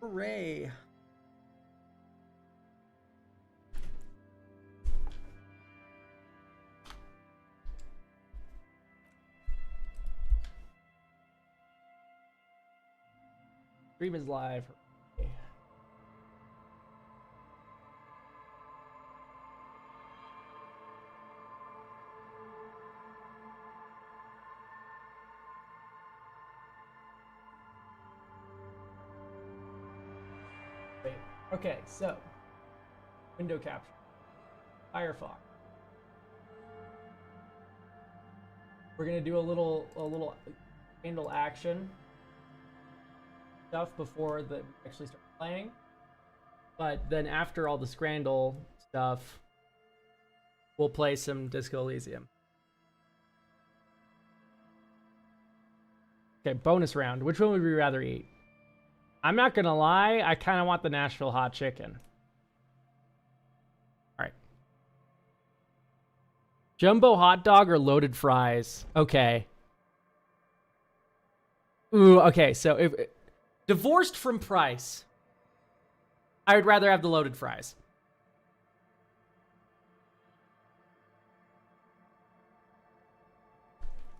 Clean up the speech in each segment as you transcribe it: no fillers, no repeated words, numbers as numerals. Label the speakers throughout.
Speaker 1: Hooray. Stream is live. Hooray. Okay, so window capture, Firefox. We're gonna do a little handle action stuff before we actually start playing. But then after all the Scrandle stuff, we'll play some Disco Elysium. Okay, bonus round. Which one would we rather eat? I'm not gonna lie, I kind of want the Nashville hot chicken. All right. Jumbo hot dog or loaded fries? Okay. Ooh, okay, so if divorced from price, I would rather have the loaded fries.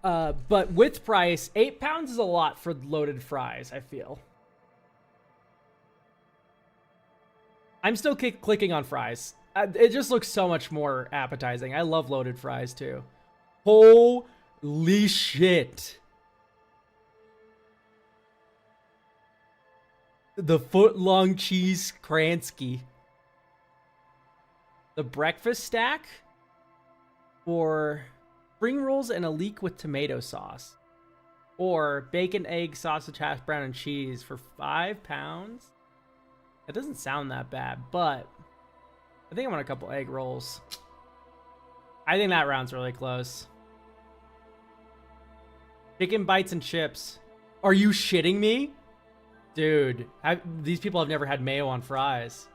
Speaker 1: But with price, 8 pounds is a lot for loaded fries, I feel. I'm still clicking on fries. It just looks so much more appetizing. I love loaded fries too. Holy shit. The foot-long cheese Kransky. The breakfast stack? Or spring rolls and a leek with tomato sauce. Or bacon, egg, sausage, hash brown, and cheese for 5 pounds? It doesn't sound that bad, but I think I want a couple egg rolls. I think that round's really close. Chicken bites and chips. Are you shitting me? Dude, these people have never had mayo on fries.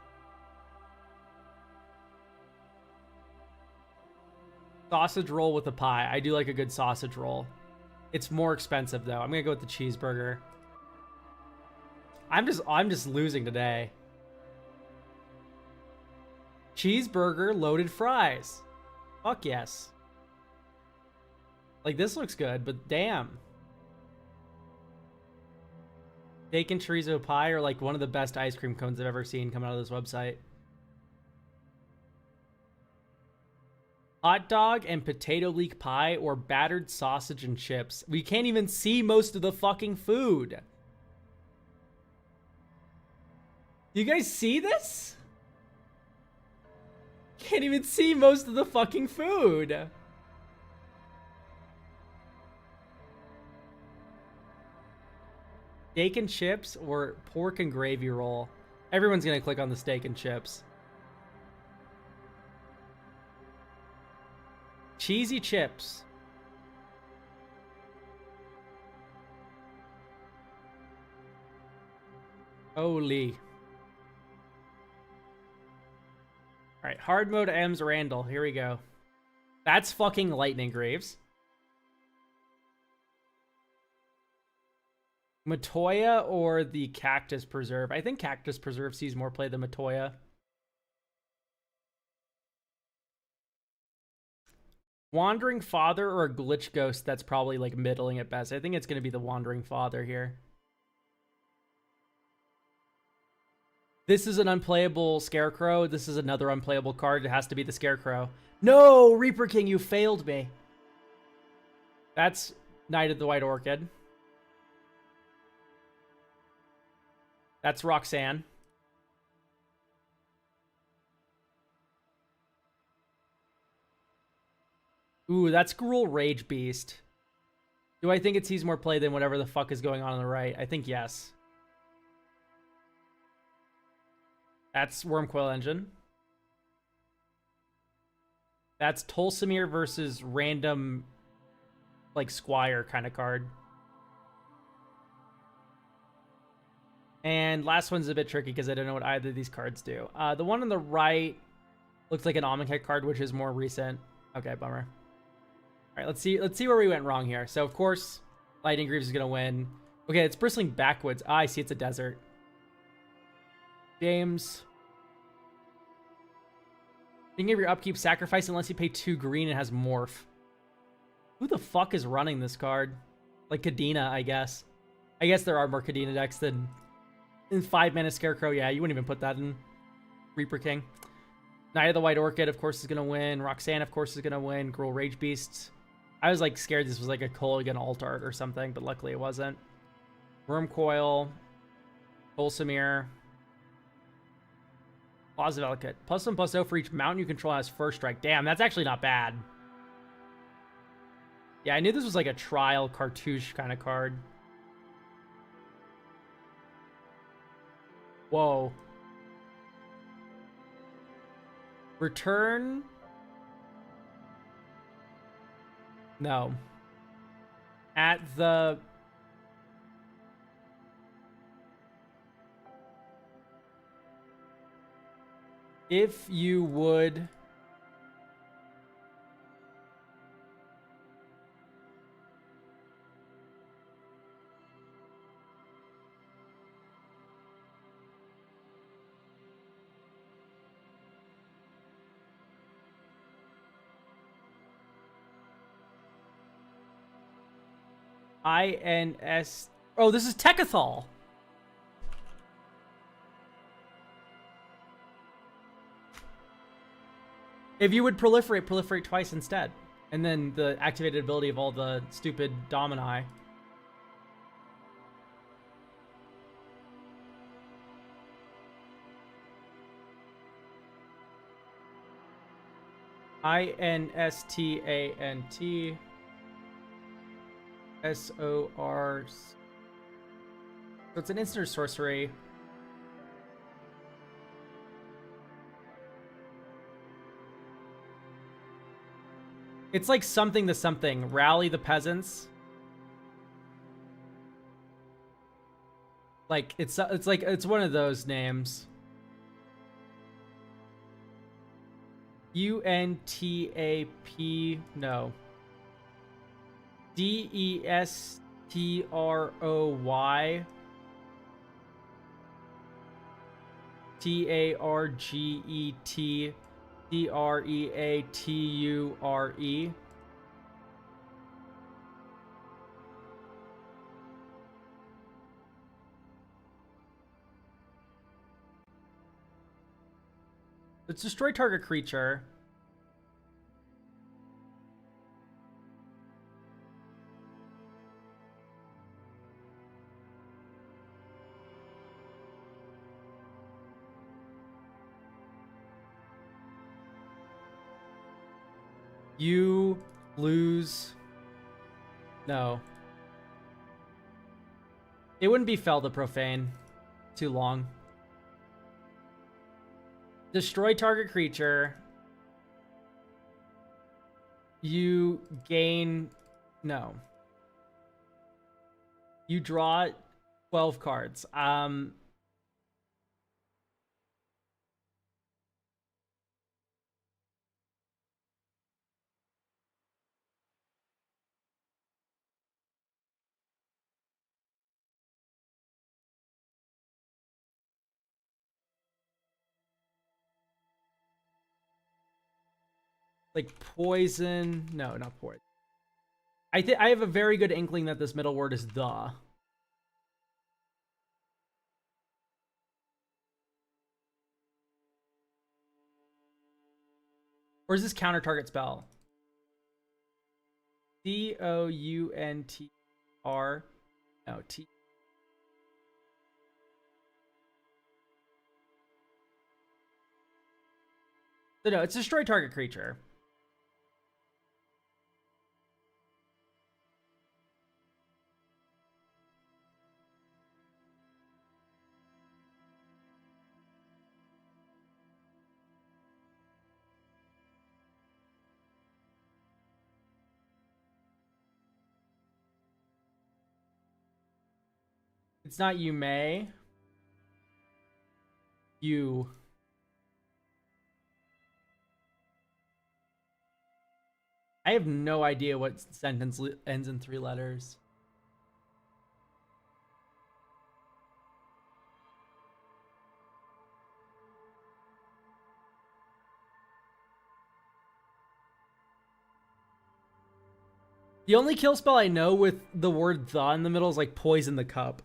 Speaker 1: Sausage roll with a pie. I do like a good sausage roll. It's more expensive though. I'm gonna go with the cheeseburger. I'm just losing today. Cheeseburger, loaded fries. Fuck yes. Like, this looks good, but damn. Bacon chorizo pie are like one of the best ice cream cones I've ever seen come out of this website. Hot dog and potato leek pie or battered sausage and chips. We can't even see most of the fucking food. You guys see this? Can't even see most of the fucking food. Steak and chips or pork and gravy roll. Everyone's gonna click on the steak and chips. Cheesy chips. Holy. All right, hard mode M's Randall. Here we go. That's fucking lightning, Graves. Matoya or the Cactus Preserve? I think Cactus Preserve sees more play than Matoya. Wandering Father or a Glitch Ghost that's probably like middling at best. I think it's going to be the Wandering Father here. This is an unplayable Scarecrow. This is another unplayable card. It has to be the Scarecrow. No, Reaper King, you failed me. That's Knight of the White Orchid. That's Roxanne. Ooh, that's Gruul Rage Beast. Do I think it sees more play than whatever the fuck is going on the right? I think yes. That's Wormcoil Engine. That's Tolsimir versus random, like, Squire kind of card. And last one's a bit tricky because I don't know what either of these cards do. The one on the right looks like an Amonkhet card, which is more recent. Okay, bummer. All right, let's see where we went wrong here. So, of course, Lightning Greaves is going to win. Okay, it's bristling backwards. Ah, I see it's a desert. James. Beginning of your upkeep, sacrifice unless you pay 2 green and has morph. Who the fuck is running this card? Like Kadena, I guess. I guess there are more Kadena decks than in 5-mana Scarecrow. Yeah, you wouldn't even put that in Reaper King. Knight of the White Orchid, of course, is going to win. Roxanne, of course, is going to win. Gruul Rage Beasts. I was like scared this was like a Kolaghan alt art or something, but luckily it wasn't. Wormcoil. Bolsamir. Claws of Elkut. +1/+0 for each mountain you control has first strike. Damn, that's actually not bad. Yeah, I knew this was like a trial cartouche kind of card. Whoa. Return. No. At the... If you would... INS... Oh, this is Techathol. If you would proliferate twice instead. And then the activated ability of all the stupid Domini. INSTANT SOR. So it's an instant sorcery. It's like something to something. Rally the peasants. Like it's one of those names. UNTAP no. DESTROY TARGET DREATURE. Let's destroy target creature. You lose. No. It wouldn't be Fel the Profane. Too long. Destroy target creature. You gain... No. You draw 12 cards. Like poison. No, not poison. I have a very good inkling that this middle word is the. Or is this counter target spell? COUNTR. No, T. So no, it's destroy target creature. It's not you may. You. I have no idea what sentence ends in 3 letters. The only kill spell I know with the word "the" in the middle is like poison the cup.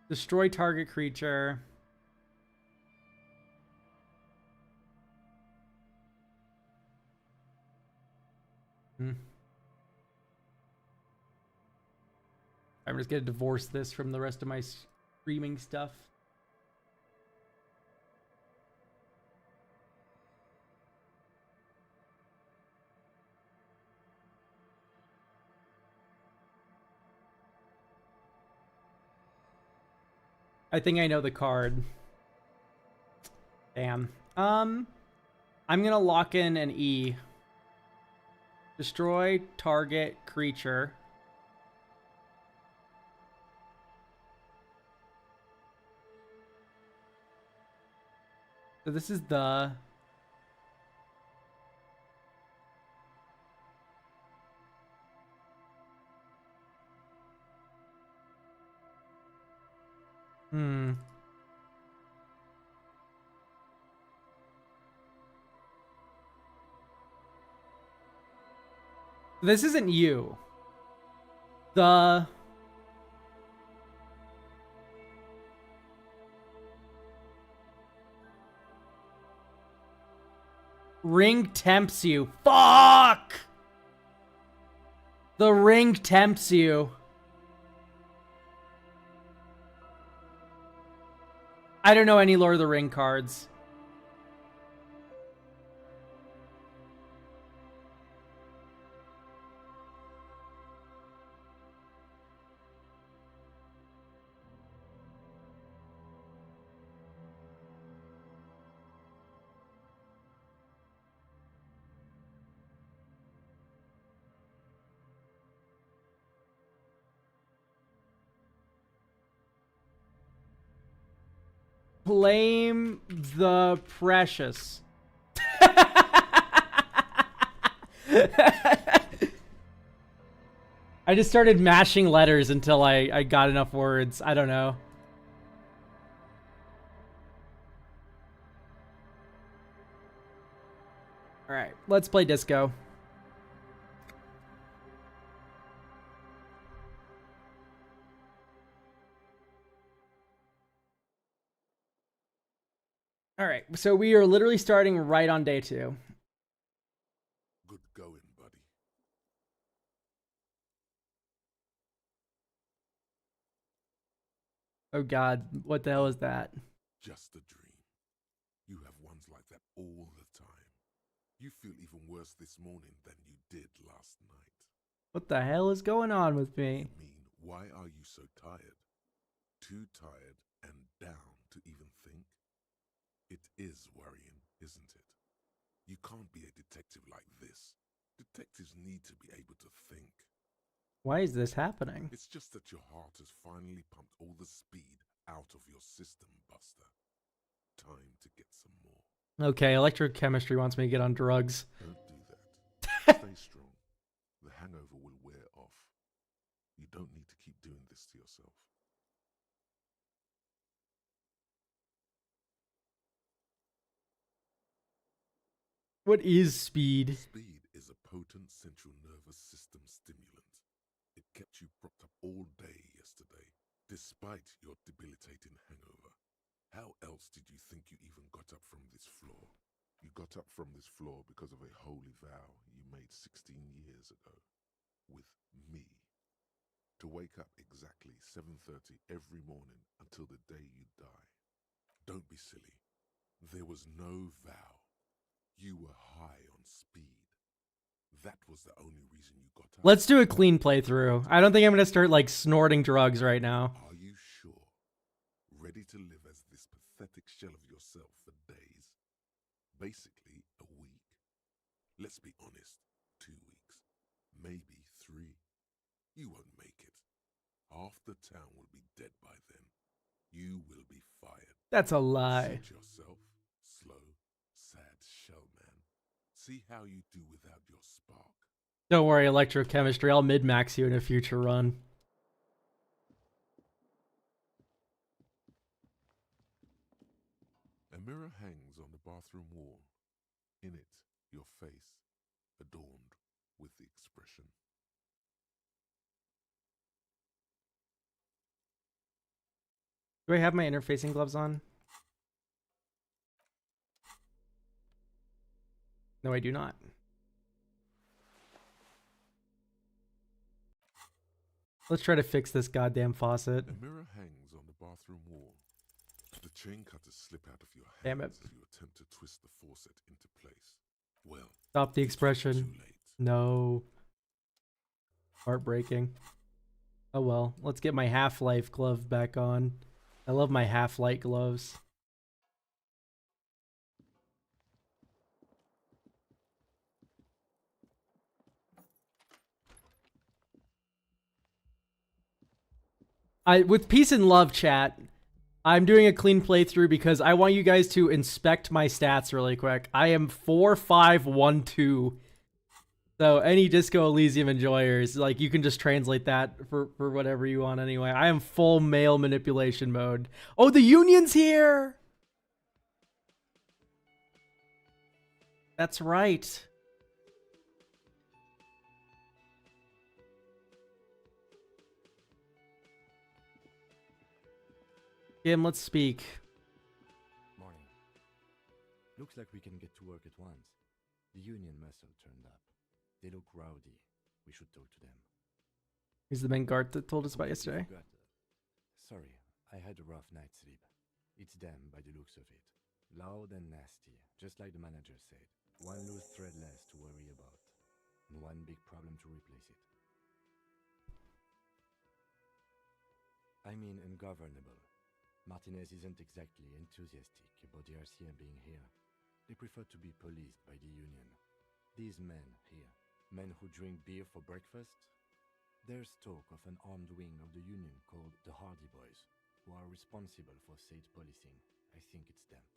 Speaker 1: Destroy target creature. I'm just gonna divorce this from the rest of my streaming stuff. I think I know the card. Damn. I'm gonna lock in an E. Destroy target creature. So this is the... This isn't you. The... Ring tempts you. Fuck! The ring tempts you. I don't know any Lord of the Ring cards. Claim the precious. I just started mashing letters until I got enough words. I don't know. All right, let's play disco. All right, so we are literally starting right on day 2.
Speaker 2: Good going, buddy.
Speaker 1: Oh God, what the hell is that?
Speaker 2: Just a dream. You have ones like that all the time. You feel even worse this morning than you did last night.
Speaker 1: What the hell is going on with me?
Speaker 2: I mean, why are you so tired? Too tired and down to even think? It is worrying, isn't it? You can't be a detective like this. Detectives need to be able to think.
Speaker 1: Why is this happening?
Speaker 2: It's just that your heart has finally pumped all the speed out of your system, Buster. Time to get some more.
Speaker 1: Okay, electrochemistry wants me to get on drugs.
Speaker 2: Don't do that. Stay strong. The hangover will wear off. You don't need to keep doing this to yourself.
Speaker 1: What is speed?
Speaker 2: Speed is a potent central nervous system stimulant. It kept you propped up all day yesterday, despite your debilitating hangover. How else did you think you even got up from this floor? You got up from this floor because of a holy vow you made 16 years ago. With me. To wake up exactly 7:30 every morning until the day you die. Don't be silly. There was no vow. You were high on speed. That was the only reason you got up.
Speaker 1: Let's do a clean playthrough. I don't think I'm gonna start like snorting drugs right now.
Speaker 2: Are you sure? Ready to live as this pathetic shell of yourself for days? Basically, a week. Let's be honest, 2 weeks. Maybe 3. You won't make it. Half the town will be dead by then. You will be fired.
Speaker 1: That's a lie.
Speaker 2: Suit yourself. Slow See how you do without your spark.
Speaker 1: Don't worry, electrochemistry. I'll mid-max you in a future run.
Speaker 2: A mirror hangs on the bathroom wall. In it, your face, adorned with the expression.
Speaker 1: Do I have my interfacing gloves on? No, I do not. Let's try to fix this goddamn faucet.
Speaker 2: A mirror hangs on the bathroom wall. The chain cutters slip out of your hands
Speaker 1: Damn it.
Speaker 2: as you attempt to twist the faucet into place. Well,
Speaker 1: Stop the
Speaker 2: it's
Speaker 1: expression.
Speaker 2: too late.
Speaker 1: No. Heartbreaking. Oh well, let's get my Half-Life glove back on. I love my Half-Light gloves. With peace and love, chat, I'm doing a clean playthrough because I want you guys to inspect my stats really quick. I am 4512. So any Disco Elysium enjoyers, like, you can just translate that for whatever you want anyway. I am full male manipulation mode. Oh, the Union's here! That's right. Kim, let's speak.
Speaker 3: Morning. Looks like we can get to work at once. The Union muscle turned up. They look rowdy. We should talk to them.
Speaker 1: He's the main guard that told us about yesterday.
Speaker 3: Sorry, I had a rough night's sleep. It's them by the looks of it. Loud and nasty, just like the manager said. One loose thread less to worry about. And one big problem to replace it. I mean ungovernable. Martinez isn't exactly enthusiastic about the RCM being here. They prefer to be policed by the Union. These men here, men who drink beer for breakfast, there's talk of an armed wing of the Union called the Hardy Boys, who are responsible for state policing. I think it's them.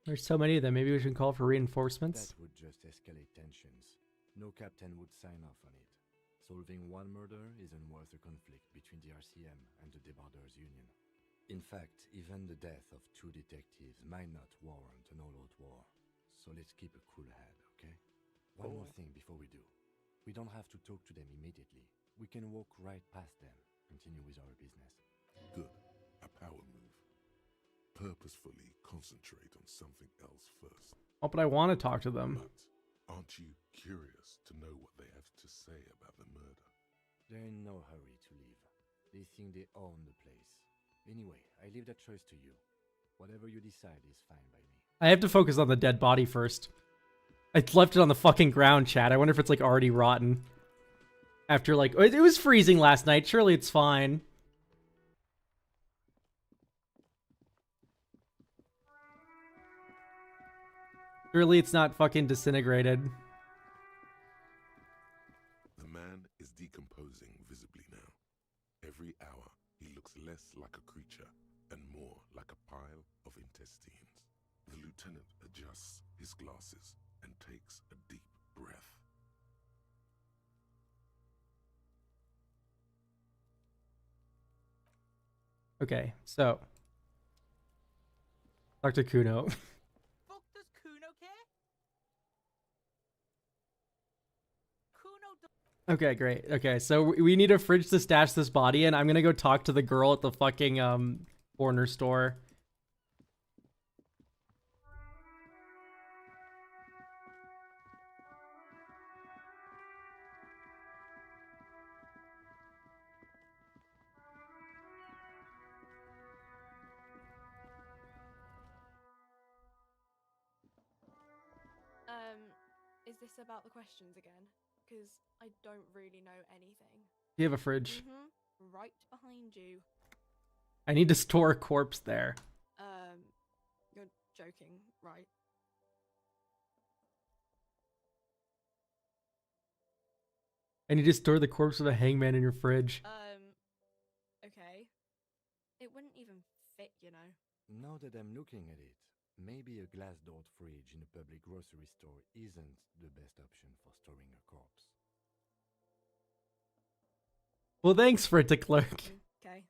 Speaker 1: There's so many of them. Maybe we should call for reinforcements.
Speaker 3: That would just escalate tensions. No captain would sign off on it. Solving one murder isn't worth a conflict between the RCM and the Debarders Union. In fact, even the death of 2 detectives might not warrant an all-out war. So let's keep a cool head, okay? One more thing before we do. We don't have to talk to them immediately. We can walk right past them, continue with our business.
Speaker 2: Good. A power move. Purposefully concentrate on something else first.
Speaker 1: Oh, but I want to talk to them.
Speaker 2: But aren't you curious to know what they have to say about the murder?
Speaker 3: They're in no hurry to leave. They think they own the place. Anyway, I leave that choice to you. Whatever you decide is fine by me.
Speaker 1: I have to focus on the dead body first. I left it on the fucking ground, chat. I wonder if it's, like, already rotten. After, like... It was freezing last night. Surely it's fine. Surely it's not fucking disintegrated.
Speaker 2: The man is decomposing visibly now. Every hour, he looks less like a creature and more like a pile of intestines. The lieutenant adjusts his glasses and takes a deep breath.
Speaker 1: Okay, so... Dr. Kuno.
Speaker 4: Fuck does Kuno care? Kuno
Speaker 1: Okay, great. Okay, so we need a fridge to stash this body in. I'm gonna go talk to the girl at the fucking, corner store.
Speaker 5: Is this about the questions again? Because I don't really know anything.
Speaker 1: Do you have a fridge?
Speaker 5: Right behind you.
Speaker 1: I need to store a corpse there.
Speaker 5: You're joking, right?
Speaker 1: I need to store the corpse of a hangman in your fridge.
Speaker 5: Okay. It wouldn't even fit, you know.
Speaker 3: Now that I'm looking at it, Maybe a glass-doored fridge in a public grocery store isn't the best option for storing a corpse.
Speaker 1: Well, thanks for it to clerk.
Speaker 5: Okay.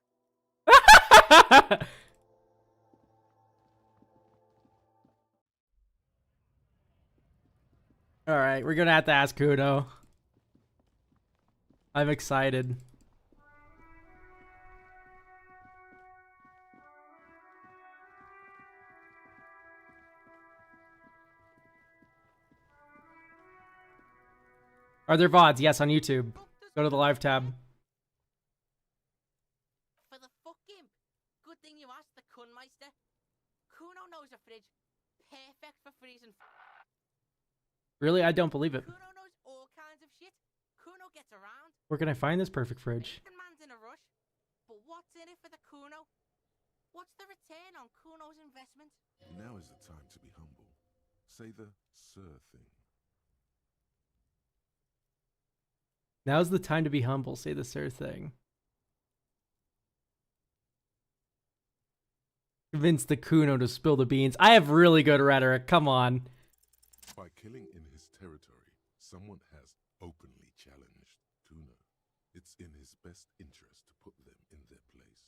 Speaker 1: All right, we're gonna have to ask Kuno. I'm excited. Are there VODs? Yes, on YouTube. Go to the live tab.
Speaker 4: For the fuck imp. Good thing you asked the Kunmeister. Kuno knows a fridge. Perfect for freezing.
Speaker 1: Really? I don't believe it.
Speaker 4: Kuno knows all kinds of shit. Kuno gets around.
Speaker 1: Where can I find this perfect fridge?
Speaker 4: The man's in a rush. But what's in it for the Kuno? What's the return on Kuno's investment?
Speaker 2: Now is the time to be humble. Say the sir thing.
Speaker 1: Now's the time to be humble. Say the sir thing. Convince the Kuno to spill the beans. I have really good rhetoric. Come on.
Speaker 2: By killing in his territory, someone has openly challenged Kuno. It's in his best interest to put them in their place.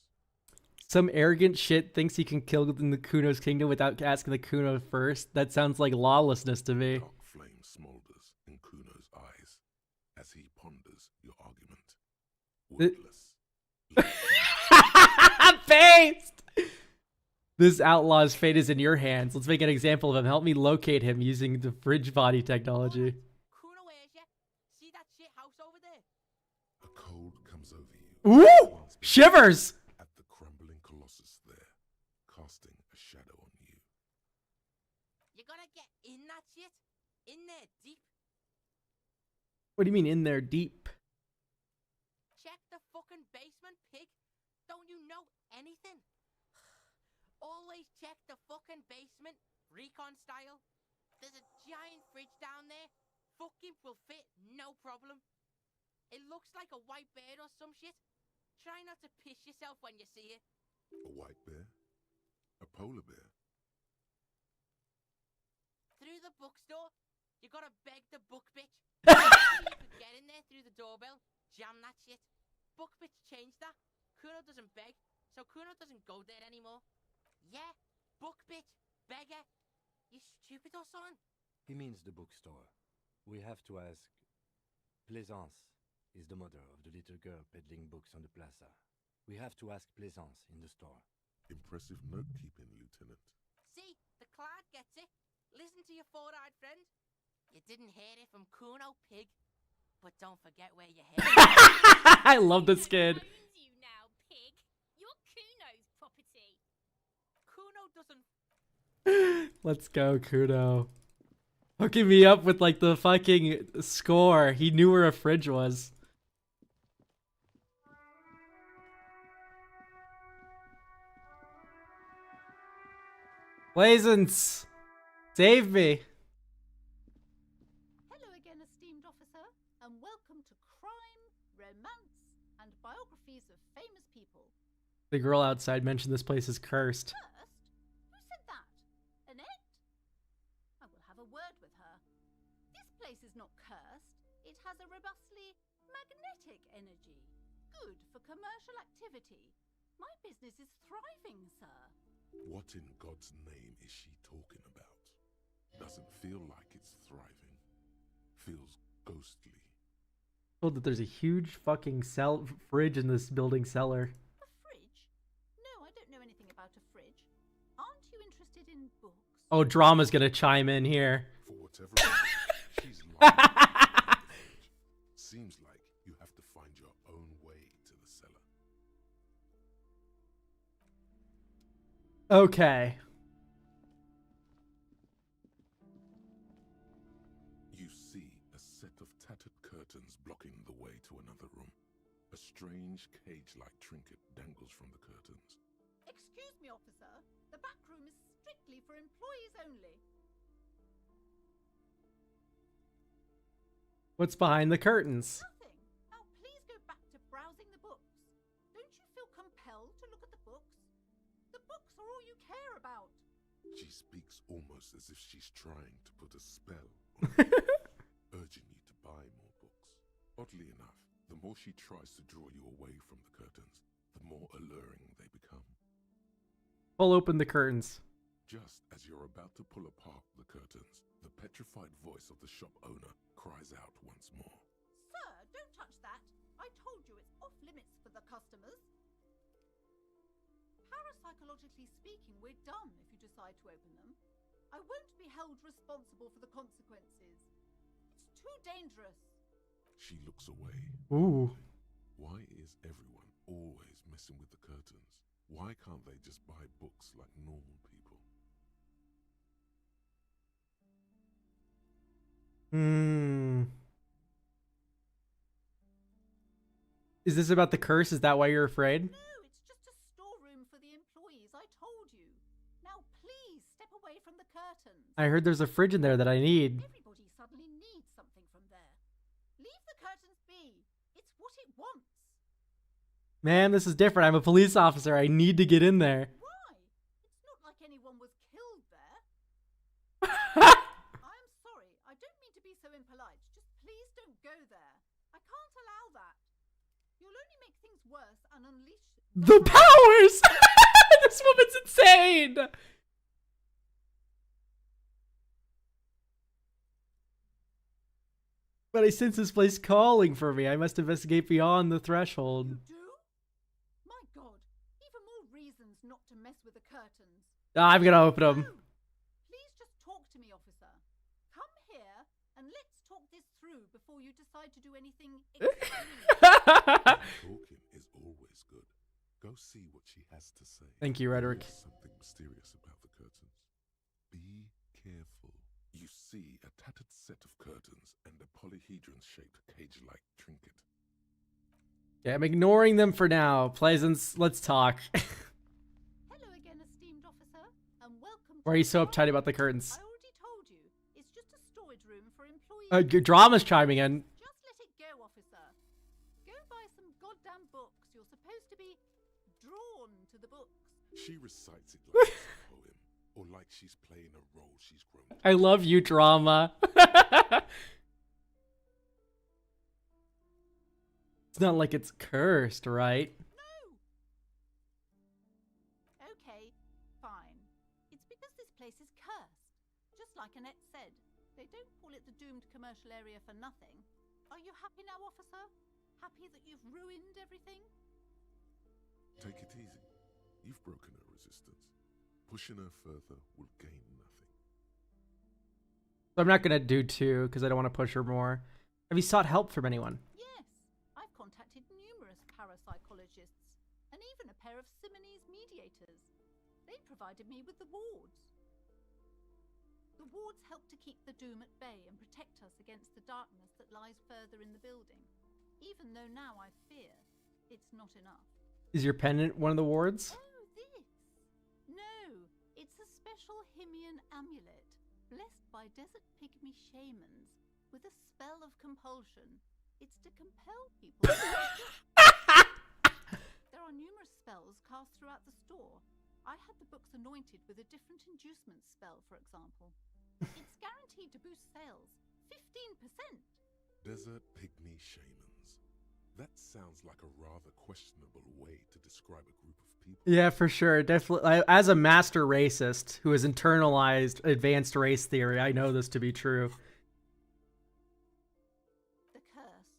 Speaker 1: Some arrogant shit thinks he can kill in the Kuno's kingdom without asking the Kuno first. That sounds like lawlessness to me.
Speaker 2: Dark flame smolders in Kuno's eyes as he ponders your argument. Wordless.
Speaker 1: Based! This outlaw's fate is in your hands. Let's make an example of him. Help me locate him using the fridge body technology.
Speaker 4: Kuno hears ya. See that shit house over there?
Speaker 2: A cold comes over you.
Speaker 1: Ooh! Shivers!
Speaker 2: At the crumbling colossus there, casting a shadow on you.
Speaker 4: You gotta get in that shit. In there deep.
Speaker 1: What do you mean in there deep?
Speaker 4: Check the fucking basement, pig. Don't you know anything? Always check the fucking basement, recon style. There's a giant fridge down there. Fucking will fit, no problem. It looks like a white bear or some shit. Try not to piss yourself when you see it.
Speaker 2: A white bear? A polar bear?
Speaker 4: Through the bookstore, you gotta beg the book bitch. You could get in there through the doorbell, jam that shit. Book bitch changed that. Kuno doesn't beg, so Kuno doesn't go there anymore. Yeah, book bitch, beggar. You stupid or son?
Speaker 3: He means the bookstore. We have to ask. Plaisance is the mother of the little girl peddling books on the plaza. We have to ask Plaisance in the store.
Speaker 2: Impressive note-keeping, Lieutenant.
Speaker 4: See, the clerk gets it. Listen to your four-eyed friend. You didn't hear it from Kuno, pig. But don't forget where you heard it.
Speaker 1: I love this kid.
Speaker 6: Owns you now, pig. You're Kuno's property.
Speaker 4: Kuno doesn't.
Speaker 1: Let's go, Kuno. Hooking me up with like the fucking score. He knew where a fridge was. Blazens! Save me!
Speaker 7: Hello again, esteemed officer, and welcome to Crime, Romance, and Biographies of Famous People.
Speaker 1: The girl outside mentioned this place is cursed.
Speaker 7: First, who said that? Annette? I will have a word with her. This place is not cursed. It has a robustly magnetic energy. Good for commercial activity. My business is thriving, sir.
Speaker 2: What in God's name is she talking about? Doesn't feel like it's thriving. Feels ghostly.
Speaker 1: Told that there's a huge fucking fridge in this building cellar.
Speaker 7: A fridge? No, I don't know anything about a fridge. Aren't you interested in books?
Speaker 1: Oh, drama's gonna chime in here.
Speaker 2: For whatever reason, she's lying. Seems like you have to find your own way to the cellar.
Speaker 1: Okay.
Speaker 2: You see a set of tattered curtains blocking the way to another room. A strange cage-like trinket dangles from the curtains.
Speaker 7: Excuse me, officer. The back room is strictly for employees only.
Speaker 1: What's behind the curtains?
Speaker 7: Nothing. Now please go back to browsing the books. Don't you feel compelled to look at the books? The books are all you care about.
Speaker 2: She speaks almost as if she's trying to put a spell on you, urging you to buy more books. Oddly enough, the more she tries to draw you away from the curtains, the more alluring they become.
Speaker 1: Pull open the curtains.
Speaker 2: Just as you're about to pull apart the curtains, the petrified voice of the shop owner cries out once more.
Speaker 7: Sir, don't touch that. I told you it's off limits for the customers. Parapsychologically speaking, we're done if you decide to open them. I won't be held responsible for the consequences. It's too dangerous.
Speaker 2: She looks away.
Speaker 1: Ooh.
Speaker 2: Why is everyone always messing with the curtains? Why can't they just buy books like normal people?
Speaker 1: Is this about the curse? Is that why you're afraid?
Speaker 7: No, it's just a storeroom for the employees, I told you. Now please step away from the curtains.
Speaker 1: I heard there's a fridge in there that I need.
Speaker 7: Everybody suddenly needs something from there. Leave the curtains be. It's what it wants.
Speaker 1: Man, this is different. I'm a police officer. I need to get in there.
Speaker 7: Why? It's not like anyone was killed there. I'm sorry. I don't mean to be so impolite. Just please don't go there. I can't allow that. You'll only make things worse and unleash
Speaker 1: The powers! This woman's insane! But I sense this place calling for me. I must investigate beyond the threshold.
Speaker 7: You do? My God. Even more reasons not to mess with the curtains.
Speaker 1: I'm gonna open them.
Speaker 7: No. Please just talk to me, officer. Come here and let's talk this through before you decide to do anything extreme.
Speaker 2: Talking is always good. Go see what she has to say.
Speaker 1: Thank you, Rhetoric.
Speaker 2: There's something mysterious about the curtains. Be careful. You see a tattered set of curtains and a polyhedron-shaped cage-like trinket.
Speaker 1: Yeah, I'm ignoring them for now. Pleasance, let's talk.
Speaker 7: Hello again, esteemed officer, and welcome.
Speaker 1: Why are you so uptight about the curtains?
Speaker 7: I already told you. It's just a storage room for employees.
Speaker 1: Your drama's chiming in.
Speaker 7: Just let it go, officer. Go buy some goddamn books. You're supposed to be drawn to the books.
Speaker 2: She recites it like it's a poem, or like she's playing a role she's grown up.
Speaker 1: I love you, drama. It's not like it's cursed, right?
Speaker 7: No! Okay, fine. It's because this place is cursed. Just like Annette said, they don't call it the doomed commercial area for nothing. Are you happy now, officer? Happy that you've ruined everything?
Speaker 2: Take it easy. You've broken her resistance. Pushing her further will gain nothing.
Speaker 1: So I'm not gonna do two because I don't want to push her more. Have you sought help from anyone?
Speaker 7: Yes, I've contacted numerous parapsychologists and even a pair of Simonese mediators. They provided me with the wards. The wards help to keep the doom at bay and protect us against the darkness that lies further in the building. Even though now I fear it's not enough.
Speaker 1: Is your pendant one of the wards?
Speaker 7: Oh, this? No, it's a special Himian amulet, blessed by desert pygmy shamans with a spell of compulsion. It's to compel people. There are numerous spells cast throughout the store. I had the books anointed with a different inducement spell, for example. It's guaranteed to boost sales 15%.
Speaker 2: Desert pygmy shamans. That sounds like a rather questionable way to describe a group of people.
Speaker 1: Yeah, for sure. Definitely. As a master racist who has internalized advanced race theory, I know this to be true.
Speaker 7: The curse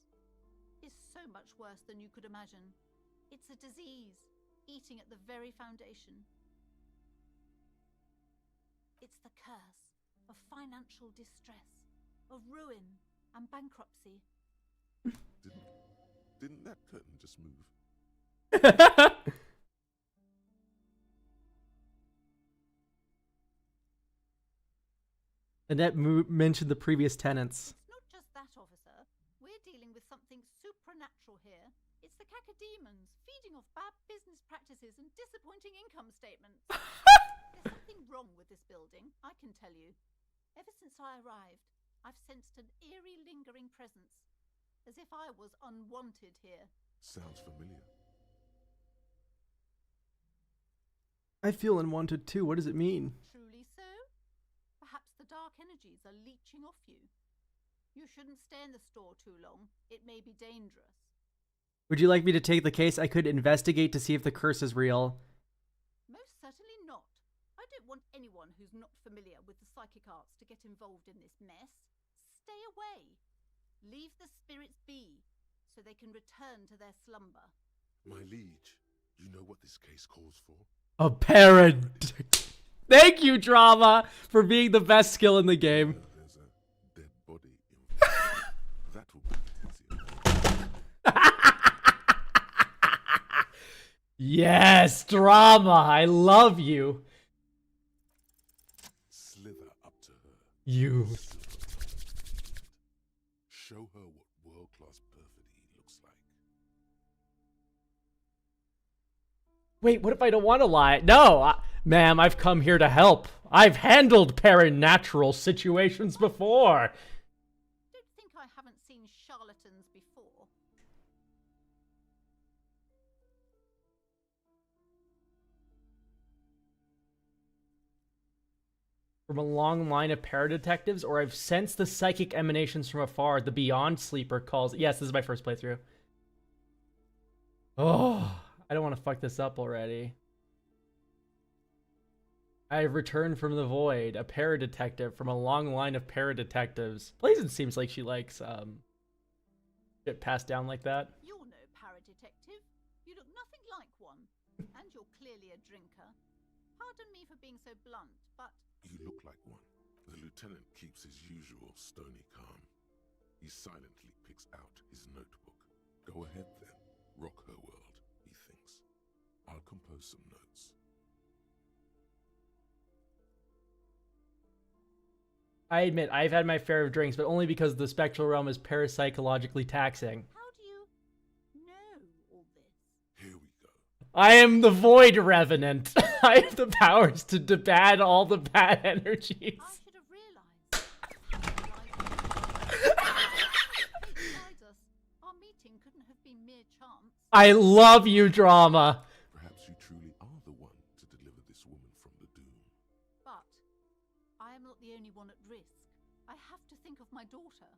Speaker 7: is so much worse than you could imagine. It's a disease, eating at the very foundation. It's the curse of financial distress, of ruin and bankruptcy.
Speaker 2: Didn't that curtain just move?
Speaker 1: Annette mentioned the previous tenants.
Speaker 7: It's not just that, officer. We're dealing with something supernatural here. It's the cacodemons feeding off bad business practices and disappointing income statements. There's something wrong with this building, I can tell you. Ever since I arrived, I've sensed an eerie lingering presence, as if I was unwanted here.
Speaker 2: Sounds familiar.
Speaker 1: I feel unwanted too. What does it mean?
Speaker 7: Truly energies are leeching off you. You shouldn't stay in the store too long. It may be dangerous.
Speaker 1: Would you like me to take the case? I could investigate to see if the curse is real.
Speaker 7: Most certainly not. I don't want anyone who's not familiar with the psychic arts to get involved in this mess. Stay away. Leave the spirits be, so they can return to their slumber.
Speaker 2: My liege, you know what this case calls for?
Speaker 1: A parent. Thank you, Drama, for being the best skill in the game.
Speaker 2: There's a dead body in that will be easier.
Speaker 1: Yes, Drama, I love you.
Speaker 2: Slither up to her.
Speaker 1: You.
Speaker 2: Show her what world-class perfidy looks like.
Speaker 1: Wait, what if I don't want to lie? No, ma'am, I've come here to help. I've handled paranatural situations before.
Speaker 7: Don't think I haven't seen charlatans before.
Speaker 1: From a long line of paradetectives, or I've sensed the psychic emanations from afar. The Beyond Sleeper calls. Yes, this is my first playthrough. Oh, I don't want to fuck this up already. I have returned from the void, a paradetective from a long line of paradetectives. Blazin seems like she likes shit passed down like that.
Speaker 7: You're no paradetective. You look nothing like one. And you're clearly a drinker. Pardon me for being so blunt, but...
Speaker 2: You look like one. The lieutenant keeps his usual stony calm. He silently picks out his notebook. Go ahead then. Rock her world, he thinks. I'll compose some notes.
Speaker 1: I admit, I've had my fair of drinks, but only because the spectral realm is parapsychologically taxing.
Speaker 7: How do you know all this?
Speaker 2: Here we go.
Speaker 1: I am the Void Revenant. I have the powers to debad all the bad energies.
Speaker 7: I should have realized. Our meeting couldn't have been mere chance.
Speaker 1: I love you, Drama.
Speaker 2: Perhaps you truly are the one to deliver this woman from the doom.
Speaker 7: But I am not the only one at risk. I have to think of my daughter.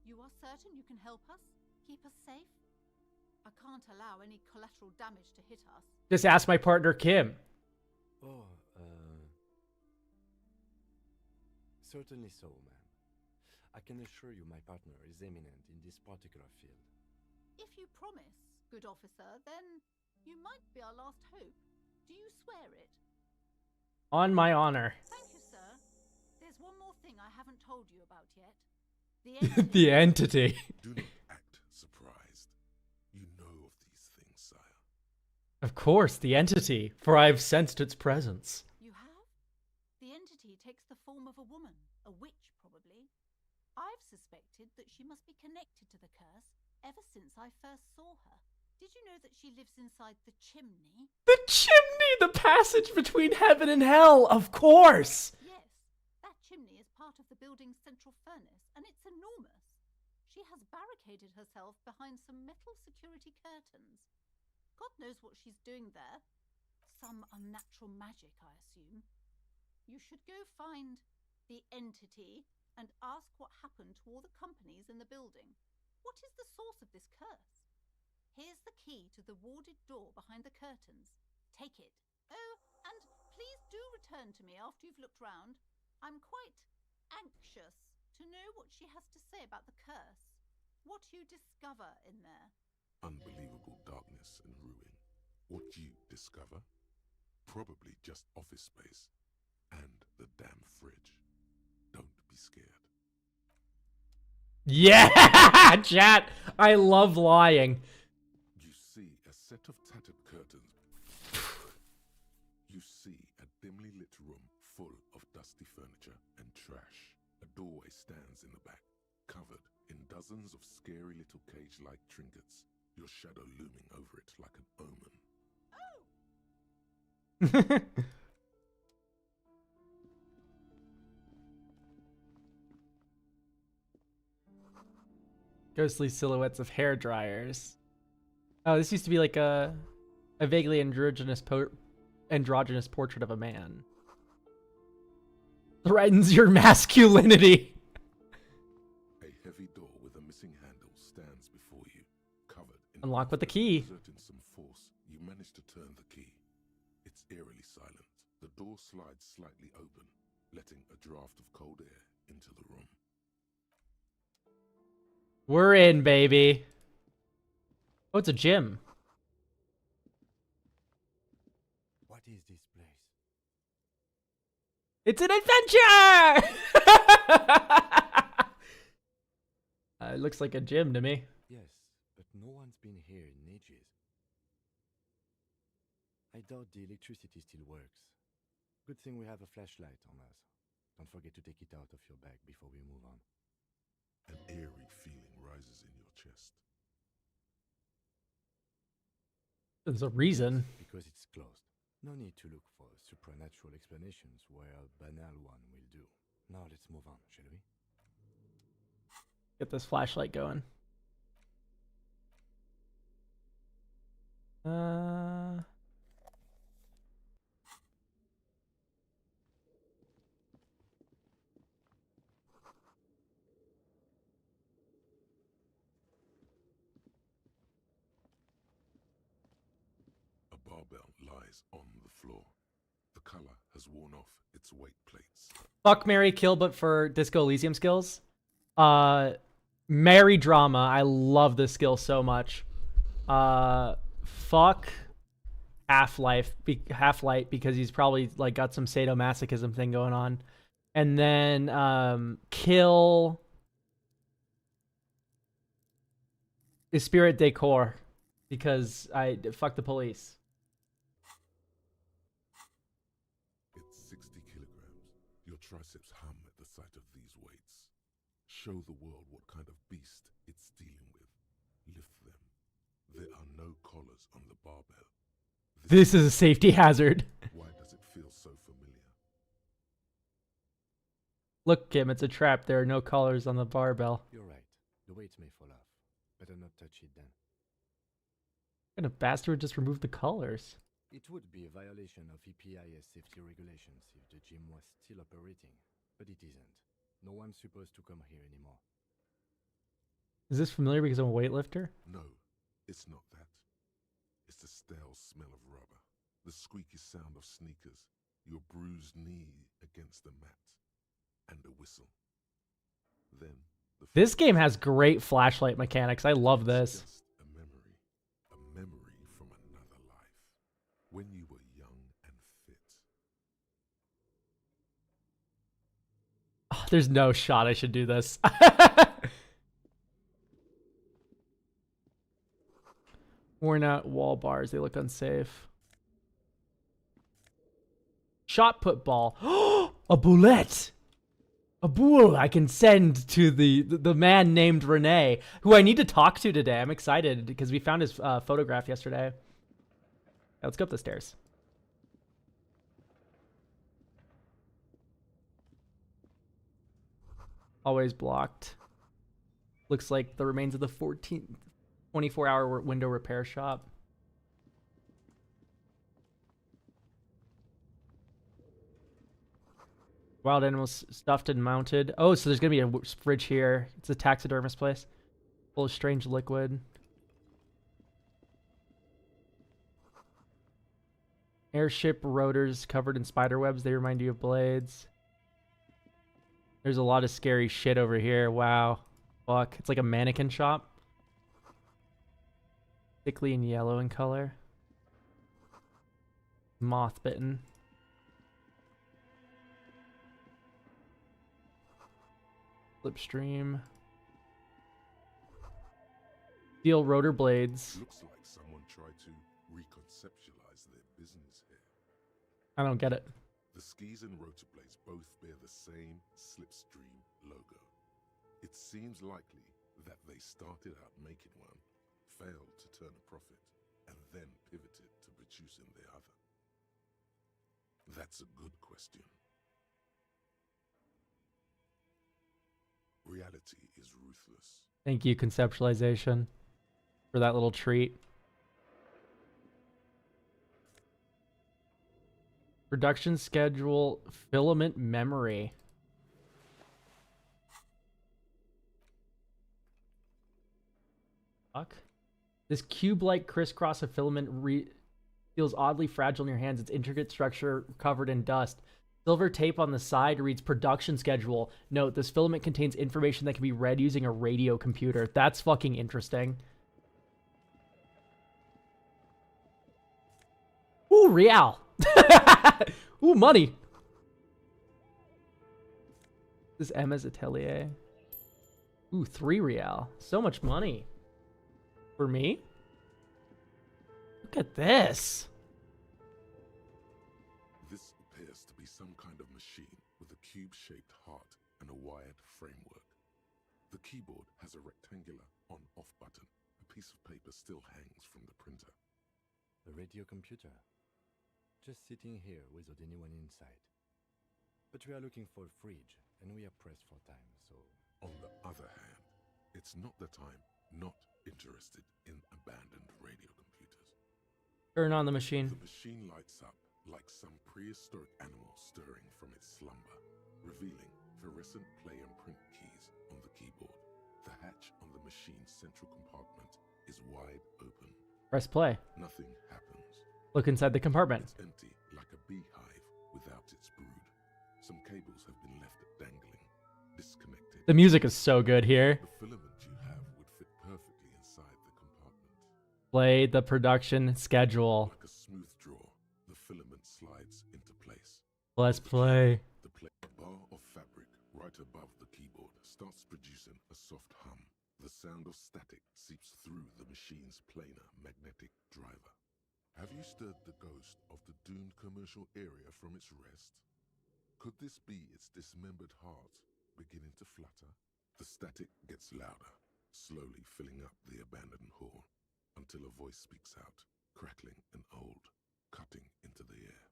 Speaker 7: You are certain you can help us? Keep us safe? I can't allow any collateral damage to hit us.
Speaker 1: Just ask my partner, Kim.
Speaker 3: Oh, certainly so, ma'am. I can assure you my partner is eminent in this particular field.
Speaker 7: If you promise, good officer, then you might be our last hope. Do you swear it?
Speaker 1: On my honor.
Speaker 7: Thank you, sir. There's one more thing I haven't told you about yet. The entity.
Speaker 1: The entity.
Speaker 2: Do not act surprised. You know of these things, sire.
Speaker 1: Of course, the entity, for I've sensed its presence.
Speaker 7: You have? The entity takes the form of a woman, a witch probably. I've suspected that she must be connected to the curse ever since I first saw her. Did you know that she lives inside the chimney?
Speaker 1: The chimney! The passage between heaven and hell, of course!
Speaker 7: Yes, that chimney is part of the building's central furnace, and it's enormous. She has barricaded herself behind some metal security curtains. God knows what she's doing there. Some unnatural magic, I assume. You should go find the entity and ask what happened to all the companies in the building. What is the source of this curse? Here's the key to the warded door behind the curtains. Take it. Oh, and please do return to me after you've looked round. I'm quite anxious to know what she has to say about the curse. What you discover in there.
Speaker 2: Unbelievable darkness and ruin. What you discover? Probably just office space. And the damn fridge. Don't be scared.
Speaker 1: Yeah! Chat! I love lying.
Speaker 2: You see a set of tattered curtains. You see a dimly lit room full of dusty furniture and trash. A doorway stands in the back, covered in dozens of scary little cage-like trinkets, your shadow looming over it like an omen.
Speaker 1: Ghostly silhouettes of hair dryers. Oh, this used to be like a vaguely androgynous portrait of a man. Threatens your masculinity.
Speaker 2: A heavy door with a missing handle stands before you, covered in
Speaker 1: Unlock with the key.
Speaker 2: Exerting some force, you manage to turn the key. It's eerily silent. The door slides slightly open, letting a draft of cold air into the room.
Speaker 1: We're in, baby. Oh, it's a gym.
Speaker 3: What is this place?
Speaker 1: It's an adventure! It looks like a gym to me.
Speaker 3: Yes, but no one's been here in ages. I doubt the electricity still works. Good thing we have a flashlight on us. Don't forget to take it out of your bag before we move on.
Speaker 2: An eerie feeling rises in your chest.
Speaker 1: There's a reason.
Speaker 3: Because it's closed. No need to look for supernatural explanations where a banal one will do. Now let's move on, shall we?
Speaker 1: Get this flashlight going.
Speaker 2: A barbell lies on the floor. The color has worn off its weight plates.
Speaker 1: Fuck, marry, kill, but for Disco Elysium skills. Marry drama. I love this skill so much. Fuck Half-Light because he's probably like got some sadomasochism thing going on. And then kill Spirit Decor because I fuck the police.
Speaker 2: It's 60 kilograms. Your triceps hum at the sight of these weights. Show the world what kind of beast it's dealing with. Lift them. There are no collars on the barbell.
Speaker 1: This is a safety hazard.
Speaker 2: Why does it feel so familiar?
Speaker 1: Look, Kim, it's a trap. There are no collars on the barbell.
Speaker 3: You're right. The weights may fall off. Better not touch it then.
Speaker 1: What kind of bastard just removed the collars?
Speaker 3: It would be a violation of EPIS safety regulations if the gym was still operating, but it isn't. No one's supposed to come here anymore.
Speaker 1: Is this familiar because I'm a weightlifter?
Speaker 2: No, it's not that. It's the stale smell of rubber, the squeaky sound of sneakers, your bruised knee against the mat, and a whistle. Then
Speaker 1: This game has great flashlight mechanics. I love this.
Speaker 2: Just a memory from another life, when you were young and fit.
Speaker 1: Oh, there's no shot I should do this. Worn out wall bars. They look unsafe. Shot put ball. A bullet. A boule I can send to the man named Rene, who I need to talk to today. I'm excited because we found his photograph yesterday. Yeah, let's go up the stairs. Always blocked. Looks like the remains of the 24-hour window repair shop. Wild animals stuffed and mounted. Oh, so there's going to be a fridge here. It's a taxidermist place. Full of strange liquid. Airship rotors covered in spider webs. They remind you of blades. There's a lot of scary shit over here. Wow. Fuck. It's like a mannequin shop. Thickly and yellow in color. Moth bitten. Slipstream. Steel rotor blades.
Speaker 2: Looks like someone tried to reconceptualize their business here.
Speaker 1: I don't get it.
Speaker 2: The skis and rotor blades both bear the same Slipstream logo. It seems likely that they started out making one, failed to turn a profit, and then pivoted to producing the other. That's a good question. Reality is ruthless.
Speaker 1: Thank you, conceptualization, for that little treat. Production schedule, filament memory. Fuck. This cube-like crisscross of filament feels oddly fragile in your hands. Its intricate structure covered in dust. Silver tape on the side reads production schedule. Note, this filament contains information that can be read using a radio computer. That's fucking interesting. Ooh, real. Ooh, money. This is Emma's Atelier. Ooh, 3 real. So much money. For me? Look at this.
Speaker 2: This appears to be some kind of machine with a cube-shaped heart and a wired framework. The keyboard has a rectangular on-off button. A piece of paper still hangs from the printer.
Speaker 3: A radio computer. Just sitting here without anyone inside. But we are looking for a fridge, and we are pressed for time, so...
Speaker 2: On the other hand, it's not that I'm not interested in abandoned radio computers.
Speaker 1: Turn on the machine.
Speaker 2: The machine lights up like some prehistoric animal stirring from its slumber, revealing fluorescent play and print keys on the keyboard. The hatch on the machine's central compartment is wide open.
Speaker 1: Press play.
Speaker 2: Nothing happens.
Speaker 1: Look inside the compartment.
Speaker 2: It's empty, like a beehive without its brood. Some cables have been left dangling, disconnected.
Speaker 1: The music is so good here.
Speaker 2: The filament you have would fit perfectly inside the compartment.
Speaker 1: Play the production schedule.
Speaker 2: Like a smooth draw, the filament slides into place.
Speaker 1: Let's play.
Speaker 2: The bar of fabric right above the keyboard starts producing a soft hum. The sound of static seeps through the machine's planar magnetic driver. Have you stirred the ghost of the doomed commercial area from its rest? Could this be its dismembered heart beginning to flutter? The static gets louder, slowly filling up the abandoned hall, until a voice speaks out, crackling and old, cutting into the air.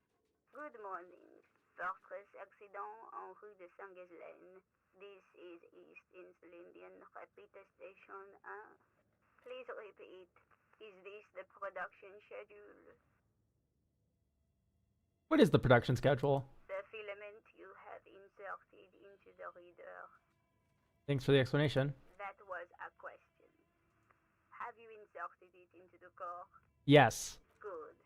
Speaker 8: Good morning. Fortress accident en rue de Saint-Ghislaine. This is East Insulindian Repeater Station 1. Please repeat. Is this the production schedule?
Speaker 1: What is the production schedule?
Speaker 8: The filament you have inserted into the reader.
Speaker 1: Thanks for the explanation.
Speaker 8: That was a question. Have you inserted it into the core?
Speaker 1: Yes.
Speaker 8: Good.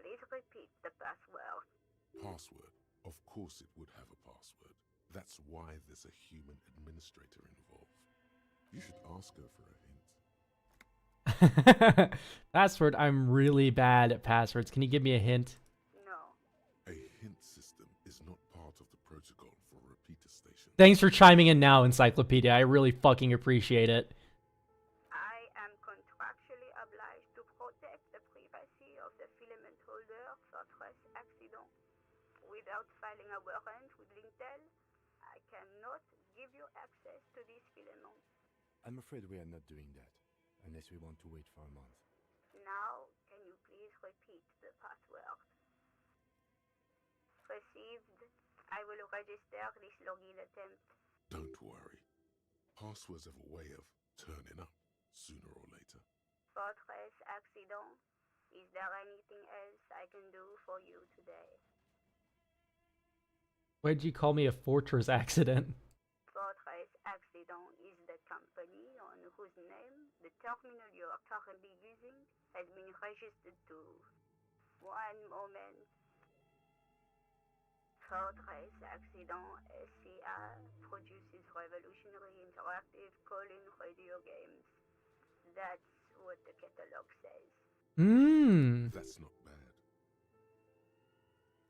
Speaker 8: Please repeat the password.
Speaker 2: Password? Of course it would have a password. That's why there's a human administrator involved. You should ask her for a hint.
Speaker 1: Password. I'm really bad at passwords. Can you give me a hint?
Speaker 8: No.
Speaker 2: A hint system is not part of the protocol for repeater stations.
Speaker 1: Thanks for chiming in now, Encyclopedia. I really fucking appreciate it.
Speaker 8: I am contractually obliged to protect the privacy of the filament holder for stress accident. Without filing a warrant with Lintel, I cannot give you access to this filament.
Speaker 3: I'm afraid we are not doing that, unless we want to wait for a month.
Speaker 8: Now, can you please repeat the password? Received. I will register this login attempt.
Speaker 2: Don't worry. Passwords have a way of turning up sooner or later.
Speaker 8: Fortress accident. Is there anything else I can do for you today?
Speaker 1: Why'd you call me a fortress accident?
Speaker 8: Fortress Accident is the company on whose name the terminal you are currently using has been registered to. One moment. Fortress Accident SCA produces revolutionary interactive call-in radio games. That's what the catalog says.
Speaker 2: That's not bad.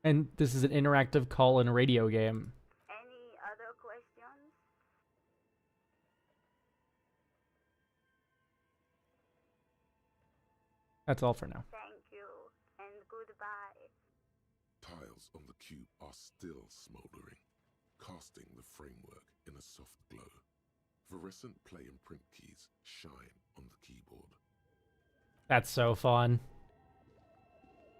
Speaker 1: And this is an interactive call-in radio game.
Speaker 8: Any other questions?
Speaker 1: That's all for now.
Speaker 8: Thank you, and goodbye.
Speaker 2: Tiles on the cube are still smoldering, casting the framework in a soft glow. Fluorescent play and print keys shine on the keyboard.
Speaker 1: That's so fun.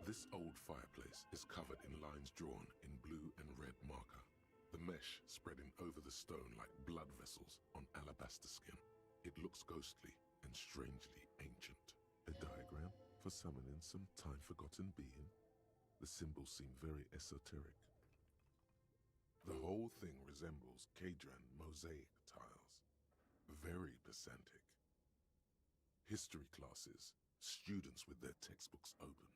Speaker 2: This old fireplace is covered in lines drawn in blue and red marker, the mesh spreading over the stone like blood vessels on alabaster skin. It looks ghostly and strangely ancient. A diagram for summoning some time-forgotten being. The symbols seem very esoteric. The whole thing resembles Kadran mosaic tiles. Very pedantic. History classes, students with their textbooks open,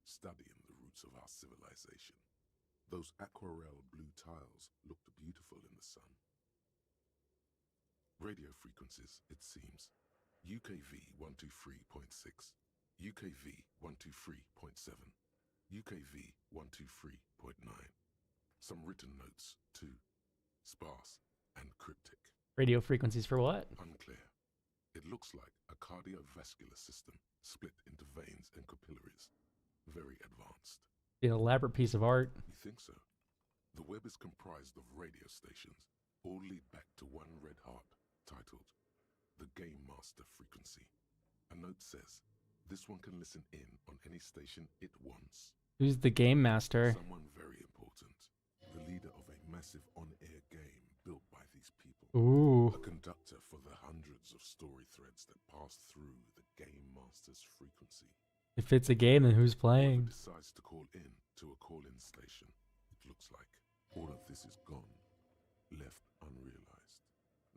Speaker 2: studying the roots of our civilization. Those aquarelle blue tiles looked beautiful in the sun. Radio frequencies, it seems. UKV 123.6, UKV 123.7, UKV 123.9. Some written notes, too. Sparse and cryptic.
Speaker 1: Radio frequencies for what?
Speaker 2: Unclear. It looks like a cardiovascular system split into veins and capillaries. Very advanced.
Speaker 1: An elaborate piece of art.
Speaker 2: You think so? The web is comprised of radio stations, all lead back to one red heart, titled the Game Master Frequency. A note says, this one can listen in on any station it wants.
Speaker 1: Who's the Game Master?
Speaker 2: Someone very important. The leader of a massive on-air game built by these people.
Speaker 1: Ooh.
Speaker 2: A conductor for the hundreds of story threads that pass through the Game Master's frequency.
Speaker 1: If it's a game, then who's
Speaker 2: Whoever
Speaker 1: playing?
Speaker 2: decides to call in to a call-in station, it looks like all of this is gone, left unrealized.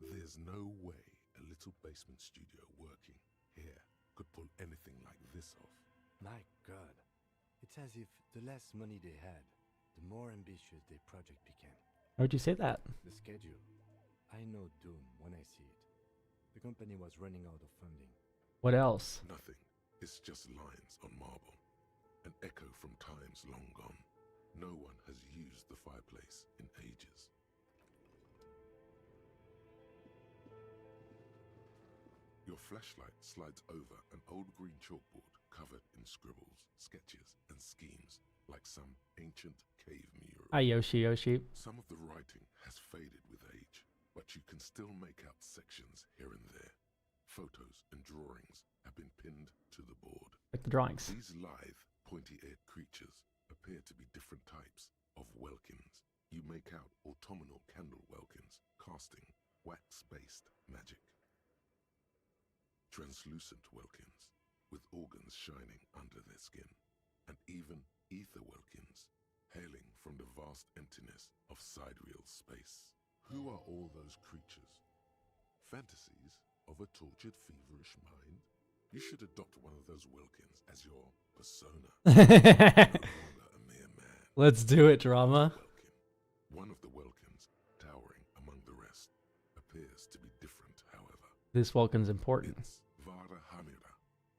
Speaker 2: There's no way a little basement studio working here could pull anything like this off.
Speaker 3: My God. It's as if the less money they had, the more ambitious their project became.
Speaker 1: Why'd you say that?
Speaker 3: The schedule. I know doom when I see it. The company was running out of funding.
Speaker 1: What else?
Speaker 2: Nothing. It's just lines on marble. An echo from times long gone. No one has used the fireplace in ages. Your flashlight slides over an old green chalkboard covered in scribbles, sketches, and schemes like some ancient cave mural.
Speaker 1: Hi, Yoshi.
Speaker 2: Some of the writing has faded with age, but you can still make out sections here and there. Photos and drawings have been pinned to the board.
Speaker 1: Like the drawings.
Speaker 2: These lithe, pointy-eared creatures appear to be different types of welkins. You make out autumnal candle welkins casting wax-based magic. Translucent welkins with organs shining under their skin, and even ether welkins hailing from the vast emptiness of sidereal space. Who are all those creatures? Fantasies of a tortured, feverish mind? You should adopt one of those welkins as your persona. No longer a mere man.
Speaker 1: Let's do it, drama.
Speaker 2: Welkin. One of the welkins, towering among the rest, appears to be different, however.
Speaker 1: This Vulcan's important.
Speaker 2: It's Vara Hamira,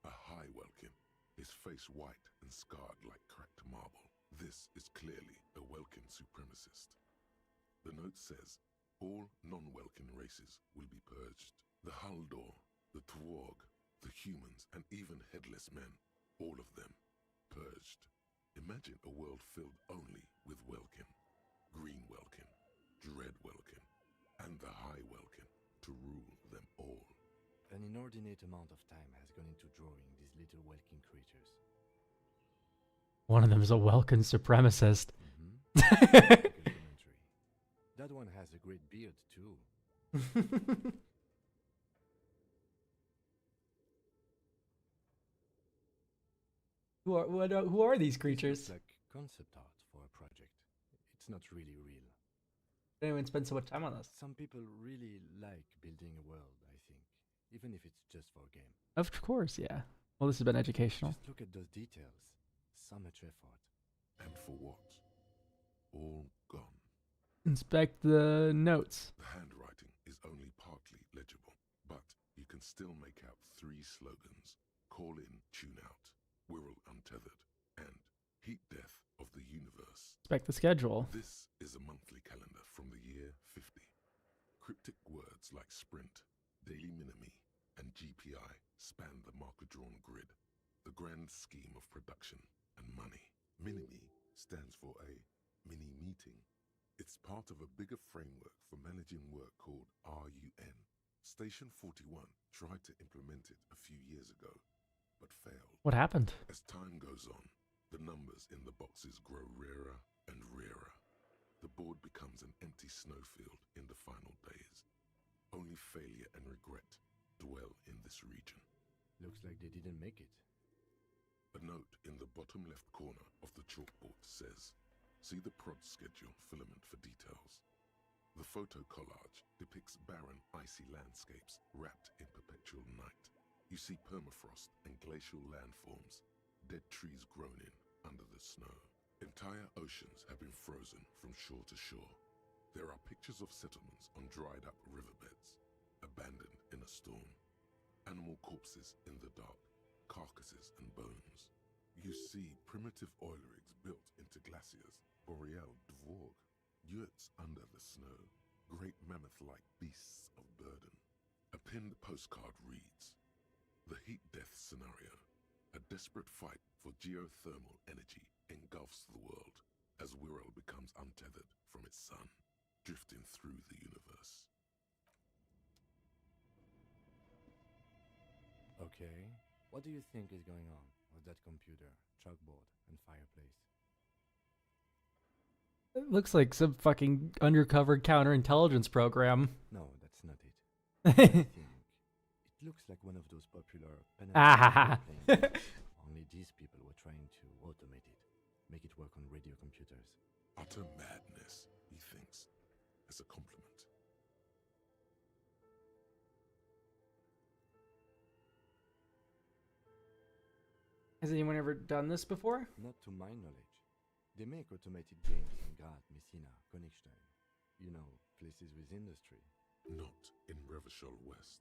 Speaker 2: a high welkin, his face white and scarred like cracked marble. This is clearly a welkin supremacist. The note says, all non-welkin races will be purged. The Haldor, the Tworg, the humans, and even headless men, all of them, purged. Imagine a world filled only with welkin, green welkin, dread welkin, and the high welkin to rule them all.
Speaker 3: An inordinate amount of time has gone into drawing these little welkin creatures.
Speaker 1: One of them is a Welkin supremacist.
Speaker 3: That one has a great beard too.
Speaker 1: Who are these creatures?
Speaker 3: It's like concept art for a project. It's not really real.
Speaker 1: Anyone spend so much time on this?
Speaker 3: Some people really like building a world, I think, even if it's just for a game.
Speaker 1: Of course, yeah. Well, this has been educational.
Speaker 3: Just look at those details. So much effort.
Speaker 2: And for what? All gone.
Speaker 1: Inspect the notes.
Speaker 2: The handwriting is only partly legible, but you can still make out 3 slogans. Call in, tune out, Wirral Untethered, and Heat Death of the Universe.
Speaker 1: Inspect the schedule.
Speaker 2: This is a monthly calendar from the year 50. Cryptic words like sprint, daily minimi, and GPI span the marker-drawn grid, the grand scheme of production and money. Minimi stands for a mini-meeting. It's part of a bigger framework for managing work called RUN. Station 41 tried to implement it a few years ago, but failed.
Speaker 1: What happened?
Speaker 2: As time goes on, the numbers in the boxes grow rarer and rarer. The board becomes an empty snowfield in the final days. Only failure and regret dwell in this region.
Speaker 3: Looks like they didn't make it.
Speaker 2: A note in the bottom left corner of the chalkboard says, "See the prod schedule filament for details." The photo collage depicts barren, icy landscapes wrapped in perpetual night. You see permafrost and glacial landforms, dead trees grown in under the snow. Entire oceans have been frozen from shore to shore. There are pictures of settlements on dried-up riverbeds, abandoned in a storm. Animal corpses in the dark, carcasses and bones. You see primitive oil rigs built into glaciers, boreal dvorg, yurts under the snow, great mammoth-like beasts of burden. A pinned postcard reads, "The heat death scenario. A desperate fight for geothermal energy engulfs the world as Wirral becomes untethered from its sun, drifting through the universe."
Speaker 3: Okay, what do you think is going on with that computer, chalkboard, and fireplace?
Speaker 1: It looks like some fucking undercover counterintelligence program.
Speaker 3: No, that's not it. I think it looks like one of those popular
Speaker 1: Ah.
Speaker 3: planes. Only these people were trying to automate it, make it work on radio computers.
Speaker 2: Utter madness, he thinks, as a compliment.
Speaker 1: Has anyone ever done this before?
Speaker 3: Not to my knowledge. They make automated games in Graz, Messina, Königstein. You know, places with industry.
Speaker 2: Not in Revachol West.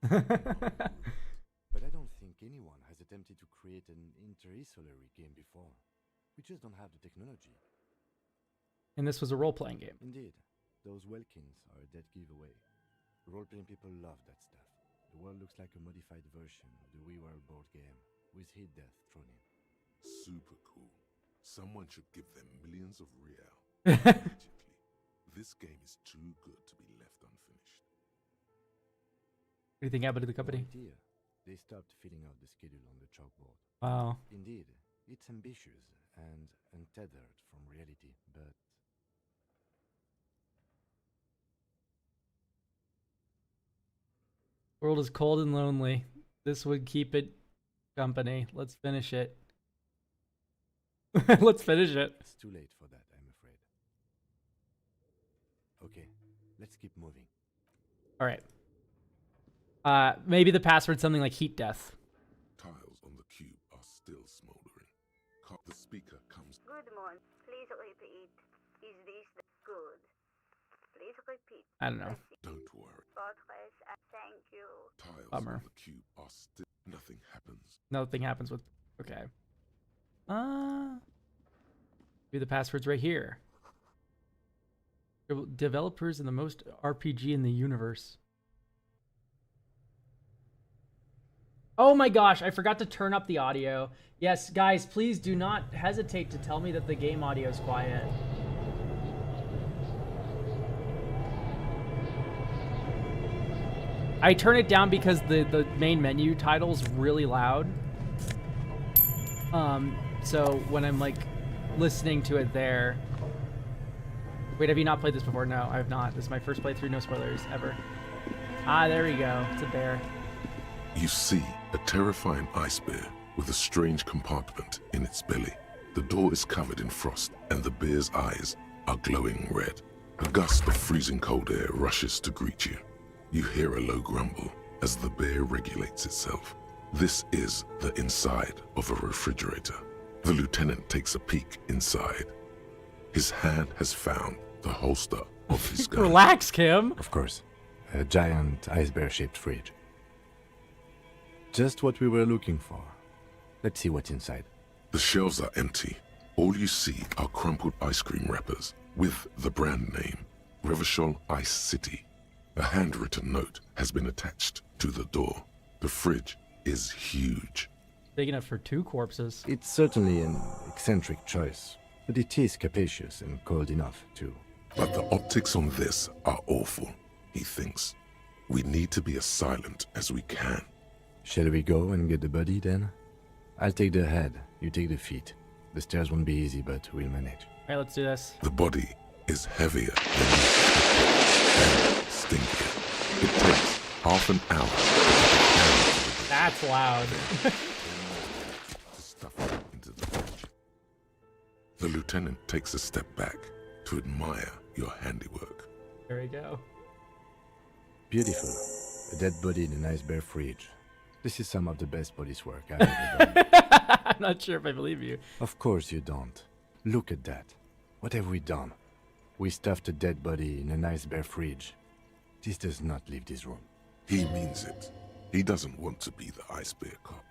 Speaker 3: But I don't think anyone has attempted to create an inter-isolary game before. We just don't have the technology.
Speaker 1: And this was a role-playing game.
Speaker 3: Indeed, those Welkins are a dead giveaway. Role-playing people love that stuff. The world looks like a modified version of the WeWorld board game, with heat death thrown in.
Speaker 2: Super cool. Someone should give them millions of real immediately. This game is too good to be left unfinished.
Speaker 1: What do you think happened to the company?
Speaker 3: No idea. They stopped filling out the schedule on the chalkboard.
Speaker 1: Wow.
Speaker 3: Indeed, it's ambitious and untethered from reality, but
Speaker 1: World is cold and lonely. This would keep it company. Let's finish it. Let's finish it.
Speaker 3: it's too late for that, I'm afraid. Okay, let's keep moving.
Speaker 1: All right. Maybe the password's something like heat death.
Speaker 2: Tiles on the cube are still smoldering. The speaker comes.
Speaker 8: Good morning. Please repeat. Is this good? Please repeat.
Speaker 1: I don't know.
Speaker 2: Don't worry.
Speaker 8: Fortress, thank you.
Speaker 2: Tiles
Speaker 1: Bummer.
Speaker 2: on the cube are still. Nothing happens.
Speaker 1: Nothing happens with. Okay. Maybe the password's right here. Developers in the most RPG in the universe. Oh my gosh, I forgot to turn up the audio. Yes, guys, please do not hesitate to tell me that the game audio is quiet. I turn it down because the main menu title's really loud. So when I'm like listening to it there. Wait, have you not played this before? No, I have not. This is my first playthrough, no spoilers ever. Ah, there we go. It's a bear.
Speaker 2: You see a terrifying ice bear with a strange compartment in its belly. The door is covered in frost and the bear's eyes are glowing red. A gust of freezing cold air rushes to greet you. You hear a low grumble as the bear regulates itself. This is the inside of a refrigerator. The lieutenant takes a peek inside. His hand has found the holster of his gun.
Speaker 1: Relax, Kim.
Speaker 3: Of course, a giant ice bear-shaped fridge. Just what we were looking for. Let's see what's inside.
Speaker 2: The shelves are empty. All you see are crumpled ice cream wrappers with the brand name, Revachol Ice City. A handwritten note has been attached to the door. The fridge is huge.
Speaker 1: Big enough for 2 corpses.
Speaker 3: It's certainly an eccentric choice, but it is capacious and cold enough, too.
Speaker 2: But the optics on this are awful, he thinks. We need to be as silent as we can.
Speaker 3: Shall we go and get the body, then? I'll take the head, you take the feet. The stairs won't be easy, but we'll manage.
Speaker 1: All right, let's do this.
Speaker 2: The body is heavier than you expected and stinkier. It takes half an hour to get it down to the
Speaker 1: That's loud.
Speaker 2: to stuff it into The lieutenant takes a step back to admire your handiwork.
Speaker 1: There we go.
Speaker 3: Beautiful. A dead body in a nice bare fridge. This is some of the best police work I've ever done.
Speaker 1: I'm not sure if I believe you.
Speaker 3: Of course you don't. Look at that. What have we done? We stuffed a dead body in a nice bare fridge. This does not leave this room.
Speaker 2: He means it. He doesn't want to be the Ice Bear cop.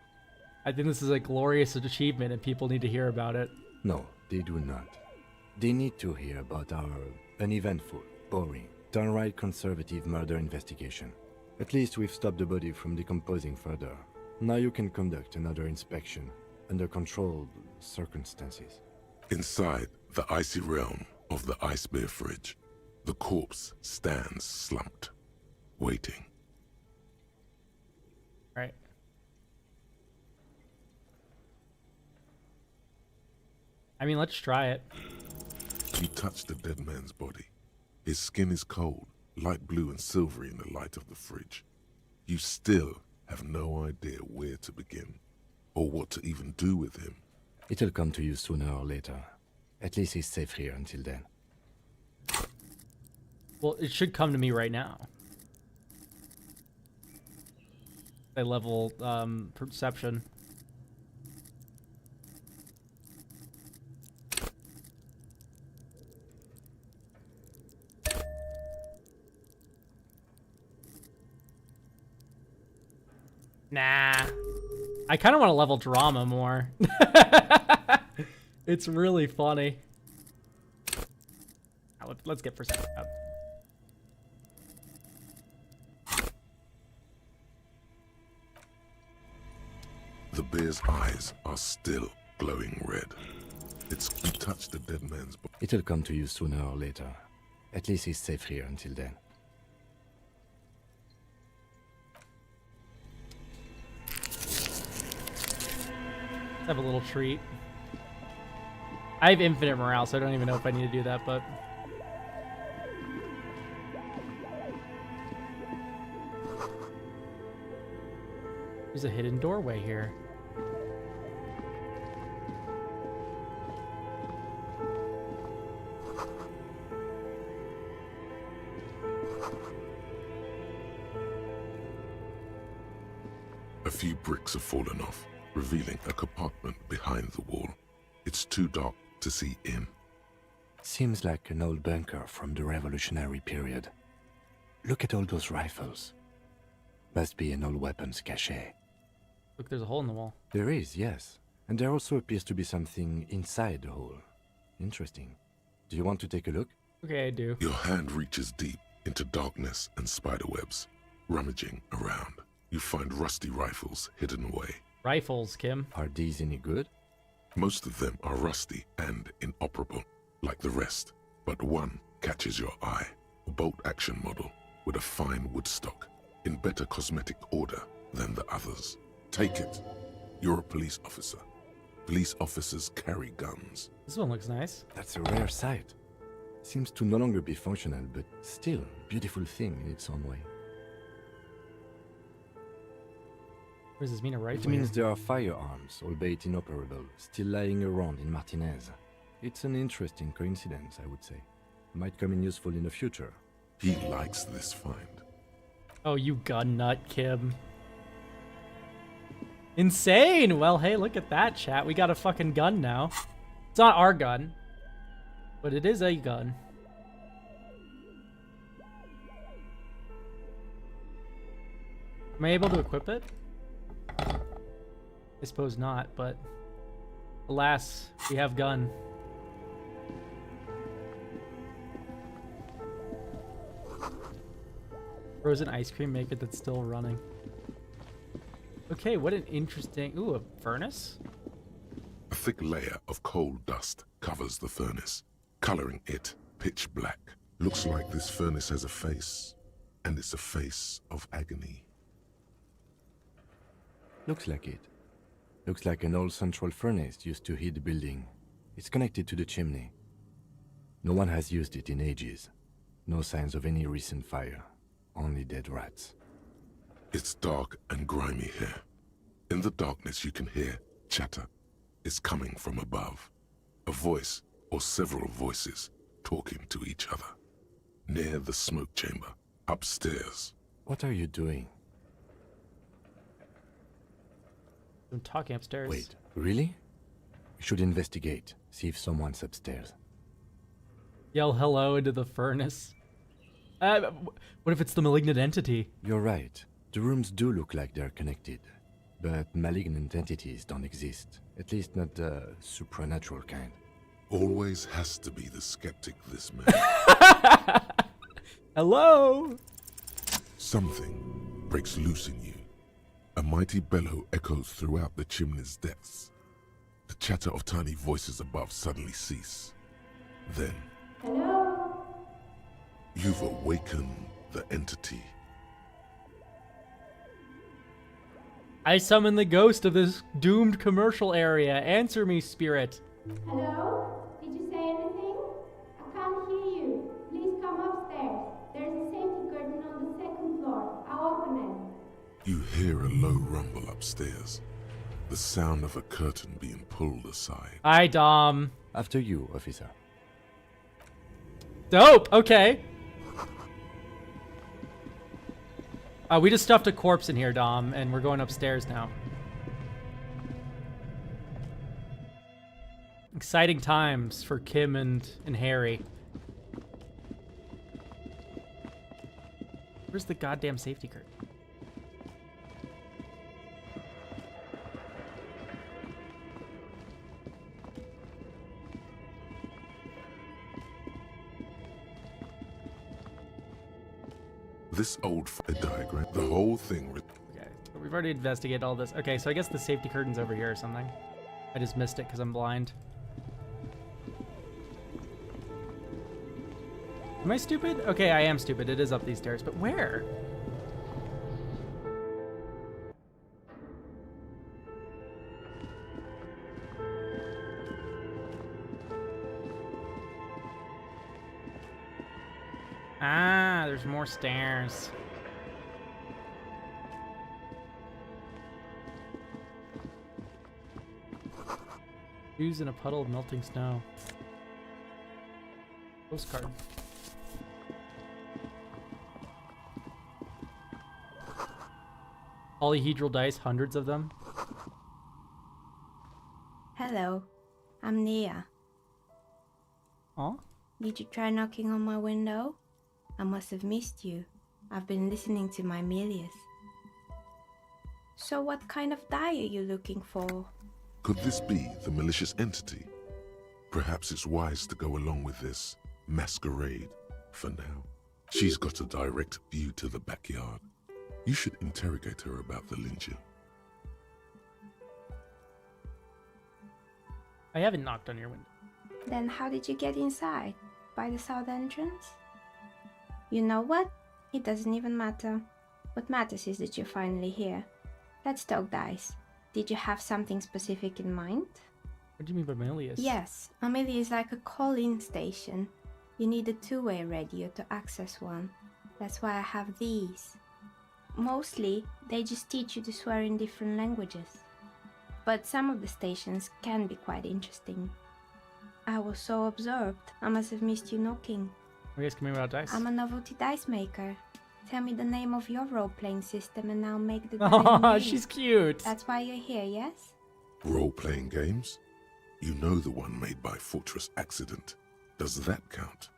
Speaker 1: I think this is a glorious achievement and people need to hear about it.
Speaker 3: No, they do not. They need to hear about our uneventful, boring, downright conservative murder investigation. At least we've stopped the body from decomposing further. Now you can conduct another inspection under controlled circumstances.
Speaker 2: Inside the icy realm of the Ice Bear fridge, the corpse stands slumped, waiting.
Speaker 1: Right. I mean, let's try it.
Speaker 2: You touch the dead man's body. His skin is cold, light blue and silvery in the light of the fridge. You still have no idea where to begin, or what to even do with him.
Speaker 3: It'll come to you sooner or later. At least he's safe here until then.
Speaker 1: Well, it should come to me right now. I level perception. Nah. I kind of want to level drama more. It's really funny. Let's get perception up.
Speaker 2: The bear's eyes are still glowing red. You touch the dead man's body.
Speaker 3: It'll come to you sooner or later. At least he's safe here until then.
Speaker 1: Let's have a little treat. I have infinite morale, so I don't even know if I need to do that, but... There's a hidden doorway here.
Speaker 2: A few bricks have fallen off, revealing a compartment behind the wall. It's too dark to see in.
Speaker 3: Seems like an old bunker from the Revolutionary period. Look at all those rifles. Must be an old weapons cache.
Speaker 1: Look, there's a hole in the wall.
Speaker 3: There is, yes. And there also appears to be something inside the hole. Interesting. Do you want to take a look?
Speaker 1: Okay, I do.
Speaker 2: Your hand reaches deep into darkness and spiderwebs. Rummaging around, you find rusty rifles hidden away.
Speaker 1: Rifles, Kim.
Speaker 3: Are these any good?
Speaker 2: Most of them are rusty and inoperable, like the rest. But one catches your eye. A bolt-action model with a fine wood stock, in better cosmetic order than the others. Take it. You're a police officer. Police officers carry guns.
Speaker 1: This one looks nice.
Speaker 3: That's a rare sight. Seems to no longer be functional, but still beautiful thing in its own way.
Speaker 1: What does this mean, a rifle?
Speaker 3: It means there are firearms, albeit inoperable, still lying around in Martinez. It's an interesting coincidence, I would say. Might come in useful in the future.
Speaker 2: He likes this find.
Speaker 1: Oh, you gun nut, Kim. Insane! Well, hey, look at that, chat. We got a fucking gun now. It's not our gun, but it is a gun. Am I able to equip it? I suppose not, but alas, we have gun. Frozen ice cream maker that's still running. Okay, what an interesting... Ooh, a furnace?
Speaker 2: A thick layer of coal dust covers the furnace, coloring it pitch black. Looks like this furnace has a face, and it's a face of agony.
Speaker 3: Looks like it. Looks like an old central furnace used to heat the building. It's connected to the chimney. No one has used it in ages. No signs of any recent fire. Only dead rats.
Speaker 2: It's dark and grimy here. In the darkness you can hear chatter. It's coming from above. A voice, or several voices, talking to each other. Near the smoke chamber, upstairs.
Speaker 3: What are you doing?
Speaker 1: I'm talking upstairs.
Speaker 3: Wait, really? We should investigate, see if someone's upstairs.
Speaker 1: Yell hello into the furnace. What if it's the malignant entity?
Speaker 3: You're right. The rooms do look like they're connected. But malignant entities don't exist. At least not the supernatural kind.
Speaker 2: Always has to be the skeptic, this man.
Speaker 1: Hello?
Speaker 2: Something breaks loose in you. A mighty bellow echoes throughout the chimney's depths. The chatter of tiny voices above suddenly cease. Then,
Speaker 8: Hello?
Speaker 2: you've awakened the entity.
Speaker 1: I summon the ghost of this doomed commercial area. Answer me, spirit.
Speaker 8: Hello? Did you say anything? I can't hear you. Please come upstairs. There's a safety curtain on the second floor. I'll open it.
Speaker 2: You hear a low rumble upstairs. The sound of a curtain being pulled aside.
Speaker 1: Hi, Dom.
Speaker 3: After you, officer.
Speaker 1: Dope. Okay. We just stuffed a corpse in here, Dom, and we're going upstairs now. Exciting times for Kim and Harry. Where's the goddamn safety curtain?
Speaker 2: This old diagram, the whole thing.
Speaker 1: Okay, so we've already investigated all this. Okay, so I guess the safety curtain's over here or something. I just missed it because I'm blind. Am I stupid? Okay, I am stupid. It is up these stairs, but where? Ah, there's more stairs. Shoes in a puddle of melting snow. Postcard. Polyhedral dice, hundreds of them.
Speaker 8: Hello. I'm Nia.
Speaker 1: Oh?
Speaker 8: Did you try knocking on my window? I must have missed you. I've been listening to my Melius. So what kind of die are you looking for?
Speaker 2: Could this be the malicious entity? Perhaps it's wise to go along with this masquerade for now. She's got a direct view to the backyard. You should interrogate her about the lynching.
Speaker 1: I haven't knocked on your window.
Speaker 8: Then how did you get inside? By the south entrance? You know what? It doesn't even matter. What matters is that you're finally here. Let's talk dice. Did you have something specific in mind?
Speaker 1: What do you mean by Melius?
Speaker 8: Yes, Amelia is like a call-in station. You need a two-way radio to access one. That's why I have these. Mostly, they just teach you to swear in different languages. But some of the stations can be quite interesting. I was so absorbed, I must have missed you knocking.
Speaker 1: Are you guys coming about dice?
Speaker 8: I'm a novelty dice maker. Tell me the name of your role-playing system and I'll make the die
Speaker 1: Oh,
Speaker 8: you
Speaker 1: she's
Speaker 8: need.
Speaker 1: cute.
Speaker 8: That's why you're here, yes?
Speaker 2: Role-playing games? You know the one made by Fortress Accident. Does that count?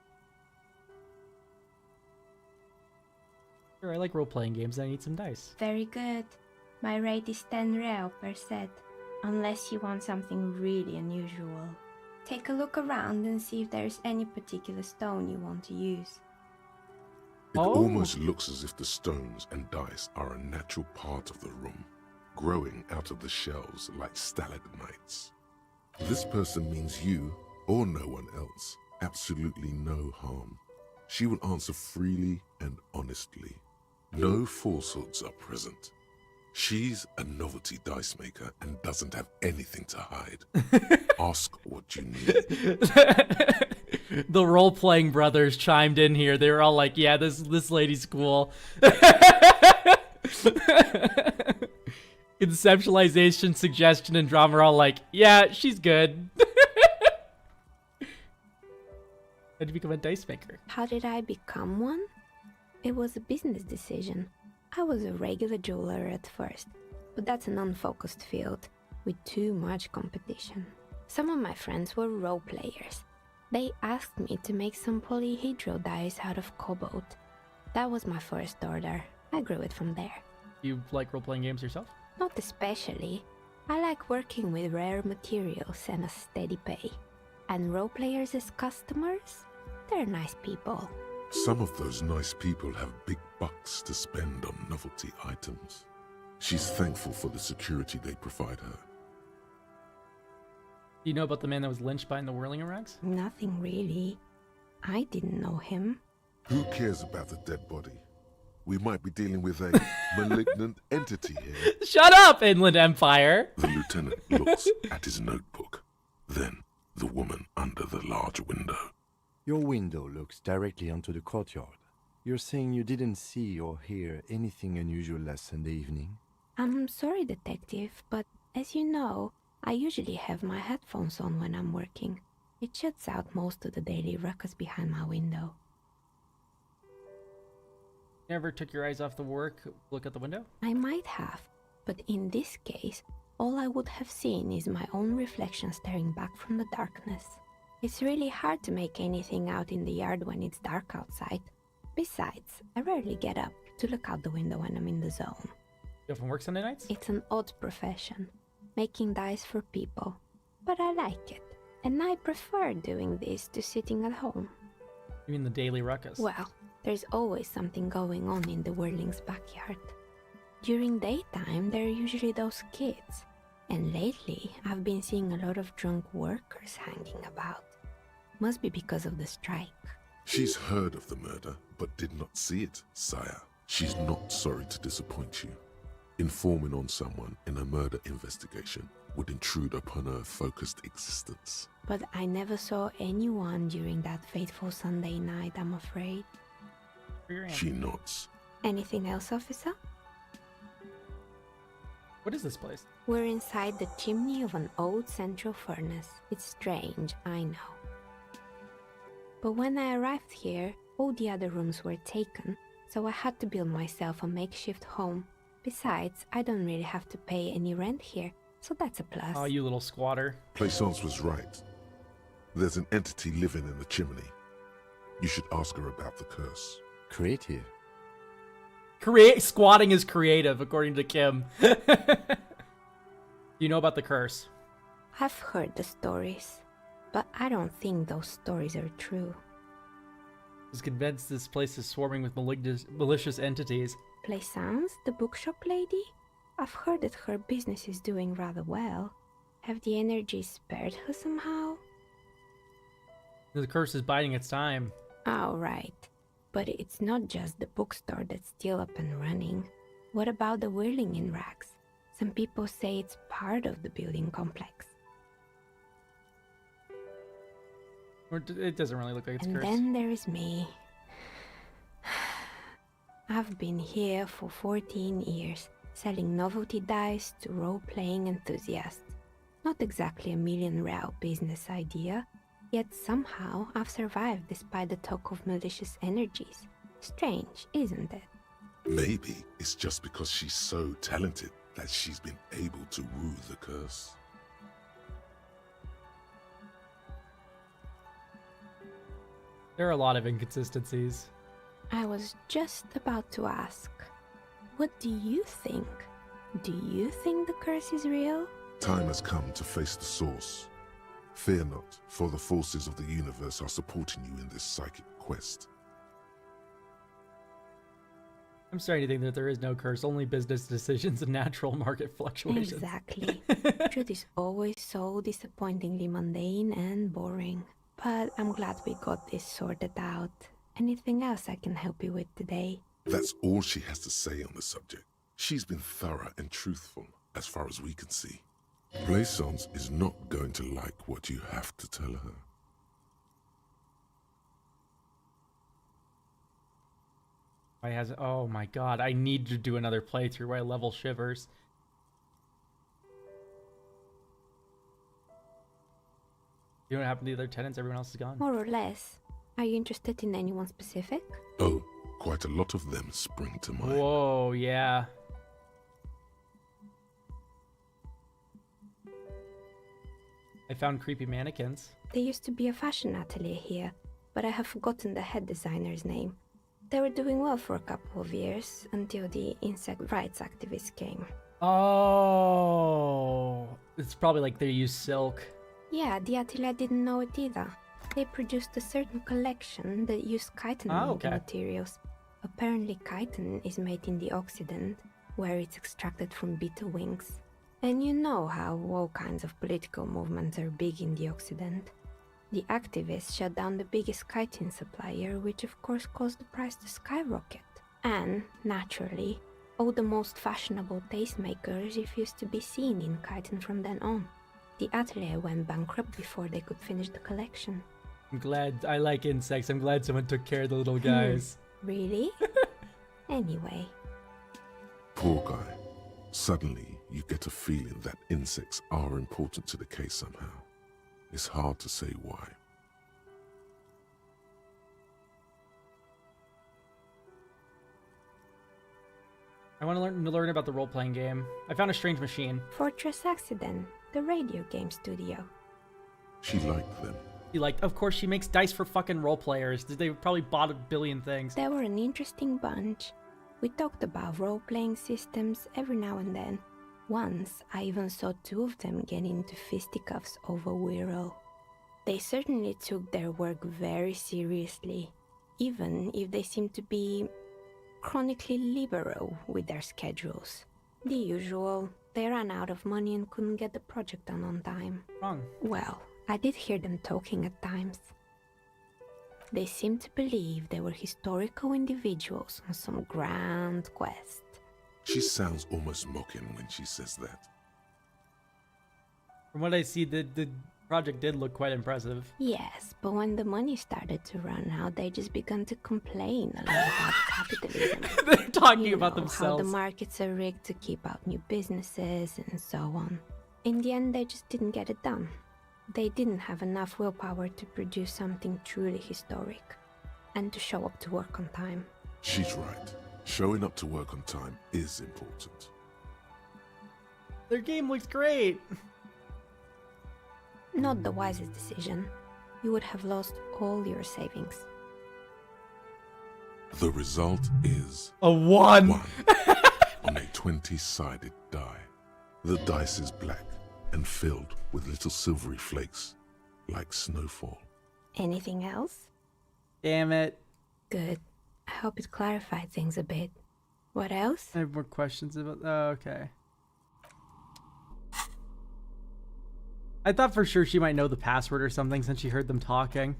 Speaker 1: Sure, I like role-playing games. I need some dice.
Speaker 8: Very good. My rate is 10 real per set, unless you want something really unusual. Take a look around and see if there's any particular stone you want to use.
Speaker 2: It
Speaker 1: Oh.
Speaker 2: almost looks as if the stones and dice are a natural part of the room, growing out of the shells like stalagmites. This person means you, or no one else, absolutely no harm. She will answer freely and honestly. No falsehoods are present. She's a novelty dice maker and doesn't have anything to hide. Ask what you need.
Speaker 1: The role-playing brothers chimed in here. They were all like, "Yeah, this lady's cool." Conceptualization, suggestion, and drama are all like, "Yeah, she's good." How did you become a dice maker?
Speaker 9: How did I become one? It was a business decision. I was a regular jeweler at first, but that's an unfocused field with too much competition. Some of my friends were role players. They asked me to make some polyhedral dice out of cobalt. That was my first order. I grew it from there.
Speaker 1: You like role-playing games yourself?
Speaker 9: Not especially. I like working with rare materials and a steady pay. And role players as customers? They're nice people.
Speaker 2: Some of those nice people have big bucks to spend on novelty items. She's thankful for the security they provide her.
Speaker 1: Do you know about the man that was lynched by in the Whirling Rags?
Speaker 9: Nothing really. I didn't know him.
Speaker 2: Who cares about the dead body? We might be dealing with a malignant entity here.
Speaker 1: Shut up, Inland Empire!
Speaker 2: The lieutenant looks at his notebook. Then, the woman under the large window.
Speaker 3: Your window looks directly onto the courtyard. You're saying you didn't see or hear anything unusual last Sunday evening?
Speaker 9: I'm sorry, detective, but as you know, I usually have my headphones on when I'm working. It shuts out most of the daily ruckus behind my window.
Speaker 1: Never took your eyes off the work, look out the window?
Speaker 9: I might have, but in this case, all I would have seen is my own reflection staring back from the darkness. It's really hard to make anything out in the yard when it's dark outside. Besides, I rarely get up to look out the window when I'm in the zone.
Speaker 1: You often work Sunday nights?
Speaker 9: It's an odd profession, making dice for people. But I like it, and I prefer doing this to sitting at home.
Speaker 1: You mean the daily ruckus?
Speaker 9: Well, there's always something going on in the Whirling's backyard. During daytime, there are usually those kids. And lately, I've been seeing a lot of drunk workers hanging about. Must be because of the strike.
Speaker 2: She's heard of the murder, but did not see it, sire. She's not sorry to disappoint you. Informing on someone in a murder investigation would intrude upon her focused existence.
Speaker 9: But I never saw anyone during that fateful Sunday night, I'm afraid.
Speaker 2: She nods.
Speaker 9: Anything else, officer?
Speaker 1: What is this place?
Speaker 9: We're inside the chimney of an old central furnace. It's strange, I know. But when I arrived here, all the other rooms were taken, so I had to build myself a makeshift home. Besides, I don't really have to pay any rent here, so that's a plus.
Speaker 1: Oh, you little squatter.
Speaker 2: Plaisance was right. There's an entity living in the chimney. You should ask her about the curse.
Speaker 3: Creative.
Speaker 1: Squatting is creative, according to Kim. You know about the curse?
Speaker 9: I've heard the stories, but I don't think those stories are true.
Speaker 1: I was convinced this place is swarming with malicious entities.
Speaker 9: Plaisance, the bookshop lady? I've heard that her business is doing rather well. Have the energies spared her somehow?
Speaker 1: The curse is biding its time.
Speaker 9: Oh, right. But it's not just the bookstore that's still up and running. What about the Whirling in Rags? Some people say it's part of the building complex.
Speaker 1: Or it doesn't really look like it's
Speaker 9: and
Speaker 1: cursed.
Speaker 9: Then there is me. I've been here for 14 years, selling novelty dice to role-playing enthusiasts. Not exactly a million-real business idea, yet somehow I've survived despite the talk of malicious energies. Strange, isn't it?
Speaker 2: Maybe it's just because she's so talented that she's been able to woo the curse.
Speaker 1: There are a lot of inconsistencies.
Speaker 9: I was just about to ask, what do you think? Do you think the curse is real?
Speaker 2: Time has come to face the source. Fear not, for the forces of the universe are supporting you in this psychic quest.
Speaker 1: I'm starting to think that there is no curse, only business decisions and natural market fluctuations.
Speaker 9: Exactly. Truth is always so disappointingly mundane and boring. But I'm glad we got this sorted out. Anything else I can help you with today?
Speaker 2: That's all she has to say on the subject. She's been thorough and truthful, as far as we can see. Plaisance is not going to like what you have to tell her.
Speaker 1: Oh my god, I need to do another playthrough where I level Shivers. You know what happened to the other tenants? Everyone else is gone.
Speaker 9: More or less. Are you interested in anyone specific?
Speaker 2: Oh, quite a lot of them spring to mind.
Speaker 1: Whoa, yeah. I found creepy mannequins.
Speaker 9: There used to be a fashion atelier here, but I have forgotten the head designer's name. They were doing well for a couple of years until the insect rights activists came.
Speaker 1: Oh, it's probably like they use silk.
Speaker 9: Yeah, the atelier didn't know it either. They produced a certain collection that used chitin
Speaker 1: okay.
Speaker 9: materials. Apparently chitin is made in the Occident, where it's extracted from beetle wings. And you know how all kinds of political movements are big in the Occident. The activists shut down the biggest chitin supplier, which of course caused the price to skyrocket. And, naturally, all the most fashionable tastemakers refused to be seen in chitin from then on. The atelier went bankrupt before they could finish the collection.
Speaker 1: I'm glad. I like insects. I'm glad someone took care of the little guys.
Speaker 9: Really? Anyway.
Speaker 2: Poor guy. Suddenly, you get a feeling that insects are important to the case somehow. It's hard to say why.
Speaker 1: I want to learn about the role-playing game. I found a strange machine.
Speaker 9: Fortress Accident, the radio game studio.
Speaker 2: She liked them.
Speaker 1: Of course, she makes dice for fucking role players. They probably bought a billion things.
Speaker 9: They were an interesting bunch. We talked about role-playing systems every now and then. Once, I even saw two of them get into fisticuffs over Wirral. They certainly took their work very seriously, even if they seemed to be chronically liberal with their schedules. The usual, they ran out of money and couldn't get the project done on time.
Speaker 1: Wrong.
Speaker 9: Well, I did hear them talking at times. They seemed to believe they were historical individuals on some grand quest.
Speaker 2: She sounds almost mocking when she says that.
Speaker 1: From what I see, the project did look quite impressive.
Speaker 9: Yes, but when the money started to run out, they just began to complain a lot about capitalism.
Speaker 1: They're talking
Speaker 9: You
Speaker 1: about
Speaker 9: know,
Speaker 1: themselves.
Speaker 9: How the markets are rigged to keep out new businesses and so on. In the end, they just didn't get it done. They didn't have enough willpower to produce something truly historic and to show up to work on time.
Speaker 2: She's right. Showing up to work on time is important.
Speaker 1: Their game looks great.
Speaker 9: Not the wisest decision. You would have lost all your savings.
Speaker 2: The result is
Speaker 1: A 1.
Speaker 2: 1 on a 20-sided die. The dice is black and filled with little silvery flakes, like snowfall.
Speaker 9: Anything else?
Speaker 1: Damn it.
Speaker 9: Good. I hope it clarified things a bit. What else?
Speaker 1: I have more questions about... Oh, okay. I thought for sure she might know the password or something since she heard them talking.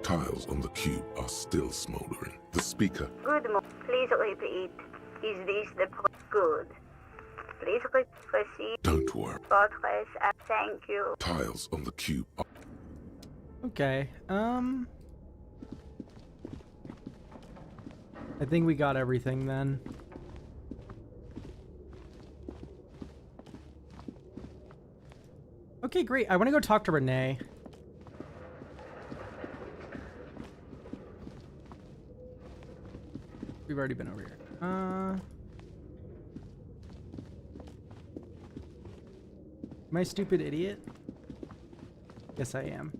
Speaker 2: Tiles on the cube are still smoldering. The speaker.
Speaker 8: Good morning. Please repeat. Is this the good? Please proceed.
Speaker 2: Don't worry.
Speaker 8: Fortress, thank you.
Speaker 2: Tiles on the cube are...
Speaker 1: Okay, I think we got everything then. Okay, great. I want to go talk to Renee. We've already been over here. Am I a stupid idiot? Yes, I am.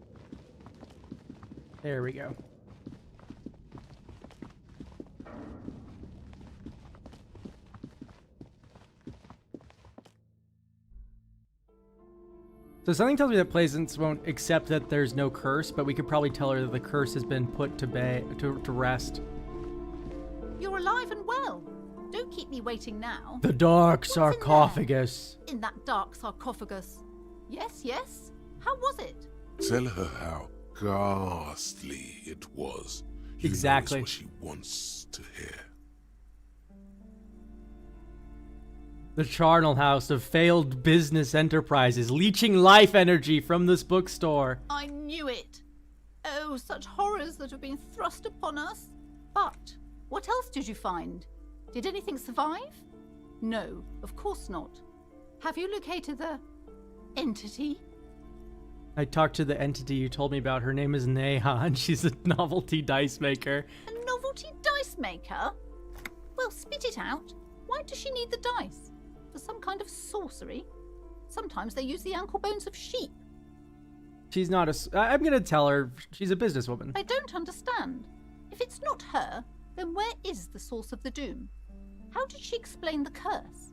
Speaker 1: There we go. So something tells me that Plaisance won't accept that there's no curse, but we could probably tell her that the curse has been put to rest.
Speaker 7: You're alive and well. Don't keep me waiting now.
Speaker 1: The dark
Speaker 7: What's
Speaker 1: sarcophagus.
Speaker 7: In that dark sarcophagus. Yes, yes. How was it?
Speaker 2: Tell her how ghastly it was. You
Speaker 1: Exactly.
Speaker 2: Know it's what she wants to hear.
Speaker 1: The charnel house of failed business enterprises, leeching life energy from this bookstore.
Speaker 7: I knew it. Oh, such horrors that have been thrust upon us. But what else did you find? Did anything survive? No, of course not. Have you located the entity?
Speaker 1: I talked to the entity you told me about. Her name is Neha, and she's a novelty dice maker.
Speaker 7: A novelty dice maker? Well, spit it out. Why does she need the dice? For some kind of sorcery? Sometimes they use the ankle bones of sheep.
Speaker 1: She's not I'm gonna tell her she's a businesswoman.
Speaker 7: I don't understand. If it's not her, then where is the source of the doom? How did she explain the curse?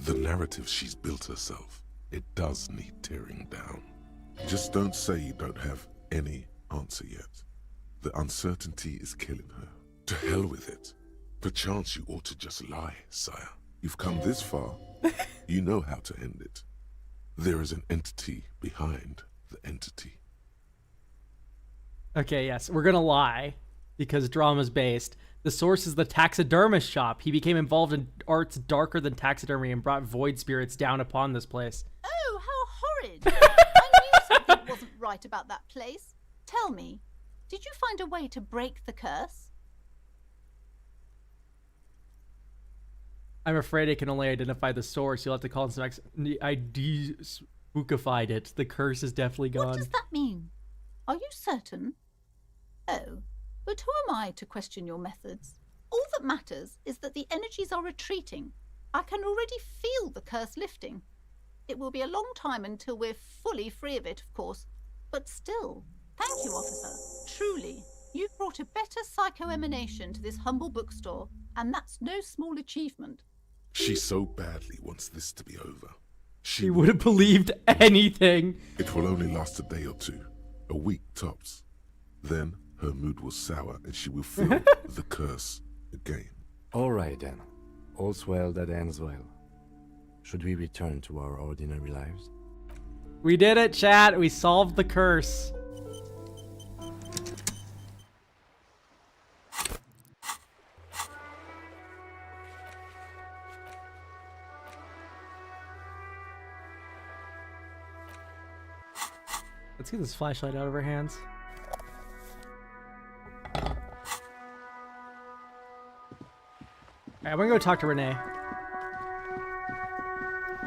Speaker 2: The narrative she's built herself, it does need tearing down. Just don't say you don't have any answer yet. The uncertainty is killing her. To hell with it. Perchance you ought to just lie, sire. You've come this far. You know how to end it. There is an entity behind the entity.
Speaker 1: Okay, yes, we're gonna lie because drama's based. The source is the taxidermist shop. He became involved in arts darker than taxidermy and brought void spirits down upon this place.
Speaker 7: Oh, how horrid! I knew something wasn't right about that place. Tell me, did you find a way to break the curse?
Speaker 1: I'm afraid I can only identify the source. You'll have to call in some I de-spookified it. The curse is definitely gone.
Speaker 7: What does that mean? Are you certain? Oh, but who am I to question your methods? All that matters is that the energies are retreating. I can already feel the curse lifting. It will be a long time until we're fully free of it, of course. But still, thank you, officer. Truly, you've brought a better psycho-emanation to this humble bookstore, and that's no small achievement.
Speaker 2: She so badly wants this to be over.
Speaker 1: She would have believed anything.
Speaker 2: It will only last a day or two, a week tops. Then her mood will sour and she will feel the curse again.
Speaker 3: All right then. All's well that ends well. Should we return to our ordinary lives?
Speaker 1: We did it, chat. We solved the curse. Let's get this flashlight out of our hands. Alright, I'm gonna go talk to Renee.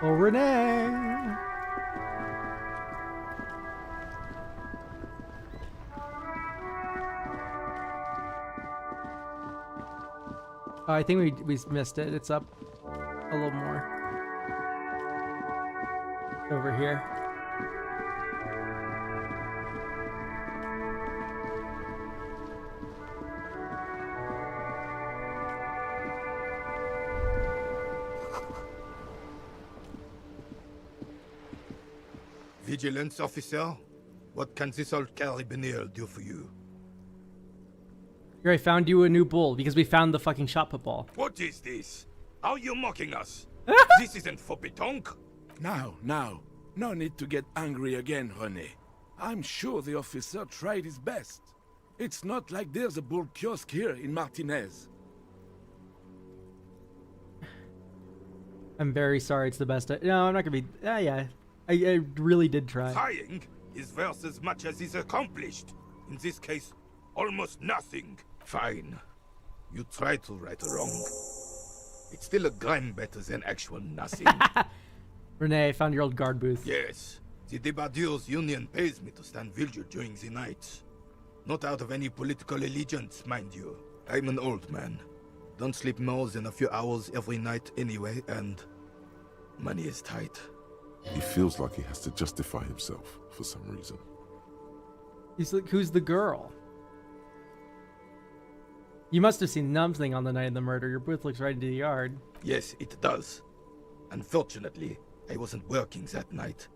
Speaker 1: Oh, Renee! Oh, I think we missed it. It's up a little more. Over here.
Speaker 10: Vigilance officer, what can this old carabinier do for you?
Speaker 1: Here, I found you a new bull because we found the fucking shot put ball.
Speaker 10: What is this? Are you mocking us? This isn't for pétanque.
Speaker 11: Now, no need to get angry again, René. I'm sure the officer tried his best. It's not like there's a bull kiosk here in Martinez.
Speaker 1: I'm very sorry. It's the best. No, I'm not gonna be. Yeah. I really did try.
Speaker 10: Trying is worth as much as is accomplished. In this case, almost nothing. Fine. You try to right a wrong. It's still a gram better than actual nothing.
Speaker 1: Renee, I found your old guard booth.
Speaker 10: Yes. The Debardeurs Union pays me to stand vigil during the night. Not out of any political allegiance, mind you. I'm an old man. Don't sleep more than a few hours every night anyway, and money is tight.
Speaker 2: He feels like he has to justify himself for some reason.
Speaker 1: He's like, who's the girl? You must have seen something on the night of the murder. Your booth looks right into the yard.
Speaker 10: Yes, it does. Unfortunately, I wasn't working that night.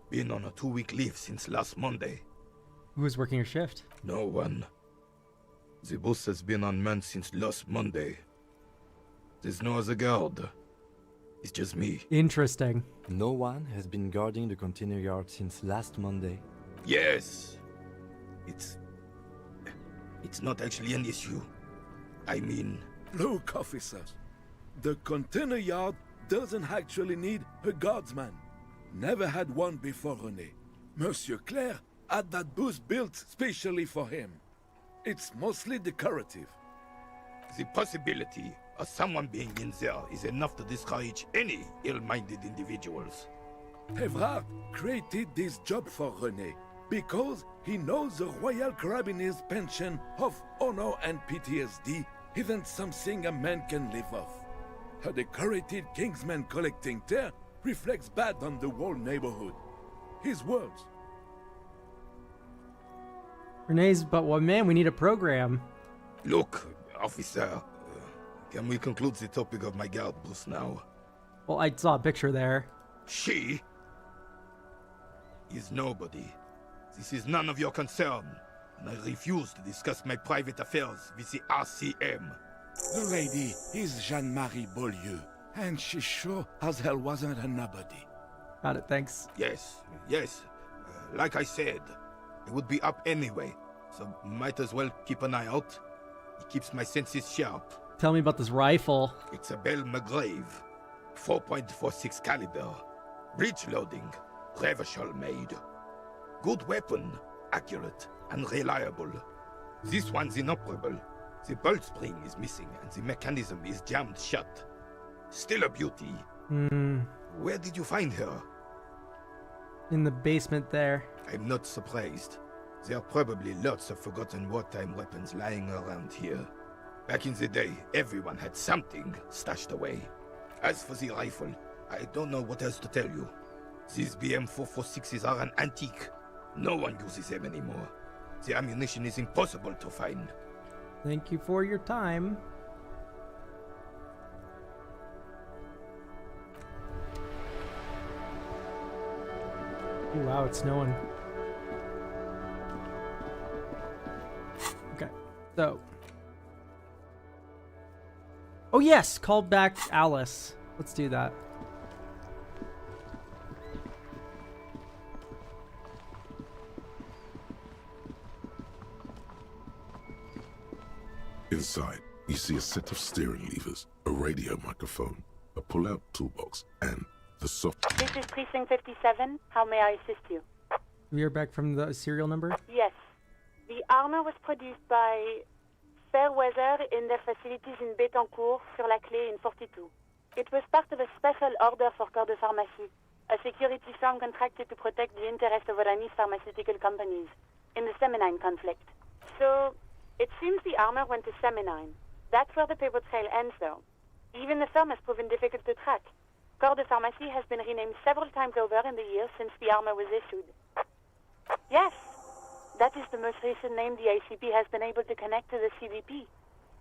Speaker 10: Been on a 2-week leave since last Monday.
Speaker 1: Who was working your shift?
Speaker 10: No one. The bus has been unmanned since last Monday. There's no other guard. It's just me.
Speaker 1: Interesting.
Speaker 3: No one has been guarding the container yard since last Monday.
Speaker 10: Yes. It's not actually an issue. I mean...
Speaker 11: Look, officers. The container yard doesn't actually need a guardsman. Never had one before, René. Monsieur Claire had that booth built specially for him. It's mostly decorative.
Speaker 10: The possibility of someone being in there is enough to discourage any ill-minded individuals.
Speaker 11: Evrard created this job for René because he knows the Royal Carabinier's pension of honor and PTSD isn't something a man can live off. A decorated Kingsman collecting tear reflects bad on the whole neighborhood. His words.
Speaker 1: Renee's, but one man, we need a program.
Speaker 10: Look, officer, can we conclude the topic of my guard booth now?
Speaker 1: Well, I saw a picture there.
Speaker 10: She is nobody. This is none of your concern, and I refuse to discuss my private affairs with the RCM.
Speaker 11: The lady is Jeanne-Marie Beaulieu, and she sure as hell wasn't a nobody.
Speaker 1: Got it, thanks.
Speaker 10: Yes. Like I said, I would be up anyway, so might as well keep an eye out. It keeps my senses sharp.
Speaker 1: Tell me about this rifle.
Speaker 10: It's a Bell McGrave, 4.46 caliber, breech loading, Revachol made. Good weapon, accurate and reliable. This one's inoperable. The bolt spring is missing and the mechanism is jammed shut. Still a beauty. Where did you find her?
Speaker 1: In the basement there.
Speaker 10: I'm not surprised. There are probably lots of forgotten wartime weapons lying around here. Back in the day, everyone had something stashed away. As for the rifle, I don't know what else to tell you. These BM-446s are an antique. No one uses them anymore. The ammunition is impossible to find.
Speaker 1: Thank you for your time. Ooh, wow, it's snowing. Okay, so. Oh yes, called back Alice. Let's do that.
Speaker 2: Inside, you see a set of steering levers, a radio microphone, a pull-out toolbox, and the soft...
Speaker 12: This is Precinct 57. How may I assist you?
Speaker 1: We are back from the serial number?
Speaker 12: Yes. The armor was produced by Fairweather in their facilities in Bétancourt, sur la Clé in 42. It was part of a special order for Corps de Pharmacie, a security firm contracted to protect the interests of Oranese pharmaceutical companies in the Seminine conflict. So, it seems the armor went to Seminine. That's where the paper trail ends, though. Even the firm has proven difficult to track. Corps de Pharmacie has been renamed several times over in the years since the armor was issued. Yes, that is the most recent name the ICP has been able to connect to the CDP.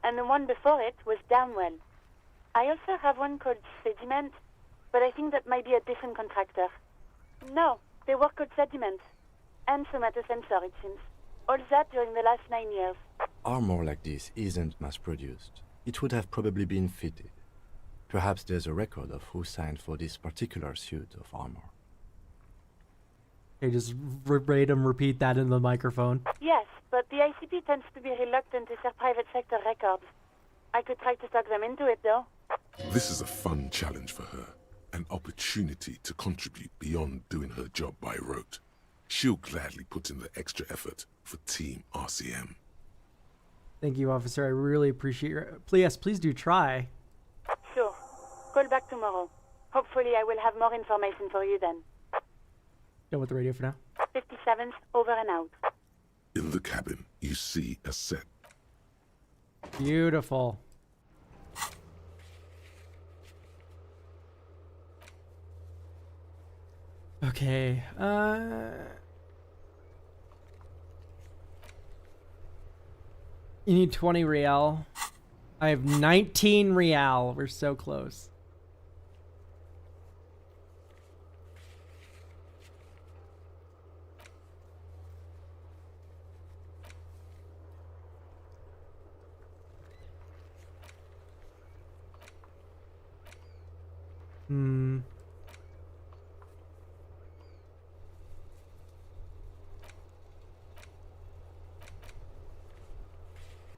Speaker 12: And the one before it was Damwell. I also have one called Sediment, but I think that might be a different contractor. No, they work called Sediment. And Somatosensor, it seems. All that during the last 9 years.
Speaker 3: Armor like this isn't mass-produced. It would have probably been fitted. Perhaps there's a record of who signed for this particular suit of armor.
Speaker 1: Okay, just verbatim repeat that in the microphone.
Speaker 12: Yes, but the ICP tends to be reluctant to share private sector records. I could try to talk them into it, though.
Speaker 2: This is a fun challenge for her. An opportunity to contribute beyond doing her job by rote. She'll gladly put in the extra effort for Team RCM.
Speaker 1: Thank you, officer. I really appreciate your... Please do try.
Speaker 12: Sure. Call back tomorrow. Hopefully I will have more information for you then.
Speaker 1: Done with the radio for now.
Speaker 12: 57's over and out.
Speaker 2: In the cabin, you see a set.
Speaker 1: Beautiful. Okay, you need 20 real. I have 19 real. We're so close.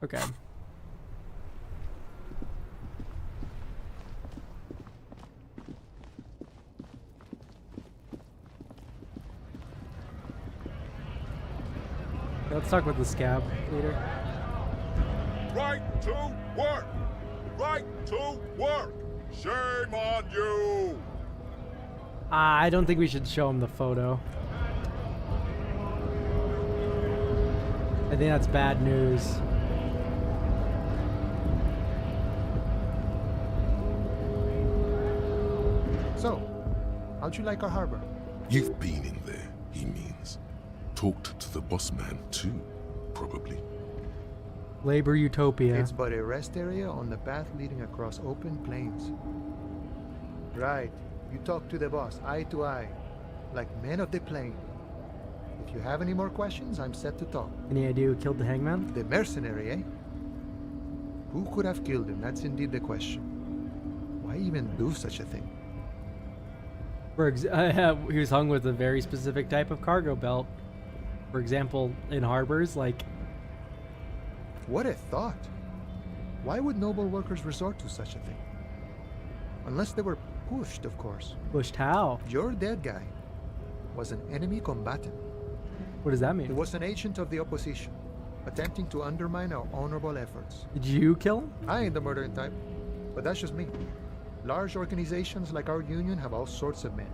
Speaker 1: Okay. Let's talk with the scab leader.
Speaker 2: Right to work! Right to work! Shame on you!
Speaker 1: I don't think we should show him the photo. I think that's bad news.
Speaker 13: So, how'd you like our harbor?
Speaker 2: You've been in there, he means. Talked to the boss man too, probably.
Speaker 1: Labor utopia.
Speaker 13: It's but a rest area on the path leading across open plains. Right. You talk to the boss, eye to eye, like men of the plain. If you have any more questions, I'm set to talk.
Speaker 1: Any idea who killed the hangman?
Speaker 13: The mercenary, eh? Who could have killed him? That's indeed the question. Why even do such a thing?
Speaker 1: He was hung with a very specific type of cargo belt. For example, in harbors, like...
Speaker 13: What a thought! Why would noble workers resort to such a thing? Unless they were pushed, of course.
Speaker 1: Pushed how?
Speaker 13: Your dead guy was an enemy combatant.
Speaker 1: What does that mean?
Speaker 13: He was an agent of the opposition, attempting to undermine our honorable efforts.
Speaker 1: Did you kill him?
Speaker 13: I ain't the murdering type, but that's just me. Large organizations like our union have all sorts of men,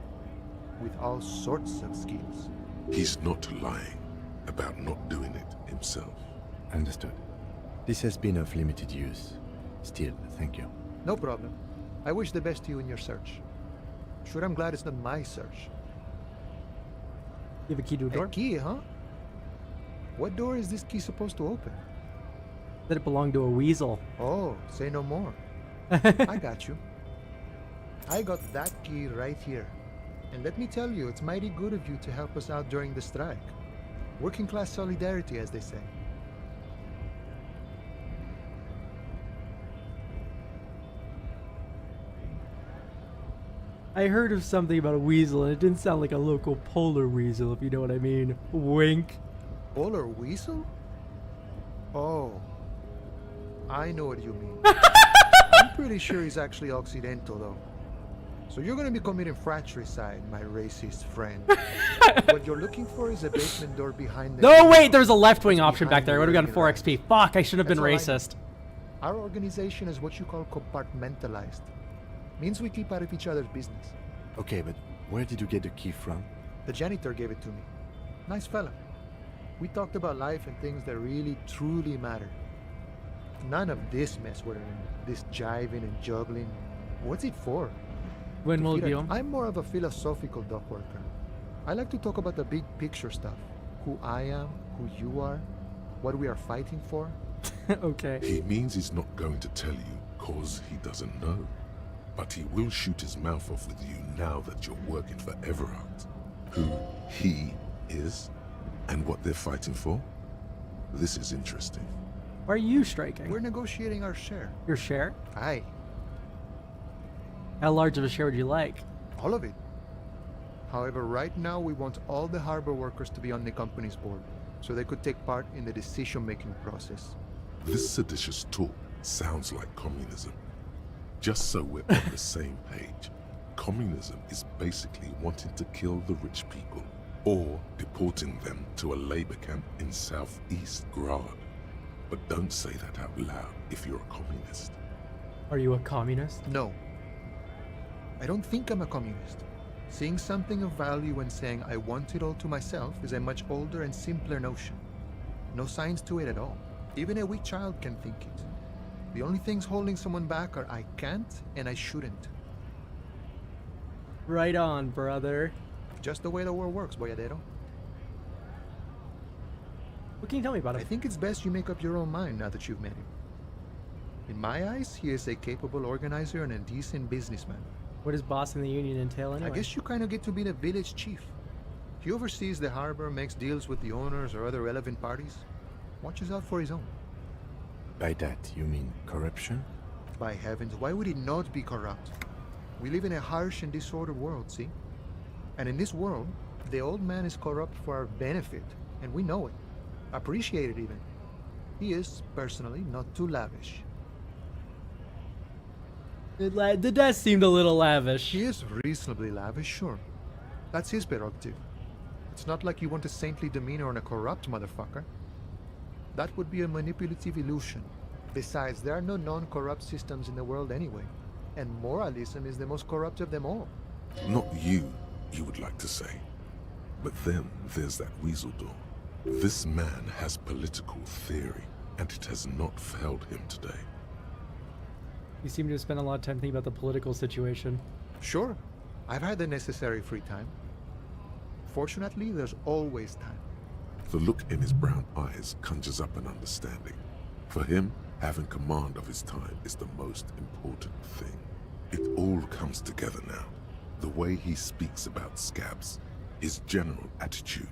Speaker 13: with all sorts of skills.
Speaker 2: He's not lying about not doing it himself.
Speaker 3: Understood. This has been of limited use. Still, thank you.
Speaker 13: No problem. I wish the best to you in your search. Sure, I'm glad it's not my search.
Speaker 1: You have a key to a door?
Speaker 13: A key, huh? What door is this key supposed to open?
Speaker 1: That it belonged to a weasel.
Speaker 13: Oh, say no more. I got you. I got that key right here. And let me tell you, it's mighty good of you to help us out during the strike. Working class solidarity, as they say.
Speaker 1: I heard of something about a weasel, and it didn't sound like a local polar weasel, if you know what I mean. Wink.
Speaker 13: Polar weasel? Oh. I know what you mean. I'm pretty sure he's actually Occidental, though. So you're gonna be committing fratricide, my racist friend. What you're looking for is a basement door behind the...
Speaker 1: No, wait, there's a left-wing option back there. I would have gotten 4 XP. Fuck, I should have been racist.
Speaker 13: Our organization is what you call compartmentalized. Means we keep out of each other's business.
Speaker 3: Okay, but where did you get the key from?
Speaker 13: The janitor gave it to me. Nice fella. We talked about life and things that really, truly matter. None of this mess we're in. This jiving and juggling. What's it for?
Speaker 1: When will it be on?
Speaker 13: I'm more of a philosophical dock worker. I like to talk about the big picture stuff. Who I am, who you are, what we are fighting for.
Speaker 1: Okay.
Speaker 2: He means he's not going to tell you cause he doesn't know. But he will shoot his mouth off with you now that you're working for Everard. Who he is and what they're fighting for. This is interesting.
Speaker 1: Why are you striking?
Speaker 13: We're negotiating our share.
Speaker 1: Your share?
Speaker 13: Aye.
Speaker 1: How large of a share would you like?
Speaker 13: All of it. However, right now we want all the harbor workers to be on the company's board, so they could take part in the decision-making process.
Speaker 2: This seditious talk sounds like communism. Just so we're on the same page, communism is basically wanting to kill the rich people or deporting them to a labor camp in southeast Grad. But don't say that out loud if you're a communist.
Speaker 1: Are you a communist?
Speaker 13: No. I don't think I'm a communist. Seeing something of value and saying I want it all to myself is a much older and simpler notion. No science to it at all. Even a weak child can think it. The only things holding someone back are I can't and I shouldn't.
Speaker 1: Right on, brother.
Speaker 13: Just the way the world works, boyadero.
Speaker 1: What can you tell me about him?
Speaker 13: I think it's best you make up your own mind now that you've met him. In my eyes, he is a capable organizer and a decent businessman.
Speaker 1: What does bossing the union entail anyway?
Speaker 13: I guess you kind of get to be the village chief. He oversees the harbor, makes deals with the owners or other relevant parties. Watches out for his own.
Speaker 3: By that, you mean corruption?
Speaker 13: By heavens, why would he not be corrupt? We live in a harsh and disordered world, see? And in this world, the old man is corrupt for our benefit, and we know it. Appreciate it even. He is, personally, not too lavish.
Speaker 1: The death seemed a little lavish.
Speaker 13: He is reasonably lavish, sure. That's his prerogative. It's not like you want a saintly demeanor on a corrupt motherfucker. That would be a manipulative illusion. Besides, there are no non-corrupt systems in the world anyway. And moralism is the most corrupt of them all.
Speaker 2: Not you would like to say. But then there's that weasel door. This man has political theory, and it has not failed him today.
Speaker 1: You seem to have spent a lot of time thinking about the political situation.
Speaker 13: Sure, I've had the necessary free time. Fortunately, there's always time.
Speaker 2: The look in his brown eyes conjures up an understanding. For him, having command of his time is the most important thing. It all comes together now. The way he speaks about scabs, his general attitude.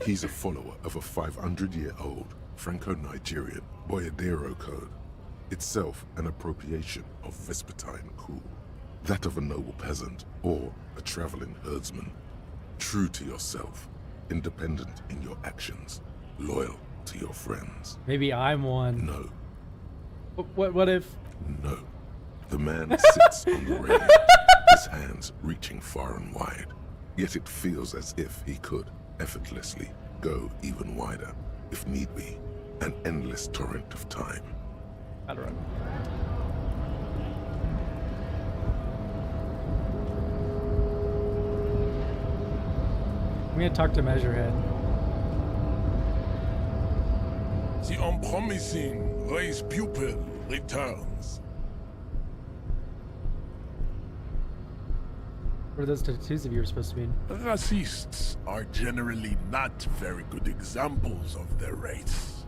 Speaker 2: He's a follower of a 500-year-old Franco-Nigerian Boyadero code, itself an appropriation of Vespertine cool. That of a noble peasant or a traveling herdsman. True to yourself, independent in your actions, loyal to your friends.
Speaker 1: Maybe I'm one.
Speaker 2: No.
Speaker 1: What if?
Speaker 2: No. The man sits on the railing, his hands reaching far and wide. Yet it feels as if he could, effortlessly, go even wider, if need be. An endless torrent of time.
Speaker 1: Gotta run. I'm gonna talk to Measurehead.
Speaker 11: The unpromising race pupil returns.
Speaker 1: What are those tattoos of yours supposed to mean?
Speaker 11: Racists are generally not very good examples of their race.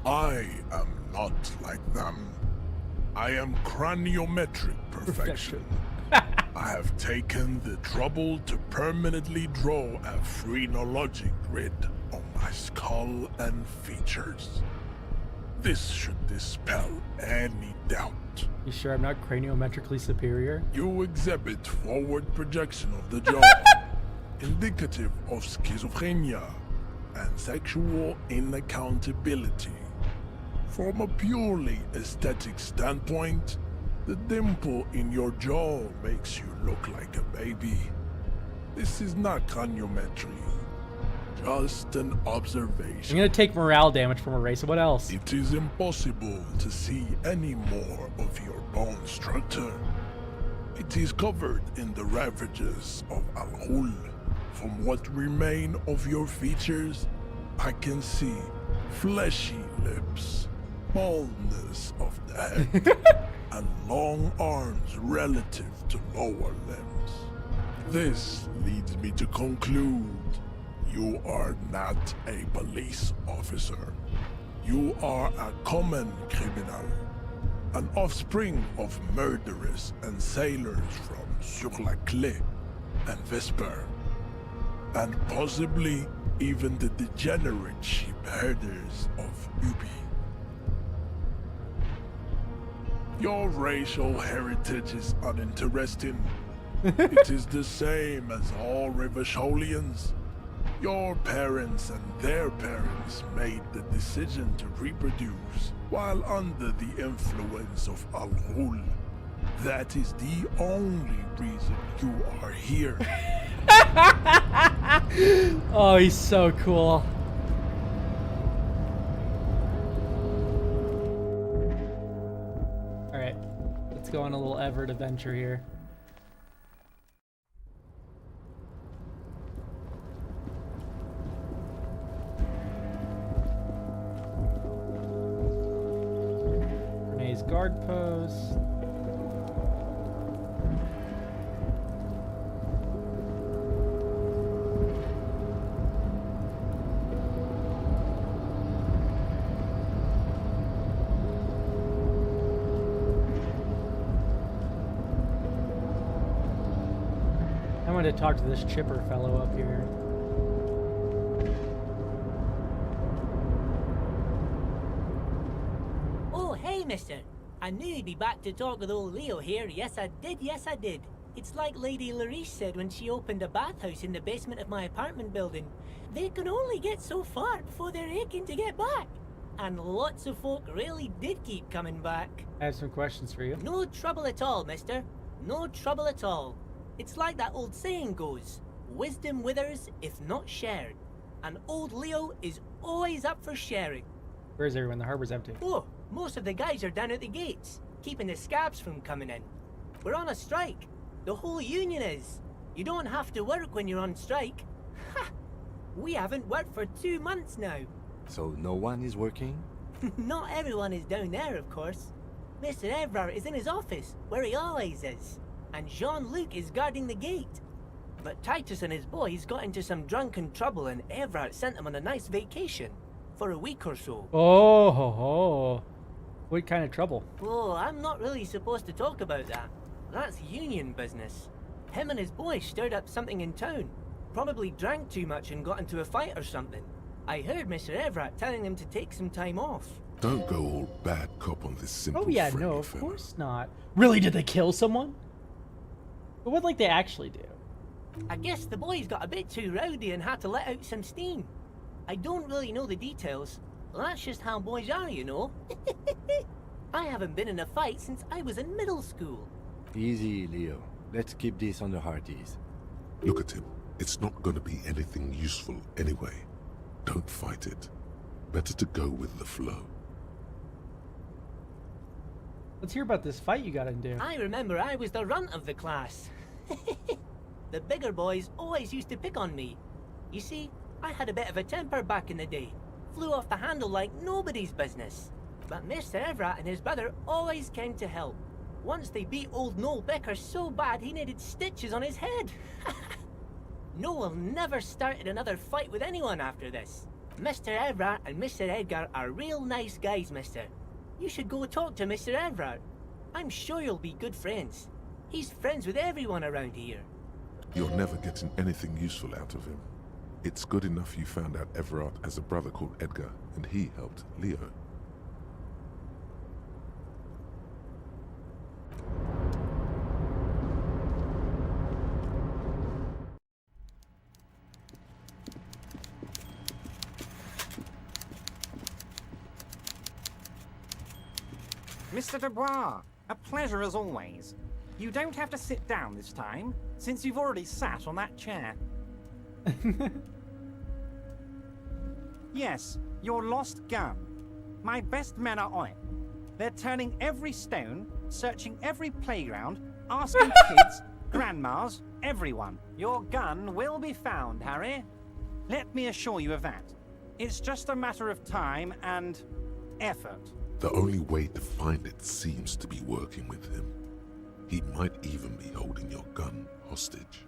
Speaker 11: I am not like them. I am craniometric perfection. I have taken the trouble to permanently draw a phrenologic grid on my skull and features. This should dispel any doubt.
Speaker 1: You sure I'm not craniometrically superior?
Speaker 11: You exhibit forward projection of the jaw, indicative of schizophrenia and sexual inaccountability. From a purely aesthetic standpoint, the dimple in your jaw makes you look like a baby. This is not craniometry, just an observation.
Speaker 1: I'm gonna take morale damage from a race. What else?
Speaker 11: It is impossible to see any more of your bone structure. It is covered in the ravages of Al-Hul. From what remain of your features, I can see fleshy lips, baldness of the head, and long arms relative to lower limbs. This leads me to conclude you are not a police officer. You are a common criminal, an offspring of murderers and sailors from Sur la Clé and Vesper, and possibly even the degenerate sheep herders of Ubi. Your racial heritage is uninteresting. It is the same as all Rivasholians. Your parents and their parents made the decision to reproduce while under the influence of Al-Hul. That is the only reason you are here.
Speaker 1: Oh, he's so cool. Alright, let's go on a little Everett adventure here. Renee's guard post. I wanted to talk to this chipper fellow up here.
Speaker 14: Oh, hey, mister. I knew you'd be back to talk with old Leo here. Yes, I did. Yes, I did. It's like Lady Larice said when she opened a bathhouse in the basement of my apartment building. They can only get so far before they're aching to get back. And lots of folk really did keep coming back.
Speaker 1: I have some questions for you.
Speaker 14: No trouble at all, mister. No trouble at all. It's like that old saying goes, wisdom withers if not shared. And old Leo is always up for sharing.
Speaker 1: Where's everyone? The harbor's empty.
Speaker 14: Oh, most of the guys are down at the gates, keeping the scabs from coming in. We're on a strike. The whole union is. You don't have to work when you're on strike. Ha! We haven't worked for 2 months now.
Speaker 3: So no one is working?
Speaker 14: Not everyone is down there, of course. Mr. Evrard is in his office, where he always is. And Jean-Luc is guarding the gate. But Titus and his boys got into some drunken trouble and Evrard sent them on a nice vacation. For a week or so.
Speaker 1: Oh, ho, ho. What kind of trouble?
Speaker 14: Oh, I'm not really supposed to talk about that. That's union business. Him and his boys stirred up something in town. Probably drank too much and got into a fight or something. I heard Mr. Evrard telling them to take some time off.
Speaker 2: Don't go all bad cop on this simple
Speaker 1: Oh yeah,
Speaker 2: friendly
Speaker 1: no, of
Speaker 2: fella.
Speaker 1: course not. Really, did they kill someone? But what like they actually do?
Speaker 14: I guess the boys got a bit too rowdy and had to let out some steam. I don't really know the details. That's just how boys are, you know. I haven't been in a fight since I was in middle school.
Speaker 3: Easy, Leo. Let's keep this on the hearties.
Speaker 2: Look at him. It's not going to be anything useful anyway. Don't fight it. Better to go with the flow.
Speaker 1: Let's hear about this fight you got into.
Speaker 14: I remember I was the runt of the class. The bigger boys always used to pick on me. You see, I had a bit of a temper back in the day. Flew off the handle like nobody's business. But Mr. Evrard and his brother always came to help. Once they beat old Noel Becker so bad he needed stitches on his head. Noel never started another fight with anyone after this. Mr. Evrard and Mr. Edgar are real nice guys, mister. You should go talk to Mr. Evrard. I'm sure you'll be good friends. He's friends with everyone around here.
Speaker 2: You're never getting anything useful out of him. It's good enough you found out Everard has a brother called Edgar, and he helped Leo.
Speaker 15: Mr. Dubois, a pleasure as always. You don't have to sit down this time, since you've already sat on that chair. Yes, your lost gun. My best men are on it. They're turning every stone, searching every playground, asking kids, grandmas, everyone. Your gun will be found, Harry. Let me assure you of that. It's just a matter of time and effort.
Speaker 2: The only way to find it seems to be working with him. He might even be holding your gun hostage.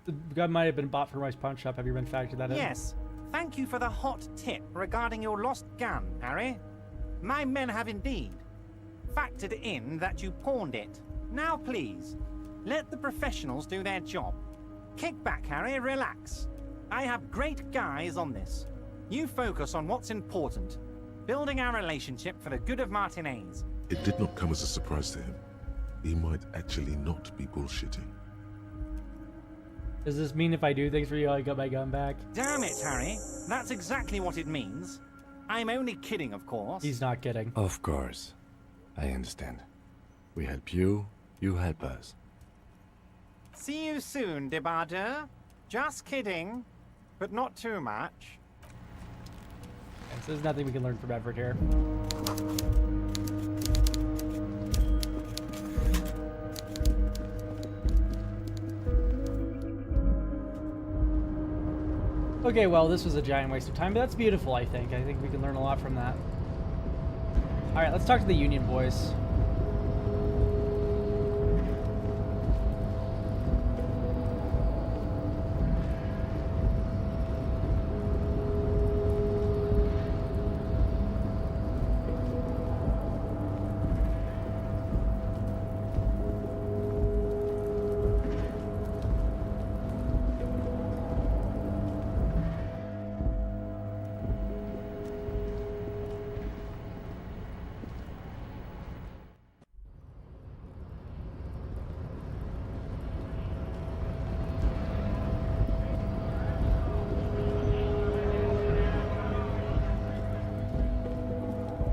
Speaker 1: The gun might have been bought from Rice Pawn Shop. Have you been factored that in?
Speaker 15: Yes. Thank you for the hot tip regarding your lost gun, Harry. My men have indeed factored in that you pawned it. Now please, let the professionals do their job. Kick back, Harry, relax. I have great guys on this. You focus on what's important. Building our relationship for the good of Martinez.
Speaker 2: It did not come as a surprise to him. He might actually not be bullshitting.
Speaker 1: Does this mean if I do things for you, I get my gun back?
Speaker 15: Damn it, Harry. That's exactly what it means. I'm only kidding, of course.
Speaker 1: He's not kidding.
Speaker 3: Of course. I understand. We help you, you help us.
Speaker 15: See you soon, Debardeur. Just kidding, but not too much.
Speaker 1: Okay, so there's nothing we can learn from Everett here. Okay, well, this was a giant waste of time, but that's beautiful, I think. I think we can learn a lot from that. Alright, let's talk to the Union boys.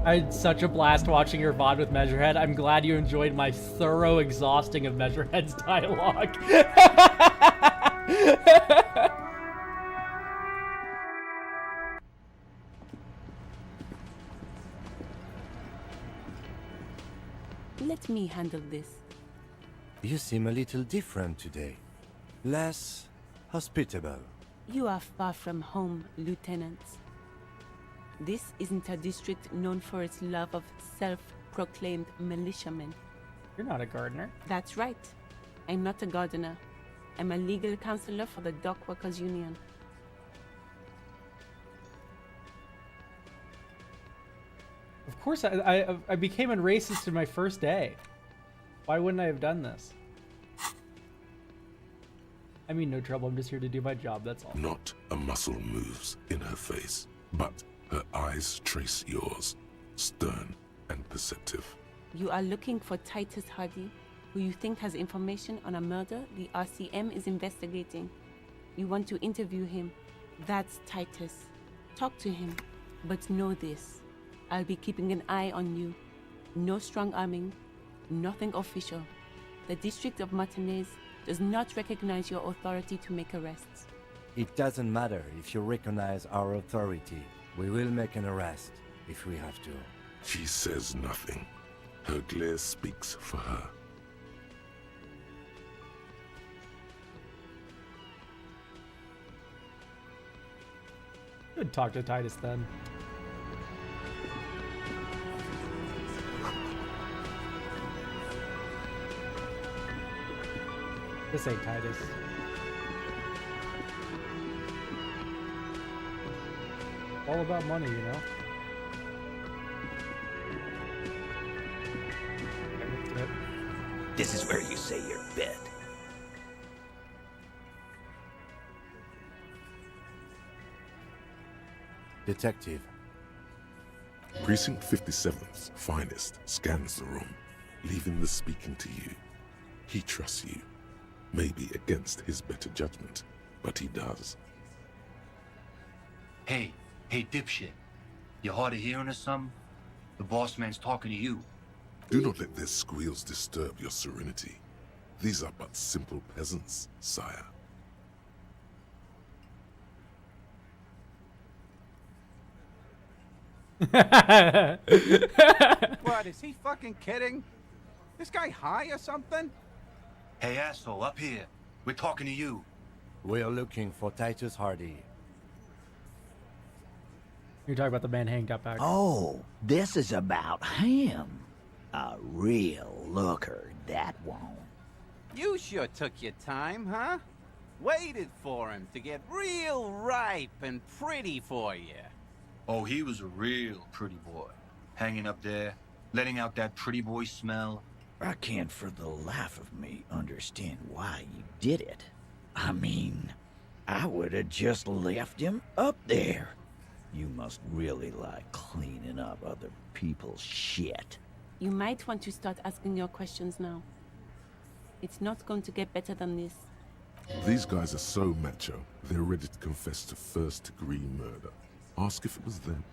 Speaker 1: I had such a blast watching your VOD with Measurehead. I'm glad you enjoyed my thorough exhausting of Measurehead's dialogue.
Speaker 16: Let me handle this.
Speaker 3: You seem a little different today. Less hospitable.
Speaker 16: You are far from home, Lieutenant. This isn't a district known for its love of self-proclaimed militiamen.
Speaker 1: You're not a gardener.
Speaker 16: That's right. I'm not a gardener. I'm a legal counselor for the Dock Workers Union.
Speaker 1: Of course, I became a racist in my first day. Why wouldn't I have done this? I mean, no trouble. I'm just here to do my job, that's all.
Speaker 2: Not a muscle moves in her face, but her eyes trace yours, stern and perceptive.
Speaker 16: You are looking for Titus Hardy, who you think has information on a murder the RCM is investigating. You want to interview him. That's Titus. Talk to him. But know this. I'll be keeping an eye on you. No strong arming. Nothing official. The District of Martinez does not recognize your authority to make arrests.
Speaker 3: It doesn't matter if you recognize our authority. We will make an arrest if we have to.
Speaker 2: She says nothing. Her glare speaks for her.
Speaker 1: Good talk to Titus then. This ain't Titus. All about money, you know?
Speaker 17: This is where you say your bed.
Speaker 3: Detective.
Speaker 2: Precinct 57's finest scans the room, leaving the speaking to you. He trusts you. Maybe against his better judgment, but he does.
Speaker 18: Hey, dipshit. You hard of hearing or something? The boss man's talking to you.
Speaker 2: Do not let their squeals disturb your serenity. These are but simple peasants, sire.
Speaker 19: What, is he fucking kidding? This guy high or something?
Speaker 18: Hey, asshole, up here. We're talking to you.
Speaker 3: We're looking for Titus Hardy.
Speaker 1: You're talking about the man hanged up back.
Speaker 17: Oh, this is about him. A real looker, that won't.
Speaker 19: You sure took your time, huh? Waited for him to get real ripe and pretty for you.
Speaker 18: Oh, he was a real pretty boy. Hanging up there, letting out that pretty boy smell.
Speaker 17: I can't for the life of me understand why you did it. I mean, I would have just left him up there. You must really like cleaning up other people's shit.
Speaker 16: You might want to start asking your questions now. It's not going to get better than this.
Speaker 2: These guys are so macho, they're ready to confess to first-degree murder. Ask if it was them.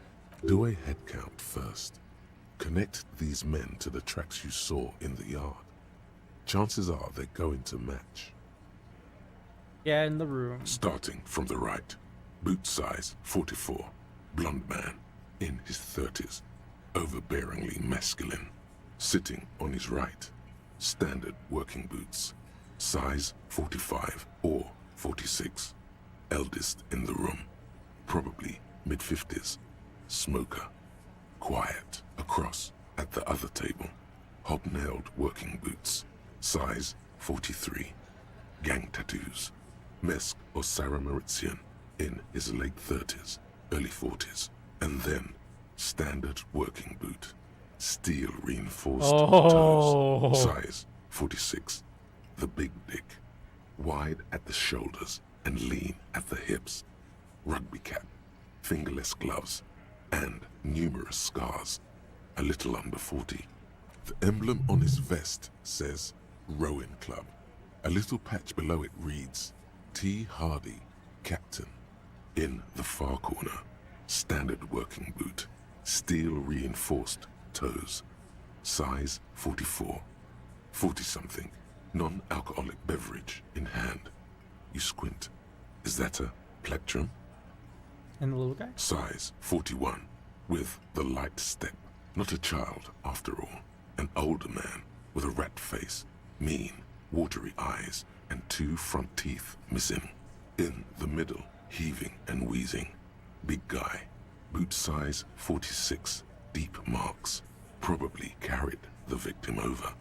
Speaker 2: Do a head count first. Connect these men to the tracks you saw in the yard. Chances are they're going to match.
Speaker 1: Yeah, in the room.
Speaker 2: Starting from the right. Boot size 44. Blonde man. In his 30s. Overbearingly masculine. Sitting on his right. Standard working boots. Size 45 or 46. Eldest in the room. Probably mid-50s. Smoker. Quiet. Across at the other table. Hobnailed working boots. Size 43. Gang tattoos. Mesk or Sarah Mauritian. In his late 30s. Early 40s. And then standard working boot. Steel reinforced toes. Size 46. The big dick. Wide at the shoulders and lean at the hips. Rugby cap. Fingerless gloves. And numerous scars. A little under 40. The emblem on his vest says Rowing Club. A little patch below it reads T. Hardy, Captain. In the far corner, standard working boot. steel-reinforced toes. Size 44. 40-something. Non-alcoholic beverage in hand. You squint. Is that a plectrum?
Speaker 1: And the little guy?
Speaker 2: Size 41. With the light step. Not a child, after all. An older man with a rat face, mean, watery eyes, and 2 front teeth missing. In the middle, heaving and wheezing. Big guy. Boot size 46. Deep marks. Probably carried the victim over.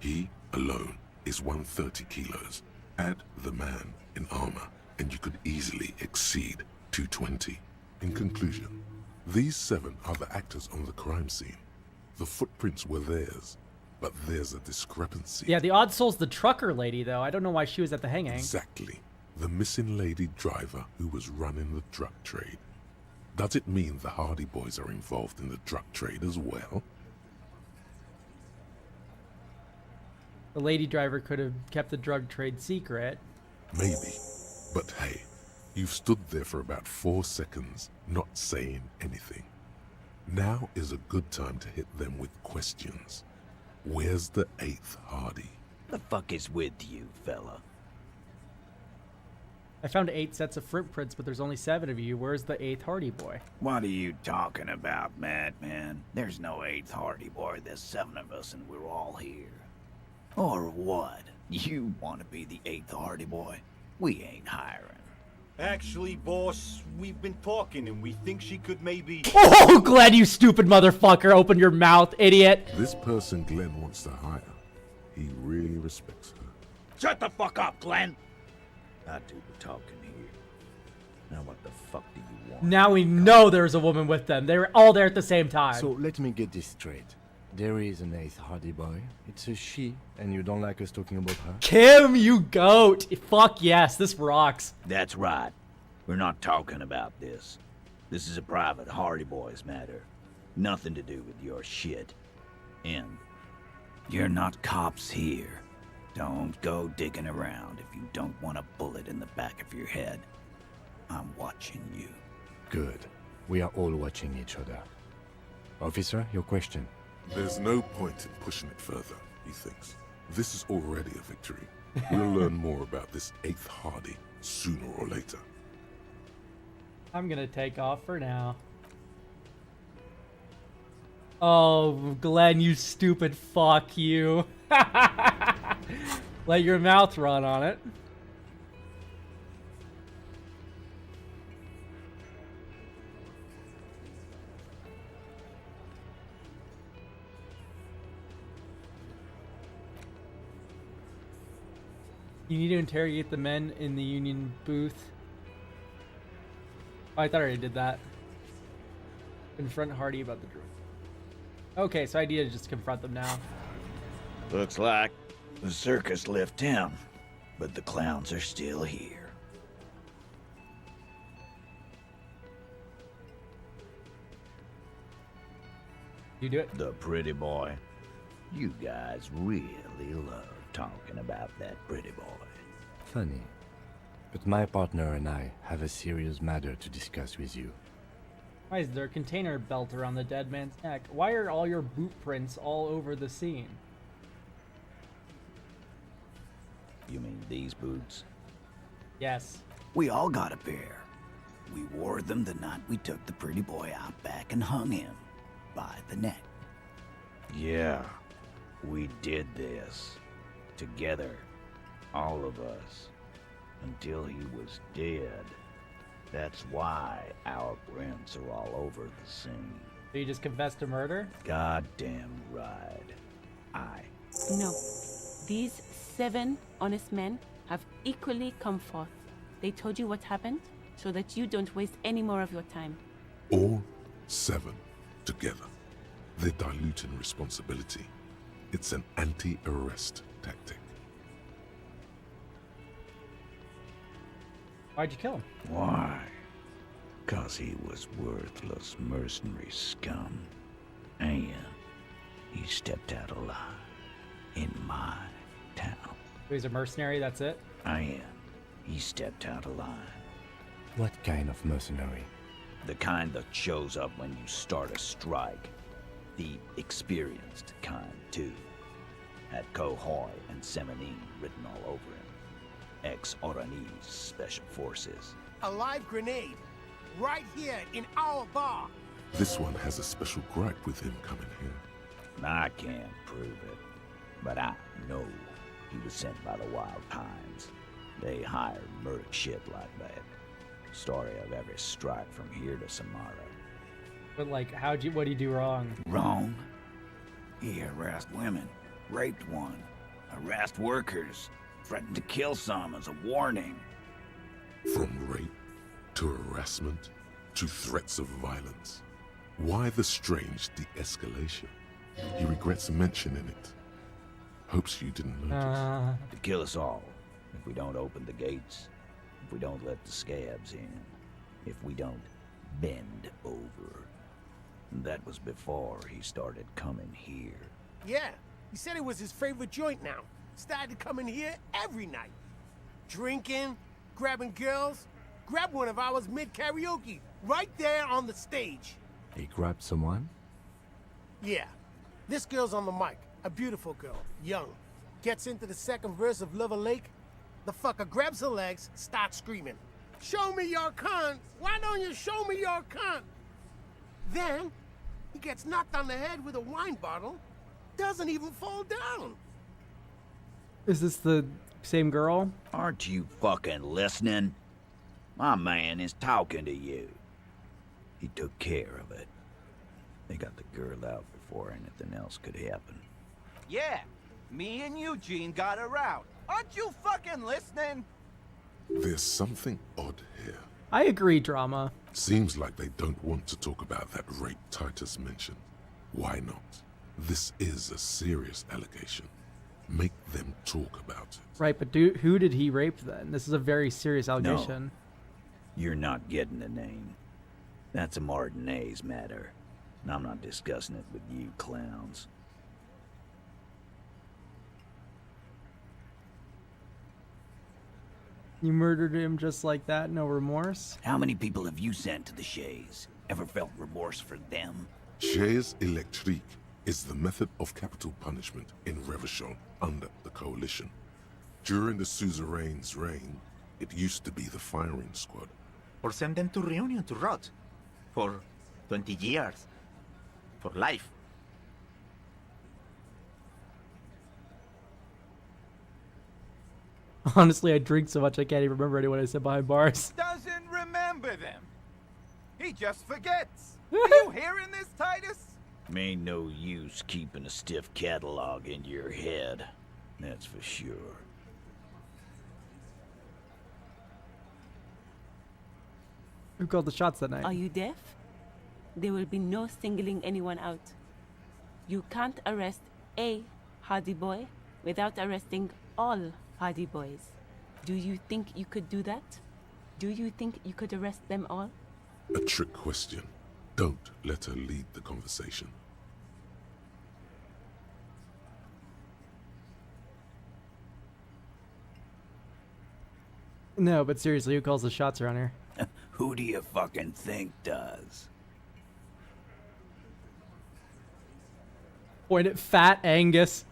Speaker 2: He, alone, is 130 kilos. Add the man in armor, and you could easily exceed 220. In conclusion, these 7 are the actors on the crime scene. The footprints were theirs, but there's a discrepancy.
Speaker 1: Yeah, the odd soul's the trucker lady, though. I don't know why she was at the hanging.
Speaker 2: Exactly. The missing lady driver who was running the drug trade. Does it mean the Hardy Boys are involved in the drug trade as well?
Speaker 1: The lady driver could have kept the drug trade secret.
Speaker 2: Maybe. But hey, you've stood there for about 4 seconds, not saying anything. Now is a good time to hit them with questions. Where's the 8th Hardy?
Speaker 17: The fuck is with you, fella?
Speaker 1: I found 8 sets of footprints, but there's only 7 of you. Where's the 8th Hardy Boy?
Speaker 17: What are you talking about, madman? There's no 8th Hardy Boy. There's 7 of us and we're all here. Or what? You want to be the 8th Hardy Boy? We ain't hiring.
Speaker 20: Actually, boss, we've been talking and we think she could maybe...
Speaker 1: Oh, Glenn, you stupid motherfucker. Open your mouth, idiot.
Speaker 2: This person Glenn wants to hire. He really respects her.
Speaker 17: Shut the fuck up, Glenn! I do the talking here. Now what the fuck do you want?
Speaker 1: Now we know there's a woman with them. They were all there at the same time.
Speaker 3: So let me get this straight. There is an 8th Hardy Boy. It's a she, and you don't like us talking about her?
Speaker 1: Kim, you goat. Fuck yes, this rocks.
Speaker 17: That's right. We're not talking about this. This is a private Hardy Boys matter. Nothing to do with your shit. And you're not cops here. Don't go digging around if you don't want a bullet in the back of your head. I'm watching you.
Speaker 3: Good. We are all watching each other. Officer, your question.
Speaker 2: There's no point in pushing it further, he thinks. This is already a victory. We'll learn more about this 8th Hardy sooner or later.
Speaker 1: I'm gonna take off for now. Oh, Glenn, you stupid fuck, you. Let your mouth run on it. You need to interrogate the men in the union booth. Oh, I thought I already did that. Confront Hardy about the drug. Okay, so I need to just confront them now.
Speaker 17: Looks like the circus left town, but the clowns are still here.
Speaker 1: You do it?
Speaker 17: The pretty boy. You guys really love talking about that pretty boy.
Speaker 3: Funny. But my partner and I have a serious matter to discuss with you.
Speaker 1: Why is there a container belt around the dead man's neck? Why are all your boot prints all over the scene?
Speaker 17: You mean these boots?
Speaker 1: Yes.
Speaker 17: We all got a pair. We wore them the night we took the pretty boy out back and hung him by the neck. Yeah, we did this. Together. All of us. Until he was dead. That's why our prints are all over the scene.
Speaker 1: So you just confessed to murder?
Speaker 17: Goddamn right.
Speaker 16: No. These 7 honest men have equally come forth. They told you what happened so that you don't waste any more of your time.
Speaker 2: All 7 together. They're diluting responsibility. It's an anti-arrest tactic.
Speaker 1: Why'd you kill him?
Speaker 17: Why? 'Cause he was worthless mercenary scum. And he stepped out alive in my town.
Speaker 1: So he's a mercenary, that's it?
Speaker 17: And he stepped out alive.
Speaker 3: What kind of mercenary?
Speaker 17: The kind that shows up when you start a strike. The experienced kind, too. Had Kohoy and Semenin written all over him. Ex-Oranese Special Forces.
Speaker 21: A live grenade, right here in our bar.
Speaker 2: This one has a special gripe with him coming here.
Speaker 17: I can't prove it, but I know he was sent by the Wild Pines. They hired merc shit like that. Story of every strike from here to Samara.
Speaker 1: But like, what'd you do wrong?
Speaker 17: Wrong? He harassed women, raped one, harassed workers, threatened to kill some as a warning.
Speaker 2: From rape to harassment to threats of violence. Why the strange de-escalation? He regrets mentioning it. Hopes you didn't notice.
Speaker 17: To kill us all, if we don't open the gates, if we don't let the scabs in, if we don't bend over. That was before he started coming here.
Speaker 21: Yeah, he said it was his favorite joint now. Started coming here every night. Drinking, grabbing girls. Grabbed one of ours mid-karaoke, right there on the stage.
Speaker 3: He grabbed someone?
Speaker 21: Yeah. This girl's on the mic. A beautiful girl. Young. Gets into the second verse of Lover Lake. The fucker grabs her legs, starts screaming. Show me your cunt! Why don't you show me your cunt? Then, he gets knocked on the head with a wine bottle. Doesn't even fall down.
Speaker 1: Is this the same girl?
Speaker 17: Aren't you fucking listening? My man is talking to you. He took care of it. They got the girl out before anything else could happen.
Speaker 19: Yeah, me and Eugene got her out. Aren't you fucking listening?
Speaker 2: There's something odd here.
Speaker 1: I agree, drama.
Speaker 2: Seems like they don't want to talk about that rape Titus mentioned. Why not? This is a serious allegation. Make them talk about it.
Speaker 1: Right, but who did he rape then? This is a very serious allegation.
Speaker 17: No, you're not getting the name. That's a Martinez matter. And I'm not discussing it with you clowns.
Speaker 1: You murdered him just like that, no remorse?
Speaker 17: How many people have you sent to the Shays? Ever felt remorse for them?
Speaker 2: Chaise électrique is the method of capital punishment in Revachol under the Coalition. During the suzerain's reign, it used to be the firing squad.
Speaker 22: Or send them to Reunion to rot. For 20 years. For life.
Speaker 1: Honestly, I drink so much I can't even remember anyone I said behind bars.
Speaker 19: Doesn't remember them. He just forgets. Are you hearing this, Titus?
Speaker 17: Ain't no use keeping a stiff catalog in your head. That's for sure.
Speaker 1: Who called the shots that night?
Speaker 16: Are you deaf? There will be no singling anyone out. You can't arrest a Hardy Boy without arresting all Hardy Boys. Do you think you could do that? Do you think you could arrest them all?
Speaker 2: A trick question. Don't let her lead the conversation.
Speaker 1: No, but seriously, who calls the shots around here?
Speaker 17: Who do you fucking think does?
Speaker 1: Point at Fat Angus.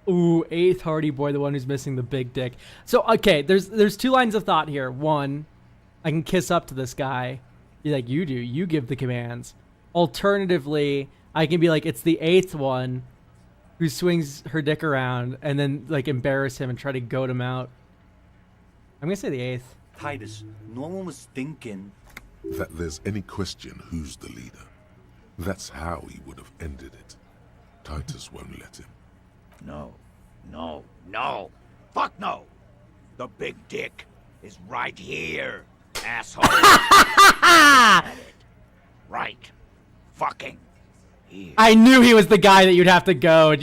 Speaker 1: Ooh, 8th Hardy Boy, the one who's missing the big dick. So, okay, there's two lines of thought here. One, I can kiss up to this guy. Be like, you do. You give the commands. Alternatively, I can be like, it's the 8th one who swings her dick around and then, like, embarrass him and try to goat him out. I'm going to say the 8th.
Speaker 20: Titus, no one was thinking
Speaker 2: that there's any question who's the leader. That's how he would have ended it. Titus won't let him.
Speaker 17: No, no, no. Fuck no. The big dick is right here, asshole. Right. Fucking here.
Speaker 1: I knew he was the guy that you'd have to go.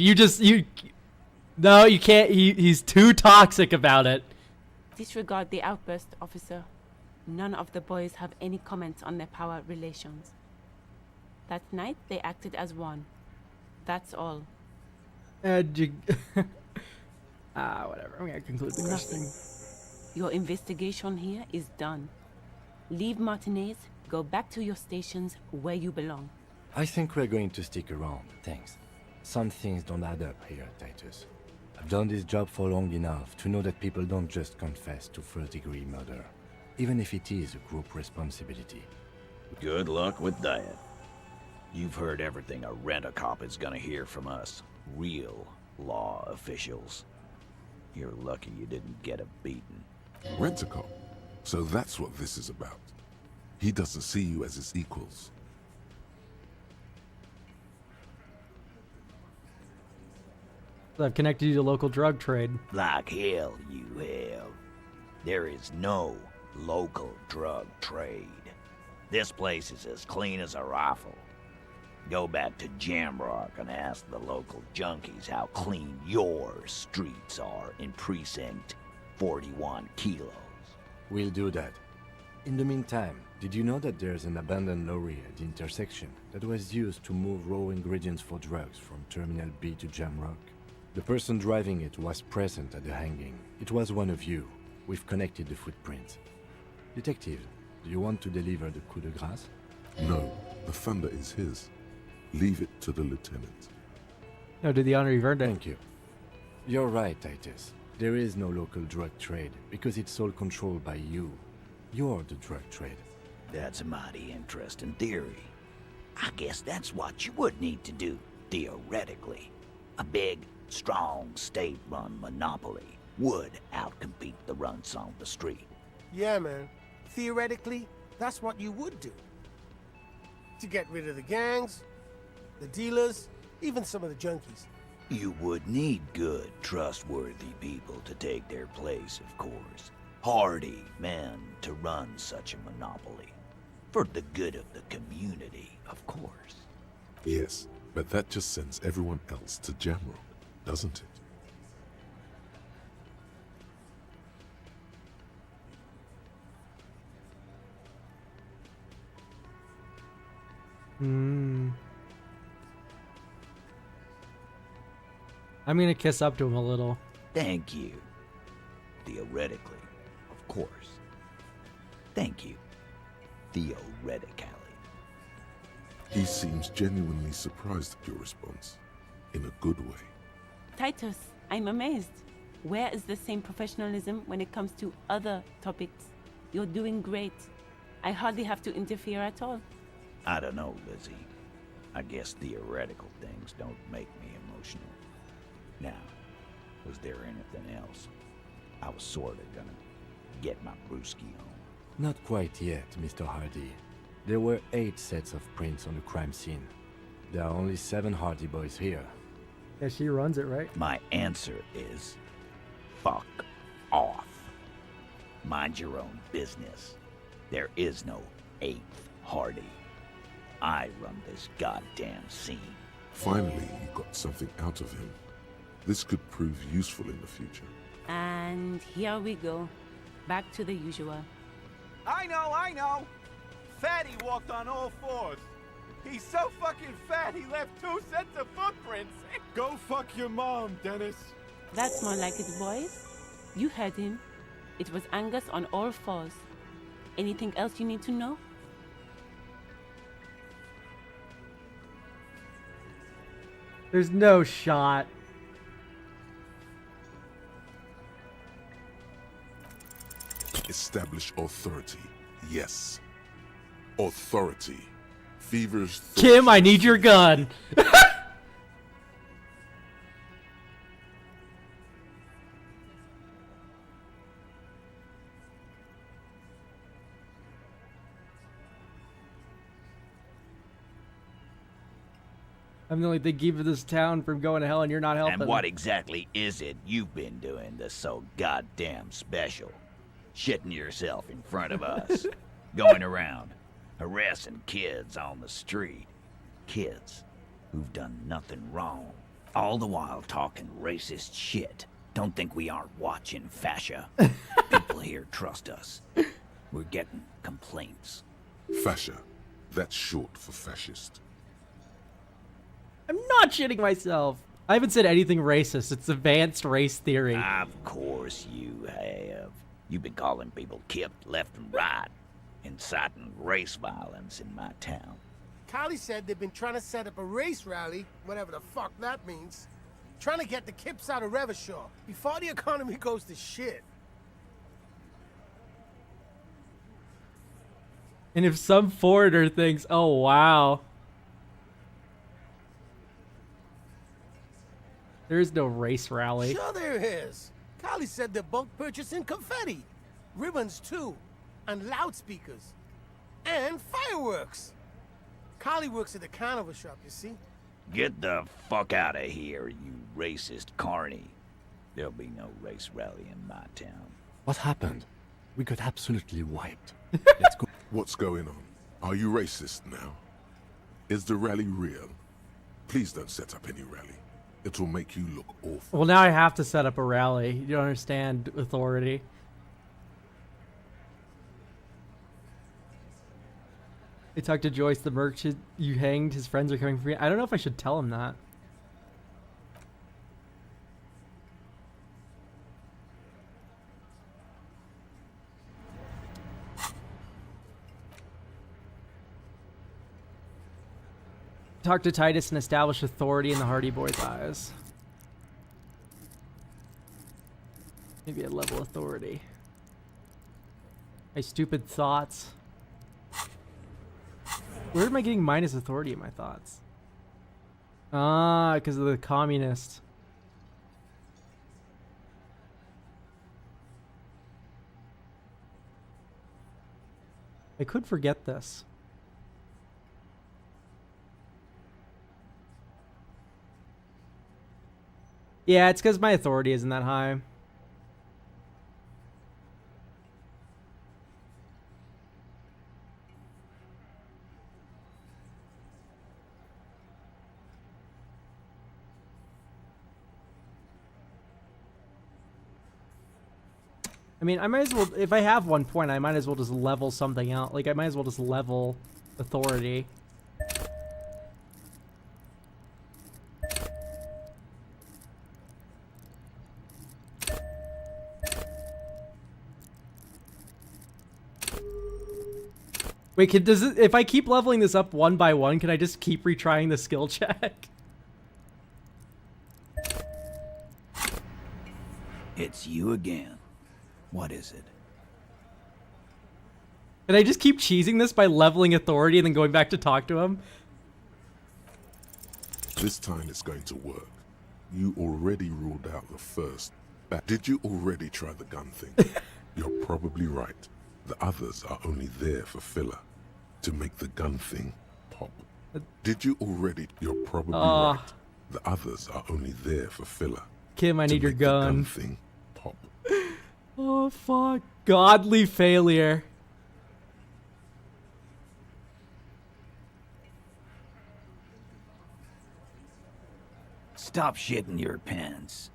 Speaker 1: No, you can't. He's too toxic about it.
Speaker 16: Disregard the outburst, officer. None of the boys have any comments on their power relations. That night, they acted as one. That's all.
Speaker 1: Whatever. I'm gonna conclude the question.
Speaker 16: Nothing. Your investigation here is done. Leave Martinez, go back to your stations where you belong.
Speaker 3: I think we're going to stick around, thanks. Some things don't add up here, Titus. I've done this job for long enough to know that people don't just confess to first-degree murder, even if it is a group responsibility.
Speaker 17: Good luck with that. You've heard everything a rent-a-cop is gonna hear from us, real law officials. You're lucky you didn't get a beating.
Speaker 2: Rent-a-cop? So that's what this is about. He doesn't see you as his equals.
Speaker 1: I've connected you to local drug trade.
Speaker 17: Like hell you have. There is no local drug trade. This place is as clean as a rifle. Go back to Jamrock and ask the local junkies how clean your streets are in Precinct 41 Kilos.
Speaker 3: We'll do that. In the meantime, did you know that there's an abandoned lorry at the intersection that was used to move raw ingredients for drugs from Terminal B to Jamrock? The person driving it was present at the hanging. It was one of you. We've connected the footprints. Detective, do you want to deliver the coup de grâce?
Speaker 2: No, the thunder is his. Leave it to the lieutenant.
Speaker 1: No, do the honor you've earned it.
Speaker 3: Thank you. You're right, Titus. There is no local drug trade because it's all controlled by you. You're the drug trade.
Speaker 17: That's a mighty interesting theory. I guess that's what you would need to do, theoretically. A big, strong, state-run monopoly would outcompete the runts on the street.
Speaker 21: Yeah, man. Theoretically, that's what you would do. To get rid of the gangs, the dealers, even some of the junkies.
Speaker 17: You would need good, trustworthy people to take their place, of course. Hardy men to run such a monopoly. For the good of the community, of course.
Speaker 2: Yes, but that just sends everyone else to Jamrock, doesn't it?
Speaker 1: I'm gonna kiss up to him a little.
Speaker 17: Thank you. Theoretically, of course. Thank you. Theoretically.
Speaker 2: He seems genuinely surprised at your response. In a good way.
Speaker 16: Titus, I'm amazed. Where is the same professionalism when it comes to other topics? You're doing great. I hardly have to interfere at all.
Speaker 17: I don't know, Lizzie. I guess theoretical things don't make me emotional. Now, was there anything else? I was sorta gonna get my brewski on.
Speaker 3: Not quite yet, Mr. Hardy. There were 8 sets of prints on the crime scene. There are only 7 Hardy boys here.
Speaker 1: Yeah, she runs it, right?
Speaker 17: My answer is, fuck off. Mind your own business. There is no 8th Hardy. I run this goddamn scene.
Speaker 2: Finally, you got something out of him. This could prove useful in the future.
Speaker 16: And here we go. Back to the usual.
Speaker 19: I know! Fatty walked on all 4s. He's so fucking fat he left 2 sets of footprints.
Speaker 20: Go fuck your mom, Dennis.
Speaker 16: That's more like it, boys. You heard him. It was Angus on all 4s. Anything else you need to know?
Speaker 1: There's no shot.
Speaker 2: Establish authority. Yes. Authority. Fevers.
Speaker 1: Kim, I need your gun. I'm the only thing keeping this town from going to hell, and you're not helping.
Speaker 17: And what exactly is it you've been doing that's so goddamn special? Shitting yourself in front of us. Going around, harassing kids on the street. Kids who've done nothing wrong. All the while talking racist shit. Don't think we aren't watching, fascia. People here trust us. We're getting complaints.
Speaker 2: Fascia. That's short for fascist.
Speaker 1: I'm not shitting myself. I haven't said anything racist. It's advanced race theory.
Speaker 17: Of course you have. You've been calling people Kip left and right, inciting race violence in my town.
Speaker 21: Kylie said they've been trying to set up a race rally, whatever the fuck that means. Trying to get the Kips out of Revachol before the economy goes to shit.
Speaker 1: And if some foreigner thinks, oh wow, there is no race rally.
Speaker 21: Sure there is. Kylie said they're bulk purchasing confetti, ribbons too, and loudspeakers, and fireworks. Kylie works at the carnival shop, you see.
Speaker 17: Get the fuck out of here, you racist carny. There'll be no race rally in my town.
Speaker 5: What happened? We got absolutely wiped.
Speaker 2: Let's go. What's going on? Are you racist now? Is the rally real? Please don't set up any rally. It will make you look awful.
Speaker 1: Well, now I have to set up a rally. You don't understand authority. I talked to Joyce, the merchant you hanged. His friends are coming for you. I don't know if I should tell him that. Talk to Titus and establish authority in the Hardy Boys' eyes. Maybe a level authority. My stupid thoughts. Where am I getting minus authority in my thoughts? Ah, because of the communist. I could forget this. Yeah, it's because my authority isn't that high. I mean, I might as well, if I have 1 point, I might as well just level something out. Like, I might as well just level authority. Wait, if I keep leveling this up 1 by 1, can I just keep retrying the skill check?
Speaker 17: It's you again. What is it?
Speaker 1: Can I just keep cheesing this by leveling authority and then going back to talk to him?
Speaker 2: This time it's going to work. You already ruled out the first. Did you already try the gun thing? You're probably right. The others are only there for filler. To make the gun thing pop. Did you already? You're probably right. The others are only there for filler.
Speaker 1: Kim, I need your gun.
Speaker 2: The gun thing pop.
Speaker 1: Oh, fuck. Godly failure.
Speaker 17: Stop shitting your pants.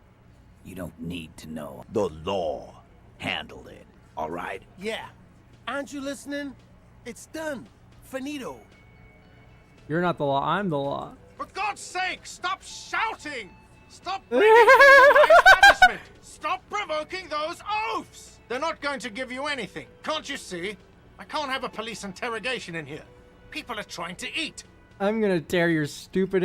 Speaker 17: You don't need to know. The law handled it, all right?
Speaker 21: Yeah. Aren't you listening? It's done. Finito.
Speaker 1: You're not the law. I'm the law.
Speaker 20: For God's sake, stop shouting! Stop breaking my establishment! Stop provoking those oafs! They're not going to give you anything. Can't you see? I can't have a police interrogation in here. People are trying to eat.
Speaker 1: I'm gonna tear your stupid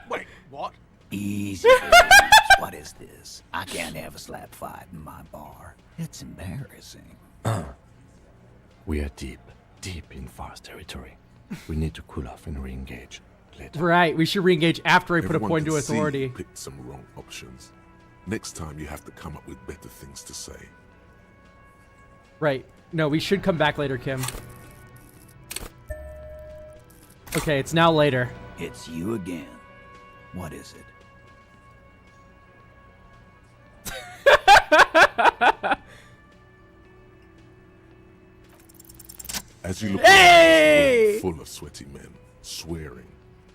Speaker 20: Wait, what?
Speaker 17: Easy, please. What is this? I can't have a slap fight in my bar. It's embarrassing.
Speaker 5: We are deep in forest territory. We need to cool off and re-engage later.
Speaker 1: Right, we should re-engage after I put a point to
Speaker 2: can see
Speaker 1: authority.
Speaker 2: you picked some wrong options. Next time you have to come up with better things to say.
Speaker 1: Right. No, we should come back later, Kim. Okay, it's now later.
Speaker 17: It's you again. What is it?
Speaker 2: As you look around, full of sweaty men, swearing,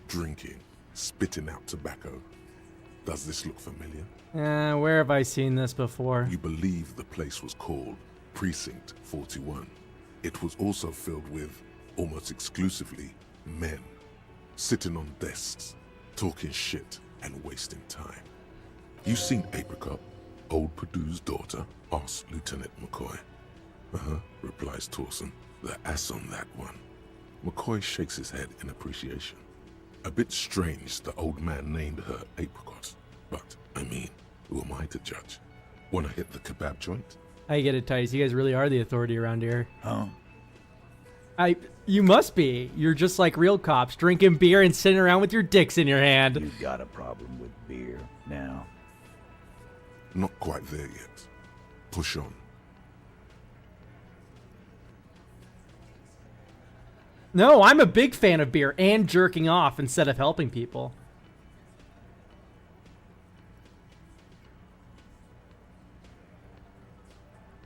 Speaker 2: drinking, spitting out tobacco. Does this look familiar?
Speaker 1: Where have I seen this before?
Speaker 2: You believe the place was called Precinct 41. It was also filled with, almost exclusively, men. Sitting on desks, talking shit, and wasting time. You seen Apricot, old Purdue's daughter? Asks Lieutenant McCoy. Replies Torson. The ass on that one. McCoy shakes his head in appreciation. A bit strange the old man named her Apricot. But, I mean, who am I to judge? Wanna hit the kebab joint?
Speaker 1: I get it, Tice. You guys really are the authority around here.
Speaker 17: Huh?
Speaker 1: You must be. You're just like real cops, drinking beer and sitting around with your dicks in your hand.
Speaker 17: You got a problem with beer now?
Speaker 2: Not quite there yet. Push on.
Speaker 1: No, I'm a big fan of beer and jerking off instead of helping people.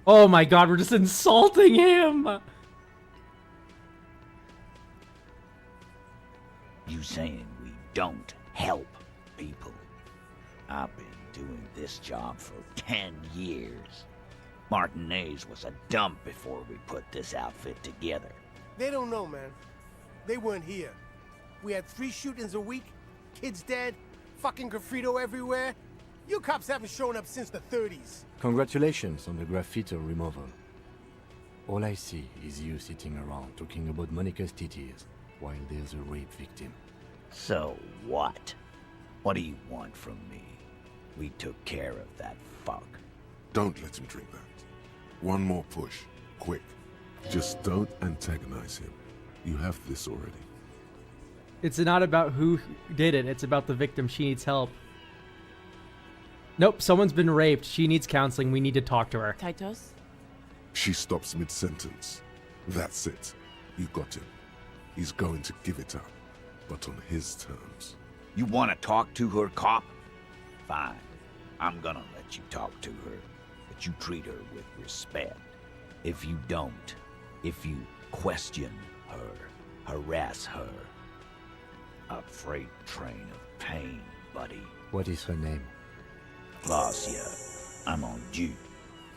Speaker 1: Oh my god, we're just insulting him!
Speaker 17: You saying we don't help people? I've been doing this job for 10 years. Martinez was a dump before we put this outfit together.
Speaker 21: They don't know, man. They weren't here. We had 3 shootings a week, kids dead, fucking graffito everywhere. You cops haven't shown up since the 30s.
Speaker 3: Congratulations on the graffiti removal. All I see is you sitting around talking about Monica's titties while there's a rape victim.
Speaker 17: So what? What do you want from me? We took care of that fuck.
Speaker 2: Don't let him drink that. One more push. Quick. Just don't antagonize him. You have this already.
Speaker 1: It's not about who did it. It's about the victim. She needs help. Nope, someone's been raped. She needs counseling. We need to talk to her.
Speaker 16: Titus?
Speaker 2: She stops mid-sentence. That's it. You got him. He's going to give it up, but on his terms.
Speaker 17: You want to talk to her, cop? Fine. I'm gonna let you talk to her, but you treat her with respect. If you don't, if you question her, harass her, a freight train of pain, buddy.
Speaker 3: What is her name?
Speaker 17: Glacia. I'm on due.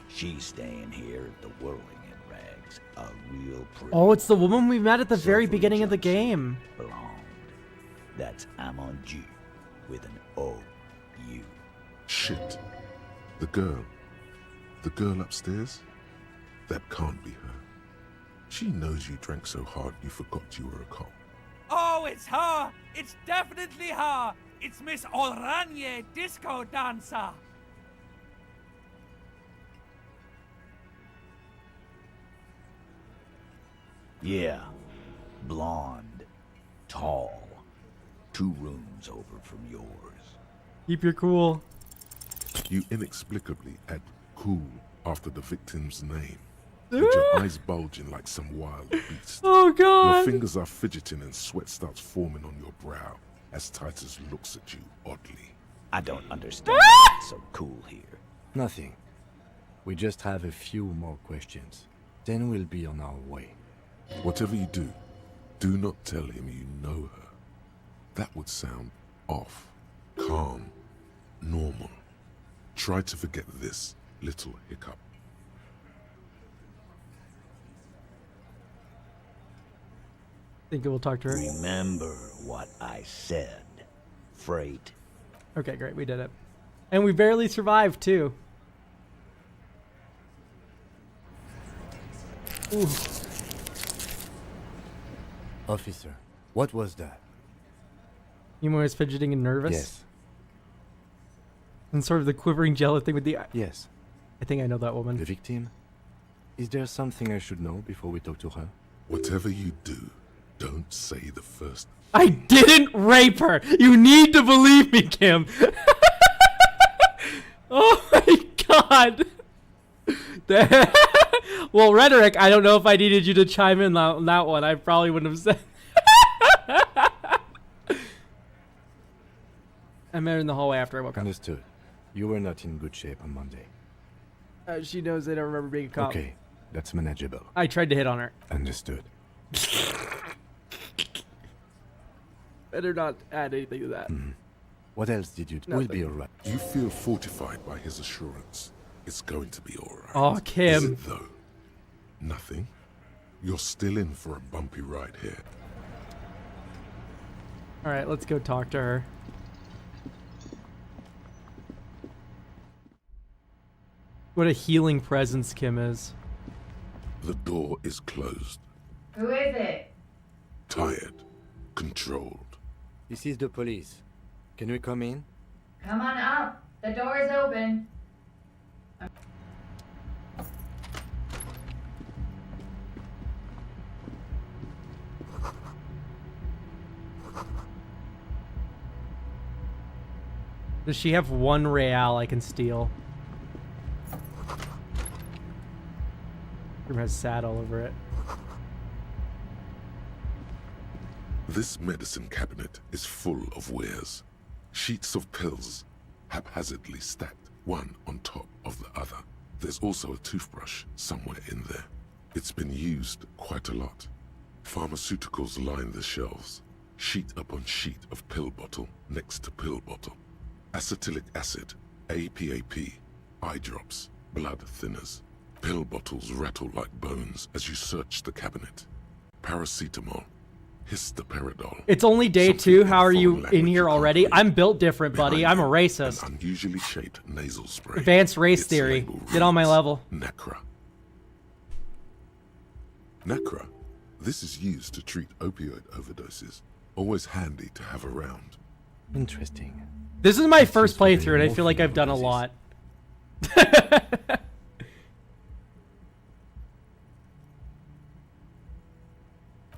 Speaker 17: She's staying here at the Whirling in Rags. A real pretty.
Speaker 1: Oh, it's the woman we met at the very beginning of the game.
Speaker 17: Blonde. That's Amonju with an O-U.
Speaker 2: Shit. The girl. The girl upstairs? That can't be her. She knows you drank so hard you forgot you were a cop.
Speaker 4: Oh, it's her! It's definitely her! It's Miss Oranje, disco dancer!
Speaker 17: Yeah. Blonde. Tall. 2 rooms over from yours.
Speaker 1: Keep your cool.
Speaker 2: You inexplicably add cool after the victim's name. With your eyes bulging like some wild beast.
Speaker 1: Oh god!
Speaker 2: Your fingers are fidgeting and sweat starts forming on your brow as Titus looks at you oddly.
Speaker 17: I don't understand what's so cool here.
Speaker 3: Nothing. We just have a few more questions. Then we'll be on our way.
Speaker 2: Whatever you do, do not tell him you know her. That would sound off, calm, normal. Try to forget this little hiccup.
Speaker 1: Think we'll talk to her.
Speaker 17: Remember what I said. Freight.
Speaker 1: Okay, great. We did it. And we barely survived, too. Ooh.
Speaker 3: Officer, what was that?
Speaker 1: You was fidgeting and nervous?
Speaker 3: Yes.
Speaker 1: And sort of the quivering jello thing with the...
Speaker 3: Yes.
Speaker 1: I think I know that woman.
Speaker 3: The victim? Is there something I should know before we talk to her?
Speaker 2: Whatever you do, don't say the first...
Speaker 1: I didn't rape her! You need to believe me, Kim! Oh my god! Well, Rhetoric, I don't know if I needed you to chime in on that one. I probably wouldn't have said... I met her in the hallway after I woke up.
Speaker 3: Understood. You were not in good shape on Monday.
Speaker 1: She knows I don't remember being a cop.
Speaker 3: Okay, that's manageable.
Speaker 1: I tried to hit on her.
Speaker 3: Understood.
Speaker 1: Better not add anything to that.
Speaker 3: What else did you do?
Speaker 1: Nothing.
Speaker 3: We'll be alright.
Speaker 2: You feel fortified by his assurance. It's going to be alright.
Speaker 1: Oh, Kim.
Speaker 2: Is it though? Nothing? You're still in for a bumpy ride here.
Speaker 1: Alright, let's go talk to her. What a healing presence Kim is.
Speaker 2: The door is closed.
Speaker 6: Who is it?
Speaker 2: Tired. Controlled.
Speaker 3: This is the police. Can we come in?
Speaker 6: Come on up. The door is open.
Speaker 1: Does she have 1 real I can steal? Room has sad all over it.
Speaker 2: This medicine cabinet is full of wares. Sheets of pills, haphazardly stacked, one on top of the other. There's also a toothbrush somewhere in there. It's been used quite a lot. Pharmaceuticals line the shelves, sheet upon sheet of pill bottle next to pill bottle. Acetylic acid, APAP, eye drops, blood thinners. Pill bottles rattle like bones as you search the cabinet. Paracetamol, histoparidol.
Speaker 1: It's only day 2. How are you in here already? I'm built different, buddy. I'm a racist.
Speaker 2: An unusually shaped nasal spray.
Speaker 1: Advanced race theory. Get on my level.
Speaker 2: Nacra. Nacra. This is used to treat opioid overdoses. Always handy to have around.
Speaker 3: Interesting.
Speaker 1: This is my first playthrough, and I feel like I've done a lot.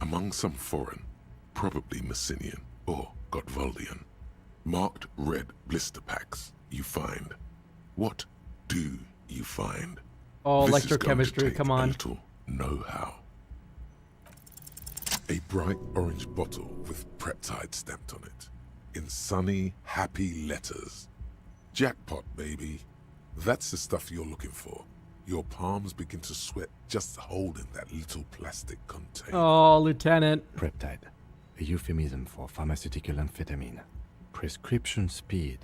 Speaker 2: Among some foreign, probably Messinian or Gotwaldian, marked red blister packs you find. What do you find?
Speaker 1: Oh,
Speaker 2: This is going to
Speaker 1: electrochemistry,
Speaker 2: take
Speaker 1: come
Speaker 2: a
Speaker 1: on.
Speaker 2: little know-how. A bright orange bottle with peptide stamped on it, in sunny, happy letters. Jackpot, baby. That's the stuff you're looking for. Your palms begin to sweat just holding that little plastic container.
Speaker 1: Oh, Lieutenant.
Speaker 3: Peptide, a euphemism for pharmaceutical amphetamine. Prescription speed.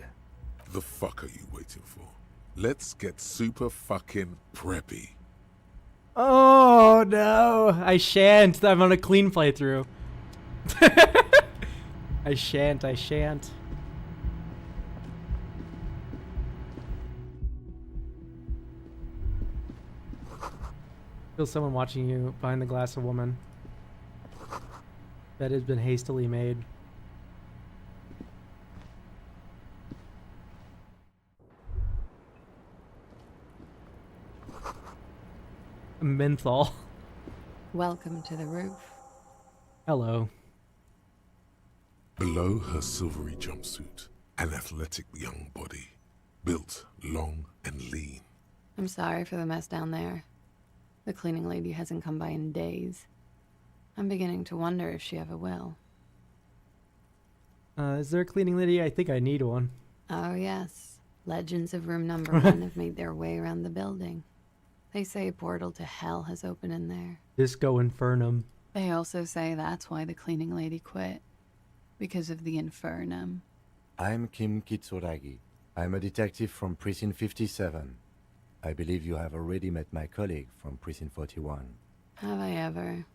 Speaker 2: The fuck are you waiting for? Let's get super fucking preppy.
Speaker 1: Oh, no. I shan't. I'm on a clean playthrough. I shan't. Feel someone watching you behind the glass, a woman. Bed has been hastily made. Menthol.
Speaker 9: Welcome to the roof.
Speaker 1: Hello.
Speaker 2: Below her silvery jumpsuit, an athletic young body, built long and lean.
Speaker 9: I'm sorry for the mess down there. The cleaning lady hasn't come by in days. I'm beginning to wonder if she ever will.
Speaker 1: Is there a cleaning lady? I think I need one.
Speaker 9: Oh yes. Legends of room number 1 have made their way around the building. They say a portal to hell has opened in there.
Speaker 1: Disco Infernum.
Speaker 9: They also say that's why the cleaning lady quit. Because of the Infernum.
Speaker 3: I'm Kim Kitsuragi. I'm a detective from Precinct 57. I believe you have already met my colleague from Precinct 41.
Speaker 9: Have I ever?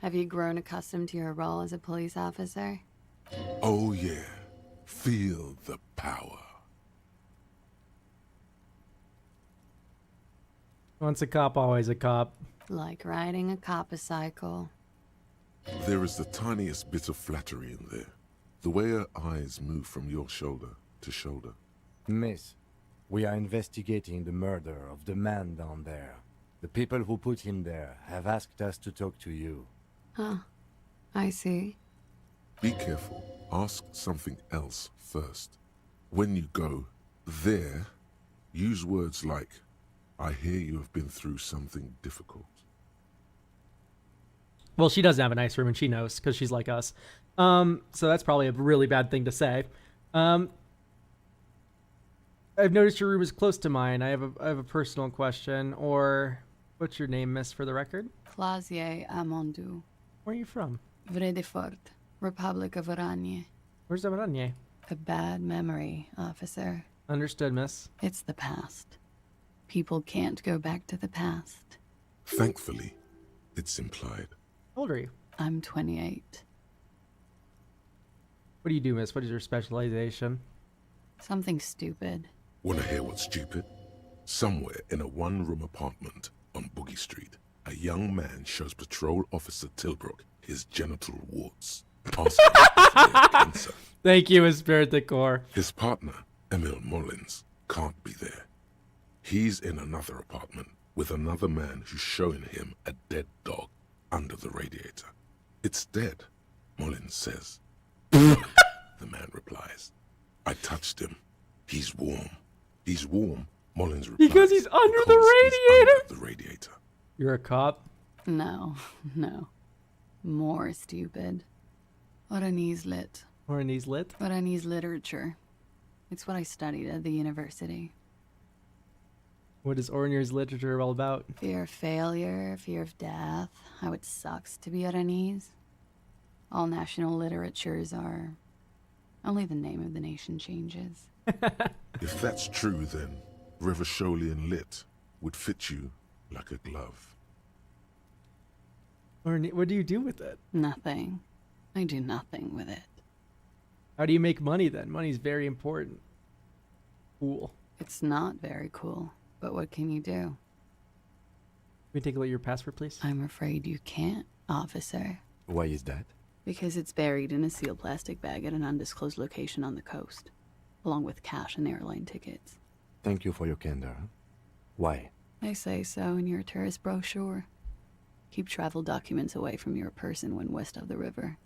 Speaker 9: Have you grown accustomed to your role as a police officer?
Speaker 2: Oh yeah, feel the power.
Speaker 1: Once a cop, always a cop.
Speaker 9: Like riding a cop-a-cycle.
Speaker 2: There is the tiniest bit of flattery in there. The way her eyes move from your shoulder to shoulder.
Speaker 3: Miss, we are investigating the murder of the man down there. The people who put him there have asked us to talk to you.
Speaker 9: Huh. I see.
Speaker 2: Be careful. Ask something else first. When you go there, use words like, I hear you have been through something difficult.
Speaker 1: Well, she doesn't have a nice room, and she knows, because she's like us. So that's probably a really bad thing to say. I've noticed your room is close to mine. I have a personal question. Or, what's your name, miss, for the record?
Speaker 9: Clausier Amondou.
Speaker 1: Where are you from?
Speaker 9: Vredefort, Republic of Oranje.
Speaker 1: Where's Oranje?
Speaker 9: A bad memory, officer.
Speaker 1: Understood, miss.
Speaker 9: It's the past. People can't go back to the past.
Speaker 2: Thankfully, it's implied.
Speaker 1: How old are you?
Speaker 9: I'm 28.
Speaker 1: What do you do, miss? What is your specialization?
Speaker 9: Something stupid.
Speaker 2: Wanna hear what's stupid? Somewhere in a one-room apartment on Boogie Street, a young man shows Patrol Officer Tilbrook his genital warts, asking if he had cancer.
Speaker 1: Thank you, Spirit Decor.
Speaker 2: His partner, Emil Mullins, can't be there. He's in another apartment with another man who's showing him a dead dog under the radiator. It's dead, Mullins says. The man replies. I touched him. He's warm. He's warm, Mullins replies.
Speaker 1: Because he's under the radiator. You're a cop?
Speaker 9: No, no. More stupid. Oranese lit.
Speaker 1: Oranese lit?
Speaker 9: Oranese literature. It's what I studied at the university.
Speaker 1: What is Oranese literature all about?
Speaker 9: Fear of failure, fear of death, how it sucks to be Oranese. All national literatures are... Only the name of the nation changes.
Speaker 2: If that's true, then Revacholian lit would fit you like a glove.
Speaker 1: What do you do with it?
Speaker 9: Nothing. I do nothing with it.
Speaker 1: How do you make money then? Money's very important. Cool.
Speaker 9: It's not very cool, but what can you do?
Speaker 1: Can we take a look at your passport, please?
Speaker 9: I'm afraid you can't, officer.
Speaker 5: Why is that?
Speaker 9: Because it's buried in a sealed plastic bag at an undisclosed location on the coast, along with cash and airline tickets.
Speaker 5: Thank you for your candor. Why?
Speaker 9: They say so in your tourist brochure. Keep travel documents away from your person when west of the river.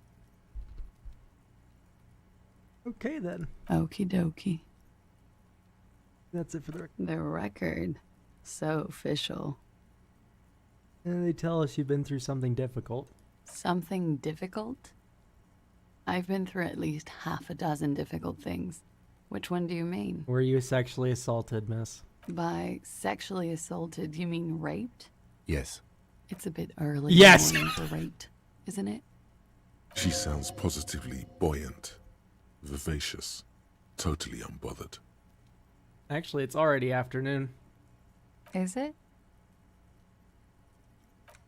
Speaker 1: Okay, then.
Speaker 9: Okie dokie.
Speaker 1: That's it for the record.
Speaker 9: The record. So official.
Speaker 1: And they tell us you've been through something difficult.
Speaker 9: Something difficult? I've been through at least half a dozen difficult things. Which one do you mean?
Speaker 1: Were you sexually assaulted, miss?
Speaker 9: By sexually assaulted, you mean raped?
Speaker 5: Yes.
Speaker 9: It's a bit early
Speaker 1: Yes!
Speaker 9: in the morning for raped, isn't it?
Speaker 2: She sounds positively buoyant, vivacious, totally unbothered.
Speaker 1: Actually, it's already afternoon.
Speaker 9: Is it?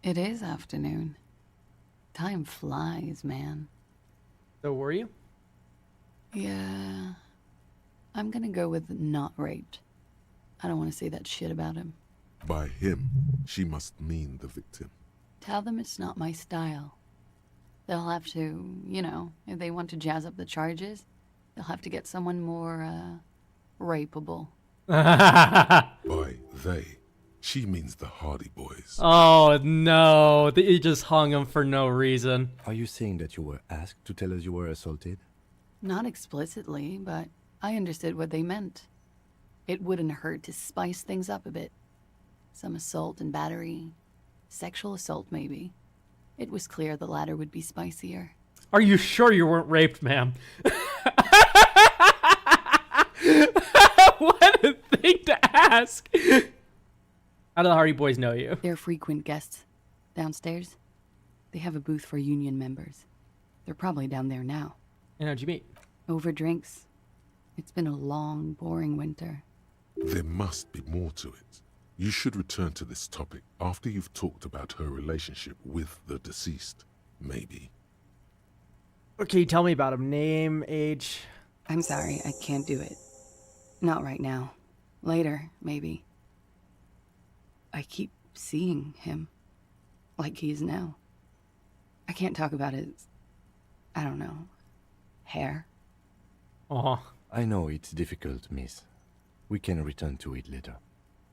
Speaker 9: It is afternoon. Time flies, man.
Speaker 1: So were you?
Speaker 9: Yeah. I'm gonna go with not raped. I don't want to say that shit about him.
Speaker 2: By him, she must mean the victim.
Speaker 9: Tell them it's not my style. They'll have to, you know, if they want to jazz up the charges, they'll have to get someone more, rapeable.
Speaker 2: By they, she means the Hardy Boys.
Speaker 1: Oh, no. You just hung him for no reason.
Speaker 5: Are you saying that you were asked to tell us you were assaulted?
Speaker 9: Not explicitly, but I understood what they meant. It wouldn't hurt to spice things up a bit. Some assault and battery. Sexual assault, maybe. It was clear the latter would be spicier.
Speaker 1: Are you sure you weren't raped, ma'am? What a thing to ask. How do the Hardy Boys know you?
Speaker 9: They're frequent guests. Downstairs, they have a booth for union members. They're probably down there now.
Speaker 1: And how'd you meet?
Speaker 9: Over drinks. It's been a long, boring winter.
Speaker 2: There must be more to it. You should return to this topic after you've talked about her relationship with the deceased, maybe.
Speaker 1: Okay, tell me about him. Name, age.
Speaker 9: I'm sorry, I can't do it. Not right now. Later, maybe. I keep seeing him. Like he is now. I can't talk about his... I don't know. Hair.
Speaker 1: Aw.
Speaker 5: I know it's difficult, miss. We can return to it later.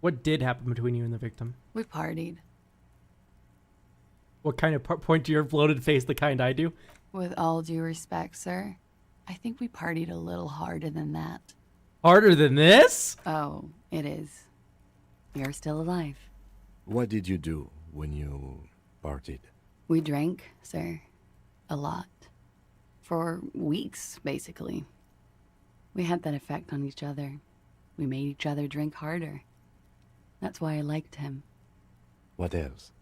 Speaker 1: What did happen between you and the victim?
Speaker 9: We partied.
Speaker 1: What kind of point to your bloated face, the kind I do?
Speaker 9: With all due respect, sir, I think we partied a little harder than that.
Speaker 1: Harder than this?
Speaker 9: Oh, it is. You're still alive.
Speaker 5: What did you do when you partied?
Speaker 9: We drank, sir. A lot. For weeks, basically. We had that effect on each other. We made each other drink harder. That's why I liked him.
Speaker 5: What else?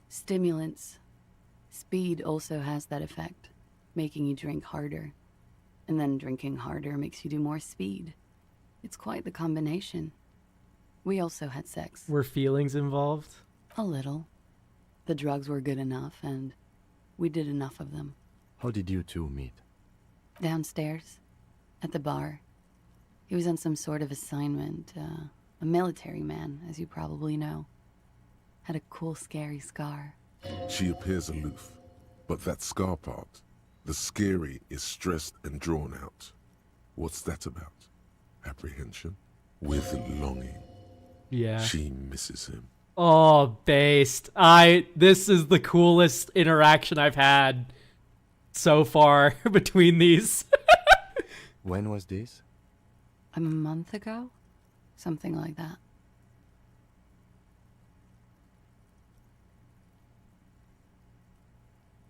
Speaker 9: Stimulants. Speed also has that effect, making you drink harder. And then drinking harder makes you do more speed. It's quite the combination. We also had sex.
Speaker 1: Were feelings involved?
Speaker 9: A little. The drugs were good enough, and we did enough of them.
Speaker 5: How did you two meet?
Speaker 9: Downstairs. At the bar. He was on some sort of assignment. A military man, as you probably know. Had a cool, scary scar.
Speaker 2: She appears aloof, but that scar part, the scary, is stressed and drawn out. What's that about? Apprehension? With longing.
Speaker 1: Yeah.
Speaker 2: She misses him.
Speaker 1: Oh, based. This is the coolest interaction I've had so far between these.
Speaker 3: When was this?
Speaker 9: A month ago? Something like that.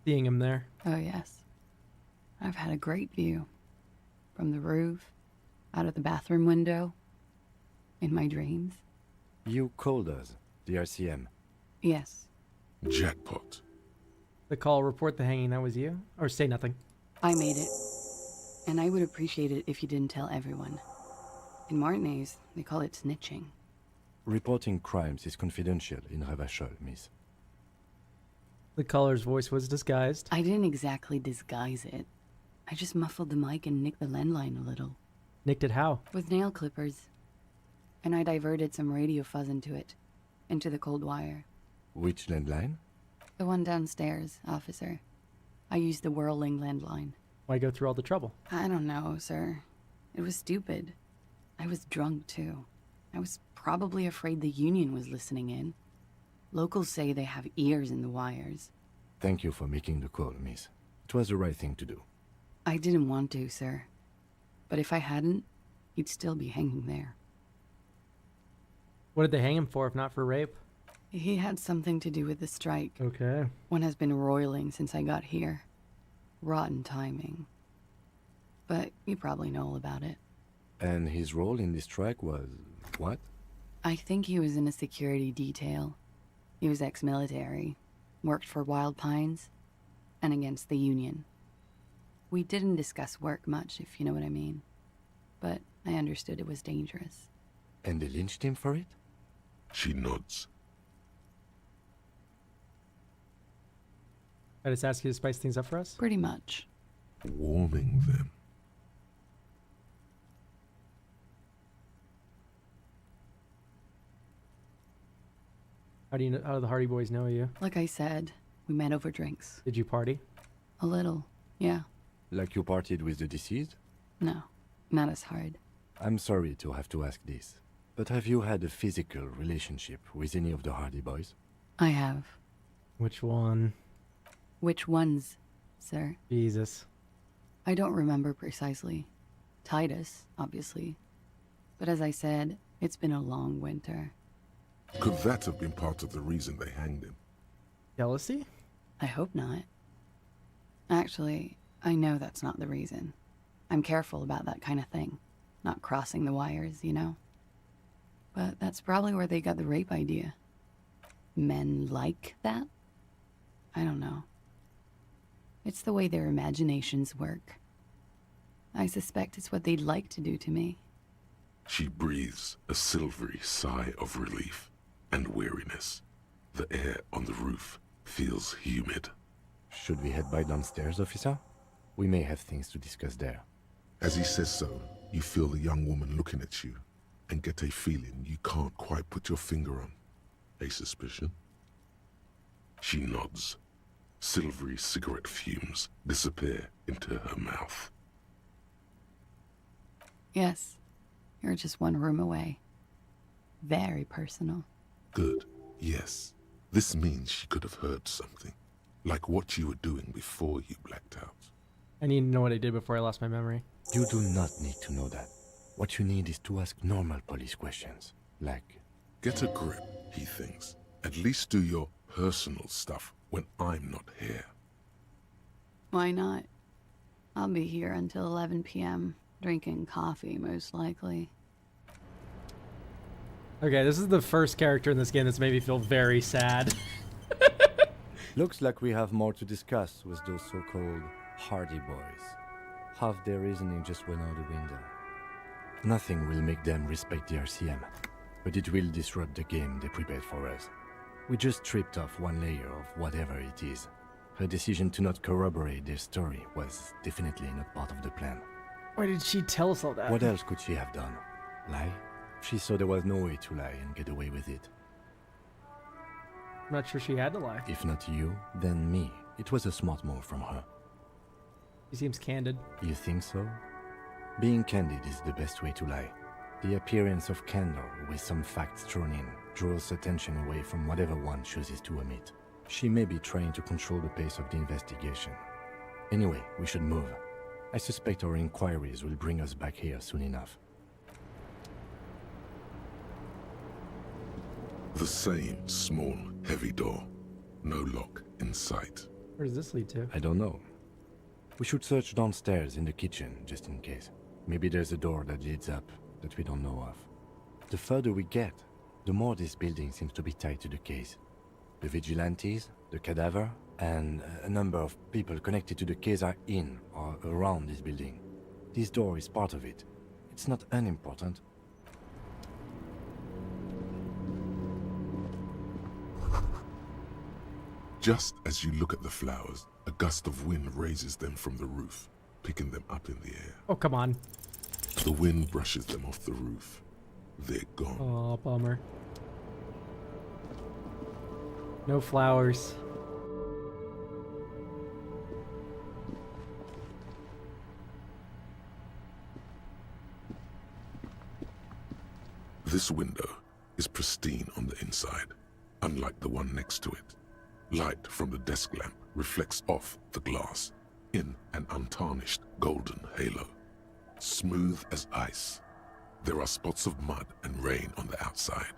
Speaker 1: Seeing him there.
Speaker 9: Oh, yes. I've had a great view. From the roof, out of the bathroom window, in my dreams.
Speaker 3: You called us, the RCM.
Speaker 9: Yes.
Speaker 2: Jackpot.
Speaker 1: The call, report the hanging, that was you? Or say nothing.
Speaker 9: I made it. And I would appreciate it if you didn't tell everyone. In Martinez, they call it snitching.
Speaker 3: Reporting crimes is confidential in Revachol, miss.
Speaker 1: The caller's voice was disguised.
Speaker 9: I didn't exactly disguise it. I just muffled the mic and nicked the landline a little.
Speaker 1: Nicked it how?
Speaker 9: With nail clippers. And I diverted some radio fuzz into it. Into the cold wire.
Speaker 3: Which landline?
Speaker 9: The one downstairs, officer. I used the whirling landline.
Speaker 1: Why go through all the trouble?
Speaker 9: I don't know, sir. It was stupid. I was drunk, too. I was probably afraid the Union was listening in. Locals say they have ears in the wires.
Speaker 3: Thank you for making the call, miss. It was the right thing to do.
Speaker 9: I didn't want to, sir. But if I hadn't, he'd still be hanging there.
Speaker 1: What did they hang him for if not for rape?
Speaker 9: He had something to do with the strike.
Speaker 1: Okay.
Speaker 9: One has been roiling since I got here. Rotten timing. But you probably know all about it.
Speaker 3: And his role in this strike was what?
Speaker 9: I think he was in a security detail. He was ex-military, worked for Wild Pines, and against the Union. We didn't discuss work much, if you know what I mean. But I understood it was dangerous.
Speaker 3: And they lynched him for it?
Speaker 2: She nods.
Speaker 1: I just ask you to spice things up for us?
Speaker 9: Pretty much.
Speaker 2: Warming them.
Speaker 1: How do the Hardy Boys know you?
Speaker 9: Like I said, we met over drinks.
Speaker 1: Did you party?
Speaker 9: A little, yeah.
Speaker 3: Like you partied with the deceased?
Speaker 9: No, not as hard.
Speaker 3: I'm sorry to have to ask this, but have you had a physical relationship with any of the Hardy Boys?
Speaker 9: I have.
Speaker 1: Which one?
Speaker 9: Which ones, sir?
Speaker 1: Jesus.
Speaker 9: I don't remember precisely. Titus, obviously. But as I said, it's been a long winter.
Speaker 2: Could that have been part of the reason they hanged him?
Speaker 1: Jealousy?
Speaker 9: I hope not. Actually, I know that's not the reason. I'm careful about that kind of thing. Not crossing the wires, you know? But that's probably where they got the rape idea. Men like that? I don't know. It's the way their imaginations work. I suspect it's what they'd like to do to me.
Speaker 2: She breathes a silvery sigh of relief and weariness. The air on the roof feels humid.
Speaker 3: Should we head by downstairs, officer? We may have things to discuss there.
Speaker 2: As he says so, you feel the young woman looking at you and get a feeling you can't quite put your finger on. A suspicion? She nods. Silvery cigarette fumes disappear into her mouth.
Speaker 9: Yes, you're just one room away. Very personal.
Speaker 2: Good, yes. This means she could have heard something. Like what you were doing before you blacked out.
Speaker 1: I need to know what I did before I lost my memory.
Speaker 3: You do not need to know that. What you need is to ask normal police questions. Like...
Speaker 2: Get a grip, he thinks. At least do your personal stuff when I'm not here.
Speaker 9: Why not? I'll be here until 11 p.m. Drinking coffee, most likely.
Speaker 1: Okay, this is the first character in this game that's made me feel very sad.
Speaker 3: Looks like we have more to discuss with those so-called Hardy Boys. Half their reasoning just went out the window. Nothing will make them respect the RCM, but it will disrupt the game they prepared for us. We just stripped off one layer of whatever it is. Her decision to not corroborate their story was definitely not part of the plan.
Speaker 1: Why did she tell us all that?
Speaker 3: What else could she have done? Lie?
Speaker 5: She saw there was no way to lie and get away with it.
Speaker 1: I'm not sure she had to lie.
Speaker 5: If not you, then me. It was a smart move from her.
Speaker 1: He seems candid.
Speaker 5: You think so? Being candid is the best way to lie. The appearance of candor with some facts thrown in draws attention away from whatever one chooses to omit. She may be trying to control the pace of the investigation. Anyway, we should move. I suspect our inquiries will bring us back here soon enough.
Speaker 2: The same small, heavy door. No lock in sight.
Speaker 1: Where does this lead to?
Speaker 5: I don't know. We should search downstairs in the kitchen, just in case. Maybe there's a door that leads up that we don't know of. The further we get, the more this building seems to be tied to the case. The vigilantes, the cadaver, and a number of people connected to the case are in or around this building. This door is part of it. It's not unimportant.
Speaker 2: Just as you look at the flowers, a gust of wind raises them from the roof, picking them up in the air.
Speaker 1: Oh, come on.
Speaker 2: The wind brushes them off the roof. They're gone.
Speaker 1: Oh, bummer. No flowers.
Speaker 2: This window is pristine on the inside, unlike the one next to it. Light from the desk lamp reflects off the glass in an untarnished golden halo. Smooth as ice. There are spots of mud and rain on the outside,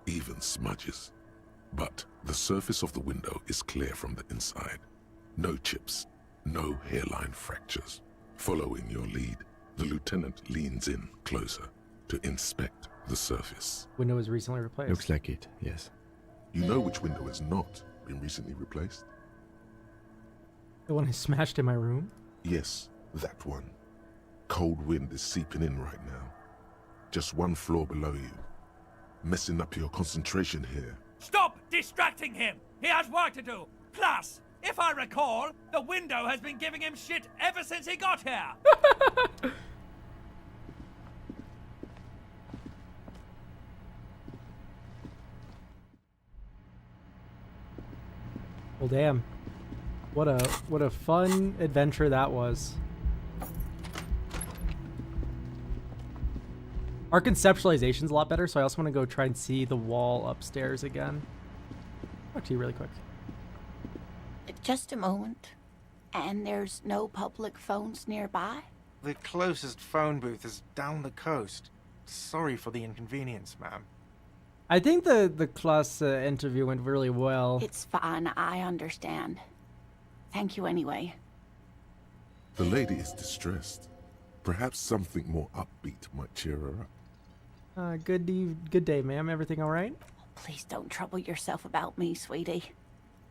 Speaker 2: even smudges. But the surface of the window is clear from the inside. No chips, no hairline fractures. Following your lead, the lieutenant leans in closer to inspect the surface.
Speaker 1: Window was recently replaced.
Speaker 5: Looks like it, yes.
Speaker 2: You know which window has not been recently replaced?
Speaker 1: The one I smashed in my room?
Speaker 2: Yes, that one. Cold wind is seeping in right now. Just one floor below you. Messing up your concentration here.
Speaker 4: Stop distracting him! He has work to do! Plus, if I recall, the window has been giving him shit ever since he got here!
Speaker 1: Well, damn. What a fun adventure that was. Our conceptualization's a lot better, so I also want to go try and see the wall upstairs again. Talk to you really quick.
Speaker 7: Just a moment. And there's no public phones nearby?
Speaker 20: The closest phone booth is down the coast. Sorry for the inconvenience, ma'am.
Speaker 1: I think the class interview went really well.
Speaker 7: It's fine, I understand. Thank you anyway.
Speaker 2: The lady is distressed. Perhaps something more upbeat might cheer her up.
Speaker 1: Good day, ma'am. Everything all right?
Speaker 7: Please don't trouble yourself about me, sweetie.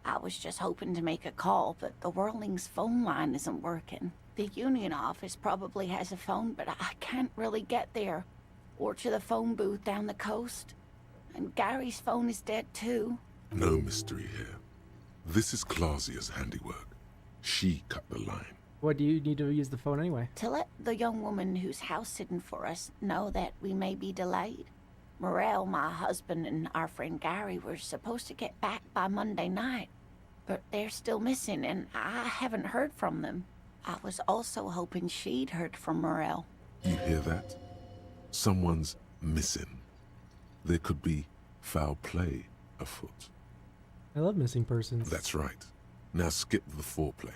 Speaker 7: I was just hoping to make a call, but the Whirling's phone line isn't working. The Union office probably has a phone, but I can't really get there. Or to the phone booth down the coast. And Gary's phone is dead too.
Speaker 2: No mystery here. This is Clausia's handiwork. She cut the line.
Speaker 1: What do you need to use the phone anyway?
Speaker 7: To let the young woman who's house-sitting for us know that we may be delayed. Morel, my husband, and our friend Gary were supposed to get back by Monday night, but they're still missing, and I haven't heard from them. I was also hoping she'd heard from Morel.
Speaker 2: You hear that? Someone's missing. There could be foul play afoot.
Speaker 1: I love missing persons.
Speaker 2: That's right. Now skip the foreplay.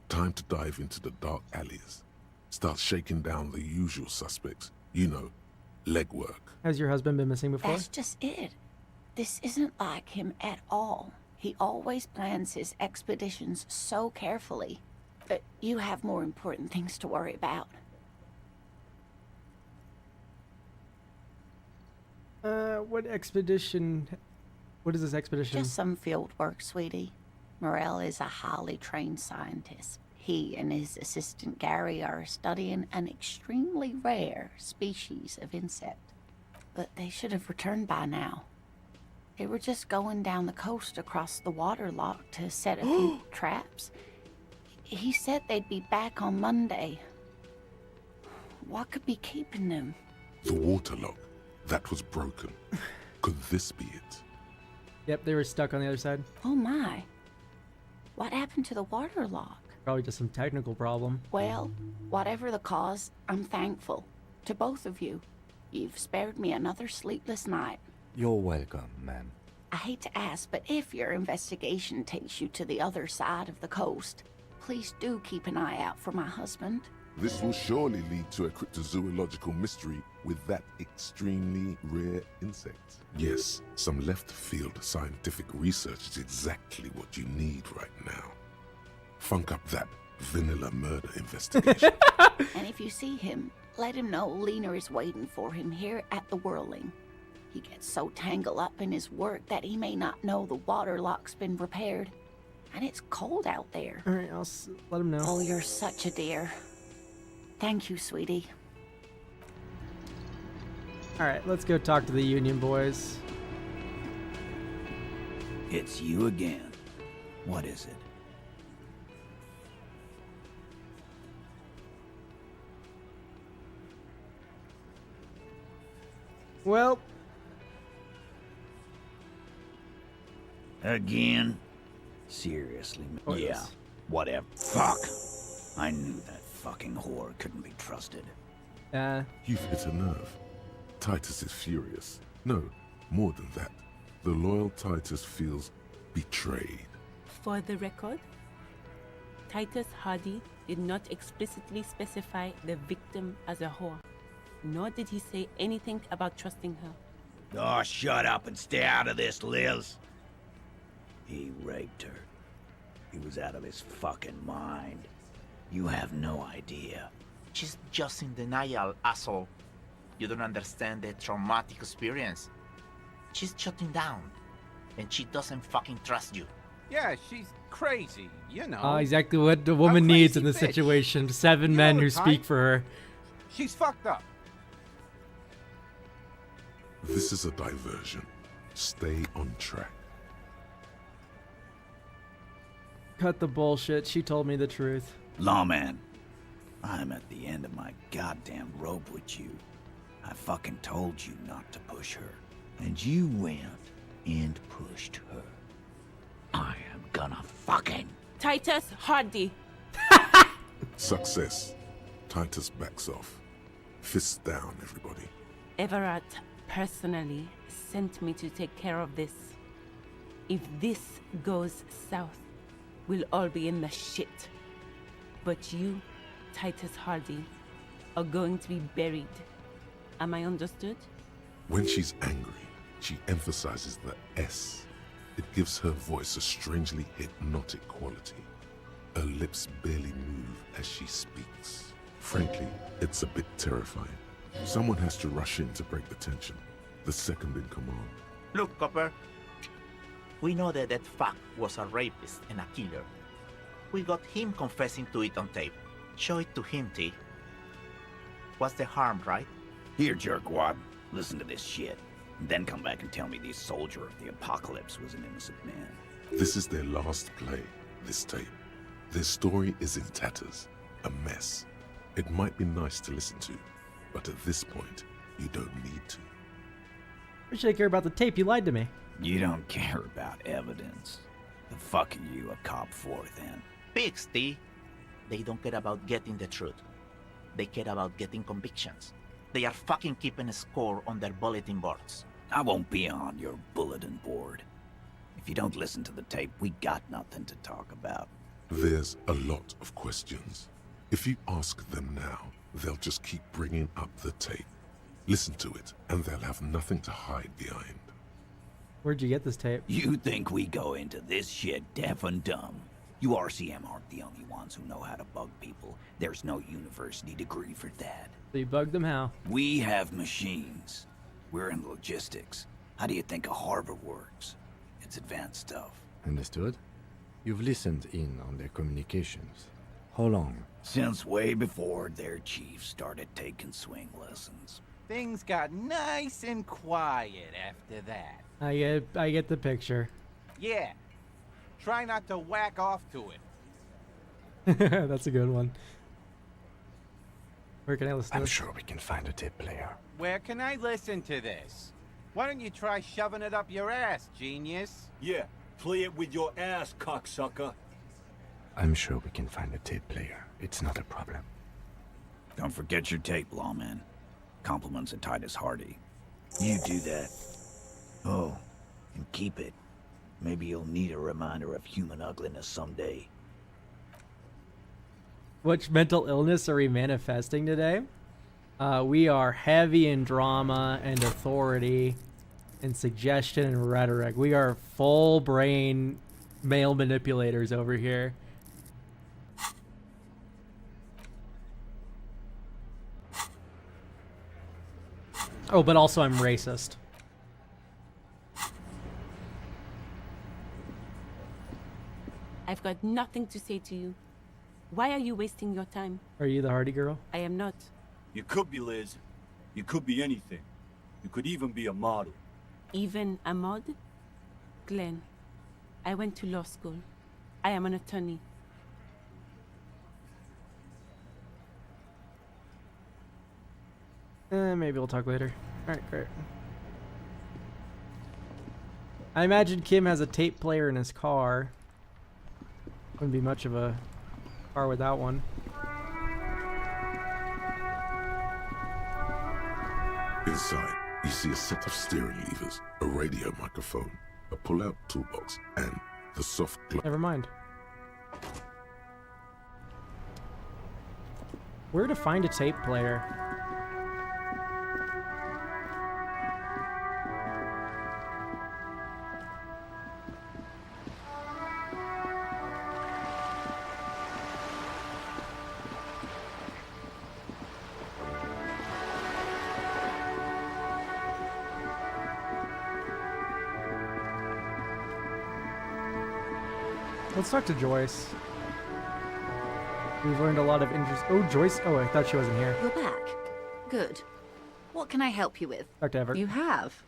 Speaker 2: Time to dive into the dark alleys. Start shaking down the usual suspects. You know, legwork.
Speaker 1: Has your husband been missing before?
Speaker 7: That's just it. This isn't like him at all. He always plans his expeditions so carefully. But you have more important things to worry about.
Speaker 1: What expedition? What is this expedition?
Speaker 7: Just some field work, sweetie. Morel is a highly trained scientist. He and his assistant Gary are studying an extremely rare species of insect. But they should have returned by now. They were just going down the coast across the waterlock to set a few traps. He said they'd be back on Monday. What could be keeping them?
Speaker 2: The waterlock. That was broken. Could this be it?
Speaker 1: Yep, they were stuck on the other side.
Speaker 7: Oh my. What happened to the water lock?
Speaker 1: Probably just some technical problem.
Speaker 7: Well, whatever the cause, I'm thankful. To both of you. You've spared me another sleepless night.
Speaker 5: You're welcome, ma'am.
Speaker 7: I hate to ask, but if your investigation takes you to the other side of the coast, please do keep an eye out for my husband.
Speaker 2: This will surely lead to a cryptozoological mystery with that extremely rare insect. Yes, some left-field scientific research is exactly what you need right now. Funk up that vanilla murder investigation.
Speaker 7: And if you see him, let him know Lena is waiting for him here at the Whirling. He gets so tangled up in his work that he may not know the water lock's been repaired. And it's cold out there.
Speaker 1: All right, I'll let him know.
Speaker 7: Oh, you're such a dear. Thank you, sweetie.
Speaker 1: All right, let's go talk to the Union boys.
Speaker 17: It's you again. What is it?
Speaker 1: Well.
Speaker 17: Again? Seriously?
Speaker 1: Oh,
Speaker 17: yeah.
Speaker 1: yes.
Speaker 17: Whatever. Fuck. I knew that fucking whore couldn't be trusted.
Speaker 2: You've hit a nerve. Titus is furious. No, more than that. The loyal Titus feels betrayed.
Speaker 16: For the record, Titus Hardy did not explicitly specify the victim as a whore, nor did he say anything about trusting her.
Speaker 17: Oh, shut up and stay out of this, Liz. He raped her. He was out of his fucking mind. You have no idea.
Speaker 8: She's just in denial, asshole. You don't understand the traumatic experience. She's shutting down, and she doesn't fucking trust you.
Speaker 19: Yeah, she's crazy, you know.
Speaker 1: Exactly what the woman needs in this situation. 7 men who speak for her.
Speaker 19: She's fucked up.
Speaker 2: This is a diversion. Stay on track.
Speaker 1: Cut the bullshit. She told me the truth.
Speaker 17: Lawman, I'm at the end of my goddamn rope with you. I fucking told you not to push her. And you went and pushed her. I am gonna fucking...
Speaker 16: Titus Hardy.
Speaker 2: Success. Titus backs off. Fists down, everybody.
Speaker 16: Everett personally sent me to take care of this. If this goes south, we'll all be in the shit. But you, Titus Hardy, are going to be buried. Am I understood?
Speaker 2: When she's angry, she emphasizes the S. It gives her voice a strangely hypnotic quality. Her lips barely move as she speaks. Frankly, it's a bit terrifying. Someone has to rush in to break the tension. The second in command.
Speaker 8: Look, Copper. We know that that fuck was a rapist and a killer. We got him confessing to it on tape. Show it to him, T. What's the harm, right?
Speaker 17: Here, jerkwad. Listen to this shit. And then come back and tell me this soldier of the apocalypse was an innocent man.
Speaker 2: This is their last play, this tape. Their story is in tatters, a mess. It might be nice to listen to, but at this point, you don't need to.
Speaker 1: Why should I care about the tape? You lied to me.
Speaker 17: You don't care about evidence. The fuck are you a cop for, then?
Speaker 8: Pigs, T. They don't care about getting the truth. They care about getting convictions. They are fucking keeping a score on their bulletin boards.
Speaker 17: I won't be on your bulletin board. If you don't listen to the tape, we got nothing to talk about.
Speaker 2: There's a lot of questions. If you ask them now, they'll just keep bringing up the tape. Listen to it, and they'll have nothing to hide behind.
Speaker 1: Where'd you get this tape?
Speaker 17: You think we go into this shit deaf and dumb? You RCM aren't the only ones who know how to bug people. There's no university degree for that.
Speaker 1: So you bugged them how?
Speaker 17: We have machines. We're in logistics. How do you think a harbor works? It's advanced stuff.
Speaker 5: Understood? You've listened in on their communications. How long?
Speaker 17: Since way before their chief started taking swing lessons.
Speaker 19: Things got nice and quiet after that.
Speaker 1: I get the picture.
Speaker 19: Yeah. Try not to whack off to it.
Speaker 1: That's a good one. Where can I listen to
Speaker 5: I'm
Speaker 1: it?
Speaker 5: sure we can find a tape player.
Speaker 19: Where can I listen to this? Why don't you try shoving it up your ass, genius?
Speaker 10: Yeah, play it with your ass, cocksucker.
Speaker 5: I'm sure we can find a tape player. It's not a problem.
Speaker 17: Don't forget your tape, lawman. Compliments of Titus Hardy. You do that. Oh, and keep it. Maybe you'll need a reminder of human ugliness someday.
Speaker 1: Which mental illness are we manifesting today? We are heavy in drama and authority and suggestion and rhetoric. We are full brain male manipulators over here. Oh, but also I'm racist.
Speaker 16: I've got nothing to say to you. Why are you wasting your time?
Speaker 1: Are you the Hardy girl?
Speaker 16: I am not.
Speaker 10: You could be, Liz. You could be anything. You could even be a model.
Speaker 16: Even a mod? Glenn, I went to law school. I am an attorney.
Speaker 1: Maybe we'll talk later. Alright, great. I imagine Kim has a tape player in his car. Wouldn't be much of a car without one.
Speaker 2: Inside, you see a set of steering levers, a radio microphone, a pull-out toolbox, and the soft glove.
Speaker 1: Never mind. Where to find a tape player? Let's talk to Joyce. We've learned a lot of interest. Oh, Joyce. Oh, I thought she wasn't here.
Speaker 7: You're back. Good. What can I help you with?
Speaker 1: Dr. Everett.
Speaker 7: You have.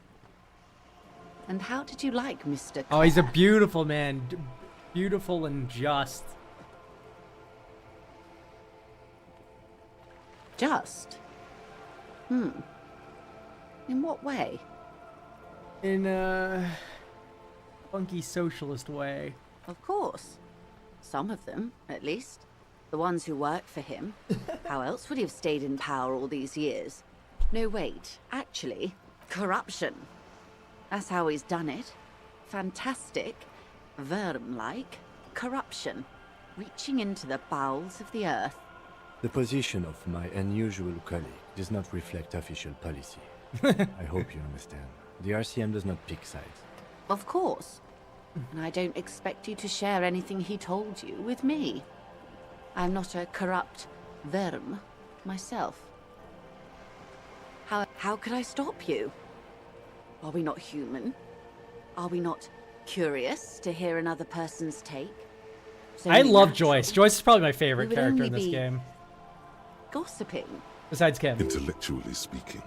Speaker 7: And how did you like Mr.
Speaker 1: Oh, he's a beautiful man. Beautiful and just.
Speaker 7: Just? In what way?
Speaker 1: In a funky socialist way.
Speaker 7: Of course. Some of them, at least. The ones who work for him. How else would he have stayed in power all these years? No, wait. Actually, corruption. That's how he's done it. Fantastic, Worm-like corruption. Reaching into the bowels of the earth.
Speaker 5: The position of my unusual colleague does not reflect official policy. I hope you understand. The RCM does not pick sides.
Speaker 7: Of course. And I don't expect you to share anything he told you with me. I'm not a corrupt Worm myself. How could I stop you? Are we not human? Are we not curious to hear another person's take?
Speaker 1: I love Joyce. Joyce is probably my favorite character in this game.
Speaker 7: Gossiping.
Speaker 1: Besides Kim.
Speaker 2: Intellectually speaking,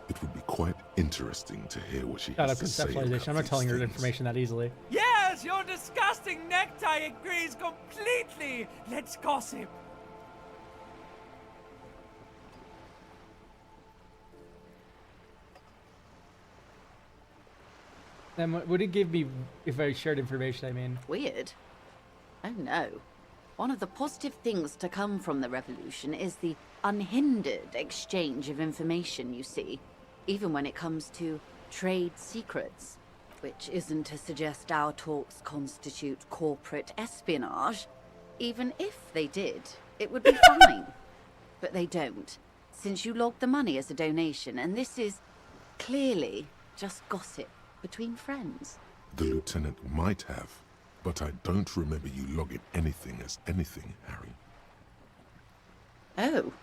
Speaker 2: it would be quite interesting to hear what she
Speaker 1: Shut
Speaker 2: has
Speaker 1: up,
Speaker 2: to say about
Speaker 1: conceptualization. I'm not
Speaker 2: these
Speaker 1: telling her
Speaker 2: things.
Speaker 1: information that easily.
Speaker 4: Yes, your disgusting necktie agrees completely. Let's gossip.
Speaker 1: Then would it give me if I shared information? I mean,
Speaker 7: Weird. Oh no. One of the positive things to come from the revolution is the unhindered exchange of information, you see. Even when it comes to trade secrets. Which isn't to suggest our talks constitute corporate espionage. Even if they did, it would be fine. But they don't, since you logged the money as a donation, and this is clearly just gossip between friends.
Speaker 2: The lieutenant might have, but I don't remember you logging anything as anything, Harry.
Speaker 7: Oh.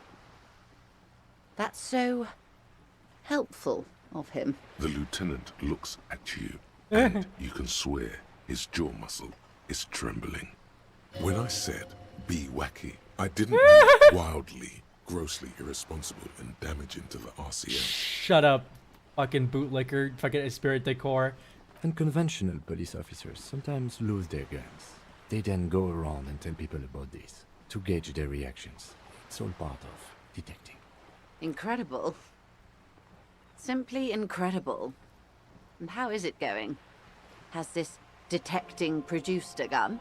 Speaker 7: That's so helpful of him.
Speaker 2: The lieutenant looks at you, and you can swear his jaw muscle is trembling. When I said, be wacky, I didn't mean wildly, grossly irresponsible and damaging to the RCM.
Speaker 1: shut up, fucking bootlicker, fucking Spirit Decor.
Speaker 5: Unconventional police officers sometimes lose their guns. They then go around and tell people about this, to gauge their reactions. It's all part of detecting.
Speaker 7: Incredible. Simply incredible. And how is it going? Has this detecting produced a gun?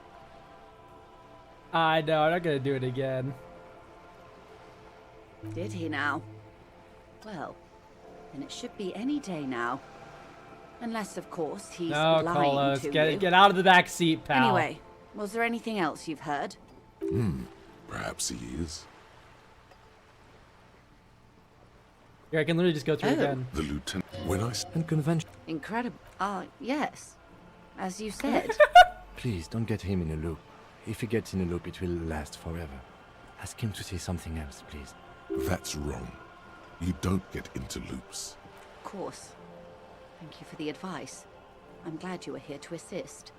Speaker 1: I know, I'm not gonna do it again.
Speaker 7: Did he now? Well, then it should be any day now. Unless, of course, he's
Speaker 1: No,
Speaker 7: lying
Speaker 1: Carlos,
Speaker 7: to
Speaker 1: get
Speaker 7: you.
Speaker 1: get out of the back seat, pal.
Speaker 7: Anyway, was there anything else you've heard?
Speaker 2: Perhaps he is.
Speaker 1: Here, I can literally just go through
Speaker 7: Oh.
Speaker 1: again.
Speaker 2: The lieutenant. When I
Speaker 5: And convention.
Speaker 7: Incredible. Yes. As you said.
Speaker 5: Please don't get him in a loop. If he gets in a loop, it will last forever. Ask him to say something else, please.
Speaker 2: That's wrong. You don't get into loops.
Speaker 7: Of course. Thank you for the advice. I'm glad you were here to assist.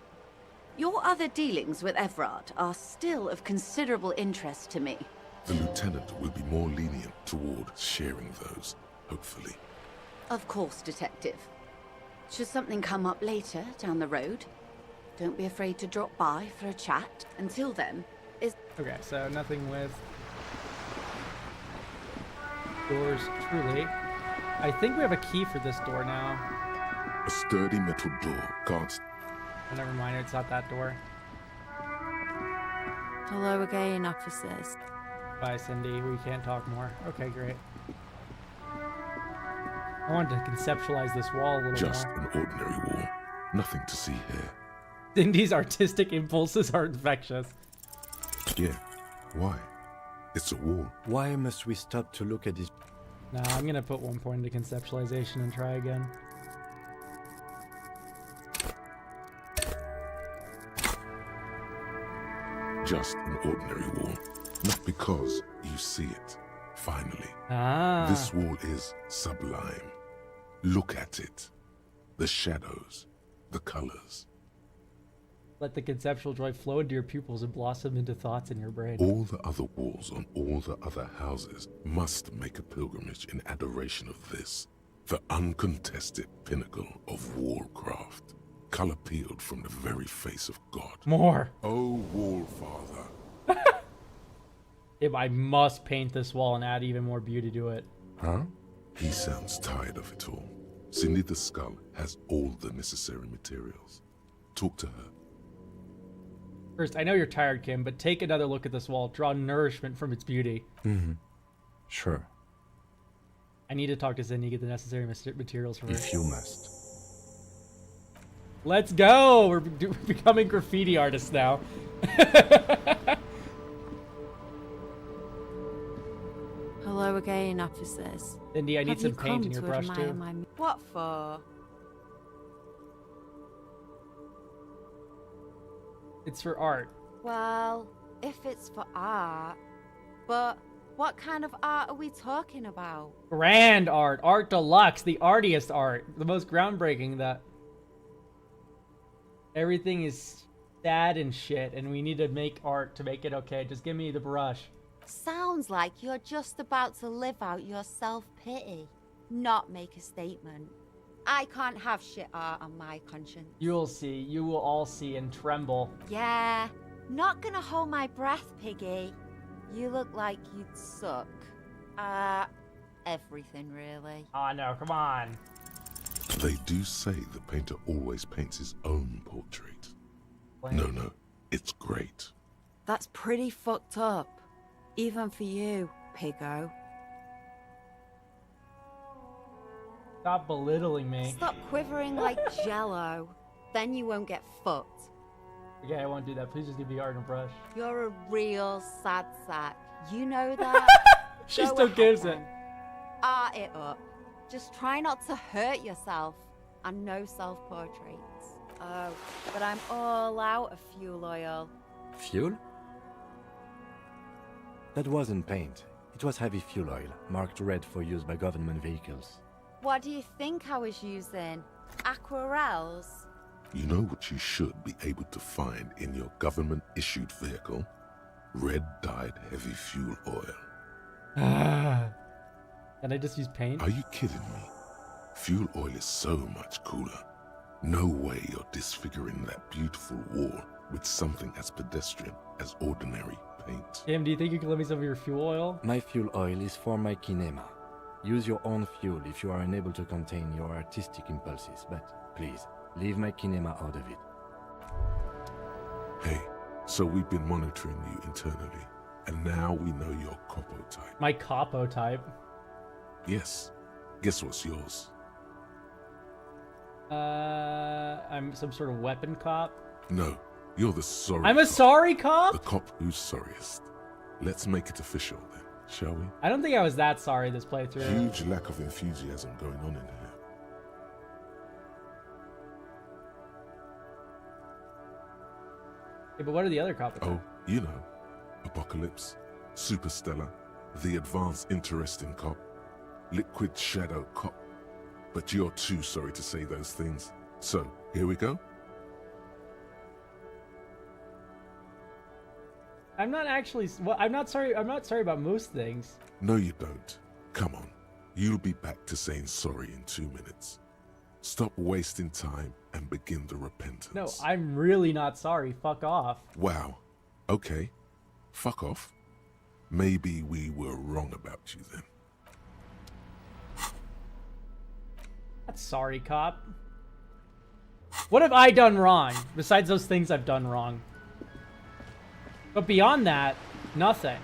Speaker 7: Your other dealings with Everard are still of considerable interest to me.
Speaker 2: The lieutenant will be more lenient toward sharing those, hopefully.
Speaker 7: Of course, Detective. Should something come up later down the road, don't be afraid to drop by for a chat. Until then,
Speaker 1: Okay, so nothing with doors, truly. I think we have a key for this door now.
Speaker 2: A sturdy metal door can't.
Speaker 1: Oh, never mind, it's not that door.
Speaker 12: Hello again, officers.
Speaker 1: Bye, Cindy. We can't talk more. Okay, great. I wanted to conceptualize this wall a little
Speaker 2: Just
Speaker 1: more.
Speaker 2: an ordinary wall. Nothing to see here.
Speaker 1: Cindy's artistic impulses are infectious.
Speaker 2: Yeah. Why? It's a wall.
Speaker 5: Why must we stop to look at this?
Speaker 1: No, I'm gonna put 1 point into conceptualization and try again.
Speaker 2: Just an ordinary wall. Not because you see it. Finally.
Speaker 1: Ah.
Speaker 2: This wall is sublime. Look at it. The shadows. The colors.
Speaker 1: Let the conceptual joy flow into your pupils and blossom into thoughts in your brain.
Speaker 2: All the other walls on all the other houses must make a pilgrimage in adoration of this, the uncontested pinnacle of wallcraft, color peeled from the very face of God.
Speaker 1: More.
Speaker 2: Oh, Wallfather.
Speaker 1: I must paint this wall and add even more beauty to it.
Speaker 2: Huh? He sounds tired of it all. Cindy the Skull has all the necessary materials. Talk to her.
Speaker 1: First, I know you're tired, Kim, but take another look at this wall. Draw nourishment from its beauty.
Speaker 5: Mm-hmm. Sure.
Speaker 1: I need to talk to Cindy, get the necessary materials for her.
Speaker 5: If you must.
Speaker 1: Let's go! We're becoming graffiti artists now.
Speaker 12: Hello again, officers.
Speaker 1: Cindy, I need
Speaker 12: Have
Speaker 1: some
Speaker 12: you
Speaker 1: paint
Speaker 12: come
Speaker 1: in your
Speaker 12: to
Speaker 1: brush,
Speaker 12: admire
Speaker 1: too.
Speaker 12: my... What for?
Speaker 1: It's for art.
Speaker 12: Well, if it's for art, but what kind of art are we talking about?
Speaker 1: Grand art. Art deluxe. The artiest art. The most groundbreaking. That everything is sad and shit, and we need to make art to make it okay. Just give me the brush.
Speaker 12: Sounds like you're just about to live out your self-pity, not make a statement. I can't have shit art on my conscience.
Speaker 1: You'll see. You will all see and tremble.
Speaker 12: Yeah, not gonna hold my breath, Piggy. You look like you'd suck. Everything really.
Speaker 1: Oh no, come on.
Speaker 2: They do say the painter always paints his own portrait. No, it's great.
Speaker 12: That's pretty fucked up. Even for you, Piggo.
Speaker 1: Stop belittling me.
Speaker 12: Stop quivering like jello. Then you won't get fucked.
Speaker 1: Okay, I won't do that. Please just give me art and a brush.
Speaker 12: You're a real sad sack. You know that?
Speaker 1: She
Speaker 12: Go
Speaker 1: still
Speaker 12: ahead
Speaker 1: gives
Speaker 12: then.
Speaker 1: it.
Speaker 12: Art it up. Just try not to hurt yourself. And no self-portraits. Oh, but I'm all out of fuel oil.
Speaker 5: Fuel? That wasn't paint. It was heavy fuel oil, marked red for use by government vehicles.
Speaker 12: What do you think I was using? Aquarels?
Speaker 2: You know what you should be able to find in your government-issued vehicle? Red-dyed heavy fuel oil.
Speaker 1: Can I just use paint?
Speaker 2: Are you kidding me? Fuel oil is so much cooler. No way you're disfiguring that beautiful wall with something as pedestrian as ordinary paint.
Speaker 1: Kim, do you think you can let me some of your fuel oil?
Speaker 5: My fuel oil is for my kinema. Use your own fuel if you are unable to contain your artistic impulses, but please, leave my kinema out of it.
Speaker 2: Hey, so we've been monitoring you internally, and now we know your capo type.
Speaker 1: My capo type?
Speaker 2: Yes. Guess what's yours?
Speaker 1: I'm some sort of weapon cop.
Speaker 2: No, you're the sorry
Speaker 1: I'm a
Speaker 2: cop.
Speaker 1: sorry cop?
Speaker 2: The cop who's sorriest. Let's make it official then, shall we?
Speaker 1: I don't think I was that sorry this playthrough.
Speaker 2: Huge lack of enthusiasm going on in here.
Speaker 1: Yeah, but what are the other cops?
Speaker 2: Oh, you know, Apocalypse, Superstellar, the Advanced Interesting Cop, Liquid Shadow Cop. But you're too sorry to say those things. So, here we go.
Speaker 1: I'm not actually. Well, I'm not sorry. I'm not sorry about most things.
Speaker 2: No, you don't. Come on. You'll be back to saying sorry in 2 minutes. Stop wasting time and begin the repentance.
Speaker 1: No, I'm really not sorry. Fuck off.
Speaker 2: Wow. Okay. Fuck off. Maybe we were wrong about you then.
Speaker 1: That's sorry, cop. What have I done wrong? Besides those things I've done wrong. But beyond that, nothing.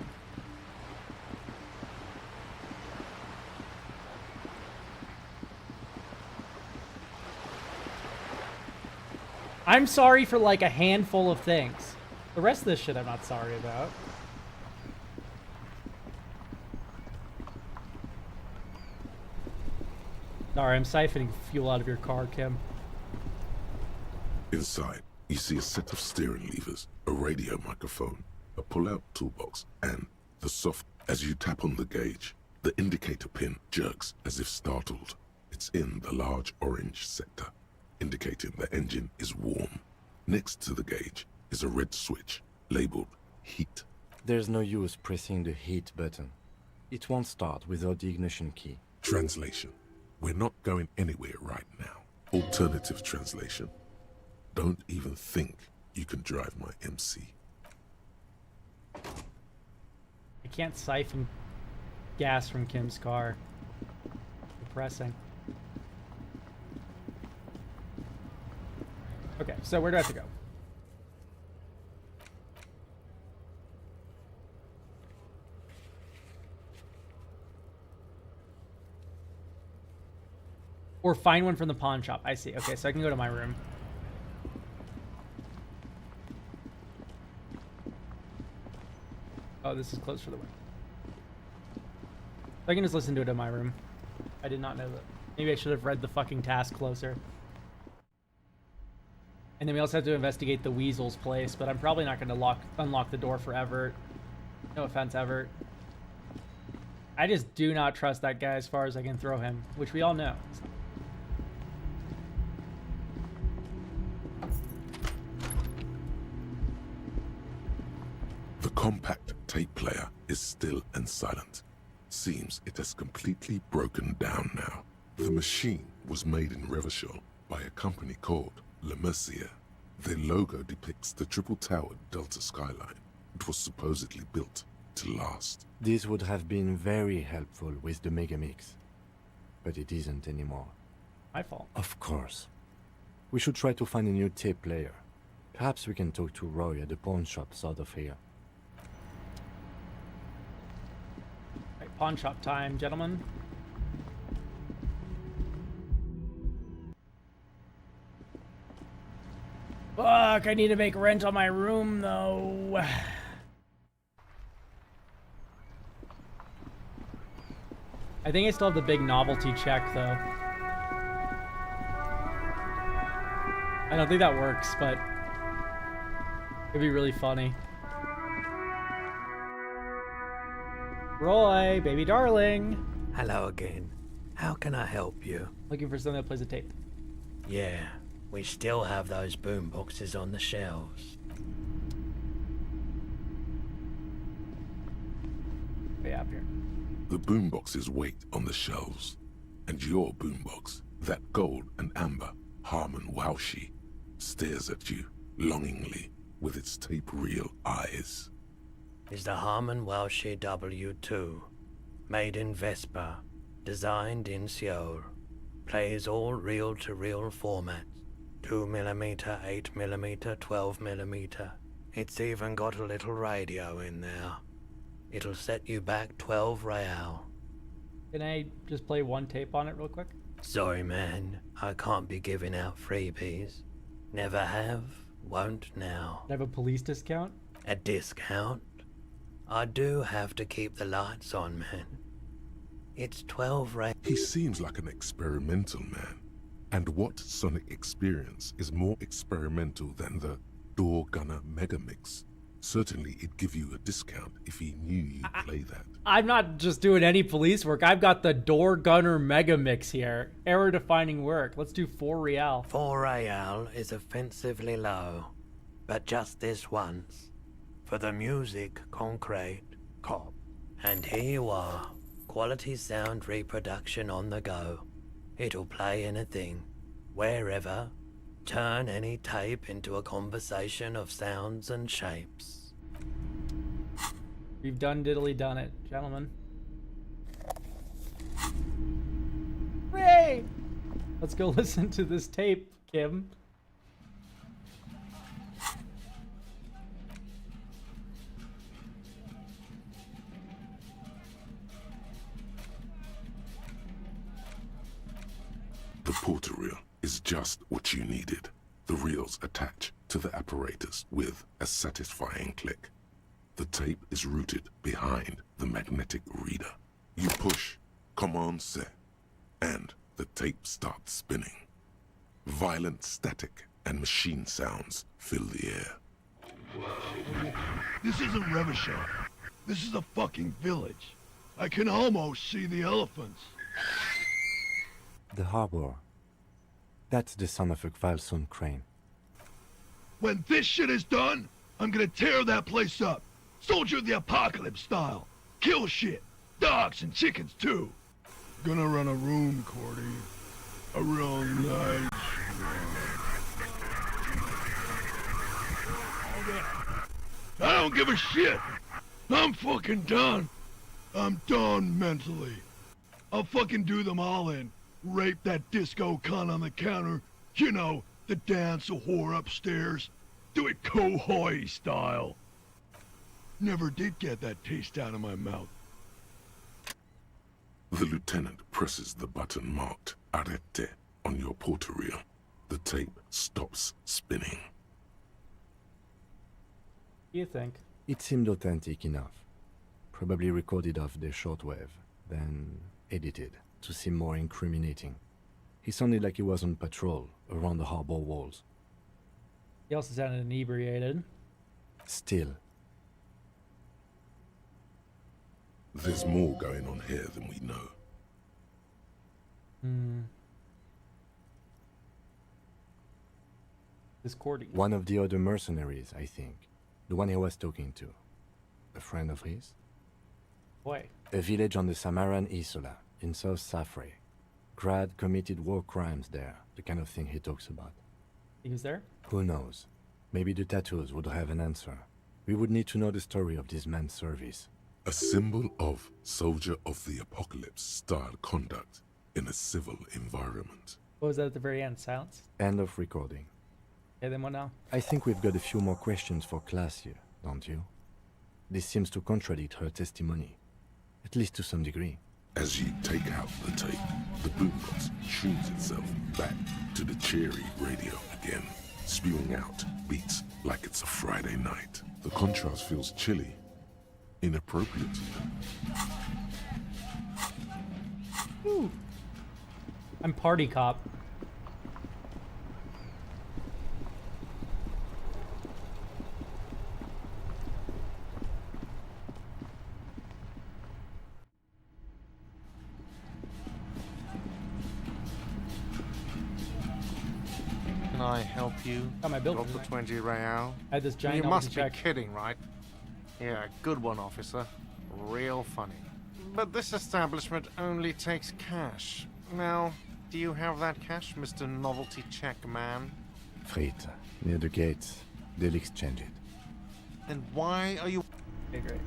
Speaker 1: I'm sorry for like a handful of things. The rest of this shit I'm not sorry about. Sorry, I'm siphoning fuel out of your car, Kim.
Speaker 2: Inside, you see a set of steering levers, a radio microphone, a pull-out toolbox, and the soft. As you tap on the gauge, the indicator pin jerks as if startled. It's in the large orange sector, indicating the engine is warm. Next to the gauge is a red switch labeled heat.
Speaker 5: There's no use pressing the heat button. It won't start without the ignition key.
Speaker 2: Translation. We're not going anywhere right now. Alternative translation. Don't even think you can drive my MC.
Speaker 1: I can't siphon gas from Kim's car. Depressing. Okay, so where do I have to go? Or find one from the pawn shop. I see. Okay, so I can go to my room. Oh, this is close for the win. I can just listen to it in my room. I did not know that. Maybe I should have read the fucking task closer. And then we also have to investigate the Weasel's place, but I'm probably not going to unlock the door for Everett. No offense, Everett. I just do not trust that guy as far as I can throw him, which we all know.
Speaker 2: The compact tape player is still and silent. Seems it has completely broken down now. The machine was made in Revachol by a company called Le Mercier. Their logo depicts the triple-towered Delta skyline. It was supposedly built to last.
Speaker 5: This would have been very helpful with the Megamix, but it isn't anymore.
Speaker 1: My fault.
Speaker 5: Of course. We should try to find a new tape player. Perhaps we can talk to Roy at the pawn shop south of here.
Speaker 1: Right, pawn shop time, gentlemen. Fuck, I need to make rent on my room, though. I think I still have the big novelty check, though. I don't think that works, but it'd be really funny. Roy, baby darling.
Speaker 11: Hello again. How can I help you?
Speaker 1: Looking for something that plays a tape.
Speaker 11: Yeah, we still have those boom boxes on the shelves.
Speaker 1: Way up here.
Speaker 2: The boomboxes wait on the shelves, and your boombox, that gold and amber Harman Waushi, stares at you longingly with its tape reel eyes.
Speaker 11: Is the Harman Waushi W2, made in Vespa, Designed in Seoul. Plays all reel-to-reel formats. 2mm, 8mm, 12mm. It's even got a little radio in there. It'll set you back 12 real.
Speaker 1: Can I just play one tape on it real quick?
Speaker 11: Sorry, man. I can't be giving out freebies. Never have, won't now.
Speaker 1: I have a police discount?
Speaker 11: A discount? I do have to keep the lights on, man. It's 12 real.
Speaker 2: He seems like an experimental man. And what sonic experience is more experimental than the Door Gunner Megamix? Certainly it'd give you a discount if he knew you'd play that.
Speaker 1: I'm not just doing any police work. I've got the Door Gunner Mega Mix here. Error-defining work. Let's do 4 real.
Speaker 11: 4 real is offensively low. But just this once. For the music, concrete, cop. And here you are. Quality sound reproduction on the go. It'll play anything, wherever. Turn any tape into a conversation of sounds and shapes.
Speaker 1: We've done diddly done it, gentlemen. Hooray! Let's go listen to this tape, Kim.
Speaker 2: The porter reel is just what you needed. The reels attach to the apparatus with a satisfying click. The tape is routed behind the magnetic reader. You push Command Set, and the tape starts spinning. Violent static and machine sounds fill the air.
Speaker 13: This isn't Revachol. This is a fucking village. I can almost see the elephants.
Speaker 5: The harbor. That's the son of a Kvalson crane.
Speaker 13: When this shit is done, I'm gonna tear that place up. Soldier of the Apocalypse style. Kill shit. Dogs and chickens too. Gonna run a room, Cordy. A real nice I don't give a shit. I'm fucking done. I'm done mentally. I'll fucking do them all in. Rape that disco cunt on the counter. You know, the dance a whore upstairs. Do it Kohoi style. Never did get that taste out of my mouth.
Speaker 2: The lieutenant presses the button marked Arrête on your porter reel. The tape stops spinning.
Speaker 1: What do you think?
Speaker 5: It seemed authentic enough. Probably recorded off the shortwave, then edited to seem more incriminating. He sounded like he was on patrol around the harbor walls.
Speaker 1: He also sounded inebriated.
Speaker 5: Still.
Speaker 2: There's more going on here than we know.
Speaker 1: Discordia.
Speaker 5: One of the other mercenaries, I think. The one he was talking to. A friend of his?
Speaker 1: Boy.
Speaker 5: A village on the Samaran Isola, in South Safre. Grad committed war crimes there, the kind of thing he talks about.
Speaker 1: He was there?
Speaker 5: Who knows? Maybe the tattoos would have an answer. We would need to know the story of this man's service.
Speaker 2: A symbol of Soldier of the Apocalypse style conduct in a civil environment.
Speaker 1: What was that at the very end? Silence?
Speaker 5: End of recording.
Speaker 1: Okay, then what now?
Speaker 5: I think we've got a few more questions for class here, don't you? This seems to contradict her testimony. At least to some degree.
Speaker 2: As you take out the tape, the boombox tunes itself back to the cheery radio again, spewing out beats like it's a Friday night. The contrast feels chilly, inappropriate even.
Speaker 1: Woo. I'm party cop.
Speaker 20: Can I help you?
Speaker 1: Got my bill.
Speaker 20: Drop the 20 real.
Speaker 1: I had this giant
Speaker 20: You must be
Speaker 1: check.
Speaker 20: kidding, right? Yeah, good one, officer. Real funny. But this establishment only takes cash. Now, do you have that cash, Mr. Novelty Check Man?
Speaker 5: Frit, near the gates. They'll exchange it.
Speaker 20: Then why are you...
Speaker 1: Okay, great.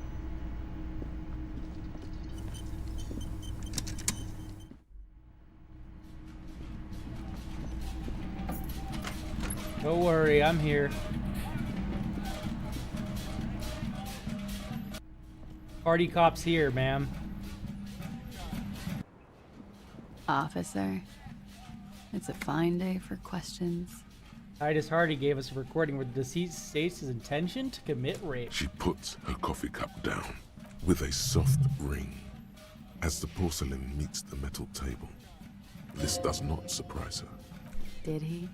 Speaker 1: Don't worry, I'm here. Party cop's here, ma'am.
Speaker 9: Officer, it's a fine day for questions.
Speaker 1: Titus Hardy gave us a recording where the deceased states his intention to commit rape.
Speaker 2: She puts her coffee cup down with a soft ring. As the porcelain meets the metal table, this does not surprise her.
Speaker 9: Did he?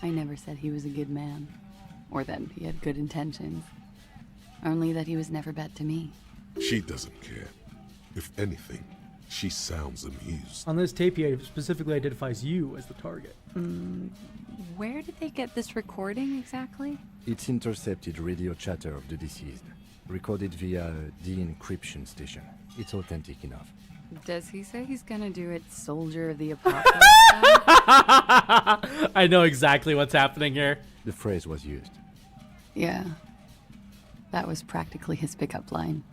Speaker 9: I never said he was a good man, or that he had good intentions. Only that he was never bad to me.
Speaker 2: She doesn't care. If anything, she sounds amused.
Speaker 1: On this tape, he specifically identifies you as the target.
Speaker 9: Where did they get this recording exactly?
Speaker 5: It's intercepted radio chatter of the deceased, recorded via the encryption station. It's authentic enough.
Speaker 9: Does he say he's gonna do it Soldier of the Apocalypse style?
Speaker 1: I know exactly what's happening here.
Speaker 5: The phrase was used.
Speaker 9: Yeah. That was practically his pickup line.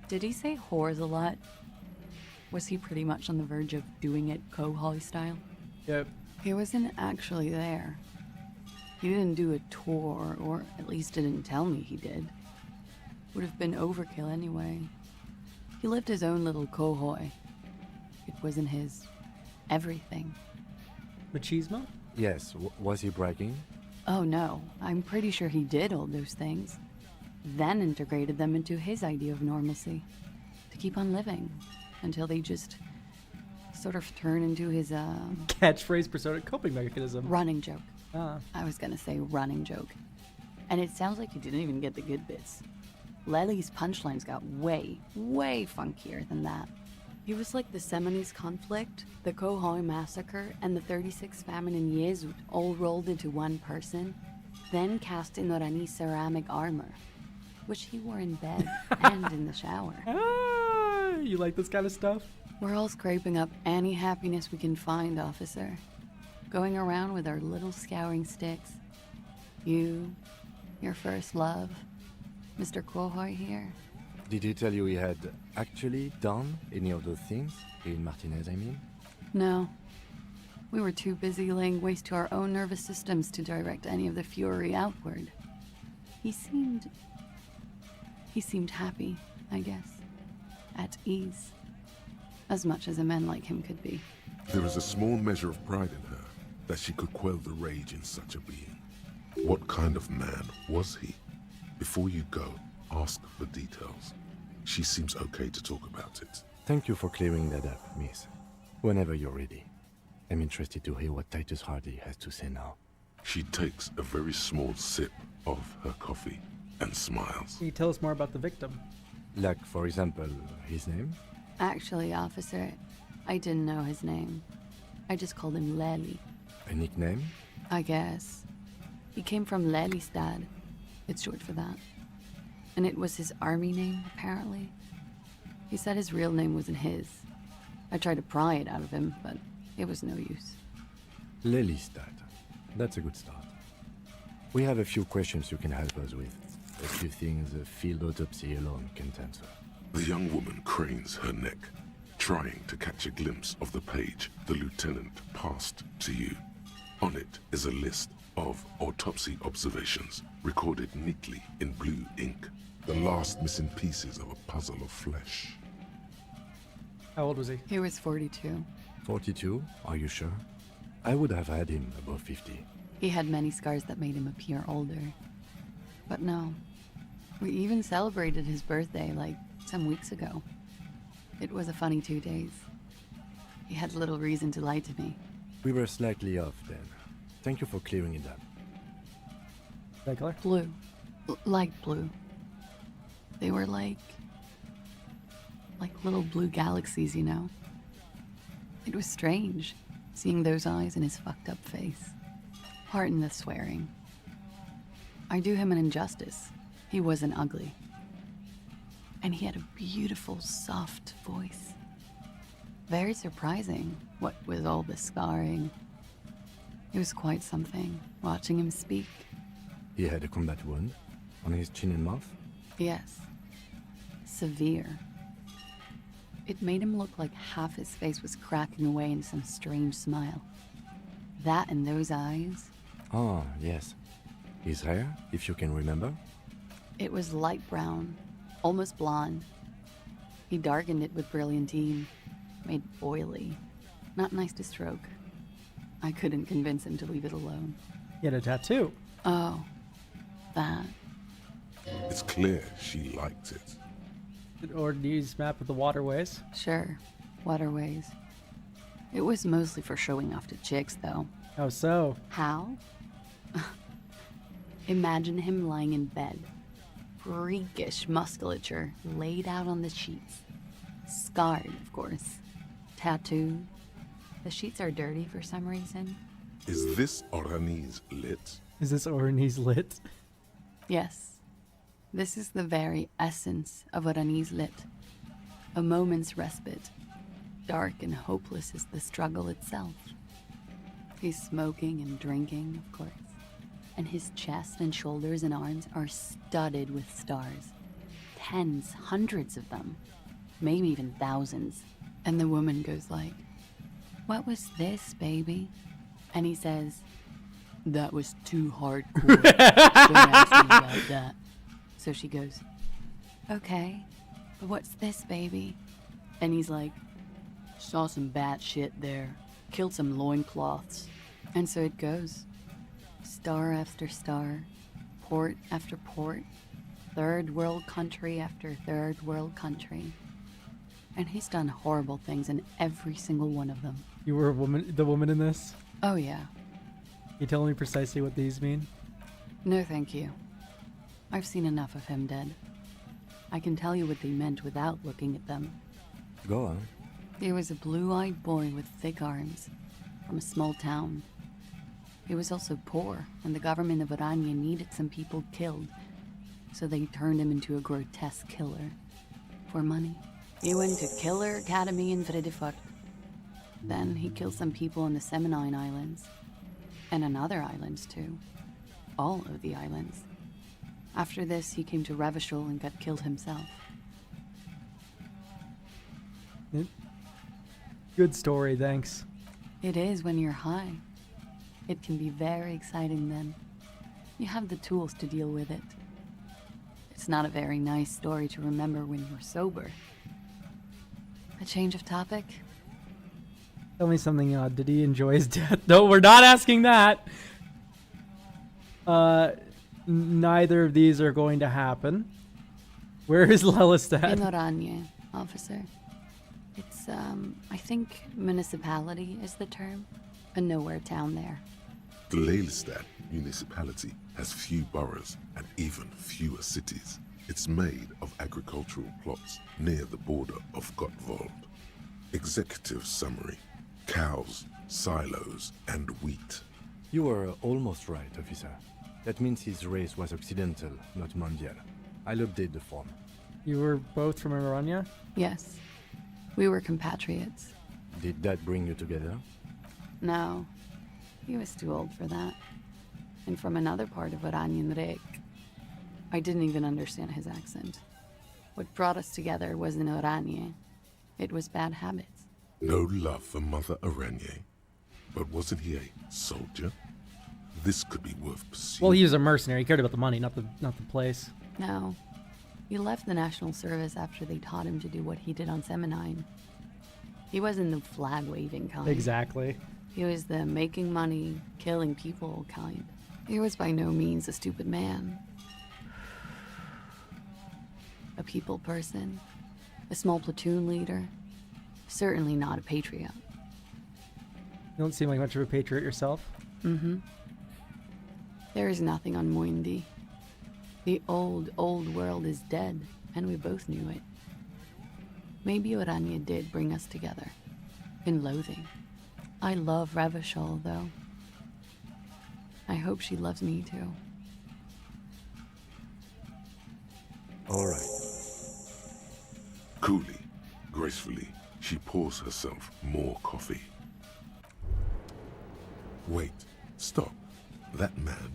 Speaker 9: Did he say whores a lot? Was he pretty much on the verge of doing it Kohoi style?
Speaker 1: Yep.
Speaker 9: He wasn't actually there. He didn't do a tour, or at least didn't tell me he did. Would have been overkill anyway. He lived his own little Kohoi. It wasn't his everything.
Speaker 1: Machismo?
Speaker 5: Yes, was he bragging?
Speaker 9: Oh no, I'm pretty sure he did all those things. Then integrated them into his idea of normalcy. To keep on living. Until they just sort of turn into his,
Speaker 1: Catchphrase persona coping mechanism.
Speaker 9: running joke.
Speaker 1: Ah.
Speaker 9: I was gonna say running joke. And it sounds like you didn't even get the good bits. Lely's punchlines got way, way funkier than that. He was like the Seminoles conflict, the Kohoi massacre, and the 36 famine in Yezud all rolled into one person, then cast in Norani ceramic armor, which he wore in bed and in the shower.
Speaker 1: Ah, you like this kind of stuff?
Speaker 9: We're all scraping up any happiness we can find, officer. Going around with our little scouring sticks. You, your first love, Mr. Kohoi here.
Speaker 5: Did he tell you he had actually done any of those things? In Martinez, I mean?
Speaker 9: No. We were too busy laying waste to our own nervous systems to direct any of the fury outward. He seemed happy, I guess. At ease. As much as a man like him could be.
Speaker 2: There is a small measure of pride in her that she could quell the rage in such a being. What kind of man was he? Before you go, ask for details. She seems okay to talk about it.
Speaker 5: Thank you for clearing that up, miss. Whenever you're ready. I'm interested to hear what Titus Hardy has to say now.
Speaker 2: She takes a very small sip of her coffee and smiles.
Speaker 1: Can you tell us more about the victim?
Speaker 5: Like, for example, his name?
Speaker 9: Actually, officer, I didn't know his name. I just called him Lely.
Speaker 5: A nickname?
Speaker 9: I guess. He came from Lelystad. It's short for that. And it was his army name, apparently. He said his real name wasn't his. I tried to pry it out of him, but it was no use.
Speaker 5: Lelystad. That's a good start. We have a few questions you can help us with. A few things a field autopsy alone can't answer.
Speaker 2: The young woman cranes her neck, trying to catch a glimpse of the page the lieutenant passed to you. On it is a list of autopsy observations, recorded neatly in blue ink. The last missing pieces of a puzzle of flesh.
Speaker 1: How old was he?
Speaker 9: He was 42.
Speaker 5: 42? Are you sure? I would have had him above 50.
Speaker 9: He had many scars that made him appear older. But no. We even celebrated his birthday, like, some weeks ago. It was a funny 2 days. He had little reason to lie to me.
Speaker 5: We were slightly off then. Thank you for clearing it up.
Speaker 1: That color?
Speaker 9: Blue. Light blue. They were like little blue galaxies, you know? It was strange, seeing those eyes in his fucked up face. Pardon the swearing. I do him an injustice. He wasn't ugly. And he had a beautiful, soft voice. Very surprising, what with all the scarring. It was quite something, watching him speak.
Speaker 5: He had a combat wound on his chin and mouth?
Speaker 9: Yes. Severe. It made him look like half his face was cracking away in some strange smile. That and those eyes,
Speaker 5: Ah, yes. His hair, if you can remember?
Speaker 9: It was light brown, almost blonde. He darkened it with brilliantine, made it oily. Not nice to stroke. I couldn't convince him to leave it alone.
Speaker 1: He had a tattoo.
Speaker 9: Oh, that.
Speaker 2: It's clear she liked it.
Speaker 1: An Orkney's map of the waterways.
Speaker 9: Sure, waterways. It was mostly for showing off to chicks, though.
Speaker 1: How so?
Speaker 9: How? Imagine him lying in bed. Freakish musculature laid out on the sheets. Scarred, of course. Tattooed. The sheets are dirty for some reason.
Speaker 2: Is this Orani's lit?
Speaker 1: Is this Orkney's lit?
Speaker 9: Yes. This is the very essence of Orani's lit. A moment's respite. Dark and hopeless as the struggle itself. He's smoking and drinking, of course. And his chest and shoulders and arms are studded with stars. Tens, hundreds of them. Maybe even thousands. And the woman goes like, "What was this, baby?" And he says, "That was too hardcore. Don't ask me about that." So she goes, "Okay, but what's this, baby?" And he's like, "Saw some bad shit there. Killed some loincloths." And so it goes. Star after star, port after port, third world country after third world country. And he's done horrible things in every single one of them.
Speaker 1: You were the woman in this?
Speaker 9: Oh yeah.
Speaker 1: You telling me precisely what these mean?
Speaker 9: No thank you. I've seen enough of him dead. I can tell you what they meant without looking at them.
Speaker 5: Go on.
Speaker 9: He was a blue-eyed boy with thick arms, from a small town. He was also poor, and the government of Orania needed some people killed, so they turned him into a grotesque killer. For money. He went to Killer Academy in Vredefort. Then he killed some people in the Seminine Islands. And on other islands, too. All of the islands. After this, he came to Revachol and got killed himself.
Speaker 1: Good story, thanks.
Speaker 9: It is when you're high. It can be very exciting then. You have the tools to deal with it. It's not a very nice story to remember when you're sober. A change of topic?
Speaker 1: Tell me something odd. Did he enjoy his death? No, we're not asking that. Neither of these are going to happen. Where is Lelystad?
Speaker 9: In Oranje, officer. It's, I think municipality is the term. A nowhere town there.
Speaker 2: The Lelystad municipality has few boroughs and even fewer cities. It's made of agricultural plots near the border of Gottwald. Executive summary: cows, silos, and wheat.
Speaker 5: You were almost right, officer. That means his race was occidental, not mondial. I'll update the form.
Speaker 1: You were both from Orania?
Speaker 9: Yes. We were compatriots.
Speaker 5: Did that bring you together?
Speaker 9: No. He was too old for that. And from another part of Oranjenrijk. I didn't even understand his accent. What brought us together wasn't Oranje. It was bad habits.
Speaker 2: No love for Mother Oranje. But wasn't he a soldier? This could be worth pursuing.
Speaker 1: Well, he was a mercenary. He cared about the money, not the place.
Speaker 9: No. He left the National Service after they taught him to do what he did on Seminine. He wasn't the flag-waving kind.
Speaker 1: Exactly.
Speaker 9: He was the making money, killing people kind. He was by no means a stupid man. A people person. A small platoon leader. Certainly not a patriot.
Speaker 1: You don't seem like much of a patriot yourself.
Speaker 9: Mm-hmm. There is nothing on Moindi. The old world is dead, and we both knew it. Maybe Oranje did bring us together. In loathing. I love Revachol, though. I hope she loves me, too.
Speaker 5: All right.
Speaker 2: Coolly, gracefully, she pours herself more coffee. Wait, stop. That man,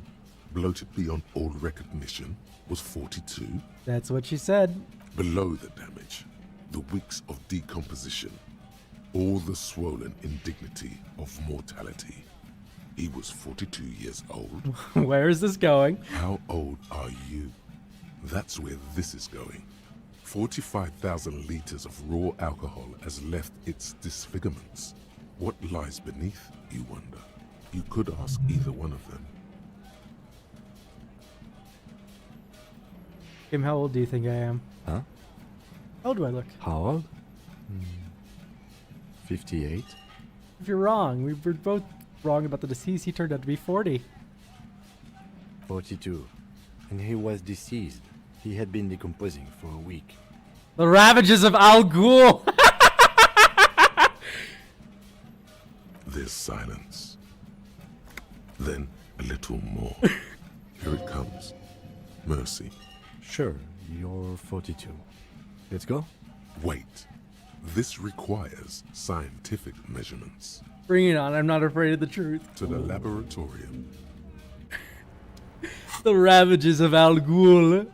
Speaker 2: bloated beyond all recognition, was 42?
Speaker 1: That's what she said.
Speaker 2: Below the damage, the weeks of decomposition, all the swollen indignity of mortality. He was 42 years old.
Speaker 1: Where is this going?
Speaker 2: How old are you? That's where this is going. 45,000 liters of raw alcohol has left its disfigurements. What lies beneath, you wonder? You could ask either one of them.
Speaker 1: Kim, how old do you think I am?
Speaker 5: Huh?
Speaker 1: How old do I look?
Speaker 5: How old? 58.
Speaker 1: If you're wrong, we were both wrong about the deceased. He turned out to be 40.
Speaker 5: 42. And he was deceased. He had been decomposing for a week.
Speaker 1: The ravages of Al Ghul!
Speaker 2: There's silence. Then a little more. Here it comes. Mercy.
Speaker 5: Sure, you're 42. Let's go?
Speaker 2: Wait. This requires scientific measurements.
Speaker 1: Bring it on, I'm not afraid of the truth.
Speaker 2: To the laboratorium.
Speaker 1: The ravages of Al Ghul.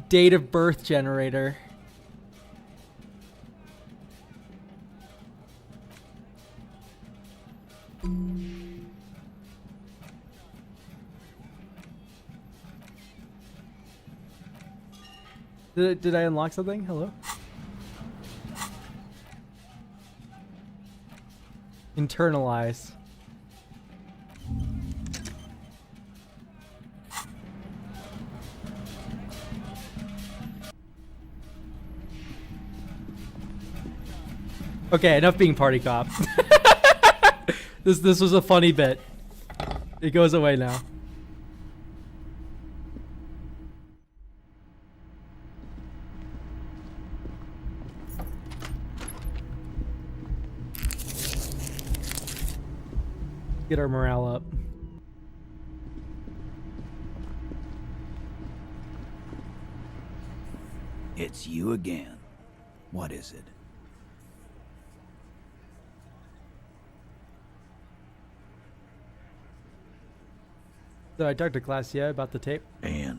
Speaker 1: Date of birth generator. Did I unlock something? Hello? Internalize. Okay, enough being party cop. This was a funny bit. It goes away now. Get our morale up.
Speaker 17: It's you again. What is it?
Speaker 1: So I talked to Glacia about the tape.
Speaker 17: And?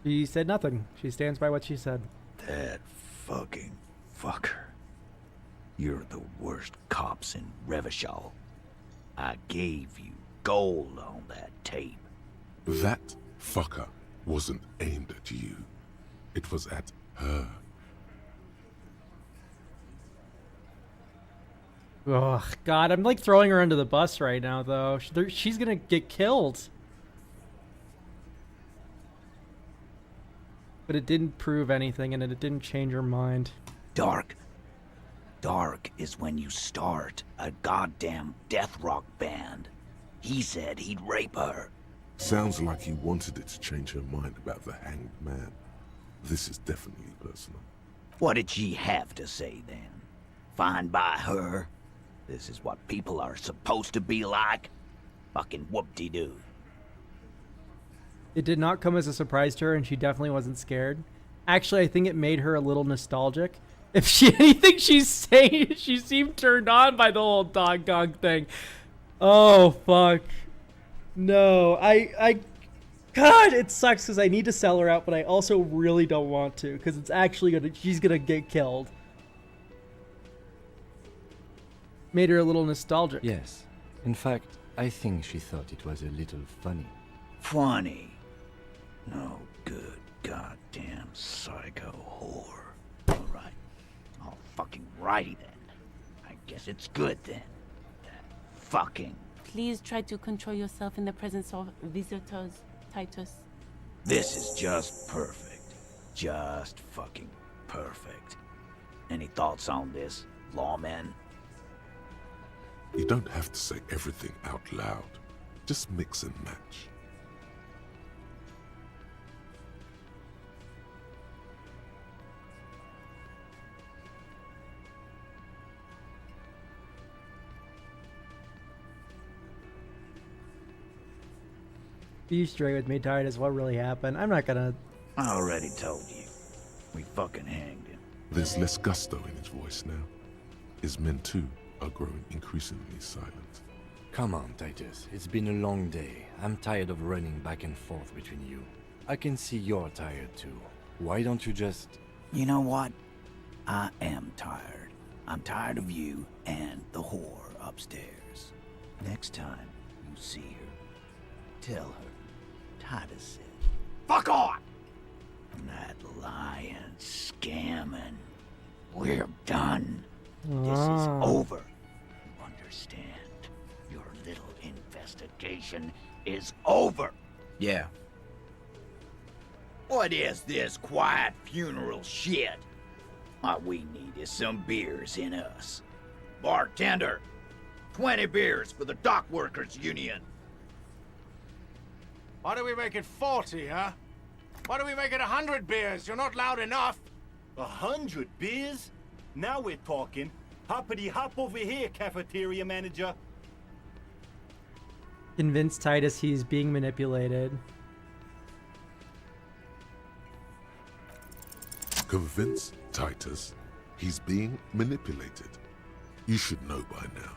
Speaker 1: She said nothing. She stands by what she said.
Speaker 17: That fucking fucker. You're the worst cops in Revachol. I gave you gold on that tape.
Speaker 2: That fucker wasn't aimed at you. It was at her.
Speaker 1: Oh, God, I'm like throwing her under the bus right now, though. She's gonna get killed. But it didn't prove anything, and it didn't change her mind.
Speaker 17: Dark. Dark is when you start a goddamn death rock band. He said he'd rape her.
Speaker 2: Sounds like he wanted it to change her mind about the hanged man. This is definitely personal.
Speaker 17: What did she have to say then? Fine by her? This is what people are supposed to be like? Fucking whoop-de-doo.
Speaker 1: It did not come as a surprise to her, and she definitely wasn't scared. Actually, I think it made her a little nostalgic. If anything she's saying, she seemed turned on by the whole doggone thing. Oh, fuck. No, God, it sucks because I need to sell her out, but I also really don't want to because it's actually she's gonna get killed. Made her a little nostalgic.
Speaker 5: Yes. In fact, I think she thought it was a little funny.
Speaker 17: Funny? No good goddamn psycho whore. Alright. All fucking righty then. I guess it's good then. That fucking...
Speaker 16: Please try to control yourself in the presence of visitors, Titus.
Speaker 17: This is just perfect. Just fucking perfect. Any thoughts on this, lawman?
Speaker 2: You don't have to say everything out loud. Just mix and match.
Speaker 1: Be straight with me, Titus. What really happened? I'm not gonna...
Speaker 17: I already told you. We fucking hanged him.
Speaker 2: There's less gusto in his voice now. His men, too, are growing increasingly silent.
Speaker 5: Come on, Titus. It's been a long day. I'm tired of running back and forth between you. I can see you're tired, too. Why don't you just...
Speaker 17: You know what? I am tired. I'm tired of you and the whore upstairs. Next time you see her, tell her Titus said,
Speaker 20: Fuck on!
Speaker 17: that lying, scamming. We're done. This is
Speaker 1: Ah.
Speaker 17: over. You understand? Your little investigation is over. Yeah. What is this quiet funeral shit? What we need is some beers in us. Bartender, 20 beers for the Dock Workers Union.
Speaker 20: Why do we make it 40, huh? Why do we make it 100 beers? You're not loud enough.
Speaker 10: 100 beers? Now we're talking. Hoppity hop over here, cafeteria manager.
Speaker 1: Convince Titus he's being manipulated.
Speaker 2: Convince Titus he's being manipulated. You should know by now.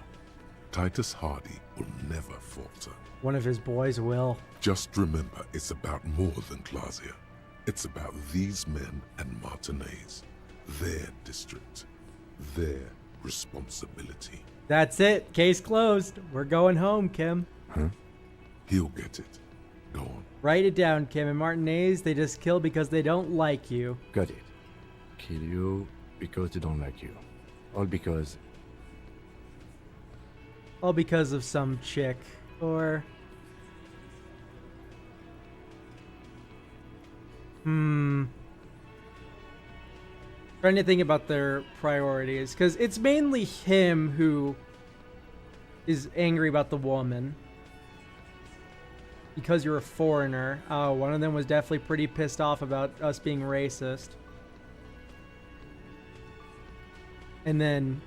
Speaker 2: Titus Hardy will never falter.
Speaker 1: One of his boys will.
Speaker 2: Just remember, it's about more than Glacia. It's about these men and Martinez, their district, their responsibility.
Speaker 1: That's it. Case closed. We're going home, Kim.
Speaker 2: Huh? He'll get it. Go on.
Speaker 1: Write it down, Kim. And Martinez, they just kill because they don't like you.
Speaker 5: Got it. Kill you because they don't like you. All because
Speaker 1: of some chick. Or... Trying to think about their priorities. Because it's mainly him who is angry about the woman. Because you're a foreigner. Oh, one of them was definitely pretty pissed off about us being racist. And then...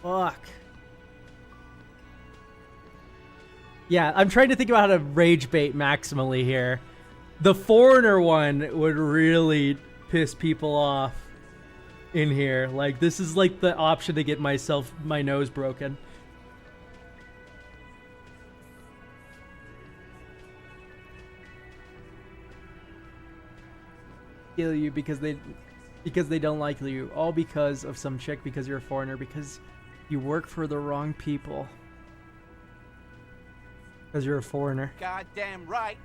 Speaker 1: Fuck. Yeah, I'm trying to think about how to rage bait maximally here. The foreigner one would really piss people off in here. Like, this is like the option to get my nose broken. Kill you because they don't like you. All because of some chick, because you're a foreigner, because you work for the wrong people. Because you're a foreigner.
Speaker 19: Goddamn right.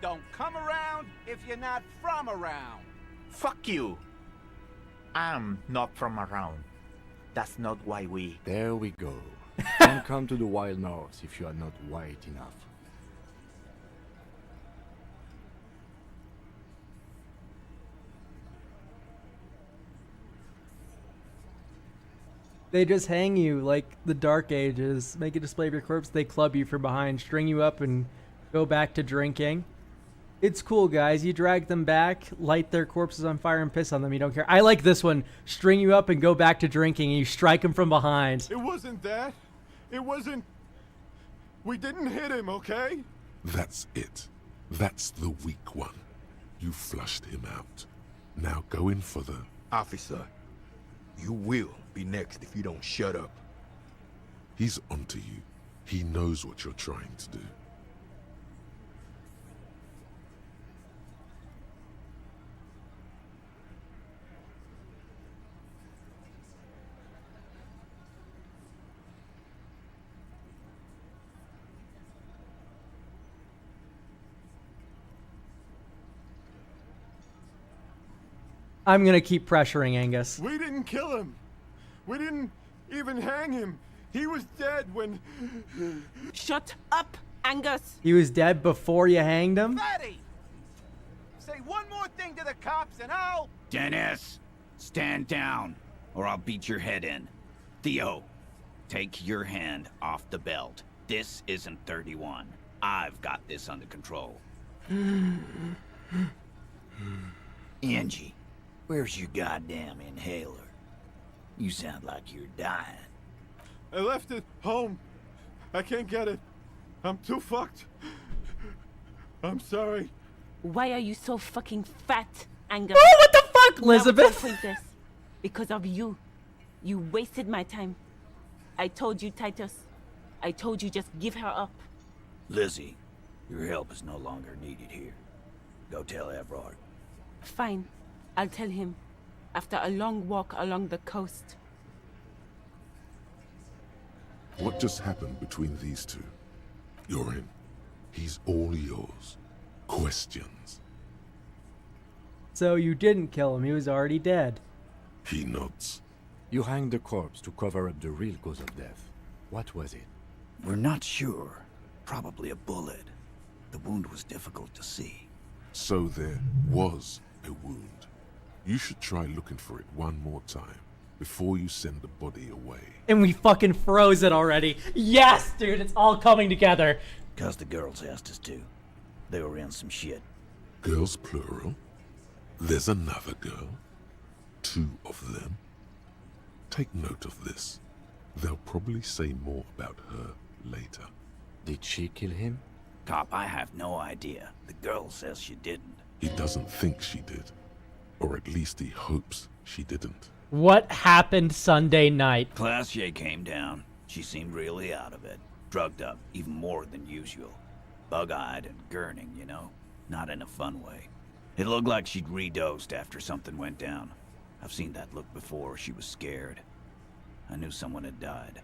Speaker 19: Don't come around if you're not from around.
Speaker 8: Fuck you. I'm not from around. That's not why we...
Speaker 5: There we go. Don't come to the Wild North if you are not white enough.
Speaker 1: They just hang you like the Dark Ages. Make a display of your corpse. They club you from behind, string you up, and go back to drinking. It's cool, guys. You drag them back, light their corpses on fire, and piss on them. You don't care. I like this one. String you up and go back to drinking, and you strike them from behind.
Speaker 13: It wasn't that. It wasn't... We didn't hit him, okay?
Speaker 2: That's it. That's the weak one. You flushed him out. Now go in for the...
Speaker 13: Officer, you will be next if you don't shut up.
Speaker 2: He's onto you. He knows what you're trying to do.
Speaker 1: I'm gonna keep pressuring Angus.
Speaker 13: We didn't kill him. We didn't even hang him. He was dead when...
Speaker 16: Shut up, Angus.
Speaker 1: He was dead before you hanged him?
Speaker 19: Fatty! Say one more thing to the cops and I'll...
Speaker 17: Dennis, stand down, or I'll beat your head in. Theo, take your hand off the belt. This isn't 31. I've got this under control. Angie, where's your goddamn inhaler? You sound like you're dying.
Speaker 13: I left it home. I can't get it. I'm too fucked. I'm sorry.
Speaker 16: Why are you so fucking fat, Angus?
Speaker 1: Oh, what the fuck, Elizabeth?
Speaker 16: Now, Princess, because of you. You wasted my time. I told you, Titus. I told you just give her up.
Speaker 17: Lizzie, your help is no longer needed here. Go tell Everard.
Speaker 16: Fine. I'll tell him. after a long walk along the coast.
Speaker 2: What just happened between these two? You're in. He's all yours. Questions.
Speaker 1: So you didn't kill him, he was already dead.
Speaker 2: He nods.
Speaker 5: You hanged the corpse to cover up the real cause of death. What was it?
Speaker 17: We're not sure. Probably a bullet. The wound was difficult to see.
Speaker 2: So there was a wound. You should try looking for it one more time before you send the body away.
Speaker 1: And we fucking froze it already. Yes, dude, it's all coming together.
Speaker 17: 'Cause the girls asked us to. They were in some shit.
Speaker 2: Girls plural? There's another girl? 2 of them? Take note of this. They'll probably say more about her later.
Speaker 5: Did she kill him?
Speaker 17: Cop, I have no idea. The girl says she didn't.
Speaker 2: He doesn't think she did. Or at least he hopes she didn't.
Speaker 1: What happened Sunday night?
Speaker 17: Classier came down. She seemed really out of it. Drugged up, even more than usual. Bug-eyed and gurning, you know? Not in a fun way. It looked like she'd redosed after something went down. I've seen that look before. She was scared. I knew someone had died.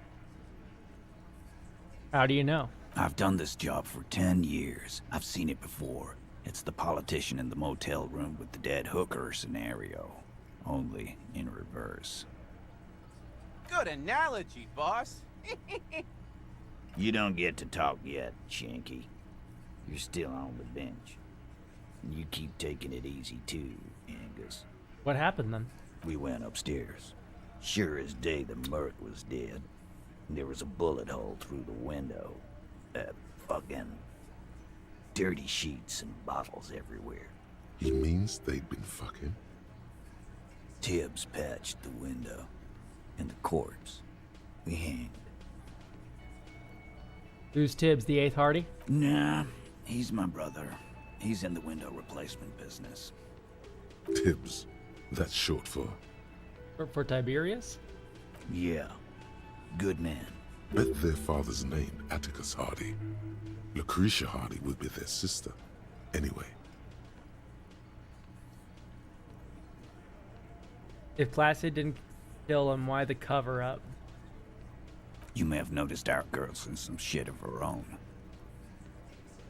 Speaker 1: How do you know?
Speaker 17: I've done this job for 10 years. I've seen it before. It's the politician in the motel room with the dead hooker scenario. Only in reverse.
Speaker 19: Good analogy, boss.
Speaker 17: You don't get to talk yet, Shanky. You're still on the bench. And you keep taking it easy too, Angus.
Speaker 1: What happened then?
Speaker 17: We went upstairs. Sure as day the Merc was dead. There was a bullet hole through the window. Fucking dirty sheets and bottles everywhere.
Speaker 2: He means they'd been fucking?
Speaker 17: Tibbs patched the window. And the corpse. We hanged.
Speaker 1: Who's Tibbs, the 8th Hardy?
Speaker 17: Nah, he's my brother. He's in the window replacement business.
Speaker 2: Tibbs. That's short for...
Speaker 1: For Tiberius?
Speaker 17: Yeah. Good man.
Speaker 2: Bet their father's name, Atticus Hardy. Lucretia Hardy would be their sister. Anyway.
Speaker 1: If Classy didn't kill him, why the cover-up?
Speaker 17: You may have noticed our girl's in some shit of her own.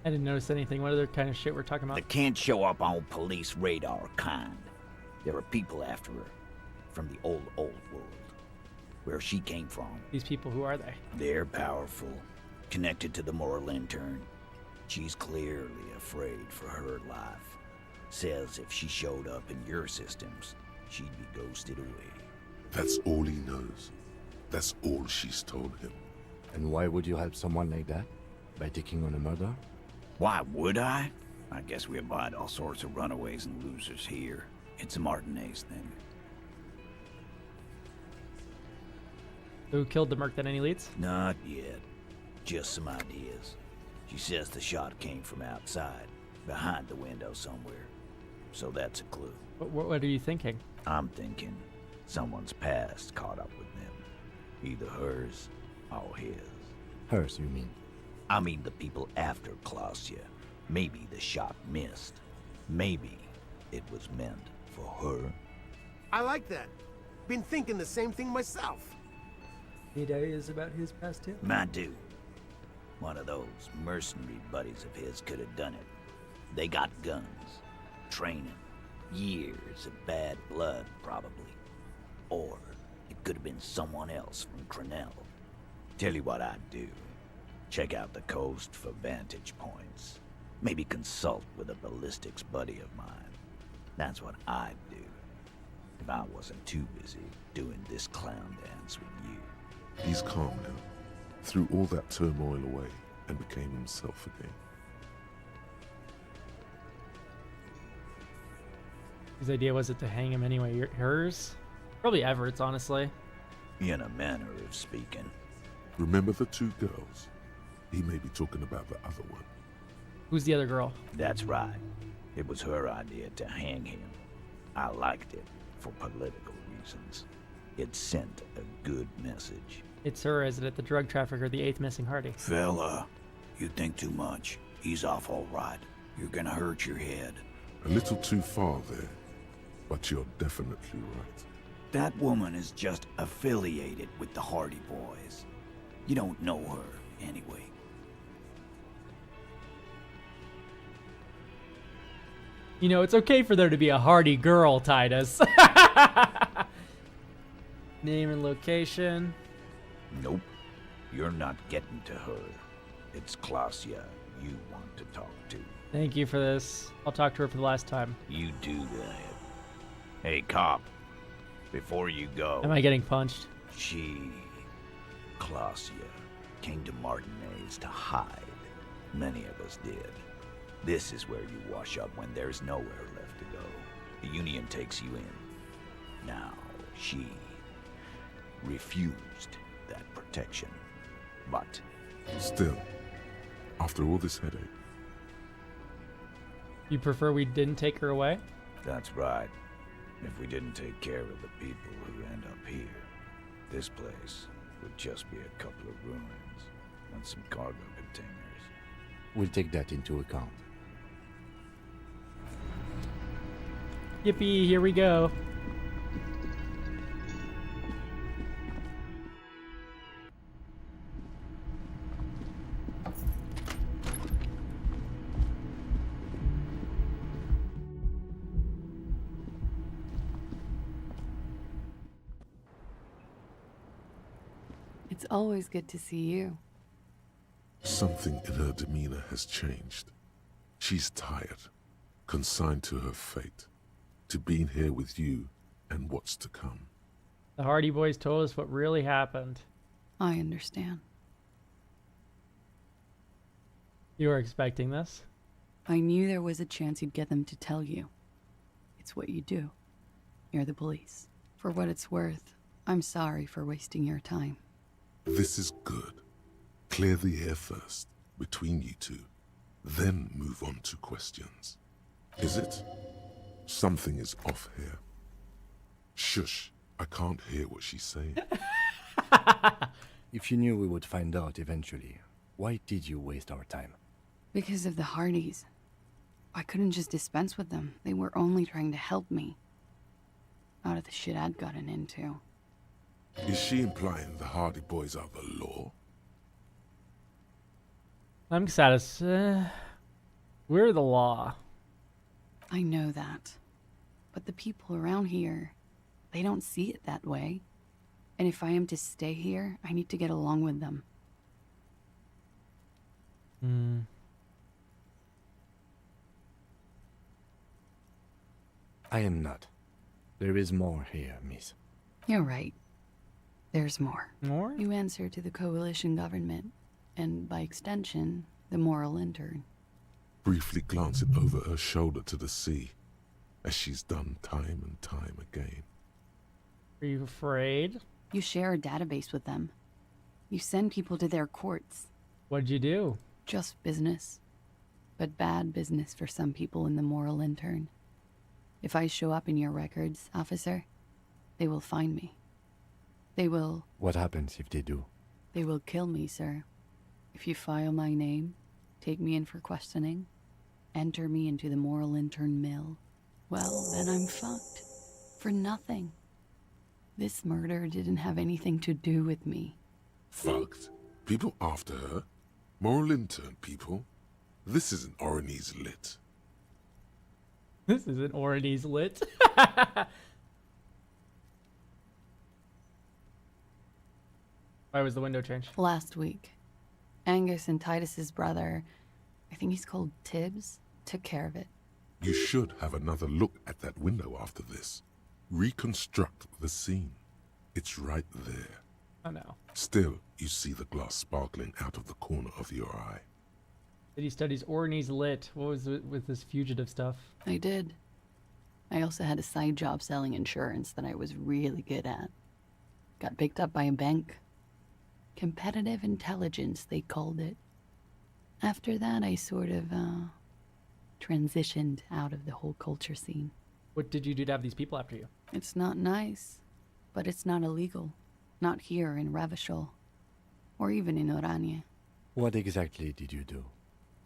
Speaker 1: I didn't notice anything. What other kind of shit we're talking about?
Speaker 17: That can't show up on police radar kind. There are people after her. From the old world. Where she came from.
Speaker 1: These people, who are they?
Speaker 17: They're powerful. Connected to the Moral Intern. She's clearly afraid for her life. Says if she showed up in your systems, she'd be ghosted away.
Speaker 2: That's all he knows. That's all she's told him.
Speaker 5: And why would you help someone like that? By taking on a murder?
Speaker 17: Why would I? I guess we abide all sorts of runaways and losers here. It's a Martinez thing.
Speaker 1: Who killed the Merc? Then any leads?
Speaker 17: Not yet. Just some ideas. She says the shot came from outside, behind the window somewhere. So that's a clue.
Speaker 1: What are you thinking?
Speaker 17: I'm thinking someone's past caught up with them. Either hers or his.
Speaker 5: Hers, you mean?
Speaker 17: I mean the people after Clausia. Maybe the shot missed. Maybe it was meant for her.
Speaker 21: I like that. Been thinking the same thing myself.
Speaker 1: Any ideas about his past too?
Speaker 17: I do. One of those mercenary buddies of his could have done it. They got guns, training, years of bad blood, probably. Or it could have been someone else from Crenell. Tell you what I'd do. Check out the coast for vantage points. Maybe consult with a ballistics buddy of mine. That's what I'd do. If I wasn't too busy doing this clown dance with you.
Speaker 2: He's calm now. Threw all that turmoil away and became himself again.
Speaker 1: His idea was it to hang him anyway. Hers? Probably Everett's, honestly.
Speaker 17: In a manner of speaking.
Speaker 2: Remember the 2 girls? He may be talking about the other one.
Speaker 1: Who's the other girl?
Speaker 17: That's right. It was her idea to hang him. I liked it for political reasons. It sent a good message.
Speaker 1: It's her, isn't it? The drug trafficker, the 8th missing Hardy.
Speaker 17: Fella, you think too much. He's off all right. You're gonna hurt your head.
Speaker 2: A little too far there. but you're definitely right.
Speaker 17: That woman is just affiliated with the Hardy Boys. You don't know her, anyway.
Speaker 1: You know, it's okay for there to be a Hardy girl, Titus. Name and location.
Speaker 17: Nope. You're not getting to her. It's Klasia you want to talk to.
Speaker 1: Thank you for this. I'll talk to her for the last time.
Speaker 17: You do that. Hey, cop. Before you go...
Speaker 1: Am I getting punched?
Speaker 17: Klasia, came to Martinez to hide. Many of us did. This is where you wash up when there's nowhere left to go. The Union takes you in. Now, she refused that protection. But...
Speaker 2: Still, after all this headache...
Speaker 1: You prefer we didn't take her away?
Speaker 17: That's right. If we didn't take care of the people who end up here, this place would just be a couple of ruins and some cargo containers.
Speaker 5: We'll take that into account.
Speaker 1: Yippee, here we go.
Speaker 9: It's always good to see you.
Speaker 2: Something in her demeanor has changed. She's tired, consigned to her fate, to being here with you and what's to come.
Speaker 1: The Hardy Boys told us what really happened.
Speaker 9: I understand.
Speaker 1: You were expecting this?
Speaker 9: I knew there was a chance you'd get them to tell you. It's what you do. You're the police. For what it's worth, I'm sorry for wasting your time.
Speaker 2: This is good. Clear the air first, between you two. Then move on to questions. Is it? Something is off here. Shush, I can't hear what she's saying.
Speaker 5: If you knew we would find out eventually, why did you waste our time?
Speaker 9: Because of the Hardys. I couldn't just dispense with them. They were only trying to help me. Out of the shit I'd gotten into.
Speaker 2: Is she implying the Hardy Boys are the law?
Speaker 1: I'm satisfied. We're the law.
Speaker 9: I know that. But the people around here, they don't see it that way. And if I am to stay here, I need to get along with them.
Speaker 5: I am not. There is more here, miss.
Speaker 9: You're right. There's more.
Speaker 1: More?
Speaker 9: You answer to the coalition government, and by extension, the moral intern.
Speaker 2: Briefly glancing over her shoulder to the sea, as she's done time and time again.
Speaker 1: Are you afraid?
Speaker 9: You share a database with them. You send people to their courts.
Speaker 1: What'd you do?
Speaker 9: Just business. But bad business for some people in the moral intern. If I show up in your records, officer, they will find me. They will...
Speaker 5: What happens if they do?
Speaker 9: They will kill me, sir. If you file my name, take me in for questioning, enter me into the moral intern mill, well, then I'm fucked. For nothing. This murder didn't have anything to do with me.
Speaker 2: Fucked? People after her? Moral intern people? This isn't Oranese lit.
Speaker 1: This isn't Oranese lit. Why was the window changed?
Speaker 9: Last week, Angus and Titus's brother, I think he's called Tibbs, took care of it.
Speaker 2: You should have another look at that window after this. Reconstruct the scene. It's right there.
Speaker 1: Oh no.
Speaker 2: Still, you see the glass sparkling out of the corner of your eye.
Speaker 1: City studies Oranese lit. What was it with this fugitive stuff?
Speaker 9: I did. I also had a side job selling insurance that I was really good at. Got picked up by a bank. Competitive intelligence, they called it. After that, I sort of, transitioned out of the whole culture scene.
Speaker 1: What did you do to have these people after you?
Speaker 9: It's not nice, but it's not illegal. Not here in Revachol, or even in Oranje.
Speaker 5: What exactly did you do?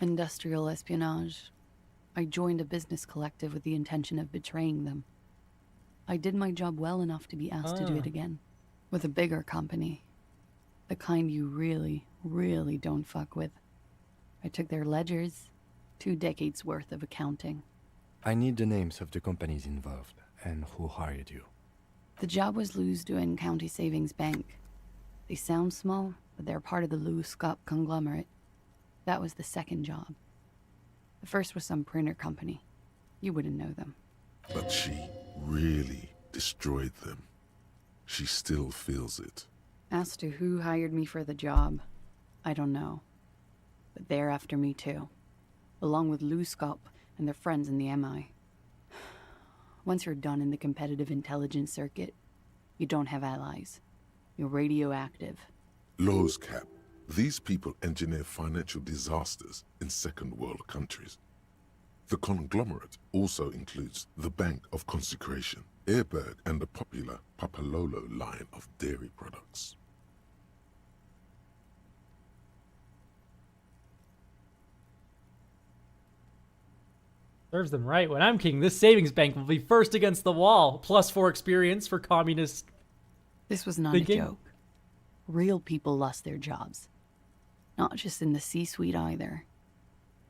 Speaker 9: Industrial espionage. I joined a business collective with the intention of betraying them. I did my job well enough to be asked to do it again. With a bigger company. The kind you really, really don't fuck with. I took their ledgers, 2 decades worth of accounting.
Speaker 5: I need the names of the companies involved and who hired you.
Speaker 9: The job was Lou's doing County Savings Bank. They sound small, but they're part of the Lou Scott conglomerate. That was the second job. The first was some printer company. You wouldn't know them.
Speaker 2: But she really destroyed them. She still feels it.
Speaker 9: As to who hired me for the job, I don't know. But they're after me too. Along with Lou Scott and their friends in the MI. Once you're done in the competitive intelligence circuit, you don't have allies. You're radioactive.
Speaker 2: Laws Cap. These people engineer financial disasters in second world countries. The conglomerate also includes the Bank of Consecration, Airberg, and the popular Papalolo line of dairy products.
Speaker 1: Serves them right. When I'm king, this savings bank will be first against the wall. +4 experience for communist
Speaker 9: This was not
Speaker 1: thinking.
Speaker 9: a joke. Real people lost their jobs. Not just in the C-suite either.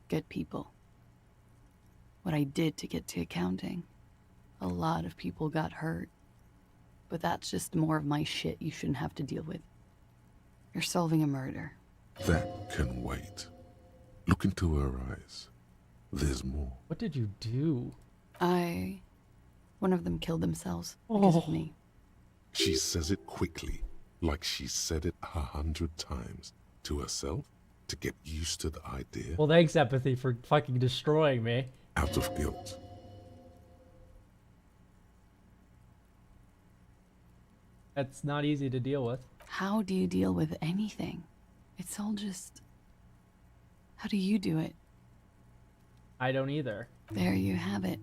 Speaker 9: Good people. What I did to get to accounting. A lot of people got hurt. But that's just more of my shit you shouldn't have to deal with. You're solving a murder.
Speaker 2: That can wait. Look into her eyes. There's more.
Speaker 1: What did you do?
Speaker 9: One of them killed themselves because of me.
Speaker 2: She says it quickly, like she said it 100 times. To herself, to get used to the idea.
Speaker 1: Well, thanks, empathy, for fucking destroying me.
Speaker 2: Out of guilt.
Speaker 1: That's not easy to deal with.
Speaker 9: How do you deal with anything? It's all just... How do you do it?
Speaker 1: I don't either.
Speaker 9: There you have it.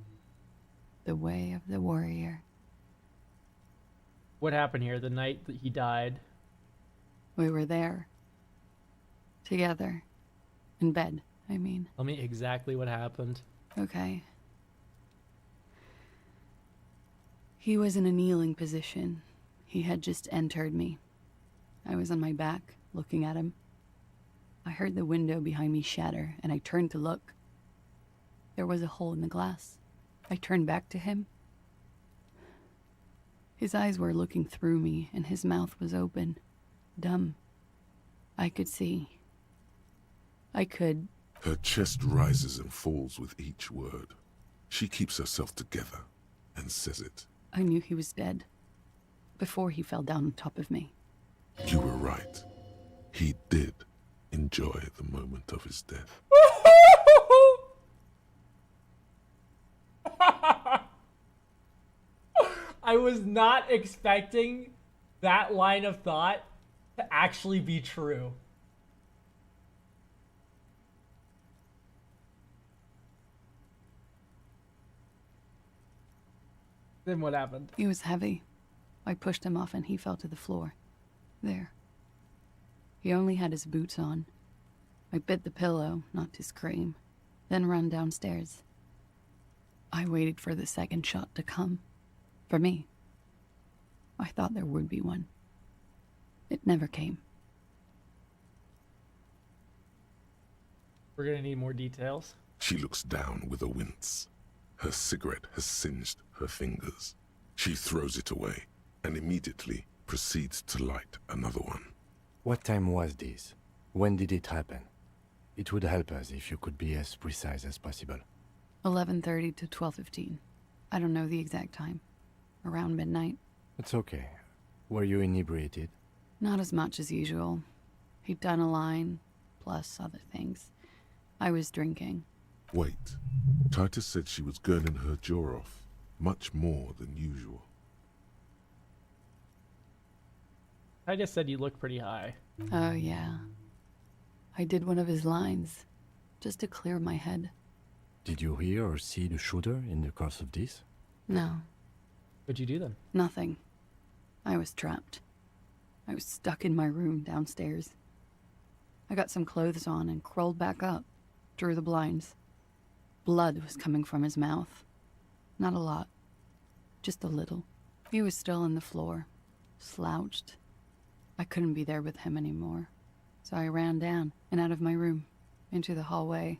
Speaker 9: The way of the warrior.
Speaker 1: What happened here the night that he died?
Speaker 9: We were there. Together. In bed, I mean.
Speaker 1: Tell me exactly what happened.
Speaker 9: Okay. He was in a kneeling position. He had just entered me. I was on my back, looking at him. I heard the window behind me shatter, and I turned to look. There was a hole in the glass. I turned back to him. His eyes were looking through me, and his mouth was open. Dumb. I could see. I could...
Speaker 2: Her chest rises and falls with each word. She keeps herself together and says it.
Speaker 9: I knew he was dead. Before he fell down on top of me.
Speaker 2: You were right. He did enjoy the moment of his death.
Speaker 1: I was not expecting that line of thought to actually be true. Then what happened?
Speaker 9: He was heavy. I pushed him off and he fell to the floor. There. He only had his boots on. I bit the pillow, not to scream, then ran downstairs. I waited for the second shot to come. For me. I thought there would be one. It never came.
Speaker 1: We're gonna need more details.
Speaker 2: She looks down with a wince. Her cigarette has singed her fingers. She throws it away and immediately proceeds to light another one.
Speaker 5: What time was this? When did it happen? It would help us if you could be as precise as possible.
Speaker 9: 11:30 to 12:15. I don't know the exact time. Around midnight.
Speaker 5: It's okay. Were you inebriated?
Speaker 9: Not as much as usual. He'd done a line, plus other things. I was drinking.
Speaker 2: Wait. Titus said she was gurning her jaw off, much more than usual.
Speaker 1: I just said you look pretty high.
Speaker 9: Oh, yeah. I did one of his lines, just to clear my head.
Speaker 5: Did you hear or see the shooter in the course of this?
Speaker 9: No.
Speaker 1: What'd you do then?
Speaker 9: Nothing. I was trapped. I was stuck in my room downstairs. I got some clothes on and crawled back up, drew the blinds. Blood was coming from his mouth. Not a lot. just a little. He was still on the floor, slouched. I couldn't be there with him anymore, so I ran down and out of my room, into the hallway,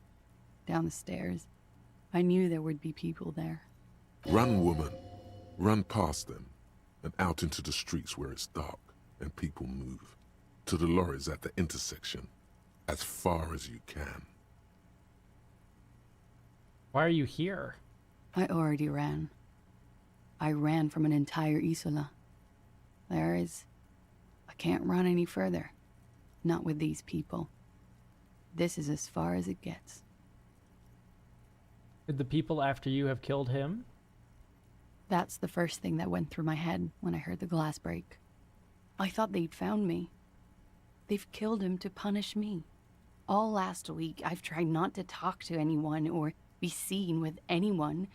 Speaker 9: down the stairs. I knew there would be people there.
Speaker 2: Run, woman. Run past them and out into the streets where it's dark and people move. To the lorries at the intersection, as far as you can.
Speaker 1: Why are you here?
Speaker 9: I already ran. I ran from an entire Isola. I can't run any further. Not with these people. This is as far as it gets.
Speaker 1: Did the people after you have killed him?
Speaker 9: That's the first thing that went through my head when I heard the glass break. I thought they'd found me. They've killed him to punish me. All last week, I've tried not to talk to anyone or be seen with anyone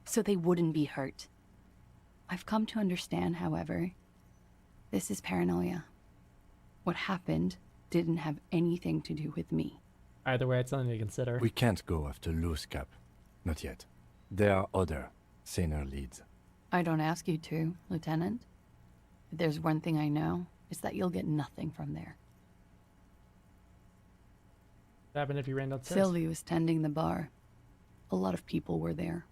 Speaker 9: so they wouldn't be hurt. I've come to understand, however, this is paranoia. What happened didn't have anything to do with me.
Speaker 1: Either way, it's something to consider.
Speaker 5: We can't go after loose cap. Not yet. There are other, saner leads.
Speaker 9: I don't ask you to, Lieutenant. If there's one thing I know, it's that you'll get nothing from there.
Speaker 1: What happened if you ran downstairs?
Speaker 9: Sylvie was tending the bar. A lot of people were there.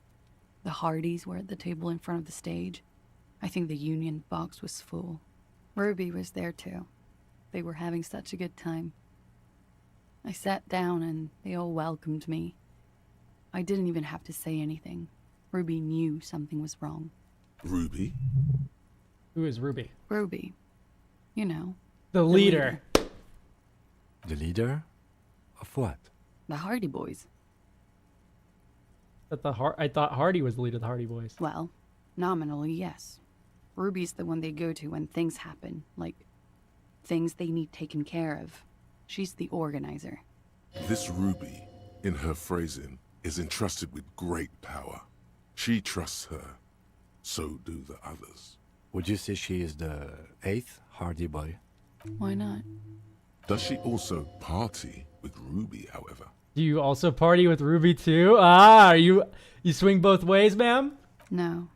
Speaker 9: The Hardys were at the table in front of the stage. I think the Union box was full. Ruby was there too. They were having such a good time. I sat down and they all welcomed me. I didn't even have to say anything. Ruby knew something was wrong.
Speaker 2: Ruby?
Speaker 1: Who is Ruby?
Speaker 9: Ruby. You know.
Speaker 1: The leader.
Speaker 5: The leader? Of what?
Speaker 9: The Hardy Boys.
Speaker 1: I thought Hardy was the leader of the Hardy Boys.
Speaker 9: Well, nominally, yes. Ruby's the one they go to when things happen, like things they need taken care of. She's the organizer.
Speaker 2: This Ruby, in her phrasing, is entrusted with great power. She trusts her. So do the others.
Speaker 5: Would you say she is the 8th Hardy Boy?
Speaker 9: Why not?
Speaker 2: Does she also party with Ruby, however?
Speaker 1: Do you also party with Ruby too? Ah, you swing both ways, ma'am?
Speaker 9: No.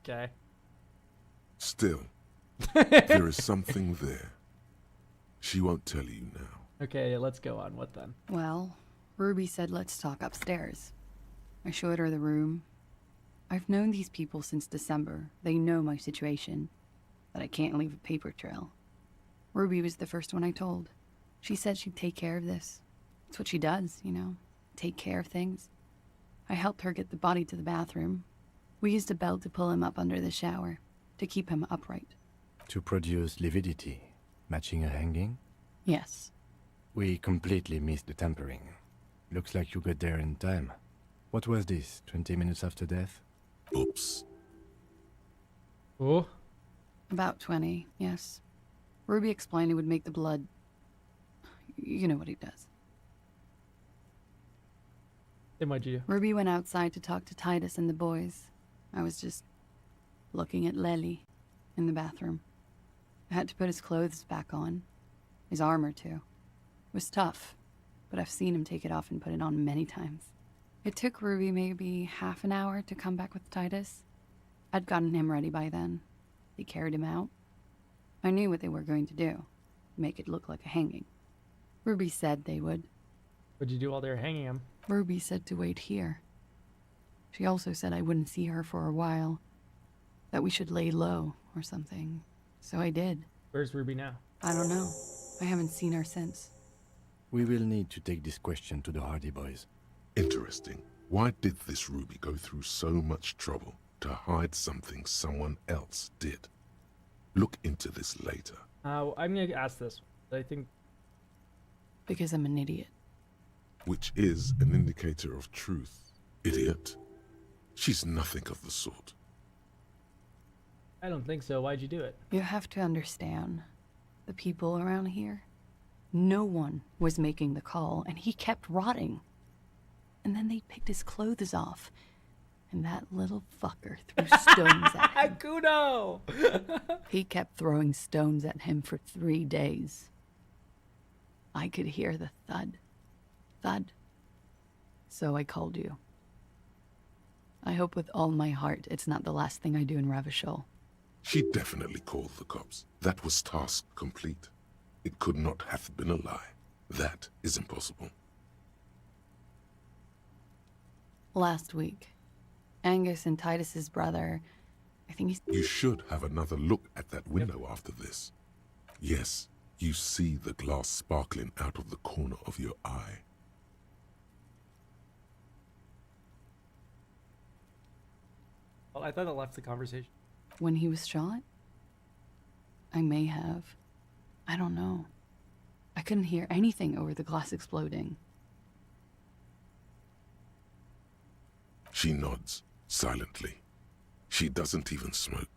Speaker 1: Okay.
Speaker 2: Still, there is something there. She won't tell you now.
Speaker 1: Okay, let's go on. What then?
Speaker 9: Well, Ruby said let's talk upstairs. I showed her the room. I've known these people since December. They know my situation, that I can't leave a paper trail. Ruby was the first one I told. She said she'd take care of this. It's what she does, you know, take care of things. I helped her get the body to the bathroom. We used a belt to pull him up under the shower, to keep him upright.
Speaker 5: To produce lividity, matching a hanging?
Speaker 9: Yes.
Speaker 5: We completely missed the tempering. Looks like you got there in time. What was this, 20 minutes after death?
Speaker 2: Oops.
Speaker 1: Oh?
Speaker 9: About 20, yes. Ruby explained it would make the blood... You know what he does.
Speaker 1: Then what'd you do?
Speaker 9: Ruby went outside to talk to Titus and the boys. I was just looking at Lely in the bathroom. I had to put his clothes back on. His armor, too. It was tough, but I've seen him take it off and put it on many times. It took Ruby maybe half an hour to come back with Titus. I'd gotten him ready by then. They carried him out. I knew what they were going to do. Make it look like a hanging. Ruby said they would.
Speaker 1: What'd you do while they were hanging him?
Speaker 9: Ruby said to wait here. She also said I wouldn't see her for a while. That we should lay low or something. So I did.
Speaker 1: Where's Ruby now?
Speaker 9: I don't know. I haven't seen her since.
Speaker 5: We will need to take this question to the Hardy Boys.
Speaker 2: Interesting. Why did this Ruby go through so much trouble to hide something someone else did? Look into this later.
Speaker 1: I'm gonna ask this. I think...
Speaker 9: Because I'm an idiot.
Speaker 2: Which is an indicator of truth. Idiot. She's nothing of the sort.
Speaker 1: I don't think so. Why'd you do it?
Speaker 9: You have to understand. The people around here, no one was making the call, and he kept rotting. And then they picked his clothes off, and that little fucker threw stones at him.
Speaker 1: Kuno!
Speaker 9: He kept throwing stones at him for 3 days. I could hear the thud. Thud. So I called you. I hope with all my heart it's not the last thing I do in Ravishol.
Speaker 2: She definitely called the cops. That was task complete. It could not have been a lie. That is impossible.
Speaker 9: Last week, Angus and Titus's brother, I think he's...
Speaker 2: You should have another look at that window after this. Yes, you see the glass sparkling out of the corner of your eye.
Speaker 1: Well, I thought I left the conversation.
Speaker 9: When he was shot? I may have. I don't know. I couldn't hear anything over the glass exploding.
Speaker 2: She nods, silently. She doesn't even smoke.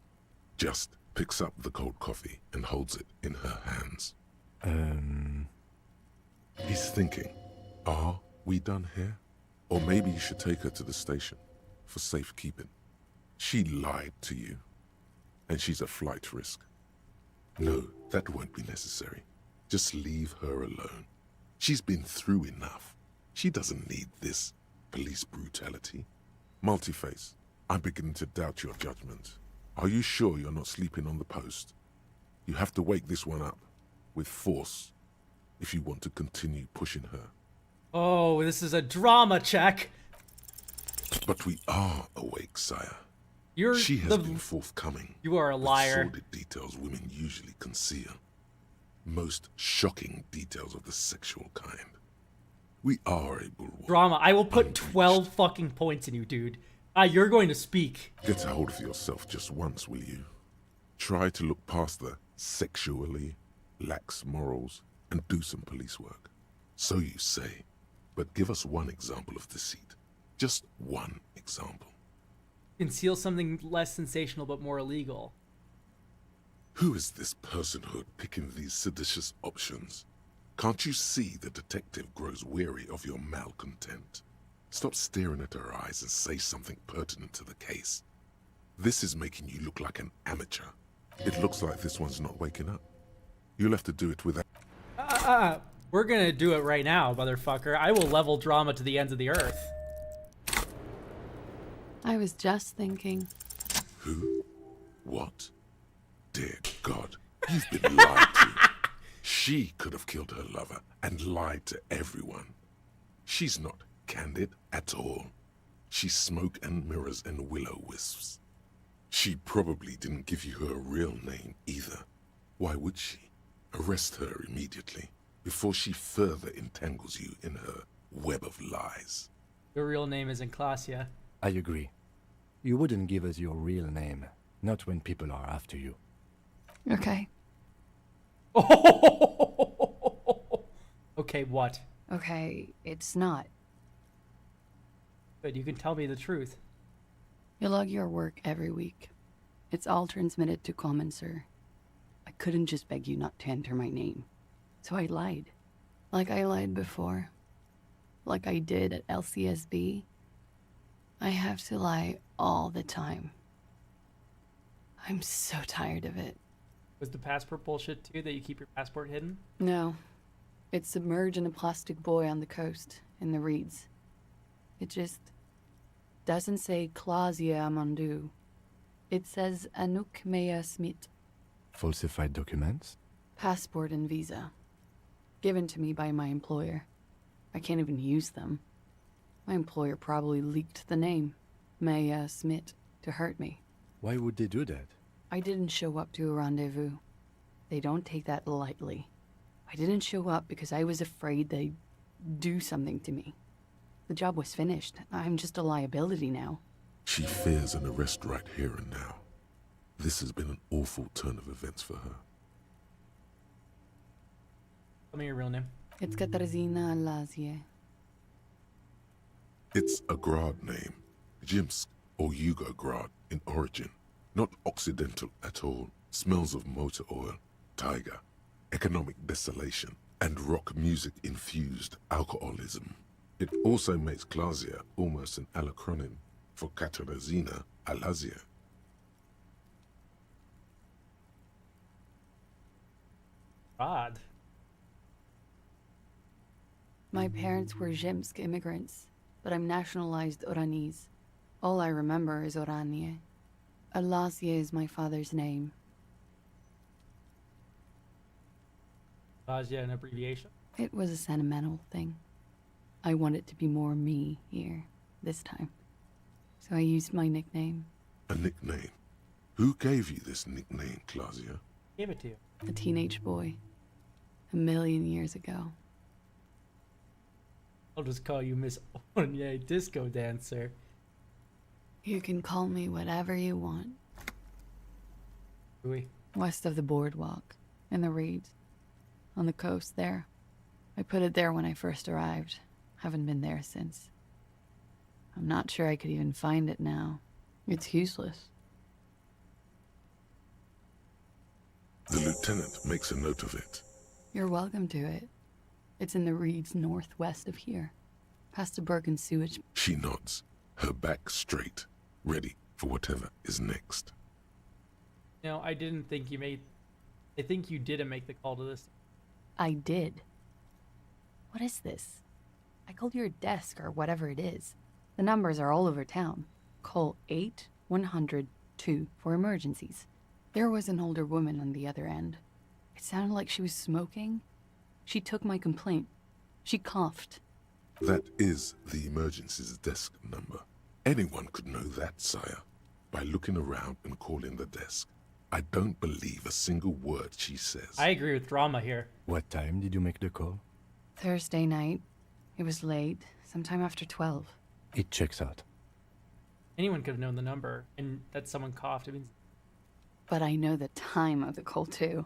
Speaker 2: Just picks up the cold coffee and holds it in her hands. He's thinking, are we done here? Or maybe you should take her to the station for safekeeping. She lied to you, and she's a flight risk. No, that won't be necessary. Just leave her alone. She's been through enough. She doesn't need this police brutality. Multiface, I'm beginning to doubt your judgment. Are you sure you're not sleeping on the post? You have to wake this one up, with force, if you want to continue pushing her.
Speaker 1: Oh, this is a drama check.
Speaker 2: But we are awake, sire.
Speaker 1: You're
Speaker 2: she has been forthcoming.
Speaker 1: You are a liar.
Speaker 2: With sordid details women usually conceal. Most shocking details of the sexual kind. We are a bulwark.
Speaker 1: Drama. I will put 12 fucking points in you, dude. You're going to speak.
Speaker 2: Get a hold of yourself just once, will you? Try to look past the sexually lax morals and do some police work. So you say. But give us one example of deceit. Just one example.
Speaker 1: Conceal something less sensational but more illegal.
Speaker 2: Who is this personhood picking these seditious options? Can't you see the detective grows weary of your malcontent? Stop staring at her eyes and say something pertinent to the case. This is making you look like an amateur. It looks like this one's not waking up. You'll have to do it without...
Speaker 1: We're gonna do it right now, motherfucker. I will level drama to the ends of the earth.
Speaker 9: I was just thinking.
Speaker 2: Who? What? Dear God, you've been lied to. She could have killed her lover and lied to everyone. She's not candid at all. She's smoke and mirrors and will-o-wisps. She probably didn't give you her real name either. Why would she? Arrest her immediately before she further entangles you in her web of lies.
Speaker 1: Your real name is Elkysium.
Speaker 5: I agree. You wouldn't give us your real name, not when people are after you.
Speaker 9: Okay.
Speaker 1: Okay, what?
Speaker 9: Okay, it's not.
Speaker 1: But you can tell me the truth.
Speaker 9: You log your work every week. It's all transmitted to Common, sir. I couldn't just beg you not to enter my name. So I lied. Like I lied before. Like I did at LCSB. I have to lie all the time. I'm so tired of it.
Speaker 1: Was the passport bullshit too, that you keep your passport hidden?
Speaker 9: No. It's submerged in a plastic buoy on the coast, in the reeds. It just doesn't say Clausia Amandu. It says Anouk Mea Smith.
Speaker 5: Falsified documents?
Speaker 9: Passport and visa. Given to me by my employer. I can't even use them. My employer probably leaked the name, Mea Smith, to hurt me.
Speaker 5: Why would they do that?
Speaker 9: I didn't show up to a rendezvous. They don't take that lightly. I didn't show up because I was afraid they'd do something to me. The job was finished. I'm just a liability now.
Speaker 2: She fears an arrest right here and now. This has been an awful turn of events for her.
Speaker 1: Tell me your real name.
Speaker 9: It's Katarzyna Lazie.
Speaker 2: It's a Grad name, Jimsk or Yugo-Grad in origin. Not Occidental at all. Smells of motor oil, tiger, economic desolation, and rock music-infused alcoholism. It also makes Clausia almost an alacronym for Katarzyna Alazia.
Speaker 1: Odd.
Speaker 9: My parents were Zemsk immigrants, but I'm nationalized Oranese. All I remember is Oranje. Alasia is my father's name.
Speaker 1: An abbreviation?
Speaker 9: It was a sentimental thing. I wanted to be more me here, this time. So I used my nickname.
Speaker 2: A nickname? Who gave you this nickname, Claudia?
Speaker 1: Gave it to you.
Speaker 9: A teenage boy. 1,000,000 years ago.
Speaker 1: I'll just call you Miss Oranje Disco Dancer.
Speaker 9: You can call me whatever you want.
Speaker 1: Oui.
Speaker 9: West of the boardwalk, in the reeds. On the coast there. I put it there when I first arrived. Haven't been there since. I'm not sure I could even find it now. It's useless.
Speaker 2: The lieutenant makes a note of it.
Speaker 9: You're welcome to it. It's in the reeds northwest of here. Past the Bergen sewage.
Speaker 2: She nods, her back straight, ready for whatever is next.
Speaker 1: No, I didn't think you made... I think you didn't make the call to this.
Speaker 9: I did. What is this? I called your desk or whatever it is. The numbers are all over town. Call 8-100-2 for emergencies. There was an older woman on the other end. It sounded like she was smoking. She took my complaint. She coughed.
Speaker 2: That is the emergencies desk number. Anyone could know that, sire, by looking around and calling the desk. I don't believe a single word she says.
Speaker 1: I agree with Drama here.
Speaker 5: What time did you make the call?
Speaker 9: Thursday night. It was late, sometime after 12.
Speaker 5: It checks out.
Speaker 1: Anyone could have known the number, and that someone coughed. It means...
Speaker 9: But I know the time of the call, too.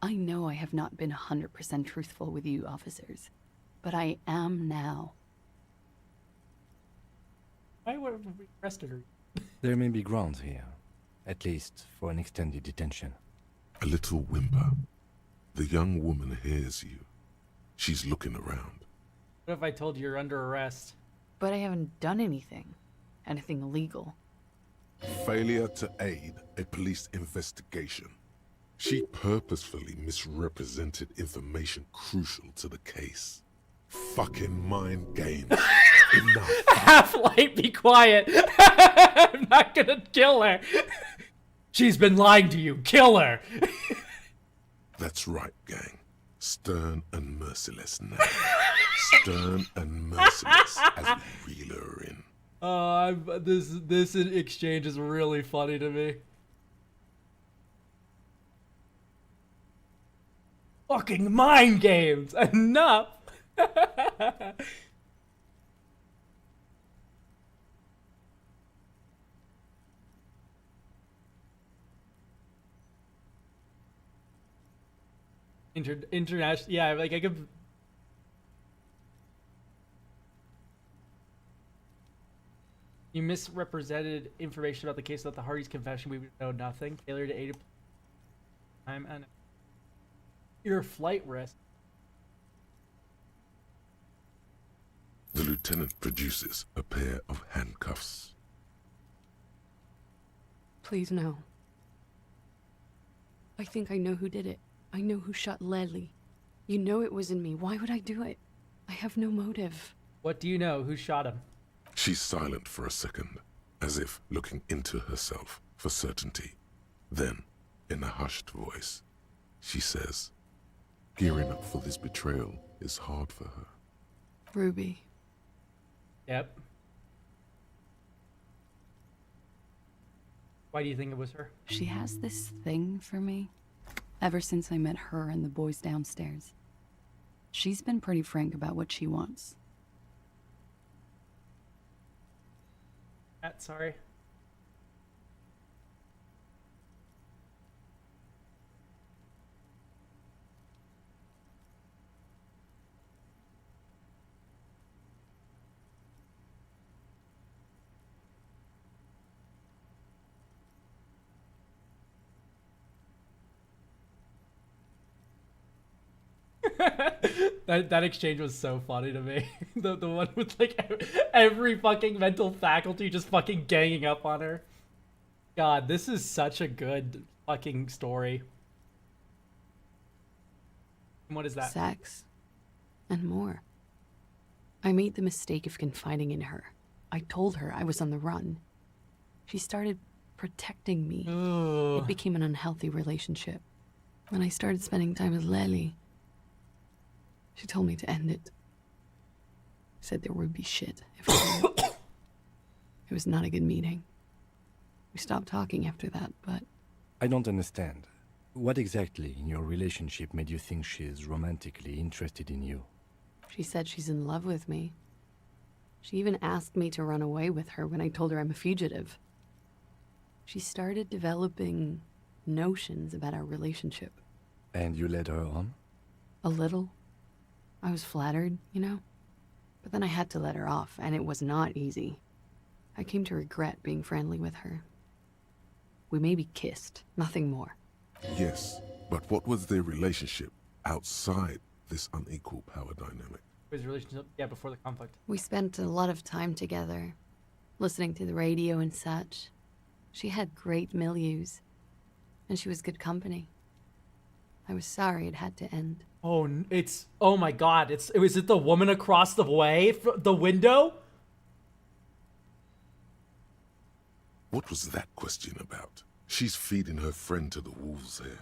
Speaker 9: I know I have not been 100% truthful with you, officers. But I am now.
Speaker 1: Why would we arrested her?
Speaker 5: There may be grounds here. At least for an extended detention.
Speaker 2: A little whimper. The young woman hears you. She's looking around.
Speaker 1: What if I told you you're under arrest?
Speaker 9: But I haven't done anything. Anything illegal.
Speaker 2: Failure to aid a police investigation. She purposefully misrepresented information crucial to the case. Fucking mind games. Enough.
Speaker 1: Half-Light, be quiet. I'm not gonna kill her. She's been lying to you. Kill her.
Speaker 2: That's right, gang. Stern and merciless now. Stern and merciless as we reel her in.
Speaker 1: This exchange is really funny to me. Fucking mind games. Enough. International, yeah, like I could. You misrepresented information about the case without the Hardy's confession. We would know nothing. Failure to aid time and your flight risk.
Speaker 2: The lieutenant produces a pair of handcuffs.
Speaker 9: Please, no. I think I know who did it. I know who shot Leslie. You know it wasn't me. Why would I do it? I have no motive.
Speaker 1: What do you know? Who shot him?
Speaker 2: She's silent for a second, as if looking into herself for certainty. Then, in a hushed voice, she says, gearing up for this betrayal is hard for her.
Speaker 9: Ruby.
Speaker 1: Yep. Why do you think it was her?
Speaker 9: She has this thing for me. Ever since I met her and the boys downstairs. She's been pretty frank about what she wants.
Speaker 1: Sorry. That exchange was so funny to me. The one with like every fucking mental faculty just fucking ganging up on her. God, this is such a good fucking story. And what is that?
Speaker 9: Sex. And more. I made the mistake of confiding in her. I told her I was on the run. She started protecting me.
Speaker 1: Ooh.
Speaker 9: It became an unhealthy relationship. When I started spending time with Lely, she told me to end it. Said there would be shit if I didn't. It was not a good meeting. We stopped talking after that, but...
Speaker 5: I don't understand. What exactly in your relationship made you think she is romantically interested in you?
Speaker 9: She said she's in love with me. She even asked me to run away with her when I told her I'm a fugitive. She started developing notions about our relationship.
Speaker 5: And you led her on?
Speaker 9: A little. I was flattered, you know? But then I had to let her off, and it was not easy. I came to regret being friendly with her. We maybe kissed, nothing more.
Speaker 2: Yes, but what was their relationship outside this unequal power dynamic?
Speaker 1: His relationship, yeah, before the conflict.
Speaker 9: We spent a lot of time together, listening to the radio and such. She had great milieus, and she was good company. I was sorry it had to end.
Speaker 1: Oh, oh my God! Is it the woman across the way, the window?
Speaker 2: What was that question about? She's feeding her friend to the wolves here.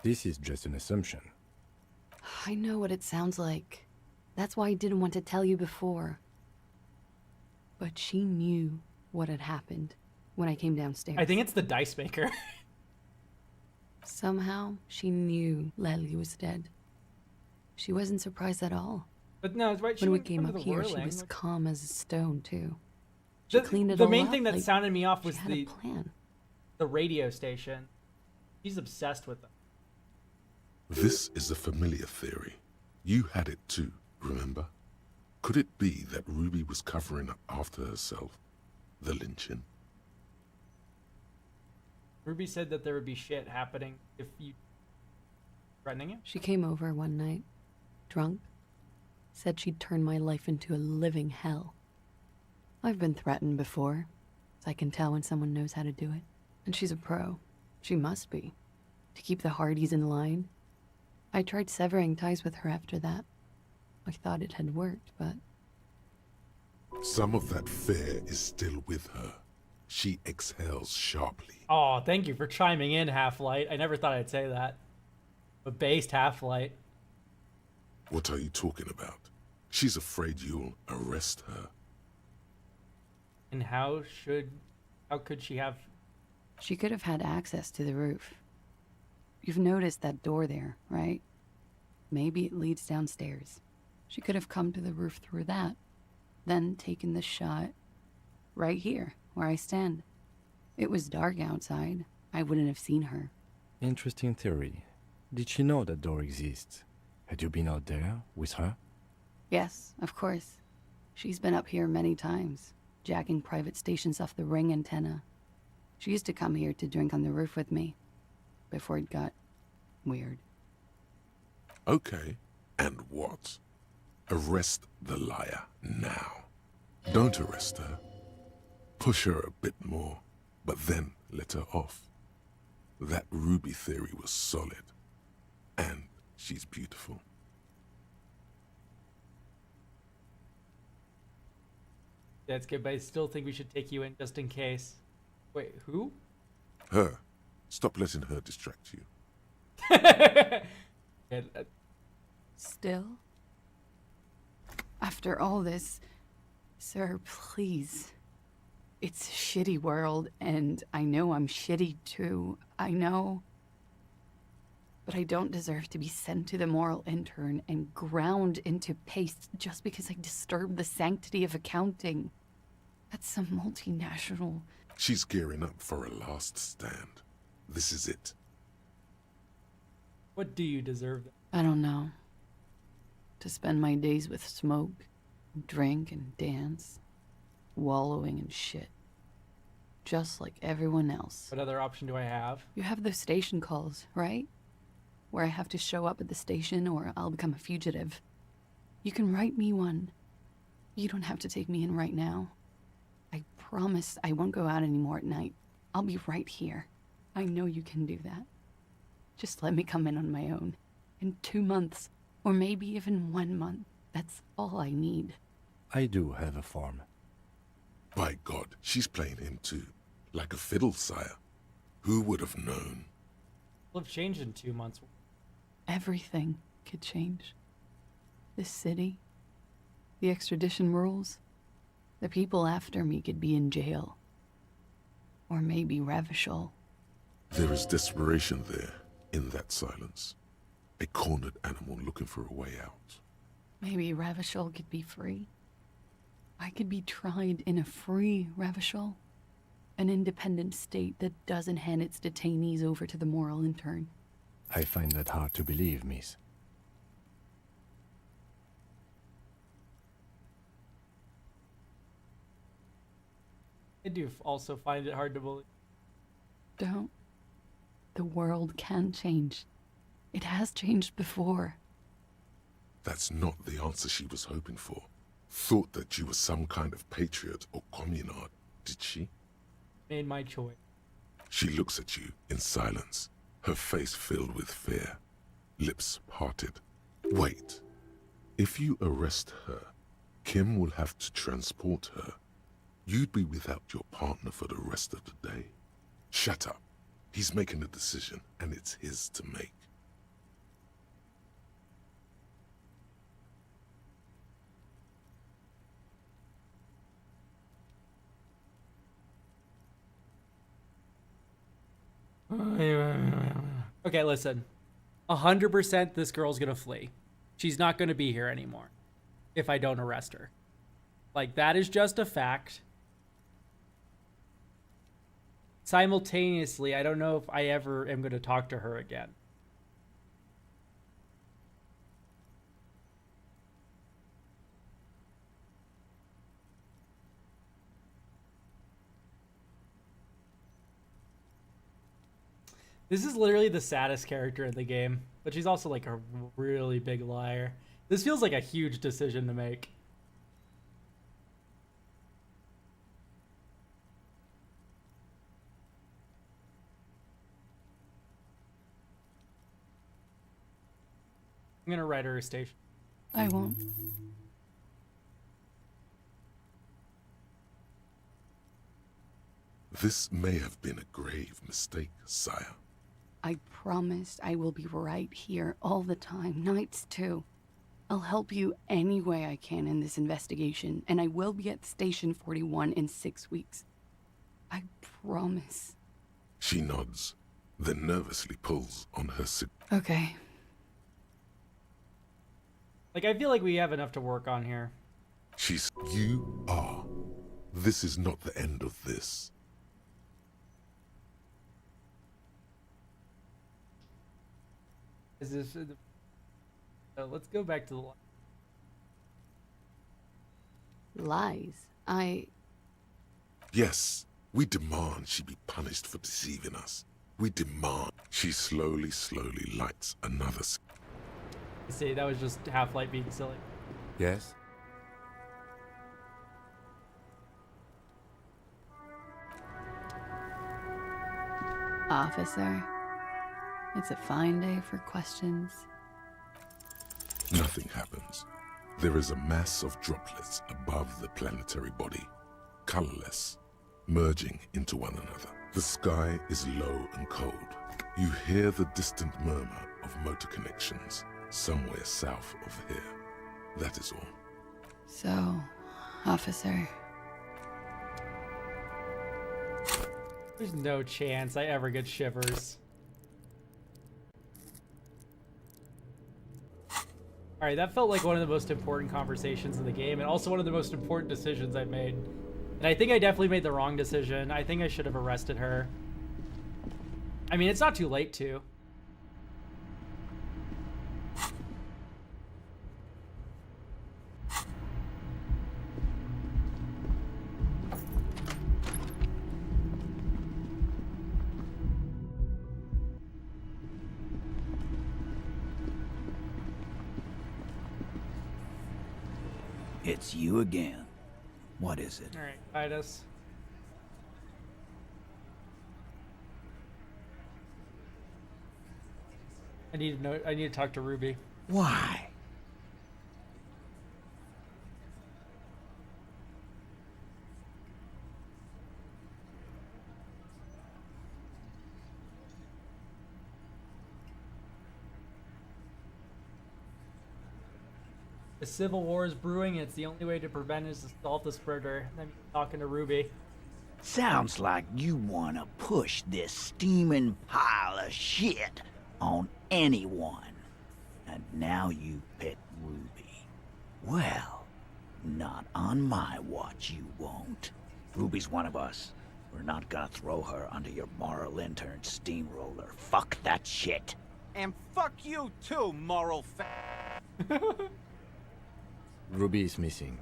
Speaker 5: This is just an assumption.
Speaker 9: I know what it sounds like. That's why I didn't want to tell you before. But she knew what had happened when I came downstairs.
Speaker 1: I think it's the dice maker.
Speaker 9: Somehow, she knew Lely was dead. She wasn't surprised at all.
Speaker 1: But no, it's right.
Speaker 9: When we came up here, she was calm as a stone, too. She cleaned it
Speaker 1: the
Speaker 9: all
Speaker 1: main
Speaker 9: up,
Speaker 1: thing that
Speaker 9: like
Speaker 1: sounded me off
Speaker 9: she
Speaker 1: was
Speaker 9: had a plan.
Speaker 1: the radio station. He's obsessed with them.
Speaker 2: This is a familiar theory. You had it too, remember? Could it be that Ruby was covering up after herself? The lynching?
Speaker 1: Ruby said that there would be shit happening if you threatening it.
Speaker 9: She came over one night, drunk, said she'd turn my life into a living hell. I've been threatened before, so I can tell when someone knows how to do it. And she's a pro. She must be. To keep the Hardys in line. I tried severing ties with her after that. I thought it had worked, but...
Speaker 2: Some of that fear is still with her. She exhales sharply.
Speaker 1: Oh, thank you for chiming in, Half-Light. I never thought I'd say that. But based Half-Light.
Speaker 2: What are you talking about? She's afraid you'll arrest her.
Speaker 1: And how could she have...
Speaker 9: She could have had access to the roof. You've noticed that door there, right? Maybe it leads downstairs. She could have come to the roof through that, then taken the shot right here, where I stand. It was dark outside. I wouldn't have seen her.
Speaker 5: Interesting theory. Did she know that door exists? Had you been out there with her?
Speaker 9: Yes, of course. She's been up here many times, jacking private stations off the ring antenna. She used to come here to drink on the roof with me, before it got weird.
Speaker 2: Okay, and what? Arrest the liar now. Don't arrest her. Push her a bit more, but then let her off. That Ruby theory was solid. And she's beautiful.
Speaker 1: That's good, but I still think we should take you in just in case. Wait, who?
Speaker 2: Her. Stop letting her distract you.
Speaker 9: Still? After all this, sir, please. It's a shitty world, and I know I'm shitty too. I know. But I don't deserve to be sent to the moral intern and ground into paste just because I disturbed the sanctity of accounting. That's some multinational...
Speaker 2: She's gearing up for a last stand. This is it.
Speaker 1: What do you deserve?
Speaker 9: I don't know. To spend my days with smoke, drink and dance, wallowing in shit. Just like everyone else.
Speaker 1: What other option do I have?
Speaker 9: You have those station calls, right? Where I have to show up at the station or I'll become a fugitive. You can write me one. You don't have to take me in right now. I promise I won't go out anymore at night. I'll be right here. I know you can do that. Just let me come in on my own. In 2 months, or maybe even 1 month. That's all I need.
Speaker 5: I do have a form.
Speaker 2: By God, she's playing him too. Like a fiddle, sire. Who would have known?
Speaker 1: Will have changed in 2 months.
Speaker 9: Everything could change. This city, the extradition rules, the people after me could be in jail. Or maybe Ravishal.
Speaker 2: There is desperation there, in that silence. A cornered animal looking for a way out.
Speaker 9: Maybe Ravishal could be free. I could be tried in a free Ravishal. An independent state that doesn't hand its detainees over to the moral intern.
Speaker 5: I find that hard to believe, miss.
Speaker 1: I do also find it hard to believe.
Speaker 9: Don't. The world can change. It has changed before.
Speaker 2: That's not the answer she was hoping for. Thought that you were some kind of patriot or communard, did she?
Speaker 1: Made my choice.
Speaker 2: She looks at you in silence, her face filled with fear, lips parted. Wait. If you arrest her, Kim will have to transport her. You'd be without your partner for the rest of the day. Shut up. He's making a decision, and it's his to make.
Speaker 1: Okay, listen. 100% this girl's gonna flee. She's not gonna be here anymore if I don't arrest her. Like, that is just a fact. Simultaneously, I don't know if I ever am gonna talk to her again. This is literally the saddest character in the game, but she's also like a really big liar. This feels like a huge decision to make. I'm gonna write her a station.
Speaker 9: I won't.
Speaker 2: This may have been a grave mistake, sire.
Speaker 9: I promise I will be right here all the time, nights too. I'll help you any way I can in this investigation, and I will be at Station 41 in 6 weeks. I promise.
Speaker 2: She nods, then nervously pulls on her
Speaker 9: Okay.
Speaker 1: Like, I feel like we have enough to work on here.
Speaker 2: You are. This is not the end of this.
Speaker 1: Is this... let's go back to the...
Speaker 9: Lies.
Speaker 2: Yes, we demand she be punished for deceiving us. We demand. She slowly lights another...
Speaker 1: See, that was just Half-Light being silly.
Speaker 5: Yes?
Speaker 9: Officer, it's a fine day for questions.
Speaker 2: Nothing happens. There is a mass of droplets above the planetary body, colorless, merging into one another. The sky is low and cold. You hear the distant murmur of motor connections somewhere south of here. That is all.
Speaker 9: So, officer...
Speaker 1: There's no chance I ever get shivers. Alright, that felt like one of the most important conversations in the game, and also one of the most important decisions I've made. And I think I definitely made the wrong decision. I think I should have arrested her. I mean, it's not too late to.
Speaker 17: It's you again. What is it?
Speaker 1: Alright, Titus. I need to talk to Ruby.
Speaker 17: Why?
Speaker 1: A civil war is brewing, and it's the only way to prevent it is to solve this murder. I'm talking to Ruby.
Speaker 17: Sounds like you want to push this steaming pile of shit on anyone. And now you pet Ruby. Well, not on my watch you won't. Ruby's one of us. We're not gonna throw her under your moral intern steamroller. Fuck that shit.
Speaker 19: And fuck you too, moral
Speaker 5: Ruby is missing.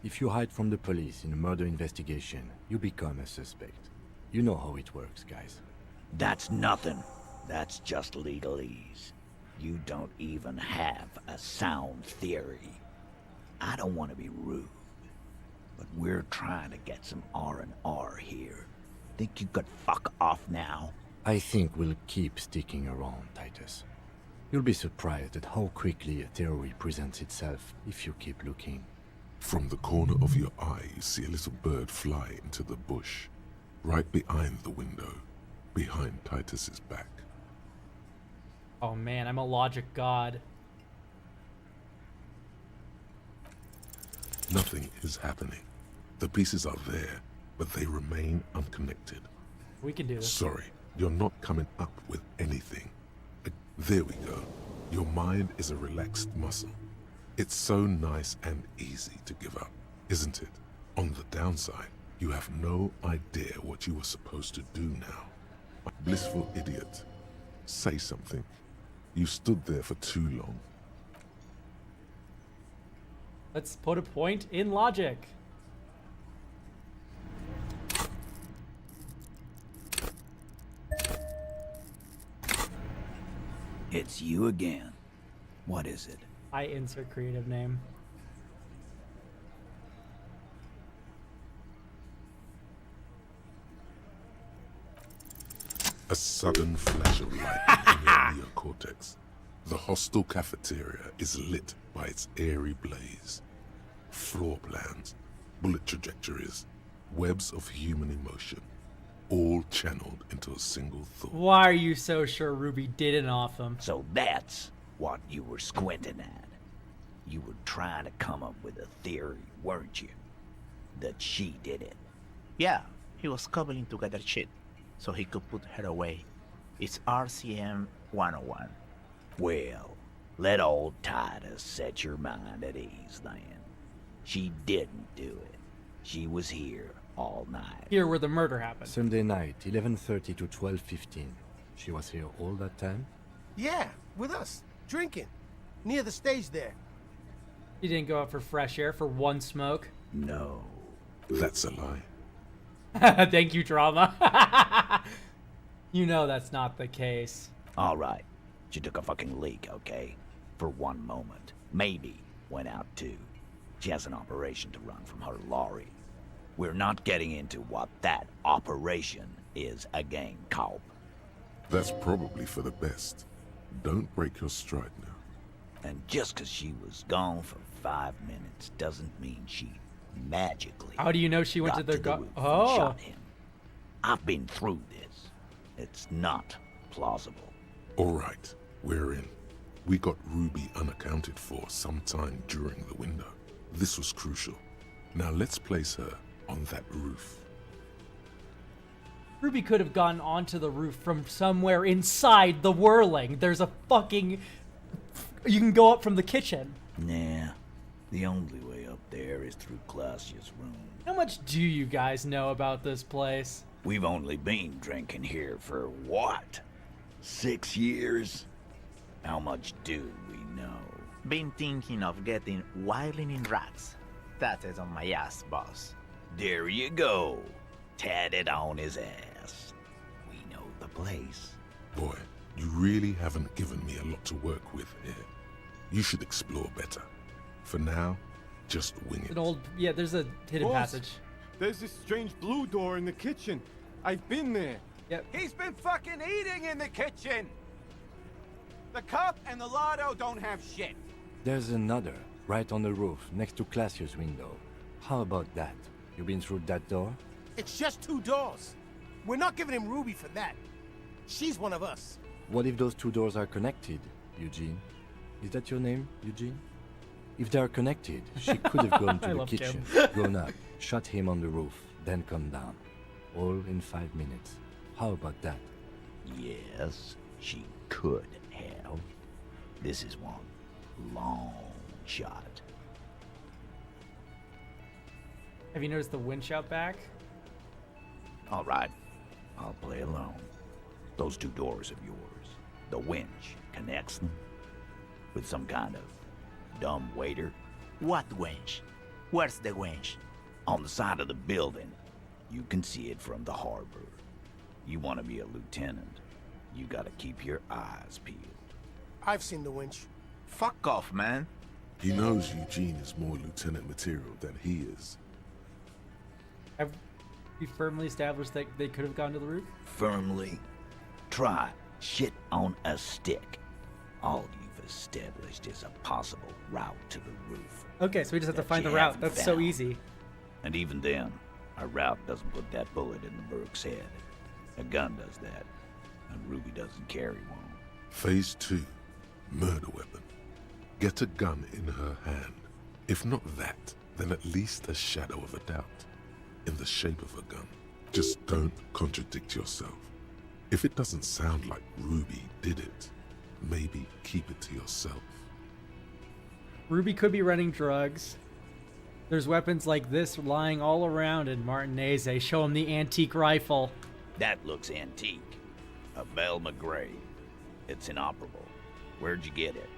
Speaker 5: If you hide from the police in a murder investigation, you become a suspect. You know how it works, guys.
Speaker 17: That's nothing. That's just legalese. You don't even have a sound theory. I don't want to be rude, but we're trying to get some R&R here. Think you could fuck off now?
Speaker 5: I think we'll keep sticking around, Titus. You'll be surprised at how quickly a theory presents itself if you keep looking.
Speaker 2: From the corner of your eye, you see a little bird fly into the bush, right behind the window, behind Titus's back.
Speaker 1: Oh man, I'm a logic god.
Speaker 2: Nothing is happening. The pieces are there, but they remain unconnected.
Speaker 1: We can do this.
Speaker 2: Sorry, you're not coming up with anything. There we go. Your mind is a relaxed muscle. It's so nice and easy to give up, isn't it? On the downside, you have no idea what you were supposed to do now. Blissful idiot. Say something. You stood there for too long.
Speaker 1: Let's put a point in logic.
Speaker 17: It's you again. What is it?
Speaker 1: I insert creative name.
Speaker 2: A sudden flash of light in your neocortex. The hostel cafeteria is lit by its airy blaze. Floor plans, bullet trajectories, webs of human emotion, all channeled into a single thought.
Speaker 1: Why are you so sure Ruby didn't off him?
Speaker 17: So that's what you were squinting at. You were trying to come up with a theory, weren't you? That she did it.
Speaker 8: Yeah, he was cobbling together shit so he could put her away. It's RCM 101.
Speaker 17: Well, let old Titus set your mind at ease then. She didn't do it. She was here all night.
Speaker 1: Here where the murder happened.
Speaker 5: Sunday night, 11:30 to 12:15. She was here all that time?
Speaker 21: Yeah, with us, drinking, near the stage there.
Speaker 1: You didn't go out for fresh air for one smoke?
Speaker 17: No.
Speaker 2: That's a lie.
Speaker 1: Thank you, drama. You know that's not the case.
Speaker 17: All right. She took a fucking leak, okay? For one moment. Maybe went out too. She has an operation to run from her lorry. We're not getting into what that operation is again, Cobb.
Speaker 2: That's probably for the best. Don't break your stride now.
Speaker 17: And just because she was gone for 5 minutes doesn't mean she magically.
Speaker 1: How do you know she went
Speaker 17: got
Speaker 1: to the
Speaker 17: roof and
Speaker 1: Oh.
Speaker 17: shot him. I've been through this. It's not plausible.
Speaker 2: All right, we're in. We got Ruby unaccounted for sometime during the window. This was crucial. Now let's place her on that roof.
Speaker 1: Ruby could have gone onto the roof from somewhere inside the whirling. There's a fucking... You can go up from the kitchen.
Speaker 17: Nah. The only way up there is through Clausia's room.
Speaker 1: How much do you guys know about this place?
Speaker 17: We've only been drinking here for what? 6 years? How much do we know?
Speaker 8: Been thinking of getting wilding in rats. That is on my ass, boss.
Speaker 17: There you go. Tatted on his ass. We know the place.
Speaker 2: Boy, you really haven't given me a lot to work with here. You should explore better. For now, just wing it.
Speaker 1: An old... Yeah, there's a hidden
Speaker 14: Boss,
Speaker 1: passage.
Speaker 14: There's this strange blue door in the kitchen. I've been there.
Speaker 1: Yep.
Speaker 19: He's been fucking eating in the kitchen! The cup and the lotto don't have shit.
Speaker 5: There's another, right on the roof, next to Clausia's window. How about that? You been through that door?
Speaker 21: It's just 2 doors. We're not giving him Ruby for that. She's one of us.
Speaker 5: What if those 2 doors are connected, Eugene? Is that your name, Eugene? If they are connected, she could have gone to
Speaker 1: I
Speaker 5: the
Speaker 1: love
Speaker 5: kitchen,
Speaker 1: Kim.
Speaker 5: gone up, shot him on the roof, then come down. All in 5 minutes. How about that?
Speaker 17: Yes, she could have. This is one long shot.
Speaker 1: Have you noticed the winch out back?
Speaker 17: All right, I'll play alone. Those two doors of yours, the winch connects them with some kind of dumb waiter.
Speaker 8: What winch? Where's the winch?
Speaker 17: On the side of the building. You can see it from the harbor. You want to be a lieutenant, you gotta keep your eyes peeled.
Speaker 21: I've seen the winch.
Speaker 8: Fuck off, man.
Speaker 2: He knows Eugene is more lieutenant material than he is.
Speaker 1: Have we firmly established that they could have gone to the roof?
Speaker 17: Firmly. Try shit on a stick. All you've established is a possible route to the roof.
Speaker 1: Okay, so we just have to
Speaker 17: that
Speaker 1: find the
Speaker 17: you
Speaker 1: route.
Speaker 17: haven't
Speaker 1: That's so
Speaker 17: found.
Speaker 1: easy.
Speaker 17: And even then, a route doesn't put that bullet in the Burke's head. A gun does that, and Ruby doesn't carry one.
Speaker 2: Phase 2. Murder weapon. Get a gun in her hand. If not that, then at least a shadow of a doubt. In the shape of a gun. Just don't contradict yourself. If it doesn't sound like Ruby did it, maybe keep it to yourself.
Speaker 1: Ruby could be running drugs. There's weapons like this lying all around in Martinez. Show him the antique rifle.
Speaker 17: That looks antique. A Bell McGray. It's inoperable. Where'd you get it?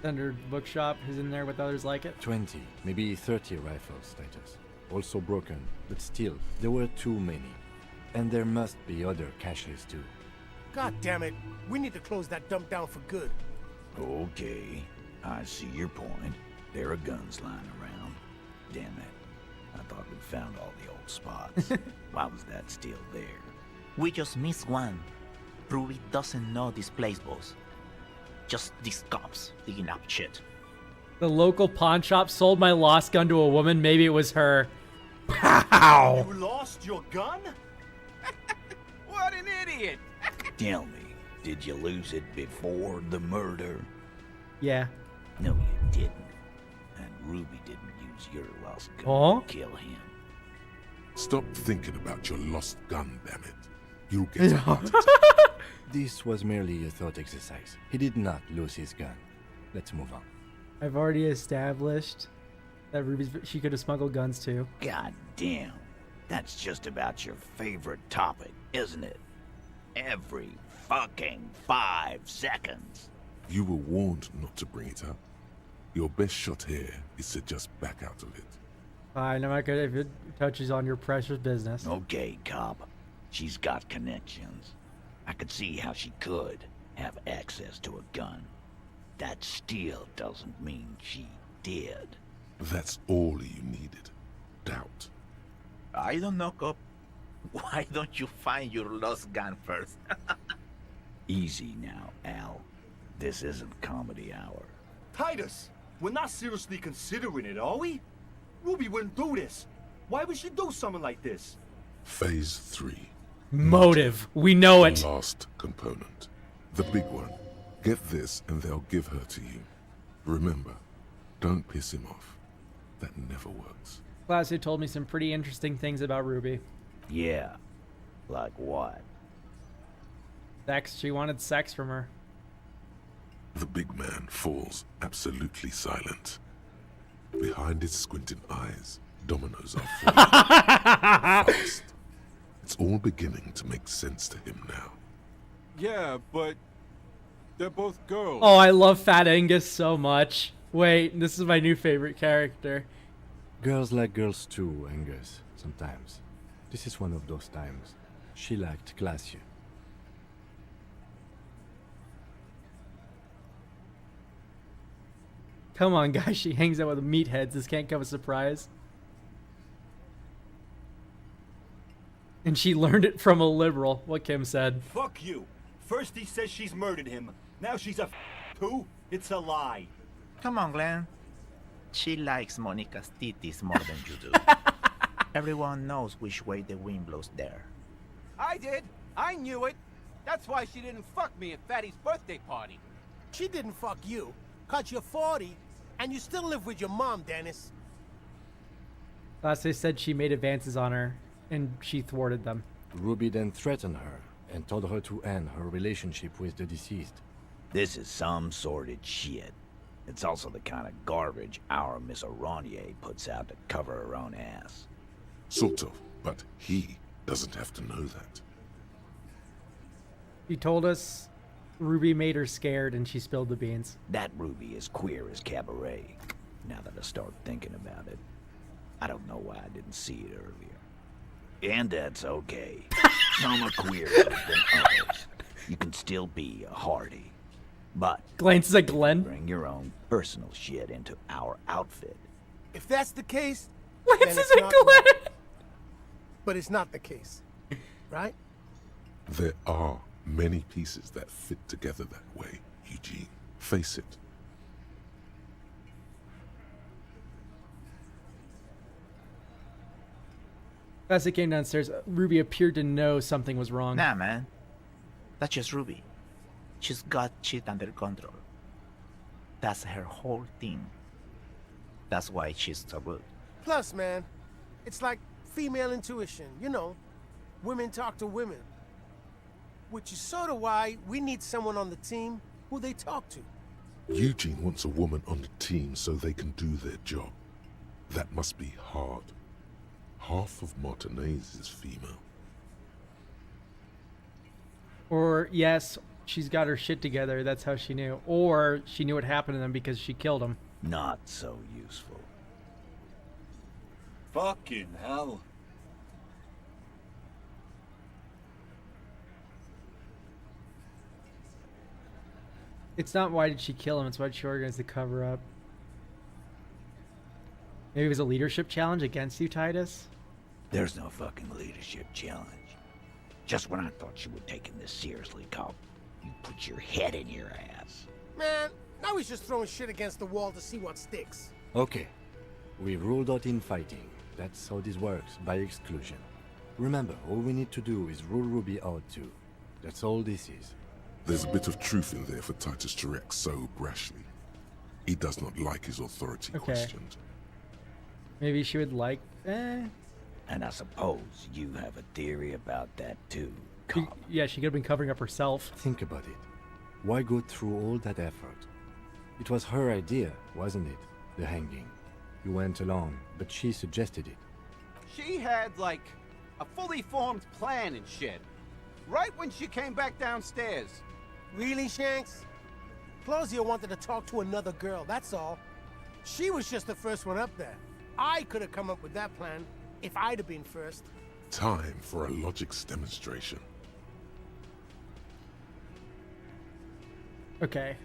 Speaker 1: Thunder Bookshop is in there with others like it.
Speaker 5: 20, maybe 30 rifles, Titus. Also broken, but still, there were too many. And there must be other caches too.
Speaker 21: God damn it. We need to close that dump down for good.
Speaker 17: Okay, I see your point. There are guns lying around. Damn it. I thought we found all the old spots. Why was that still there?
Speaker 8: We just missed one. Ruby doesn't know this place, boss. Just these cops digging up shit.
Speaker 1: The local pawn shop sold my lost gun to a woman. Maybe it was her. Pow!
Speaker 10: You lost your gun?
Speaker 19: What an idiot!
Speaker 17: Tell me, did you lose it before the murder?
Speaker 1: Yeah.
Speaker 17: No, you didn't. And Ruby didn't use your lost gun
Speaker 1: Huh?
Speaker 17: to kill him.
Speaker 2: Stop thinking about your lost gun, damn it. You'll get it.
Speaker 5: This was merely a thought exercise. He did not lose his gun. Let's move on.
Speaker 1: I've already established that she could have smuggled guns too.
Speaker 17: God damn. That's just about your favorite topic, isn't it? Every fucking 5 seconds.
Speaker 2: You were warned not to bring it up. Your best shot here is to just back out of it.
Speaker 1: Fine, I'm not gonna if it touches on your precious business.
Speaker 17: Okay, cop. She's got connections. I could see how she could have access to a gun. That still doesn't mean she did.
Speaker 2: That's all you needed. Doubt.
Speaker 8: I don't know, cop. Why don't you find your lost gun first?
Speaker 17: Easy now, Al. This isn't comedy hour.
Speaker 10: Titus, we're not seriously considering it, are we? Ruby wouldn't do this. Why would she do something like this?
Speaker 2: Phase 3.
Speaker 1: Motive. We know it.
Speaker 2: The last component. The big one. Get this and they'll give her to you. Remember, don't piss him off. That never works.
Speaker 1: Classy told me some pretty interesting things about Ruby.
Speaker 17: Yeah. Like what?
Speaker 1: Sex. She wanted sex from her.
Speaker 2: The big man falls absolutely silent. Behind his squinting eyes, dominoes are falling fast. It's all beginning to make sense to him now.
Speaker 14: Yeah, but they're both girls.
Speaker 1: Oh, I love Fat Angus so much. Wait, this is my new favorite character.
Speaker 5: Girls like girls too, Angus, sometimes. This is one of those times. She liked Glacier.
Speaker 1: Come on, guys. She hangs out with meatheads. This can't come as a surprise. And she learned it from a liberal, what Kim said.
Speaker 10: Fuck you. First he says she's murdered him. Now she's a too? It's a lie.
Speaker 8: Come on, Glenn. She likes Monica's titties more than you do. Everyone knows which way the wind blows there.
Speaker 19: I did. I knew it. That's why she didn't fuck me at Fatty's birthday party.
Speaker 21: She didn't fuck you, 'cause you're 40 And you still live with your mom, Dennis.
Speaker 1: Last they said she made advances on her, and she thwarted them.
Speaker 5: Ruby then threatened her and told her to end her relationship with the deceased.
Speaker 17: This is some sordid shit. It's also the kind of garbage our Miss Aronier puts out to cover her own ass.
Speaker 2: Sort of, but he doesn't have to know that.
Speaker 1: He told us Ruby made her scared and she spilled the beans.
Speaker 17: That Ruby is queer as cabaret, now that I start thinking about it. I don't know why I didn't see it earlier. And that's okay. Some are queerer than others. You can still be a hardy. But
Speaker 1: glances at Glenn.
Speaker 17: Bring your own personal shit into our outfit.
Speaker 21: If that's the case,
Speaker 1: glances
Speaker 21: then it's
Speaker 1: at
Speaker 21: not
Speaker 1: Glenn.
Speaker 21: right. But it's not the case, right?
Speaker 2: There are many pieces that fit together that way, Eugene. Face it.
Speaker 1: As it came downstairs, Ruby appeared to know something was wrong.
Speaker 8: Nah, man. That's just Ruby. She's got shit under control. That's her whole thing. That's why she's so good.
Speaker 21: Plus, man, it's like female intuition. You know, women talk to women. Which is sort of why we need someone on the team who they talk to.
Speaker 2: Eugene wants a woman on the team so they can do their job. That must be hard. Half of Martinez is female.
Speaker 1: Or, yes, she's got her shit together, that's how she knew. Or she knew what happened to them because she killed him.
Speaker 17: Not so useful.
Speaker 10: Fucking hell.
Speaker 1: It's not why did she kill him, it's why did she organize the cover up. Maybe it was a leadership challenge against you, Titus?
Speaker 17: There's no fucking leadership challenge. Just when I thought you were taking this seriously, cop, you put your head in your ass.
Speaker 21: Man, now he's just throwing shit against the wall to see what sticks.
Speaker 5: Okay, we ruled out infighting. That's how this works, by exclusion. Remember, all we need to do is rule Ruby out too. That's all this is.
Speaker 2: There's a bit of truth in there for Titus to react so brashly. He does not like his authority questioned.
Speaker 1: Maybe she would like...
Speaker 17: And I suppose you have a theory about that too, cop.
Speaker 1: Yeah, she could have been covering up herself.
Speaker 5: Think about it. Why go through all that effort? It was her idea, wasn't it? The hanging. You went along, but she suggested it.
Speaker 19: She had, like, a fully formed plan and shit. Right when she came back downstairs.
Speaker 21: Really, Shanks? Claudia wanted to talk to another girl, that's all. She was just the first one up there. I could have come up with that plan if I'd have been first.
Speaker 2: Time for a logics demonstration.
Speaker 1: Okay.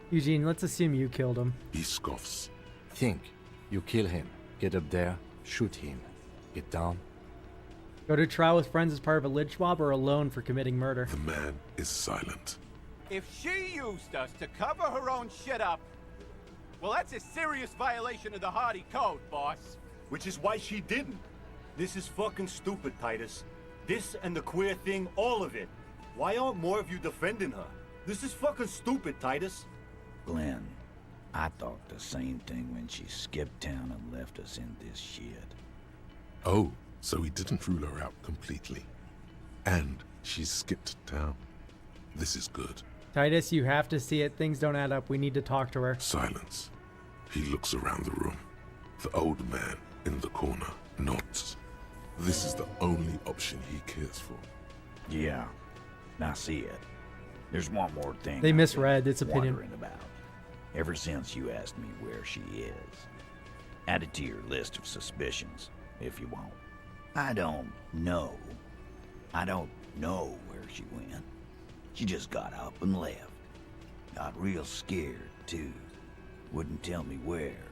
Speaker 1: Eugene, let's assume you killed him.
Speaker 2: He scoffs.
Speaker 5: Think. You kill him. Get up there. Shoot him. Get down.
Speaker 1: Go to trial with friends as part of a lynch mob or alone for committing murder.
Speaker 2: The man is silent.
Speaker 19: If she used us to cover her own shit up, well, that's a serious violation of the Hardy Code, boss.
Speaker 10: Which is why she didn't. This is fucking stupid, Titus. This and the queer thing, all of it. Why aren't more of you defending her? This is fucking stupid, Titus.
Speaker 17: Glenn, I thought the same thing when she skipped town and left us in this shit.
Speaker 2: Oh, so he didn't rule her out completely. And she skipped town. This is good.
Speaker 1: Titus, you have to see it. Things don't add up. We need to talk to her.
Speaker 2: Silence. He looks around the room. The old man in the corner nods. This is the only option he cares for.
Speaker 17: Yeah, I see it. There's one more thing
Speaker 1: They
Speaker 17: I've
Speaker 1: misread
Speaker 17: been
Speaker 1: its opinion.
Speaker 17: wondering about. Ever since you asked me where she is. Add it to your list of suspicions, if you want. I don't know. I don't know where she went. She just got up and left. Got real scared, too. Wouldn't tell me where.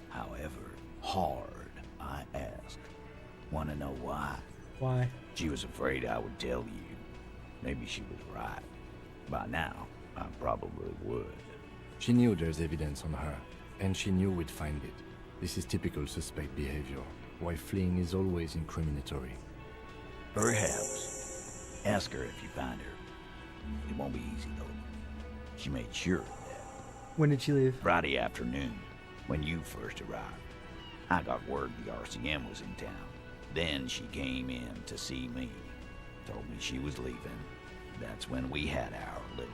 Speaker 17: However hard I asked. Want to know why?
Speaker 1: Why?
Speaker 17: She was afraid I would tell you. Maybe she was right. By now, I probably would.
Speaker 5: She knew there's evidence on her, and she knew we'd find it. This is typical suspect behavior, why fleeing is always incriminatory.
Speaker 17: Perhaps. Ask her if you find her. It won't be easy, though. She made sure of that.
Speaker 1: When did she leave?
Speaker 17: Friday afternoon, when you first arrived. I got word the RCM was in town. Then she came in to see me. Told me she was leaving. That's when we had our little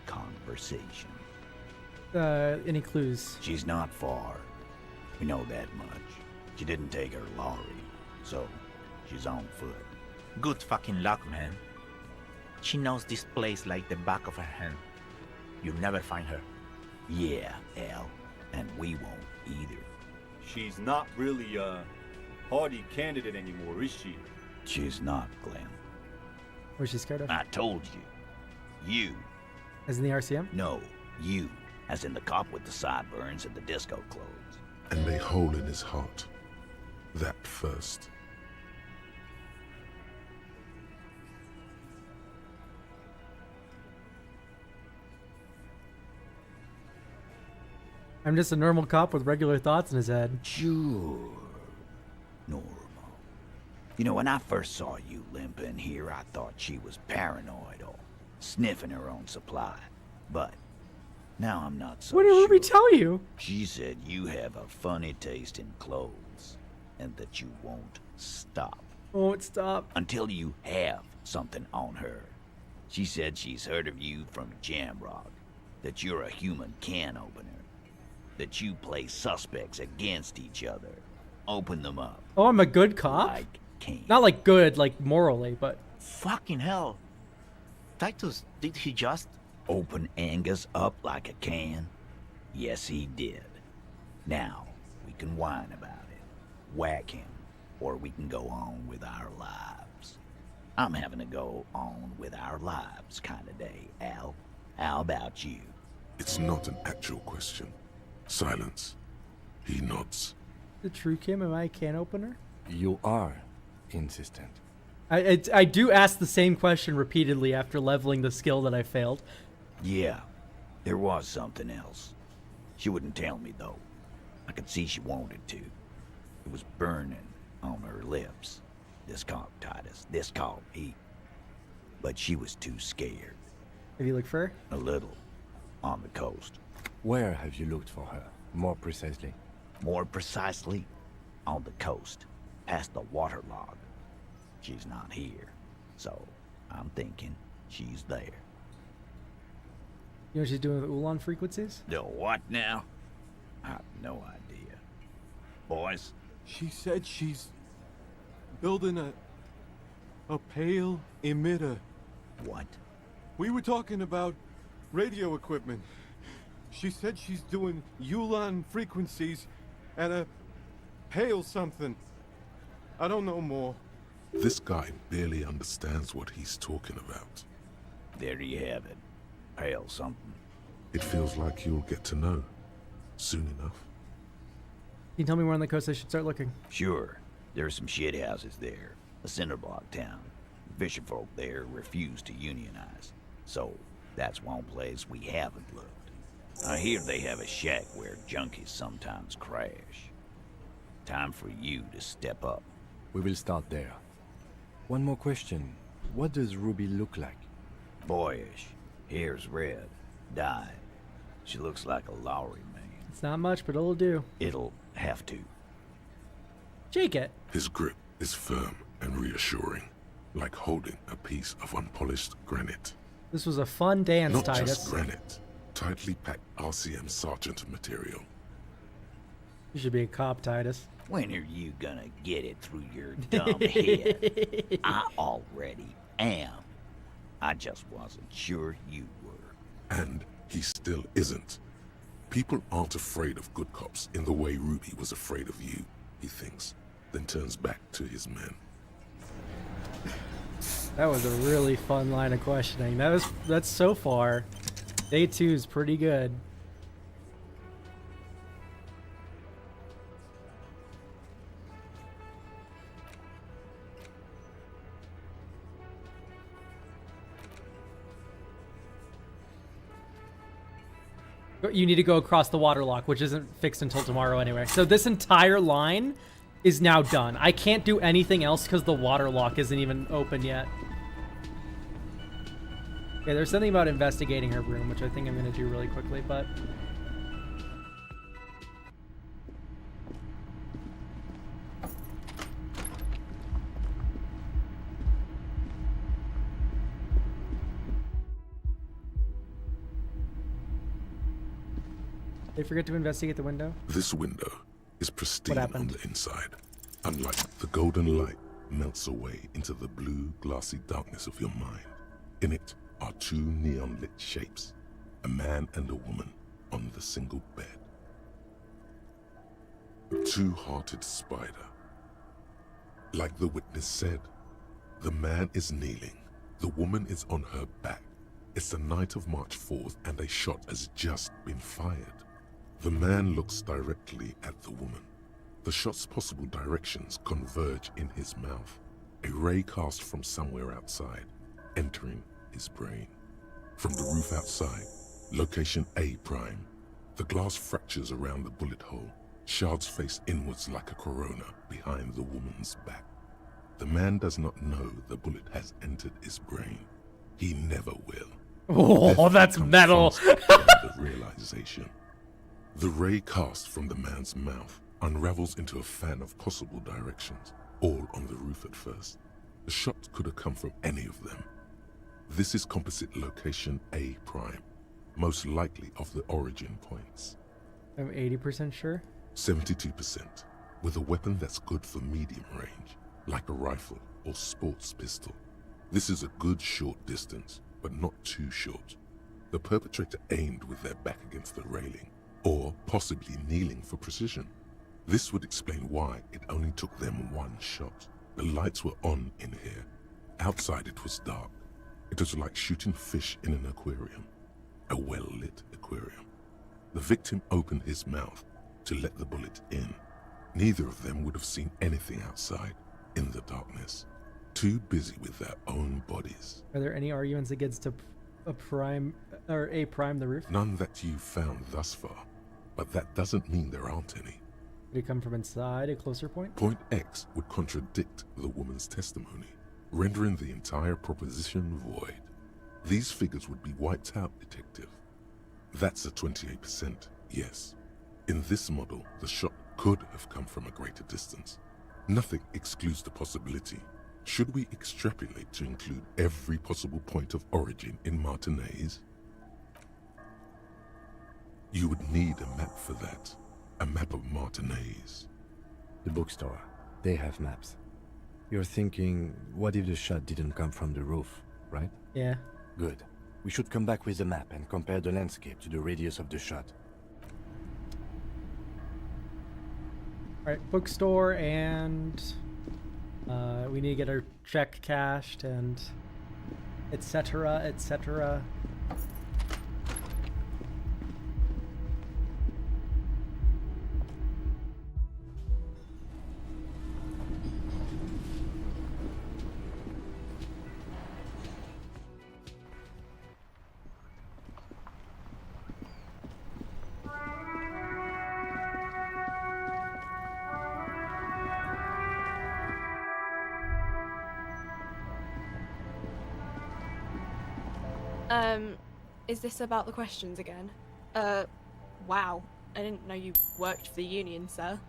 Speaker 17: conversation.
Speaker 1: Any clues?
Speaker 17: She's not far. We know that much. She didn't take her lorry, so she's on foot.
Speaker 8: Good fucking luck, man. She knows this place like the back of her hand. You'll never find her.
Speaker 17: Yeah, Al. And we won't either.
Speaker 10: She's not really a hardy candidate anymore, is she?
Speaker 17: She's not, Glenn.
Speaker 1: Was she scared of?
Speaker 17: I told you. You.
Speaker 1: As in the RCM?
Speaker 17: No, you. As in the cop with the sideburns and the disco clothes.
Speaker 2: And a hole in his heart. That first.
Speaker 1: I'm just a normal cop with regular thoughts in his head.
Speaker 17: Sure. Normal. You know, when I first saw you limping here, I thought she was paranoid or sniffing her own supply. But now I'm not so
Speaker 1: What did
Speaker 17: sure.
Speaker 1: Ruby tell you?
Speaker 17: She said you have a funny taste in clothes and that you won't stop.
Speaker 1: Won't stop.
Speaker 17: Until you have something on her. She said she's heard of you from Jamrock, that you're a human can opener, that you play suspects against each other. Open them up.
Speaker 1: Oh, I'm a good cop?
Speaker 17: Like can.
Speaker 1: Not like good, like morally, but...
Speaker 8: Fucking hell. Titus, did he just...
Speaker 17: Open Angus up like a can? Yes, he did. Now, we can whine about it, whack him, or we can go on with our lives. I'm having a go on with our lives kind of day, Al. How about you?
Speaker 2: It's not an actual question. Silence. He nods.
Speaker 1: The true Kim, am I a can opener?
Speaker 5: You are insistent.
Speaker 1: I do ask the same question repeatedly after leveling the skill that I failed.
Speaker 17: Yeah, there was something else. She wouldn't tell me, though. I could see she wanted to. It was burning on her lips. This cop, Titus. This cop, he... But she was too scared.
Speaker 1: Have you looked for her?
Speaker 17: A little. On the coast.
Speaker 5: Where have you looked for her? More precisely.
Speaker 17: More precisely, on the coast, past the waterlog. She's not here, so I'm thinking she's there.
Speaker 1: You know what she's doing with Ulan frequencies?
Speaker 17: The what now? I have no idea. Boys?
Speaker 14: She said she's building a pale emitter.
Speaker 17: What?
Speaker 14: We were talking about radio equipment. She said she's doing Ulan frequencies at a pale something. I don't know more.
Speaker 2: This guy barely understands what he's talking about.
Speaker 17: There you have it. Pale something.
Speaker 2: It feels like you'll get to know soon enough.
Speaker 1: Can you tell me where on the coast I should start looking?
Speaker 17: Sure. There's some shit houses there. A cinder block town. Fisherfolk there refuse to unionize. So, that's one place we haven't looked. I hear they have a shack where junkies sometimes crash. Time for you to step up.
Speaker 5: We will start there. One more question. What does Ruby look like?
Speaker 17: Boyish. Hair's red. Dyed. She looks like a Lowry man.
Speaker 1: It's not much, but it'll do.
Speaker 17: It'll have to.
Speaker 1: Shake it.
Speaker 2: His grip is firm and reassuring, like holding a piece of unpolished granite.
Speaker 1: This was a fun dance,
Speaker 2: Not
Speaker 1: Titus.
Speaker 2: just granite. Tightly packed RCM sergeant material.
Speaker 1: You should be a cop, Titus.
Speaker 17: When are you gonna get it through your dumb head? I already am. I just wasn't sure you were.
Speaker 2: And he still isn't. People aren't afraid of good cops in the way Ruby was afraid of you, he thinks, then turns back to his men.
Speaker 1: That was a really fun line of questioning. That's so far. Day 2 is pretty good. You need to go across the water lock, which isn't fixed until tomorrow anyway. So this entire line is now done. I can't do anything else because the water lock isn't even open yet. Okay, there's something about investigating her room, which I think I'm going to do really quickly, but... They forget to investigate the window?
Speaker 2: This window is pristine on the inside. Unlike the golden light melts away into the blue, glassy darkness of your mind. In it are two neon-lit shapes, a man and a woman on the single bed. A two-hearted spider. Like the witness said, the man is kneeling, the woman is on her back. It's the night of March 4th and a shot has just been fired. The man looks directly at the woman. The shot's possible directions converge in his mouth, a ray cast from somewhere outside, entering his brain. From the roof outside, location A prime. The glass fractures around the bullet hole, shards face inwards like a corona behind the woman's back. The man does not know the bullet has entered his brain. He never will.
Speaker 1: Oh, that's metal.
Speaker 2: The realization. The ray cast from the man's mouth unravels into a fan of possible directions, all on the roof at first. The shot could have come from any of them. This is composite location A prime, most likely of the origin points.
Speaker 1: I'm 80% sure?
Speaker 2: 72%, with a weapon that's good for medium range, like a rifle or sports pistol. This is a good short distance, but not too short. The perpetrator aimed with their back against the railing, or possibly kneeling for precision. This would explain why it only took them one shot. The lights were on in here. Outside it was dark. It was like shooting fish in an aquarium, a well-lit aquarium. The victim opened his mouth to let the bullet in. Neither of them would have seen anything outside in the darkness, too busy with their own bodies.
Speaker 1: Are there any arguments against a prime the roof?
Speaker 2: None that you've found thus far, but that doesn't mean there aren't any.
Speaker 1: Did it come from inside a closer point?
Speaker 2: Point X would contradict the woman's testimony, rendering the entire proposition void. These figures would be wiped out, detective. That's a 28%, yes. In this model, the shot could have come from a greater distance. Nothing excludes the possibility. Should we extrapolate to include every possible point of origin in Martinez? You would need a map for that. A map of Martinez.
Speaker 5: The bookstore. They have maps. You're thinking, what if the shot didn't come from the roof, right?
Speaker 1: Yeah.
Speaker 5: Good. We should come back with a map and compare the landscape to the radius of the shot.
Speaker 1: Alright, bookstore, and we need to get our check cashed, and etc., etc.
Speaker 15: Is this about the questions again? Wow. I didn't know you worked for the union, sir.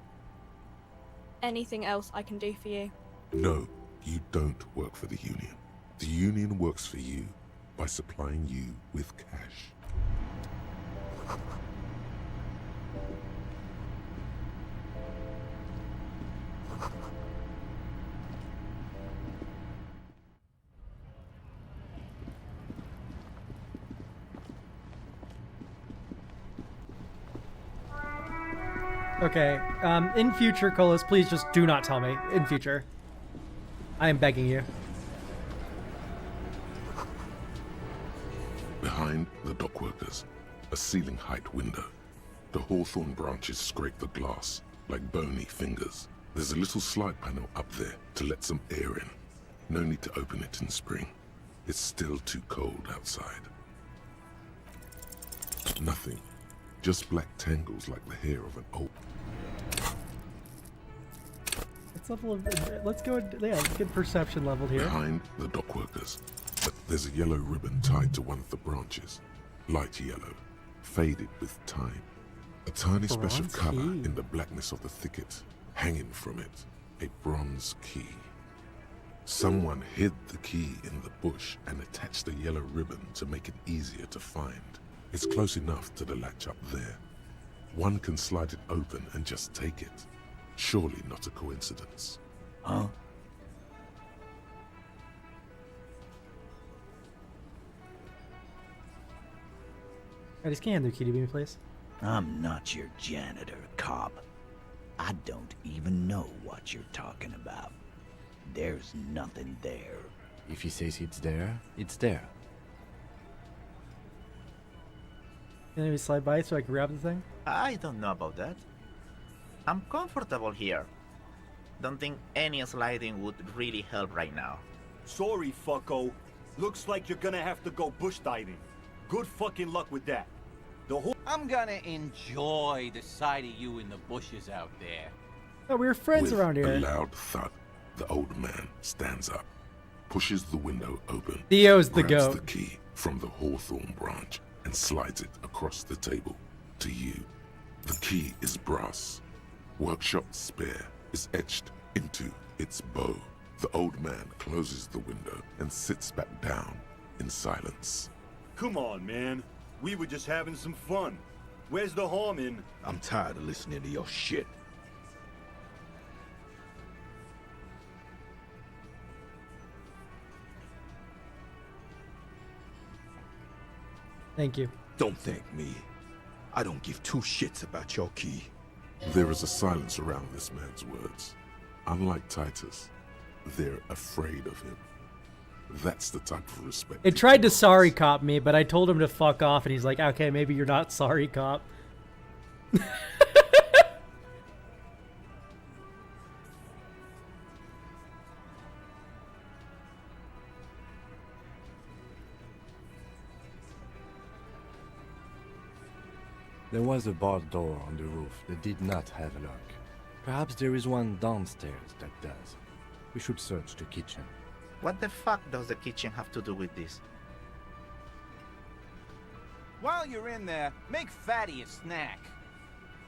Speaker 15: Anything else I can do for you?
Speaker 2: No, you don't work for the union. The union works for you by supplying you with cash.
Speaker 1: Okay, in future, Colas, please just do not tell me. In future. I am begging you.
Speaker 2: Behind the dockworkers, a ceiling-height window. The hawthorn branches scrape the glass like bony fingers. There's a little slide panel up there to let some air in. No need to open it in spring. It's still too cold outside. Nothing. just black tangles like the hair of an old...
Speaker 1: Let's go. Yeah, let's get perception leveled here.
Speaker 2: Behind the dock workers, there's a yellow ribbon tied to one of the branches. Light yellow, faded with time. A tiny splash of color in the blackness of the thicket. Hanging from it, a bronze key. Someone hid the key in the bush and attached a yellow ribbon to make it easier to find. It's close enough to the latch up there. One can slide it open and just take it. Surely not a coincidence.
Speaker 17: Huh?
Speaker 1: I just can't hand the key to me, please.
Speaker 17: I'm not your janitor, cop. I don't even know what you're talking about. There's nothing there.
Speaker 5: If he says it's there, it's there.
Speaker 1: Can we slide by so I can grab the thing?
Speaker 8: I don't know about that. I'm comfortable here. Don't think any sliding would really help right now.
Speaker 10: Sorry, fucko. Looks like you're gonna have to go bush diving. Good fucking luck with that.
Speaker 19: I'm gonna enjoy the sight of you in the bushes out there.
Speaker 1: Oh, we're friends
Speaker 2: With
Speaker 1: around here.
Speaker 2: a loud thud, the old man stands up, pushes the window open,
Speaker 1: Theo's the
Speaker 2: grabs
Speaker 1: goat.
Speaker 2: the key from the hawthorn branch and slides it across the table to you. The key is brass. Workshop spare is etched into its bow. The old man closes the window and sits back down in silence.
Speaker 10: Come on, man. We were just having some fun. Where's the harm in...
Speaker 13: I'm tired of listening to your shit.
Speaker 1: Thank you.
Speaker 13: Don't thank me. I don't give two shits about your key.
Speaker 2: There is a silence around this man's words. Unlike Titus, they're afraid of him. That's the type of respect.
Speaker 1: It tried to sorry cop me, but I told him to fuck off, and he's like, okay, maybe you're not sorry cop.
Speaker 5: There was a barred door on the roof that did not have a lock. Perhaps there is one downstairs that does. We should search the kitchen.
Speaker 8: What the fuck does the kitchen have to do with this?
Speaker 19: While you're in there, make Fatty a snack.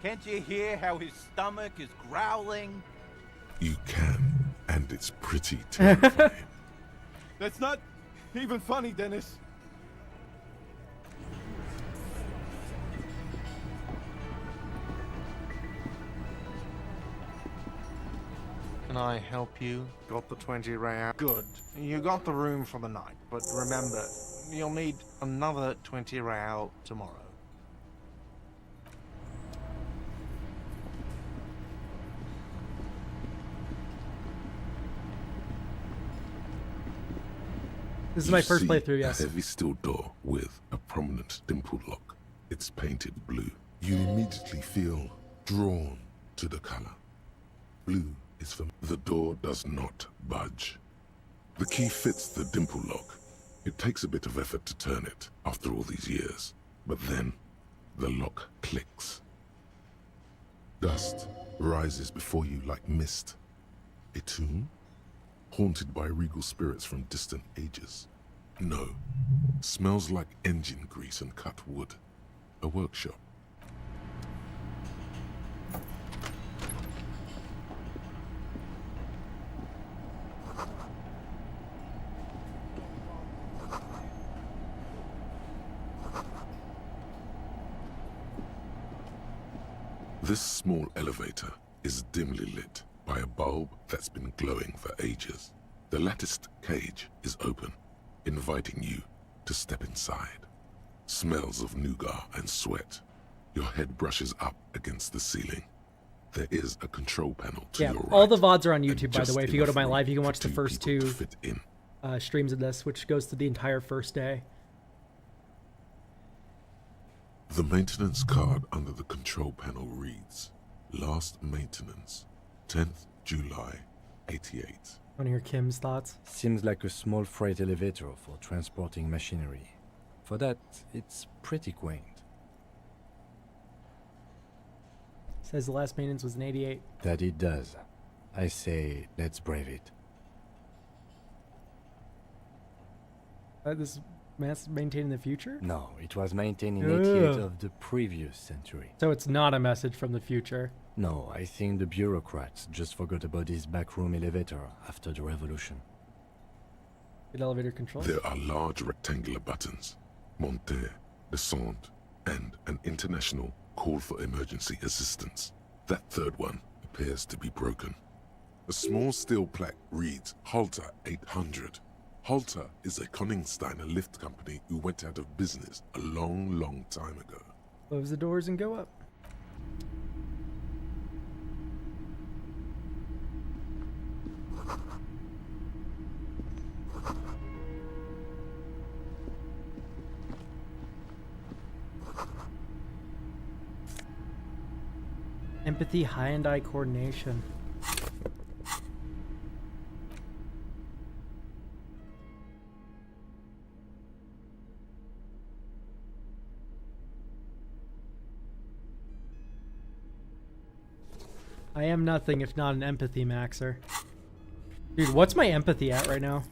Speaker 19: Can't you hear how his stomach is growling?
Speaker 2: You can, and it's pretty terrifying.
Speaker 14: That's not even funny, Dennis.
Speaker 20: Can I help you? Got the 20 real. Good. You got the room for the night, but remember, you'll need another 20 real tomorrow.
Speaker 1: This is my first playthrough, yes.
Speaker 2: A heavy steel door with a prominent dimple lock. It's painted blue. You immediately feel drawn to the color. Blue is for... The door does not budge. The key fits the dimple lock. It takes a bit of effort to turn it after all these years, but then the lock clicks. Dust rises before you like mist. A tomb? Haunted by regal spirits from distant ages. No. Smells like engine grease and cut wood. A workshop. This small elevator is dimly lit by a bulb that's been glowing for ages. The latticed cage is open, inviting you to step inside. Smells of nougat and sweat. Your head brushes up against the ceiling. There is a control panel to your right.
Speaker 1: All the VODs are on YouTube, by the
Speaker 2: just
Speaker 1: way. If you go to my
Speaker 2: enough
Speaker 1: live, you can
Speaker 2: room
Speaker 1: watch
Speaker 2: for
Speaker 1: the
Speaker 2: two
Speaker 1: first
Speaker 2: people
Speaker 1: two
Speaker 2: to fit in.
Speaker 1: streams of this, which goes to the entire first day.
Speaker 2: The maintenance card under the control panel reads, Last maintenance, 10th July, 88.
Speaker 1: Want to hear Kim's thoughts?
Speaker 5: Seems like a small freight elevator for transporting machinery. For that, it's pretty quaint.
Speaker 1: Says the last maintenance was in 88.
Speaker 5: That it does. I say, let's brave it.
Speaker 1: This mass maintained in the future?
Speaker 5: No, it was maintained in 88 of the previous century.
Speaker 1: So it's not a message from the future.
Speaker 5: No, I think the bureaucrats just forgot about this backroom elevator after the revolution.
Speaker 1: Good elevator control.
Speaker 2: There are large rectangular buttons. Monter, descend, and an international call for emergency assistance. That third one appears to be broken. A small steel plaque reads Halter 800. Halter is a Koningsteiner lift company who went out of business a long, long time ago.
Speaker 1: Close the doors and go up. Empathy, hand-eye coordination. I am nothing if not an empathy maxer. Dude, what's my empathy at right now?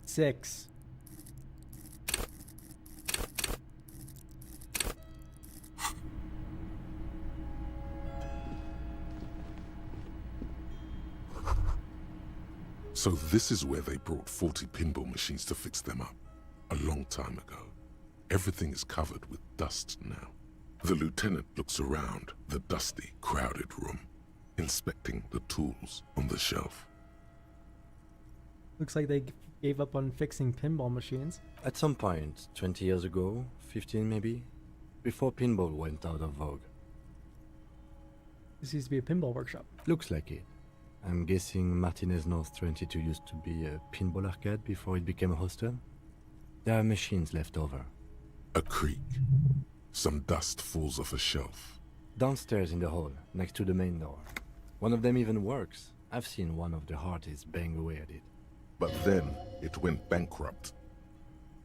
Speaker 1: Six.
Speaker 2: So this is where they brought 40 pinball machines to fix them up, a long time ago. Everything is covered with dust now. The lieutenant looks around the dusty, crowded room, inspecting the tools on the shelf.
Speaker 1: Looks like they gave up on fixing pinball machines.
Speaker 5: At some point, 20 years ago, 15 maybe, before pinball went out of vogue.
Speaker 1: This used to be a pinball workshop.
Speaker 5: Looks like it. I'm guessing Martinez North 22 used to be a pinball arcade before it became a hostel. There are machines left over.
Speaker 2: A creak. Some dust falls off a shelf.
Speaker 5: Downstairs in the hall, next to the main door. One of them even works. I've seen one of the hardest bang away at it.
Speaker 2: But then, it went bankrupt.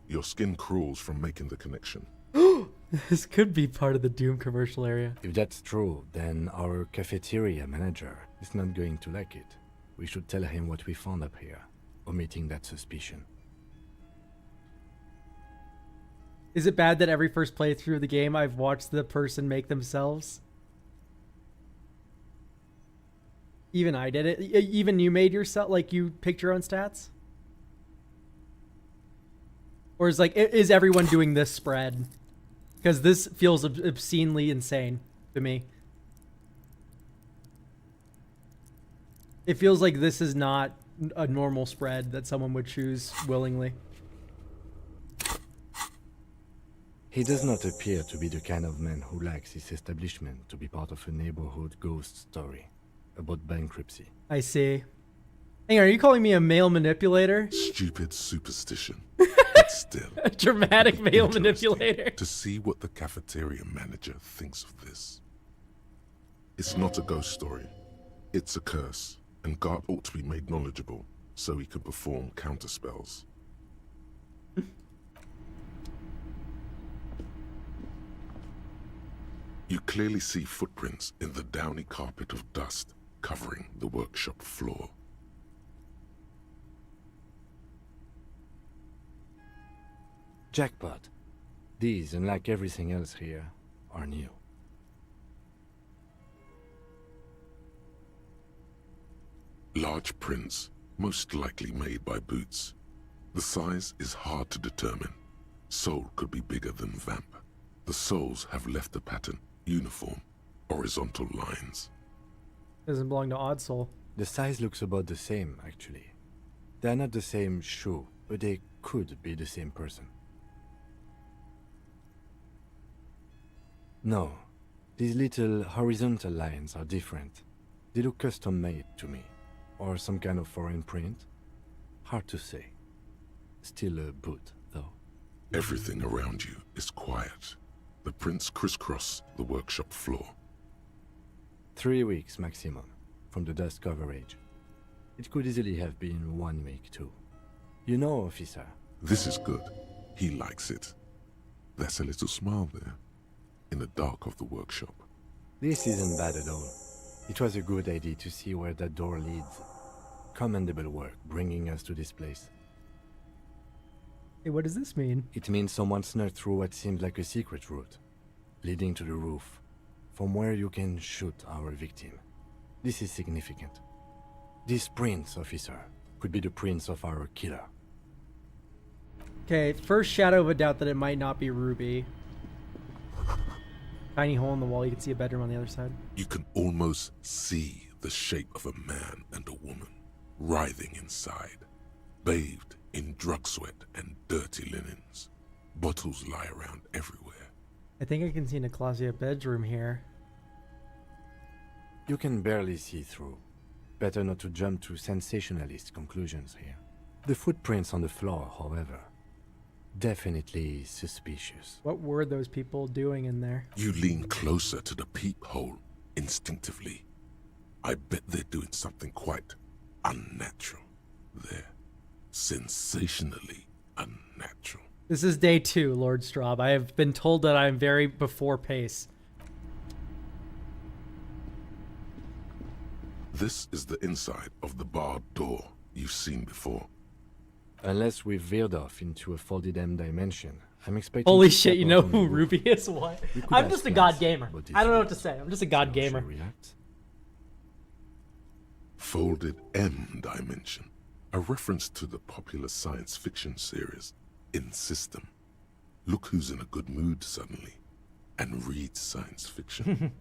Speaker 2: Your skin crawls from making the connection.
Speaker 1: This could be part of the Doom commercial area.
Speaker 5: If that's true, then our cafeteria manager is not going to like it. We should tell him what we found up here, omitting that suspicion.
Speaker 1: Is it bad that every first playthrough of the game I've watched the person make themselves? Even I did it. Even you made yourself, like you picked your own stats? Or is everyone doing this spread? Because this feels obscenely insane to me. It feels like this is not a normal spread that someone would choose willingly.
Speaker 5: He does not appear to be the kind of man who likes his establishment to be part of a neighborhood ghost story about bankruptcy.
Speaker 1: I see. Hang on, are you calling me a male manipulator?
Speaker 2: Stupid superstition. But still.
Speaker 1: A dramatic male manipulator.
Speaker 2: To see what the cafeteria manager thinks of this. It's not a ghost story. It's a curse, and God ought to be made knowledgeable so he can perform counterspells. You clearly see footprints in the downy carpet of dust covering the workshop floor.
Speaker 5: Jackpot. These, unlike everything else here, are new.
Speaker 2: Large prints, most likely made by Boots. The size is hard to determine. Sole could be bigger than Vamp. The soles have left a pattern, uniform, horizontal lines.
Speaker 1: Doesn't belong to Odd Soul.
Speaker 5: The size looks about the same, actually. They're not the same shoe, but they could be the same person. No, these little horizontal lines are different. They look custom-made to me, or some kind of foreign print. Hard to say. Still a boot, though.
Speaker 2: Everything around you is quiet. The prints crisscross the workshop floor.
Speaker 5: 3 weeks maximum, from the dust coverage. It could easily have been 1 week too. You know, officer.
Speaker 2: This is good. He likes it. That's a little smile there, in the dark of the workshop.
Speaker 5: This isn't bad at all. It was a good idea to see where that door leads. Commendable work bringing us to this place.
Speaker 1: Hey, what does this mean?
Speaker 5: It means someone snuck through what seemed like a secret route, leading to the roof, from where you can shoot our victim. This is significant. This prince, officer, could be the prince of our killer.
Speaker 1: Okay, first shadow of a doubt that it might not be Ruby. Tiny hole in the wall, you can see a bedroom on the other side.
Speaker 2: You can almost see the shape of a man and a woman writhing inside, bathed in drug sweat and dirty linens. Bottles lie around everywhere.
Speaker 1: I think I can see an Elkysium bedroom here.
Speaker 5: You can barely see through. Better not to jump to sensationalist conclusions here. The footprints on the floor, however, definitely suspicious.
Speaker 1: What were those people doing in there?
Speaker 2: You lean closer to the peephole instinctively. I bet they're doing something quite unnatural there. Sensationally unnatural.
Speaker 1: This is day 2, Lord Straub. I have been told that I am very before pace.
Speaker 2: This is the inside of the barred door you've seen before.
Speaker 5: Unless we've veered off into a folded M dimension, I'm expecting.
Speaker 1: Holy
Speaker 5: to
Speaker 1: shit,
Speaker 5: step
Speaker 1: you
Speaker 5: out
Speaker 1: know
Speaker 5: on the
Speaker 1: who
Speaker 5: roof.
Speaker 1: Ruby is? What?
Speaker 5: We could
Speaker 1: I'm
Speaker 5: ask
Speaker 1: just a
Speaker 5: plans,
Speaker 1: god gamer.
Speaker 5: but this
Speaker 1: I don't know what
Speaker 5: route
Speaker 1: to say. I'm just a god gamer.
Speaker 2: Folded M dimension, a reference to the popular science fiction series In System. Look who's in a good mood suddenly and reads science fiction.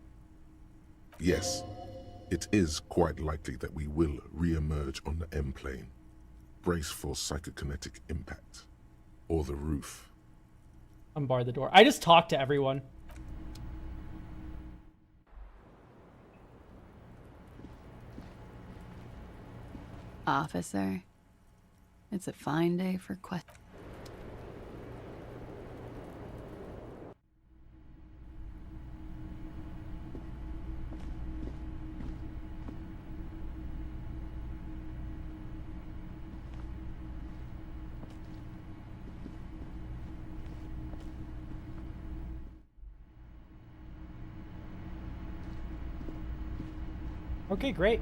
Speaker 2: Yes, it is quite likely that we will re-emerge on the M plane. Brace for psychokinetic impact. Or the roof.
Speaker 1: Unbar the door. I just talked to everyone.
Speaker 9: Officer, it's a fine day for questions.
Speaker 1: Okay, great.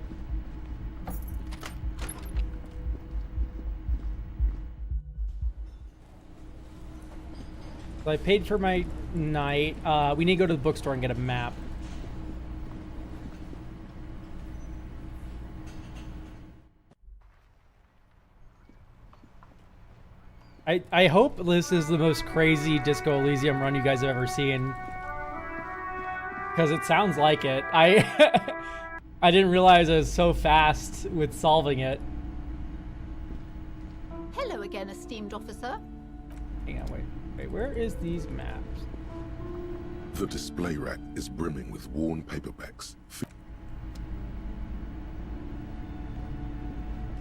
Speaker 1: So I paid for my night. We need to go to the bookstore and get a map. I hope this is the most crazy Disco Elysium run you guys have ever seen. Because it sounds like it. I didn't realize I was so fast with solving it.
Speaker 7: Hello again, esteemed officer.
Speaker 1: Hang on, wait, where is these maps?
Speaker 2: The display rack is brimming with worn paperbacks.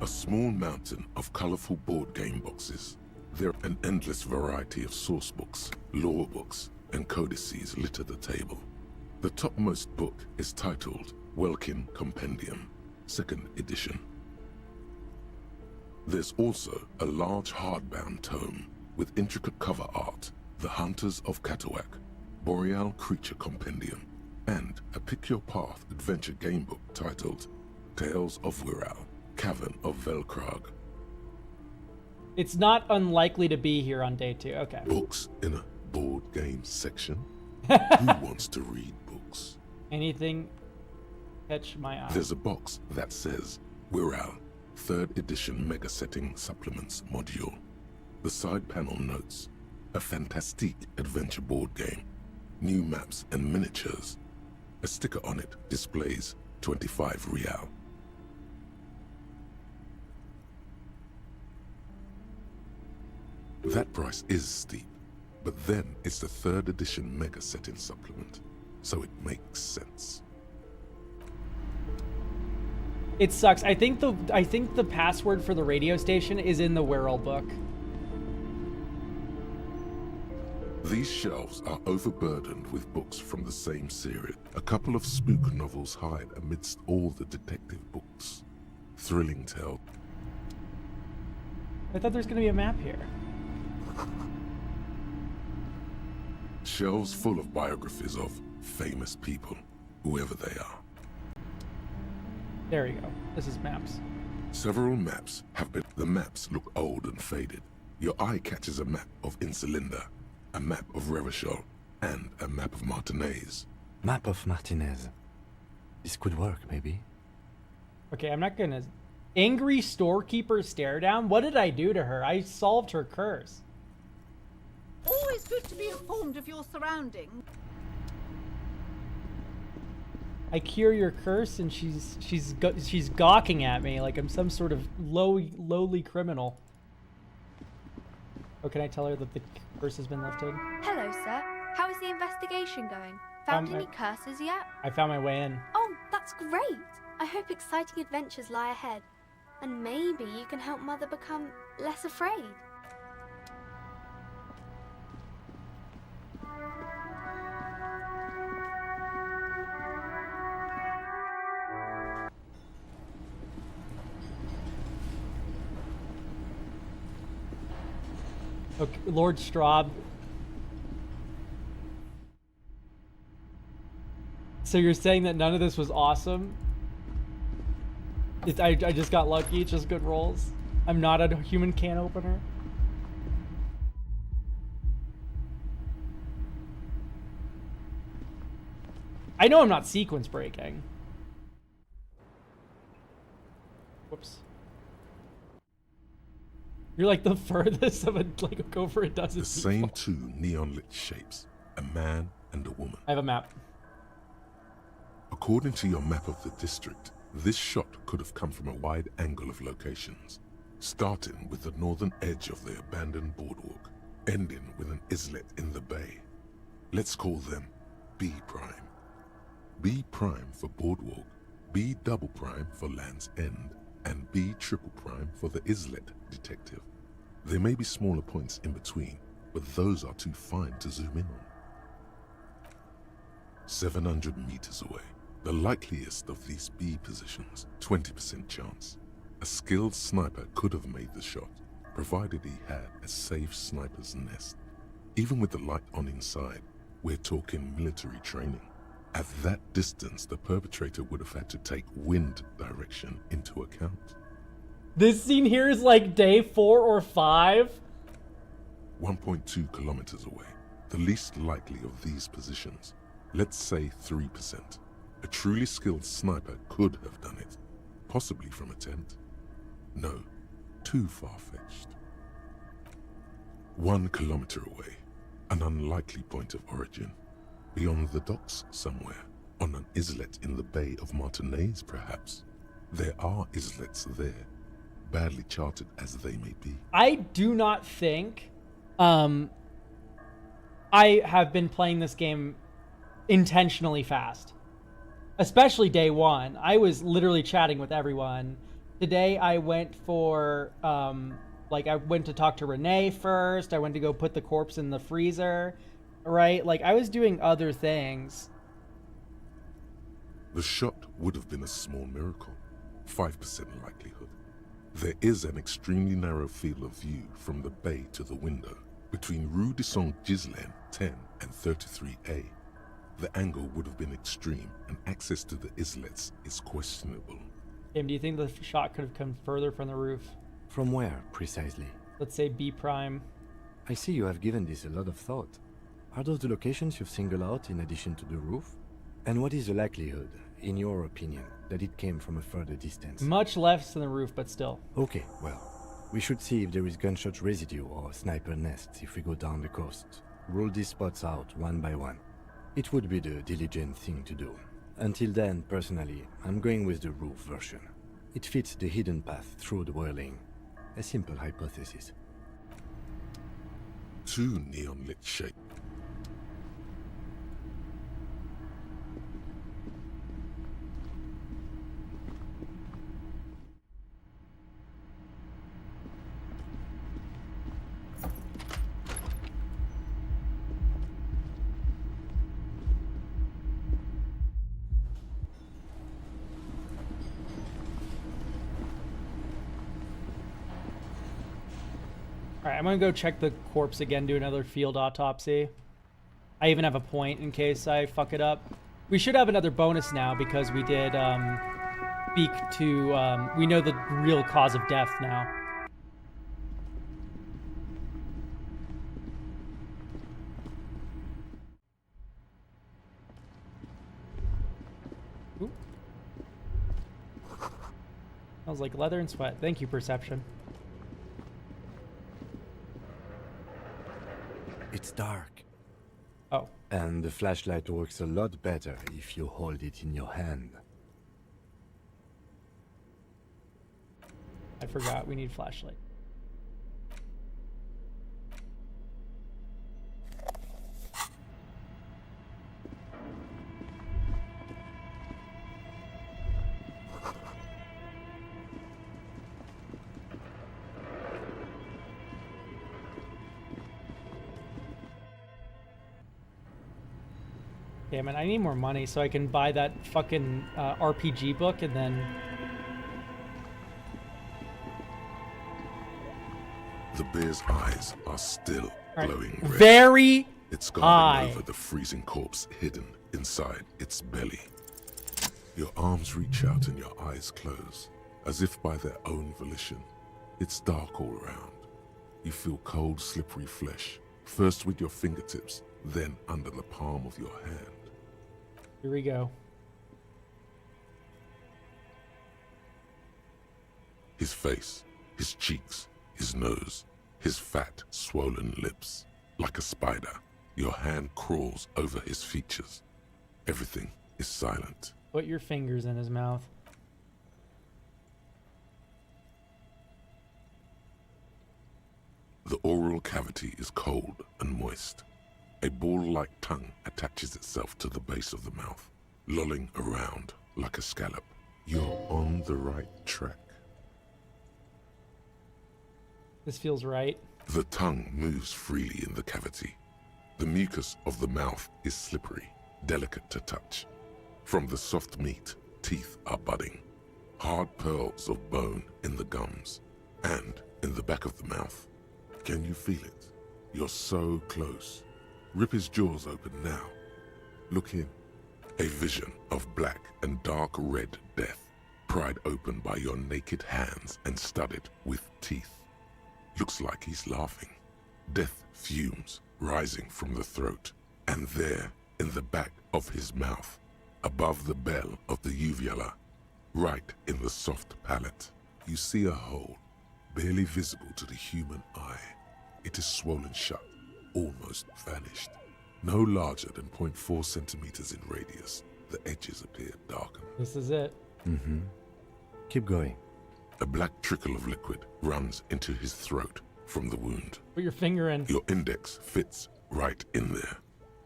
Speaker 2: A small mountain of colorful board game boxes. There are an endless variety of source books, lore books, and codices litter the table. The topmost book is titled Welkin Compendium, 2nd edition. There's also a large hardbound tome with intricate cover art, The Hunters of Katawak, Boreal Creature Compendium, and a Pick Your Path adventure game book titled Tales of Wirral, Cavern of Velkrag.
Speaker 1: It's not unlikely to be here on day 2. Okay.
Speaker 2: Books in a board game section? Who wants to read books?
Speaker 1: Anything catch my eye?
Speaker 2: There's a box that says Wirral, 3rd edition mega setting supplements module. The side panel notes, a fantastic adventure board game, new maps and miniatures. A sticker on it displays 25 real. That price is steep, but then it's the 3rd edition mega setting supplement, so it makes sense.
Speaker 1: It sucks. I think the password for the radio station is in the Wirral book.
Speaker 2: These shelves are overburdened with books from the same series. A couple of spook novels hide amidst all the detective books. Thrilling tale.
Speaker 1: I thought there's gonna be a map here.
Speaker 2: Shelves full of biographies of famous people, whoever they are.
Speaker 1: There you go. This is maps.
Speaker 2: Several maps have been... The maps look old and faded. Your eye catches a map of Insulinda, a map of Revachol, and a map of Martinez.
Speaker 5: Map of Martinez. This could work, maybe.
Speaker 1: Okay, I'm not gonna... Angry storekeeper stare down? What did I do to her? I solved her curse.
Speaker 18: Always good to be informed of your surroundings.
Speaker 1: I cure your curse, and she's gawking at me like I'm some sort of lowly criminal. Oh, can I tell her that the curse has been lifted?
Speaker 22: Hello, sir. How is the investigation going? Found any curses yet?
Speaker 1: I found my way in.
Speaker 22: Oh, that's great. I hope exciting adventures lie ahead. And maybe you can help Mother become less afraid.
Speaker 1: Okay, Lord Straub. So you're saying that none of this was awesome? I just got lucky, it's just good rolls? I'm not a human can opener? I know I'm not sequence breaking. Whoops. You're like the furthest of like over a dozen
Speaker 2: The same two neon-lit shapes, a man and a woman.
Speaker 1: I have a map.
Speaker 2: According to your map of the district, this shot could have come from a wide angle of locations, starting with the northern edge of the abandoned boardwalk, ending with an islet in the bay. Let's call them B prime. B prime for boardwalk, B double prime for Land's End, and B triple prime for the islet detective. There may be smaller points in between, but those are too fine to zoom in on. 700 meters away. The likeliest of these B positions, 20% chance. A skilled sniper could have made the shot, provided he had a safe sniper's nest. Even with the light on inside, we're talking military training. At that distance, the perpetrator would have had to take wind direction into account.
Speaker 1: This scene here is like day 4 or 5?
Speaker 2: 1.2 kilometers away, the least likely of these positions. Let's say 3%. A truly skilled sniper could have done it, possibly from a tent. No, too far-fetched. 1 kilometer away, an unlikely point of origin. Beyond the docks somewhere, on an islet in the Bay of Martinez perhaps. There are islets there, badly charted as they may be.
Speaker 1: I do not think I have been playing this game intentionally fast. Especially day 1. I was literally chatting with everyone. Today I went for, I went to talk to Renee first. I went to go put the corpse in the freezer, right? Like, I was doing other things.
Speaker 2: The shot would have been a small miracle, 5% likelihood. There is an extremely narrow field of view from the bay to the window, between Rue de Saint-Ghislain 10 and 33A. The angle would have been extreme, and access to the islets is questionable.
Speaker 1: Tim, do you think the shot could have come further from the roof?
Speaker 5: From where, precisely?
Speaker 1: Let's say B prime.
Speaker 5: I see you have given this a lot of thought. Are those the locations you've singled out in addition to the roof? And what is the likelihood, in your opinion, that it came from a further distance?
Speaker 1: Much less than the roof, but still.
Speaker 5: Okay, well, we should see if there is gunshot residue or sniper nests if we go down the coast. Rule these spots out one by one. It would be the diligent thing to do. Until then, personally, I'm going with the roof version. It fits the hidden path through the whirling. A simple hypothesis.
Speaker 2: 2 neon-lit shapes.
Speaker 1: Alright, I'm gonna go check the corpse again, do another field autopsy. I even have a point in case I fuck it up. We should have another bonus now because we did speak to, we know the real cause of death now. Ooh. Smells like leather and sweat. Thank you, Perception.
Speaker 5: It's dark.
Speaker 1: Oh.
Speaker 5: And the flashlight works a lot better if you hold it in your hand.
Speaker 1: I forgot we need flashlight. Yeah, man, I need more money so I can buy that fucking RPG book and then...
Speaker 2: The bear's eyes are still glowing red.
Speaker 1: Very
Speaker 2: It's
Speaker 1: high.
Speaker 2: guarding over the freezing corpse hidden inside its belly. Your arms reach out and your eyes close, as if by their own volition. It's dark all around. You feel cold, slippery flesh, first with your fingertips, then under the palm of your hand.
Speaker 1: Here we go.
Speaker 2: His face, his cheeks, his nose, his fat, swollen lips. Like a spider, your hand crawls over his features. Everything is silent.
Speaker 1: Put your fingers in his mouth.
Speaker 2: The oral cavity is cold and moist. A ball-like tongue attaches itself to the base of the mouth, lolling around like a scallop. You're on the right track.
Speaker 1: This feels right.
Speaker 2: The tongue moves freely in the cavity. The mucus of the mouth is slippery, delicate to touch. From the soft meat, teeth are budding. Hard pearls of bone in the gums and in the back of the mouth. Can you feel it? You're so close. Rip his jaws open now. Look in. A vision of black and dark red death, pried open by your naked hands and studded with teeth. Looks like he's laughing. Death fumes rising from the throat, and there, in the back of his mouth, above the bell of the uvula, right in the soft palate, you see a hole, barely visible to the human eye. It is swollen shut, almost vanished. No larger than 0.4 centimeters in radius, the edges appear darkened.
Speaker 1: This is it.
Speaker 5: Mm-hmm. Keep going.
Speaker 2: A black trickle of liquid runs into his throat from the wound.
Speaker 1: Put your finger in.
Speaker 2: Your index fits right in there.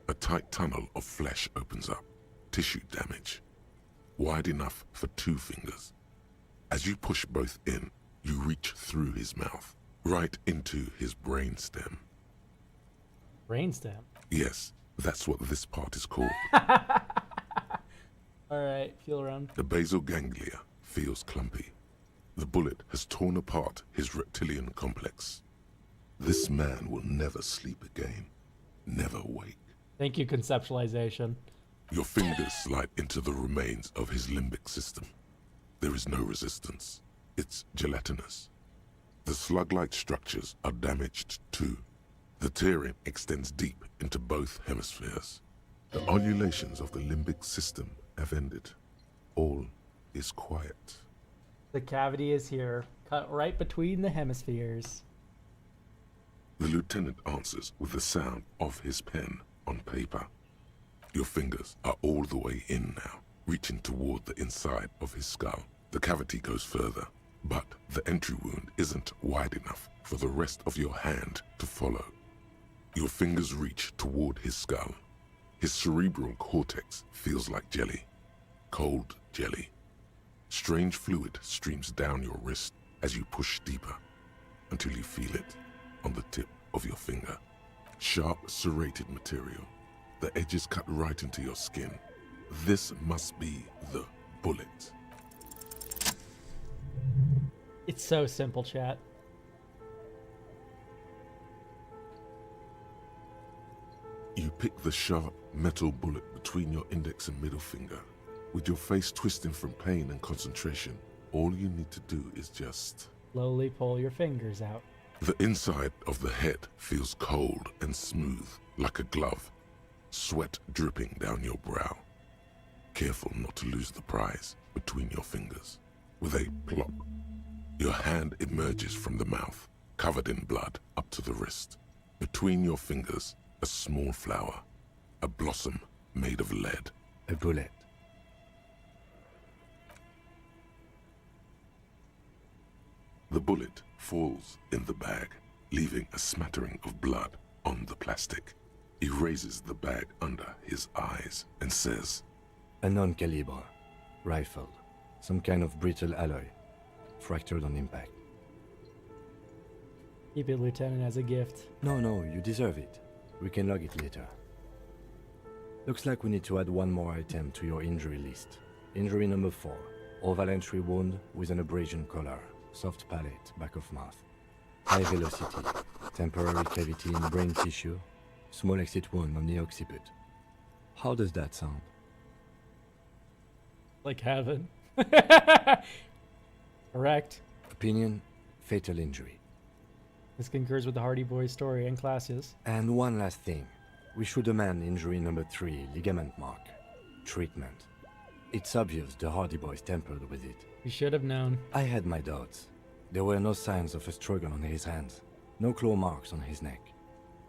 Speaker 2: A tight tunnel of flesh opens up. Tissue damage. Wide enough for 2 fingers. As you push both in, you reach through his mouth, right into his brainstem.
Speaker 1: Brainstem?
Speaker 2: Yes, that's what this part is called.
Speaker 1: Alright, feel around.
Speaker 2: The basal ganglia feels clumpy. The bullet has torn apart his reptilian complex. This man will never sleep again. Never wake.
Speaker 1: Thank you, conceptualization.
Speaker 2: Your fingers slide into the remains of his limbic system. There is no resistance. It's gelatinous. The slug-like structures are damaged too. The tearing extends deep into both hemispheres. The ululations of the limbic system have ended. All is quiet.
Speaker 1: The cavity is here, cut right between the hemispheres.
Speaker 2: The lieutenant answers with the sound of his pen on paper. Your fingers are all the way in now, reaching toward the inside of his skull. The cavity goes further, but the entry wound isn't wide enough for the rest of your hand to follow. Your fingers reach toward his skull. His cerebral cortex feels like jelly. Cold jelly. Strange fluid streams down your wrist as you push deeper, until you feel it on the tip of your finger. Sharp, serrated material. The edges cut right into your skin. This must be the bullet.
Speaker 1: It's so simple, chat.
Speaker 2: You You pick the sharp metal bullet between your index and middle finger. With your face twisting from pain and concentration, all you need to do is just...
Speaker 1: slowly pull your fingers out.
Speaker 2: The inside of the head feels cold and smooth, like a glove. Sweat dripping down your brow. Careful not to lose the prize between your fingers. With a plop, your hand emerges from the mouth, covered in blood up to the wrist. Between your fingers, a small flower, a blossom made of lead.
Speaker 5: A bullet.
Speaker 2: The bullet falls in the bag, leaving a smattering of blood on the plastic. He raises the bag under his eyes and says,
Speaker 5: A non-caliber. Rifle. Some kind of brittle alloy. Fractured on impact.
Speaker 1: Keep it, Lieutenant, as a gift.
Speaker 5: No, you deserve it. We can log it later. Looks like we need to add one more item to your injury list. Injury number 4. Overentry wound with an abrasion collar. Soft palate, back of mouth. High velocity. Temporary cavity in brain tissue. Small exit wound on the occiput. How does that sound?
Speaker 1: Like heaven. Correct.
Speaker 5: Opinion, fatal injury.
Speaker 1: This concurs with the Hardy Boys story and classes.
Speaker 5: And one last thing. We should amend injury number 3, ligament mark. Treatment. It's obvious the Hardy Boys tampered with it.
Speaker 1: You should have known.
Speaker 5: I had my doubts. There were no signs of a struggle on his hands. No claw marks on his neck.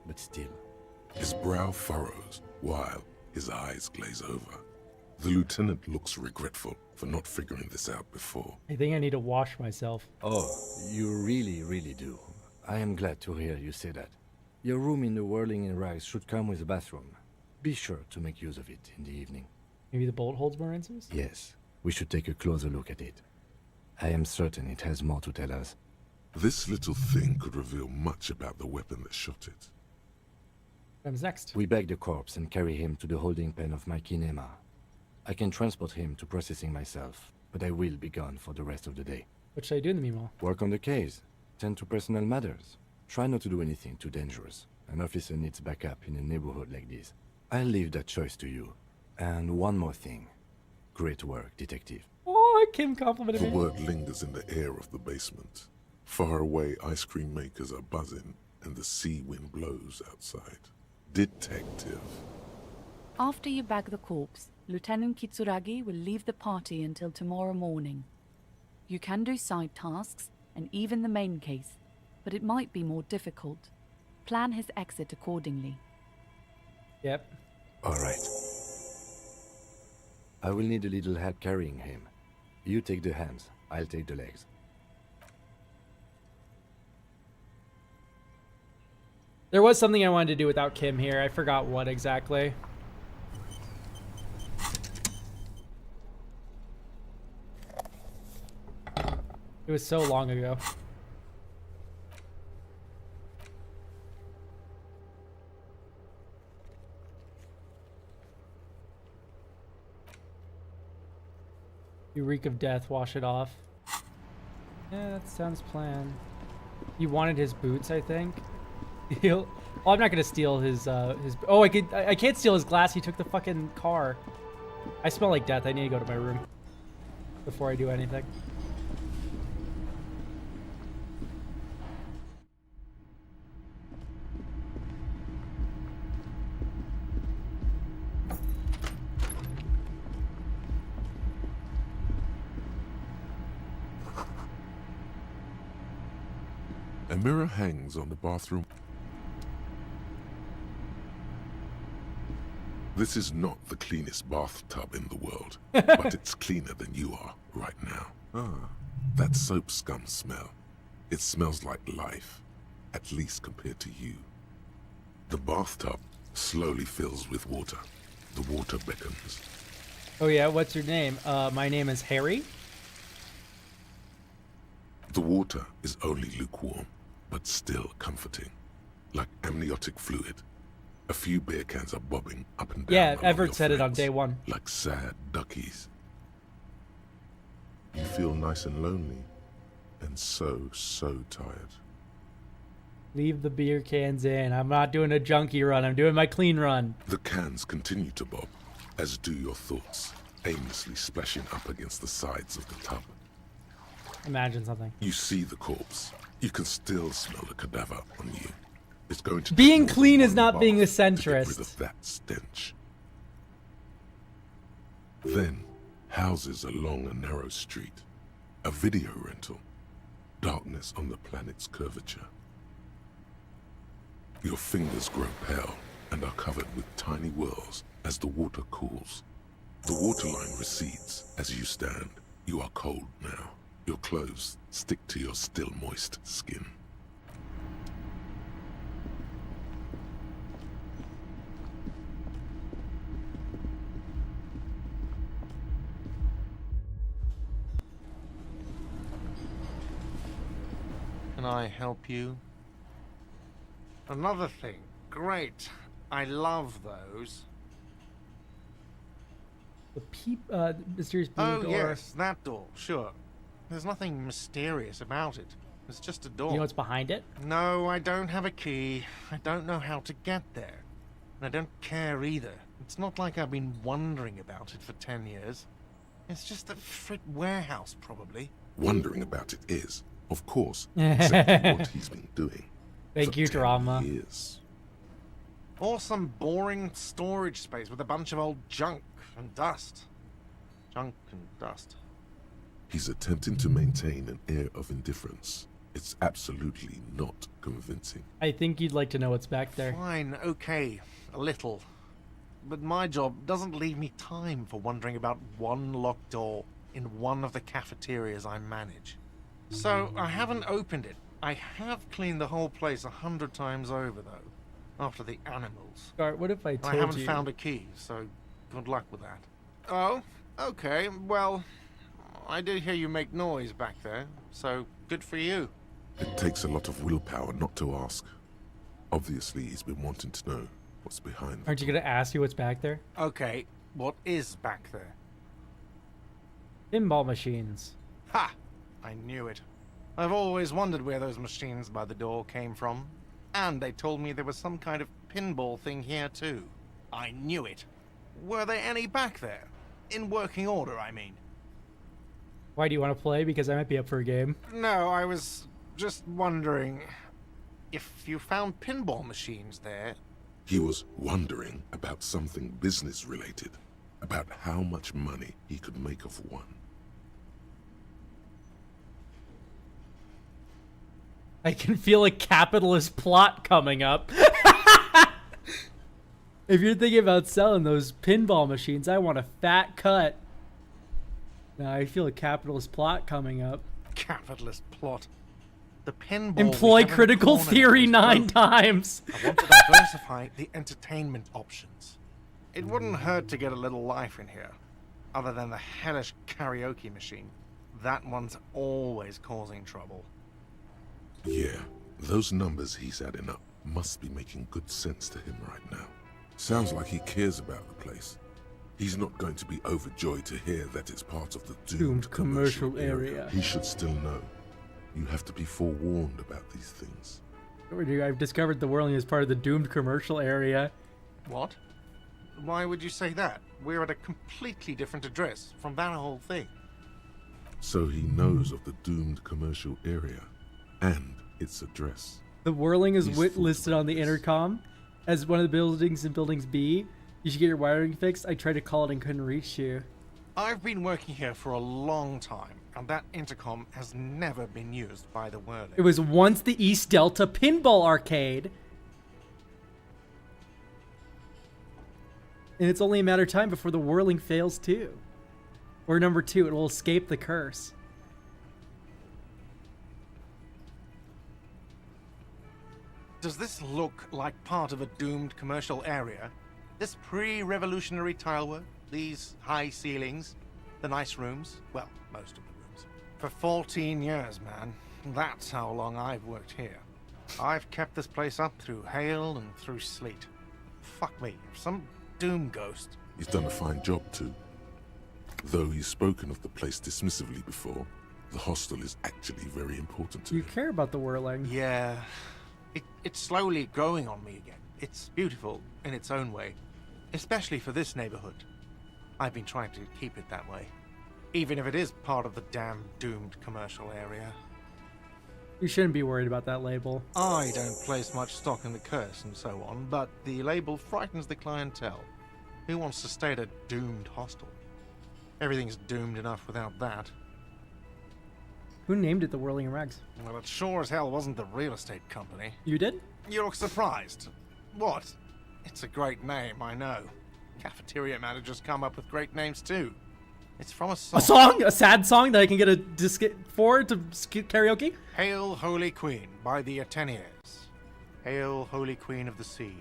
Speaker 5: But still.
Speaker 2: His brow furrows while his eyes glaze over. The lieutenant looks regretful for not figuring this out before.
Speaker 1: I think I need to wash myself.
Speaker 5: Oh, you really do. I am glad to hear you say that. Your room in the Whirling in Rags should come with a bathroom. Be sure to make use of it in the evening.
Speaker 1: Maybe the bolt holds more answers?
Speaker 5: Yes, we should take a closer look at it. I am certain it has more to tell us.
Speaker 2: This little thing could reveal much about the weapon that shot it.
Speaker 1: What comes next?
Speaker 5: We bag the corpse and carry him to the holding pen of my kinema. I can transport him to processing myself, but I will be gone for the rest of the day.
Speaker 1: What should I do in the meanwhile?
Speaker 5: Work on the case. Tend to personal matters. Try not to do anything too dangerous. An officer needs backup in a neighborhood like this. I'll leave that choice to you. And one more thing. Great work, detective.
Speaker 1: Oh, Kim complimented
Speaker 2: The
Speaker 1: me.
Speaker 2: word lingers in the air of the basement. Far away, ice cream makers are buzzing, and the sea wind blows outside. Detective.
Speaker 3: After you bag the corpse, Lieutenant Kitsuragi will leave the party until tomorrow morning. You can do side tasks, and even the main case, but it might be more difficult. Plan his exit accordingly.
Speaker 1: Yep.
Speaker 5: Alright. I will need a little help carrying him. You take the hands, I'll take the legs.
Speaker 1: There was something I wanted to do without Kim here. I forgot what exactly. It was so long ago. You reek of death, wash it off. Yeah, that sounds planned. You wanted his boots, I think. Well, I'm not gonna steal his oh, I can't steal his glass. He took the fucking car. I smell like death. I need to go to my room before I do anything.
Speaker 2: A mirror hangs on the bathroom. This is not the cleanest bathtub in the world, but it's cleaner than you are right now. Ah, that soap scum smell. It smells like life, at least compared to you. The bathtub slowly fills with water. The water beckons.
Speaker 1: Oh yeah, what's your name? My name is Harry.
Speaker 2: The water is only lukewarm, but still comforting, like amniotic fluid. A few beer cans are bobbing up and down.
Speaker 1: Yeah,
Speaker 2: among
Speaker 1: Everett
Speaker 2: your
Speaker 1: said it on
Speaker 2: friends,
Speaker 1: day one.
Speaker 2: like sad duckies. You feel nice and lonely, and so tired.
Speaker 1: Leave the beer cans in. I'm not doing a junkie run. I'm doing my clean run.
Speaker 2: The cans continue to bob, as do your thoughts, aimlessly splashing up against the sides of the tub.
Speaker 1: Imagine something.
Speaker 2: You see the corpse. You can still smell the cadaver on you. It's going to
Speaker 1: being clean is not being a centrist.
Speaker 2: To get rid of that stench. Then, houses along a narrow street. A video rental. Darkness on the planet's curvature. Your fingers grow pale and are covered with tiny whirls as the water cools. The waterline recedes as you stand. You are cold now. Your clothes stick to your still moist skin.
Speaker 20: Can I help you? Another thing. Great. I love those.
Speaker 1: The mysterious blue
Speaker 20: door.
Speaker 1: door.
Speaker 20: Yes, that door. Sure. There's nothing mysterious about it. It's just a door.
Speaker 1: You know what's behind it?
Speaker 20: No, I don't have a key. I don't know how to get there. And I don't care either. It's not like I've been wondering about it for 10 years. It's just a frit warehouse, probably.
Speaker 2: Wondering about it is, of course, exactly what he's been doing.
Speaker 1: Thank you, drama.
Speaker 20: Years. Or some boring storage space with a bunch of old junk and dust. Junk and dust.
Speaker 2: He's attempting to maintain an air of indifference. It's absolutely not convincing.
Speaker 1: I think you'd like to know what's back there.
Speaker 20: Fine, okay, a little. But my job doesn't leave me time for wondering about one locked door in one of the cafeterias I manage. So I haven't opened it. I have cleaned the whole place 100 times over, though, after the animals.
Speaker 1: Gart, what if I told
Speaker 20: I haven't
Speaker 1: you...
Speaker 20: found a key, so good luck with that. Oh, okay, well, I did hear you make noise back there, so good for you.
Speaker 2: It takes a lot of willpower not to ask. Obviously, he's been wanting to know what's behind.
Speaker 1: Aren't you going to ask you what's back there?
Speaker 20: Okay, what is back there?
Speaker 1: Pinball machines.
Speaker 20: Ha! I knew it. I've always wondered where those machines by the door came from. And they told me there was some kind of pinball thing here too. I knew it. Were there any back there? In working order, I mean.
Speaker 1: Why do you want to play? Because I might be up for a game.
Speaker 20: No, I was just wondering if you found pinball machines there.
Speaker 2: He was wondering about something business related, about how much money he could make of one.
Speaker 1: I can feel a capitalist plot coming up. If you're thinking about selling those pinball machines, I want a fat cut. Now I feel a capitalist plot coming up.
Speaker 20: Capitalist plot. The pinball.
Speaker 1: Employ critical theory 9 times.
Speaker 20: I want to diversify the entertainment options. It wouldn't hurt to get a little life in here. Other than the hellish karaoke machine. That one's always causing trouble.
Speaker 2: Yeah, those numbers he's adding up must be making good sense to him right now. Sounds like he cares about the place. He's not going to be overjoyed to hear that it's part of the doomed commercial area. He should still know. You have to be forewarned about these things.
Speaker 1: I've discovered the whirling is part of the doomed commercial area.
Speaker 20: What? Why would you say that? We're at a completely different address from that whole thing.
Speaker 2: So he knows of the doomed commercial area and its address.
Speaker 1: The whirling is listed on the intercom as one of the buildings in Buildings B. You should get your wiring fixed. I tried to call it and couldn't reach you.
Speaker 20: I've been working here for a long time, and that intercom has never been used by the whirling.
Speaker 1: It was once the East Delta Pinball Arcade. And it's only a matter of time before the whirling fails too. Or number 2, it will escape the curse.
Speaker 20: Does this look like part of a doomed commercial area? This pre-revolutionary tilework, these high ceilings, the nice rooms, well, most of the rooms. For 14 years, man. That's how long I've worked here. I've kept this place up through hail and through sleet. Fuck me, some doom ghost.
Speaker 2: He's done a fine job too. Though he's spoken of the place dismissively before, the hostel is actually very important to
Speaker 1: You
Speaker 2: him.
Speaker 1: care about the whirling.
Speaker 20: Yeah, It's slowly growing on me again. It's beautiful in its own way, especially for this neighborhood. I've been trying to keep it that way, even if it is part of the damn doomed commercial area.
Speaker 1: You shouldn't be worried about that label.
Speaker 20: I don't place much stock in the curse and so on, but the label frightens the clientele. Who wants to stay at a doomed hostel? Everything's doomed enough without that.
Speaker 1: Who named it the Whirling Rags?
Speaker 20: Well, it sure as hell wasn't the real estate company.
Speaker 1: You did?
Speaker 20: You look surprised. What? It's a great name, I know. Cafeteria managers come up with great names too. It's from a song.
Speaker 1: A song? A sad song that I can get a disc for to karaoke?
Speaker 20: Hail, Holy Queen, by the Ateneers. Hail, Holy Queen of the Sea.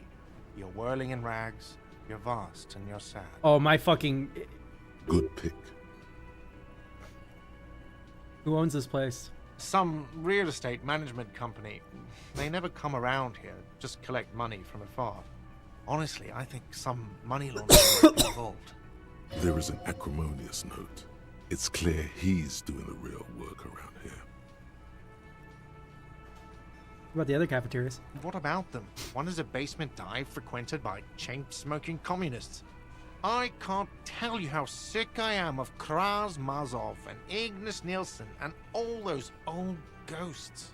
Speaker 20: You're whirling in rags, you're vast and you're sad.
Speaker 1: Oh, my fucking...
Speaker 2: Good pick.
Speaker 1: Who owns this place?
Speaker 20: Some real estate management company. They never come around here, just collect money from afar. Honestly, I think some money laundering might be involved.
Speaker 2: There is an acrimonious note. It's clear he's doing the real work around here.
Speaker 1: What about the other cafeterias?
Speaker 20: What about them? One is a basement dive frequented by chain-smoking communists. I can't tell you how sick I am of Kraz Mazov and Ignis Nielsen and all those old ghosts.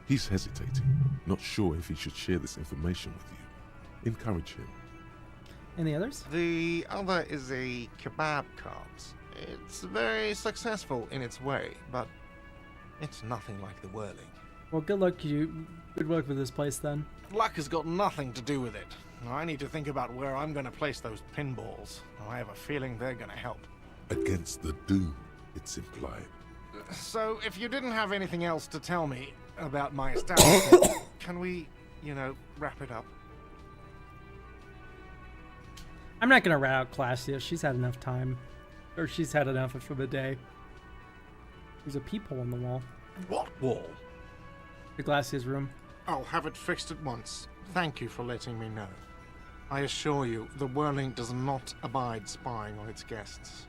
Speaker 2: He's hesitating, not sure if he should share this information with you. Encourage him.
Speaker 1: And the others?
Speaker 20: The other is a kebab cart. It's very successful in its way, but it's nothing like the Whirling.
Speaker 1: Well, good luck with this place then.
Speaker 20: Luck has got nothing to do with it. I need to think about where I'm going to place those pinballs. I have a feeling they're going to help.
Speaker 2: Against the doom, it's implied.
Speaker 20: So, if you didn't have anything else to tell me about my establishment, can we, wrap it up?
Speaker 1: I'm not gonna rat out Claudia. She's had enough time. Or she's had enough for the day. There's a peephole in the wall.
Speaker 20: What wall?
Speaker 1: The Glacia's room.
Speaker 20: I'll have it fixed at once. Thank you for letting me know. I assure you, the Whirling does not abide spying on its guests.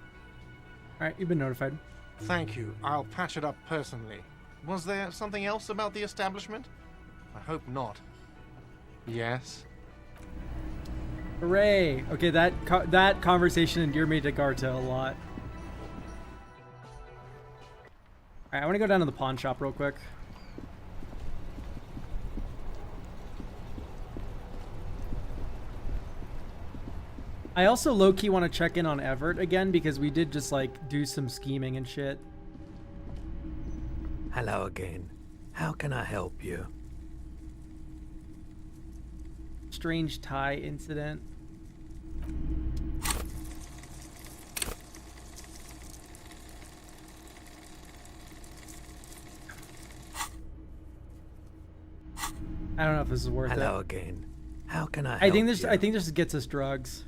Speaker 1: Alright, you've been notified.
Speaker 20: Thank you. I'll patch it up personally. Was there something else about the establishment? I hope not. Yes?
Speaker 1: Hooray! Okay, that conversation endeared me to Garta a lot. Alright, I want to go down to the pawn shop real quick. I also low-key want to check in on Everett again because we did just do some scheming and shit.
Speaker 11: Hello again. How can I help you?
Speaker 1: Strange tie incident. I don't know if this is worth it.
Speaker 11: Hello again. How can I help you?
Speaker 1: I think this gets us drugs.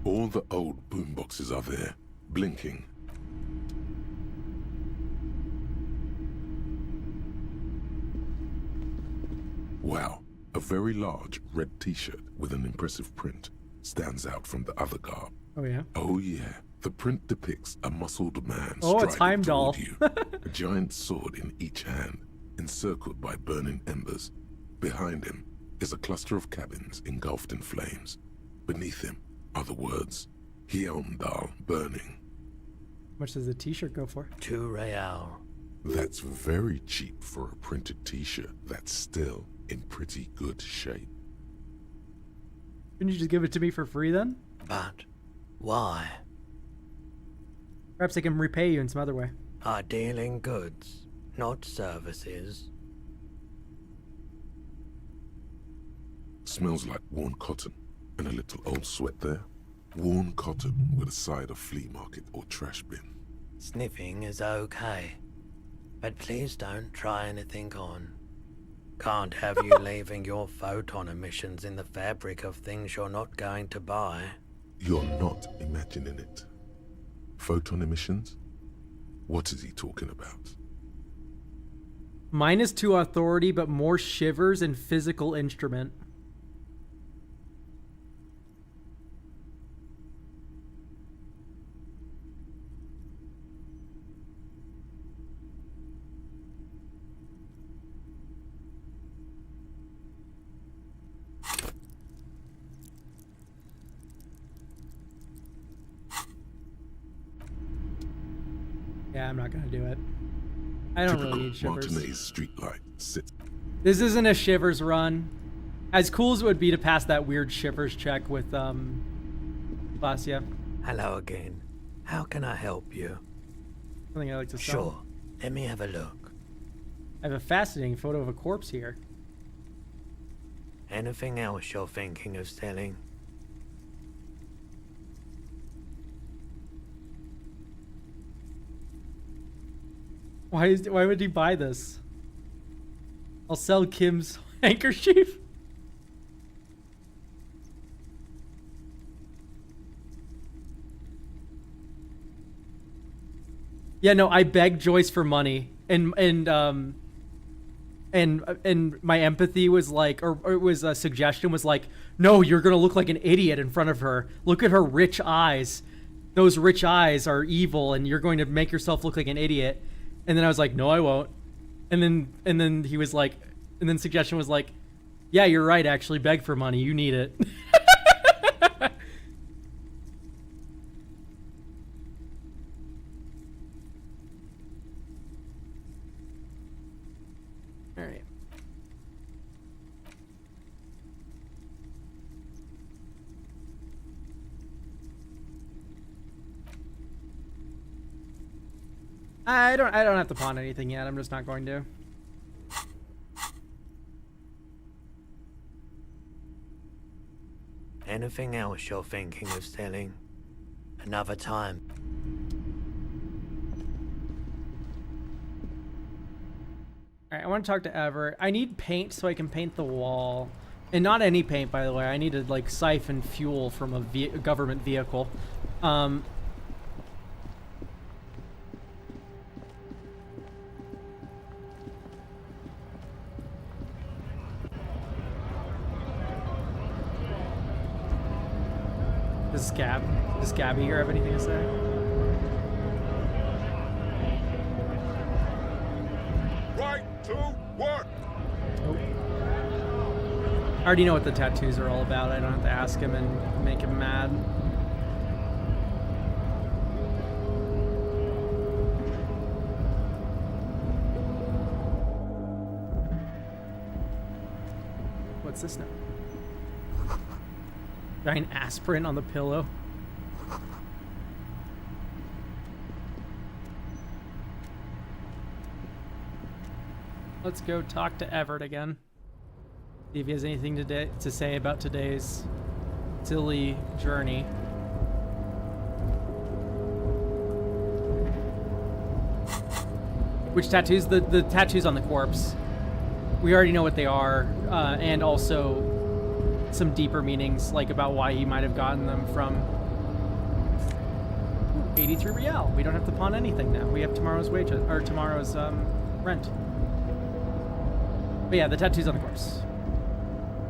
Speaker 2: All the old boomboxes are there, blinking. Wow, a very large red t-shirt with an impressive print stands out from the other garb.
Speaker 1: Oh yeah?
Speaker 2: Oh yeah, the print depicts a muscled man
Speaker 1: oh, it's
Speaker 2: striding
Speaker 1: Heimdall.
Speaker 2: toward you, a giant sword in each hand, encircled by burning embers. Behind him is a cluster of cabins engulfed in flames. Beneath him are the words, Heimdall burning.
Speaker 1: How much does the t-shirt go for?
Speaker 11: 2 real.
Speaker 2: That's very cheap for a printed t-shirt that's still in pretty good shape.
Speaker 1: Couldn't you just give it to me for free then?
Speaker 11: But why?
Speaker 1: Perhaps I can repay you in some other way.
Speaker 11: I deal in goods, not services.
Speaker 2: Smells like worn cotton and a little old sweat there. Worn cotton with a side of flea market or trash bin.
Speaker 11: Sniffing is okay, but please don't try anything on. Can't have you leaving your photon emissions in the fabric of things you're not going to buy.
Speaker 2: You're not imagining it. Photon emissions? What is he talking about?
Speaker 1: -2 authority, but more shivers and physical instrument. Yeah, I'm not gonna do it. I don't
Speaker 2: Typical
Speaker 1: really need shivers.
Speaker 2: Martinez streetlight sits.
Speaker 1: This isn't a shivers run. As cool as it would be to pass that weird shivers check with Vasya.
Speaker 11: Hello again. How can I help you?
Speaker 1: Something I like to sell.
Speaker 11: Sure. Let me have a look.
Speaker 1: I have a fascinating photo of a corpse here.
Speaker 11: Anything else you're thinking of selling?
Speaker 1: Why would he buy this? I'll sell Kim's handkerchief. Yeah, no, I begged Joyce for money, and my empathy was like, or it was a suggestion was like, no, you're gonna look like an idiot in front of her. Look at her rich eyes. Those rich eyes are evil, and you're going to make yourself look like an idiot. And then I was like, no, I won't. And then he was like, and then suggestion was like, yeah, you're right. Actually, beg for money. You need it. All right. I don't have to pawn anything yet. I'm just not going to.
Speaker 11: Anything else you're thinking of selling? Another time.
Speaker 1: All right, I want to talk to Everett. I need paint so I can paint the wall. And not any paint, by the way. I need to, like, siphon fuel from a government vehicle. Does Gabby here have anything to say?
Speaker 2: Right to work.
Speaker 1: I already know what the tattoos are all about. I don't have to ask him and make him mad. What's this now? Giant aspirin on the pillow. Let's go talk to Everett again. See if he has anything to say about today's silly journey. Which tattoos? The tattoos on the corpse. We already know what they are, and also some deeper meanings, like about why he might have gotten them from. 83 real. We don't have to pawn anything now. We have tomorrow's wages, or tomorrow's rent. But yeah, the tattoos on the corpse.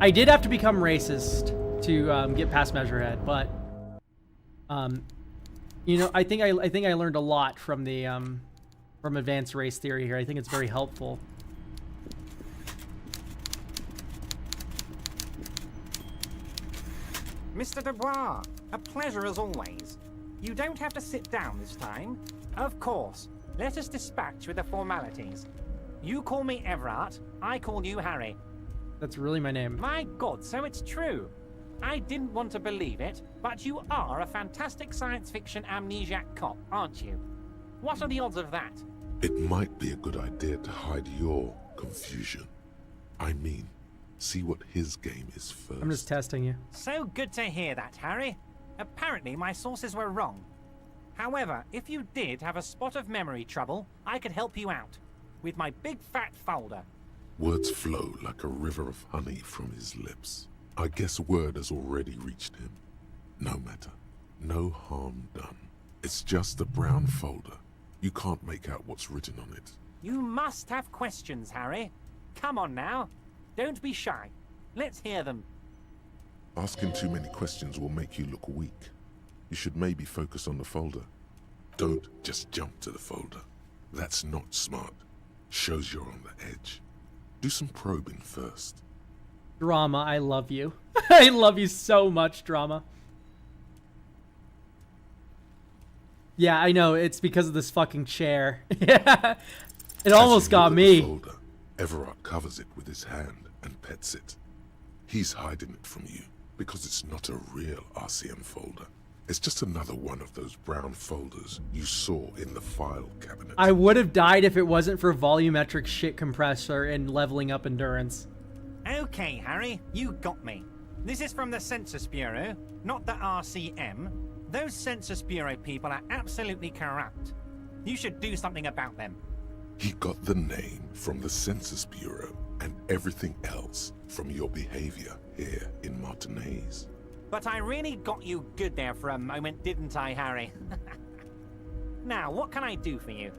Speaker 1: I did have to become racist to get past Measurehead, but you know, I think I learned a lot from the from advanced race theory here. I think it's very helpful.
Speaker 4: Mr. Dubois, a pleasure as always. You don't have to sit down this time. Of course. Let us dispatch with the formalities. You call me Everett, I call you Harry.
Speaker 1: That's really my name.
Speaker 4: My God, so it's true. I didn't want to believe it, but you are a fantastic science fiction amnesiac cop, aren't you? What are the odds of that?
Speaker 2: It might be a good idea to hide your confusion. I mean, see what his game is first.
Speaker 1: I'm just testing you.
Speaker 4: So good to hear that, Harry. Apparently my sources were wrong. However, if you did have a spot of memory trouble, I could help you out. With my big fat folder.
Speaker 2: Words flow like a river of honey from his lips. I guess word has already reached him. No matter. No harm done. It's just a brown folder. You can't make out what's written on it.
Speaker 4: You must have questions, Harry. Come on now. Don't be shy. Let's hear them.
Speaker 2: Asking too many questions will make you look weak. You should maybe focus on the folder. Don't just jump to the folder. That's not smart. Shows you're on the edge. Do some probing first.
Speaker 1: Drama, I love you. I love you so much, Drama. Yeah, I know. It's because of this fucking chair. Yeah. It almost got me.
Speaker 2: Folder, Everard covers it with his hand and pets it. He's hiding it from you because it's not a real RCM folder. It's just another one of those brown folders you saw in the file cabinet.
Speaker 1: I would have died if it wasn't for volumetric shit compressor and leveling up endurance.
Speaker 4: Okay, Harry, you got me. This is from the Census Bureau, not the RCM. Those Census Bureau people are absolutely corrupt. You should do something about them.
Speaker 2: He got the name from the Census Bureau and everything else from your behavior here in Martinez.
Speaker 4: But I really got you good there for a moment, didn't I, Harry? Now, what can I do for you?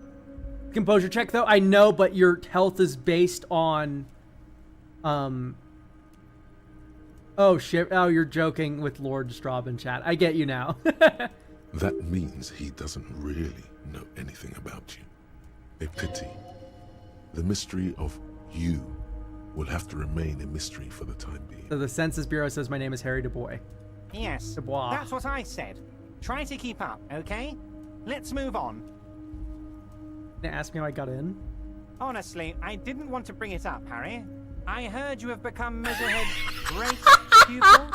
Speaker 1: Composure check, though. I know, but your health is based on... Oh, shit. Oh, you're joking with Lord Straub in chat. I get you now.
Speaker 2: That means he doesn't really know anything about you. A pity. The mystery of you will have to remain a mystery for the time being.
Speaker 1: So the Census Bureau says my name is Harry Dubois.
Speaker 4: Yes,
Speaker 1: Dubois.
Speaker 4: That's what I said. Try to keep up, okay? Let's move on.
Speaker 1: They asked me how I got in.
Speaker 4: Honestly, I didn't want to bring it up, Harry. I heard you have become Measurehead's great pupil.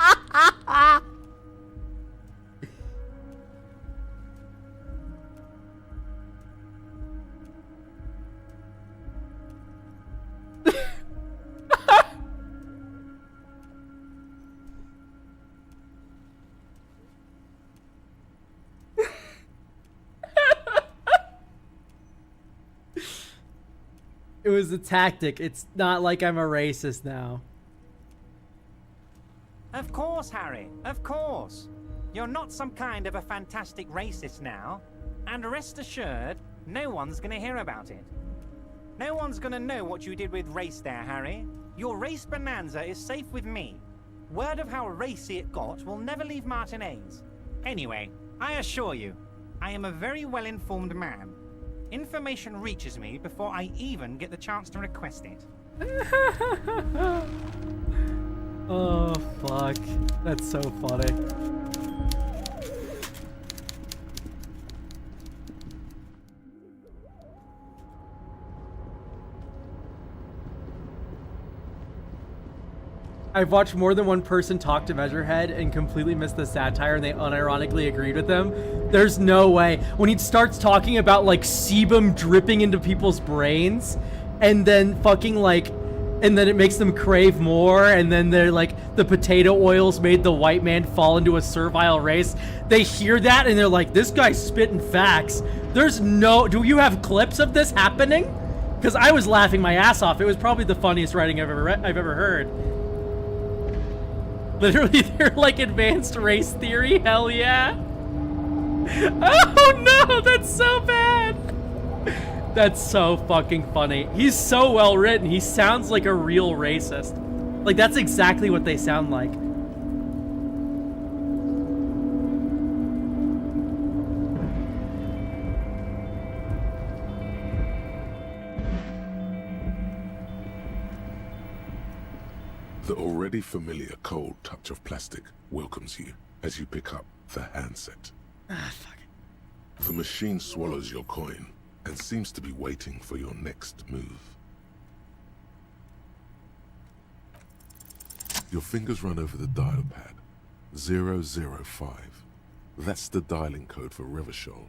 Speaker 1: It was a tactic. It's not like I'm a racist now.
Speaker 4: Of course, Harry. Of course. You're not some kind of a fantastic racist now. And rest assured, no one's gonna hear about it. No one's gonna know what you did with race there, Harry. Your race bonanza is safe with me. Word of how racy it got will never leave Martinez. Anyway, I assure you, I am a very well-informed man. Information reaches me before I even get the chance to request it.
Speaker 1: Oh, fuck. That's so funny. I've watched more than one person talk to Measurehead and completely missed the satire and they unironically agreed with them. There's no way. When he starts talking about like sebum dripping into people's brains and then fucking like, and then it makes them crave more and then they're like, the potato oils made the white man fall into a servile race. They hear that and they're like, this guy's spitting facts. There's no, do you have clips of this happening? Because I was laughing my ass off. It was probably the funniest writing I've ever heard. Literally, they're like advanced race theory. Hell yeah. Oh no, that's so bad. That's so fucking funny. He's so well written. He sounds like a real racist. Like, that's exactly what they sound like.
Speaker 2: The already familiar cold touch of plastic welcomes you as you pick up the handset.
Speaker 1: Ah, fuck it.
Speaker 2: The machine swallows your coin and seems to be waiting for your next move. Your fingers run over the dial pad. 005. That's the dialing code for Revachol.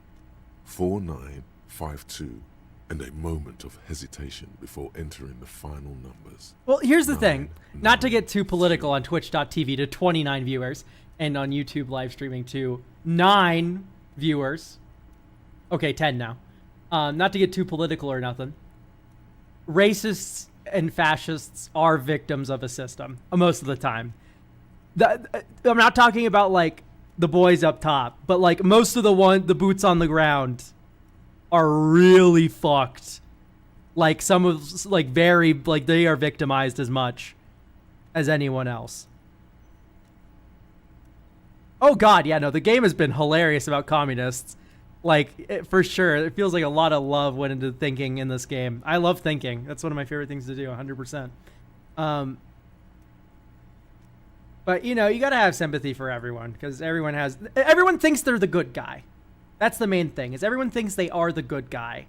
Speaker 2: 4952. And a moment of hesitation before entering the final numbers.
Speaker 1: Well, here's the thing. Not to get too political on twitch.tv to 29 viewers, and on YouTube live streaming to 9 viewers. Okay, 10 now. Not to get too political or nothing. Racists and fascists are victims of a system most of the time. I'm not talking about like the boys up top, but like most of the boots on the ground are really fucked. Like some of like very like they are victimized as much as anyone else. Oh god, yeah, no, the game has been hilarious about communists. Like, for sure, it feels like a lot of love went into thinking in this game. I love thinking. That's one of my favorite things to do, 100%. But, you know, you gotta have sympathy for everyone, because everyone thinks they're the good guy. That's the main thing, is everyone thinks they are the good guy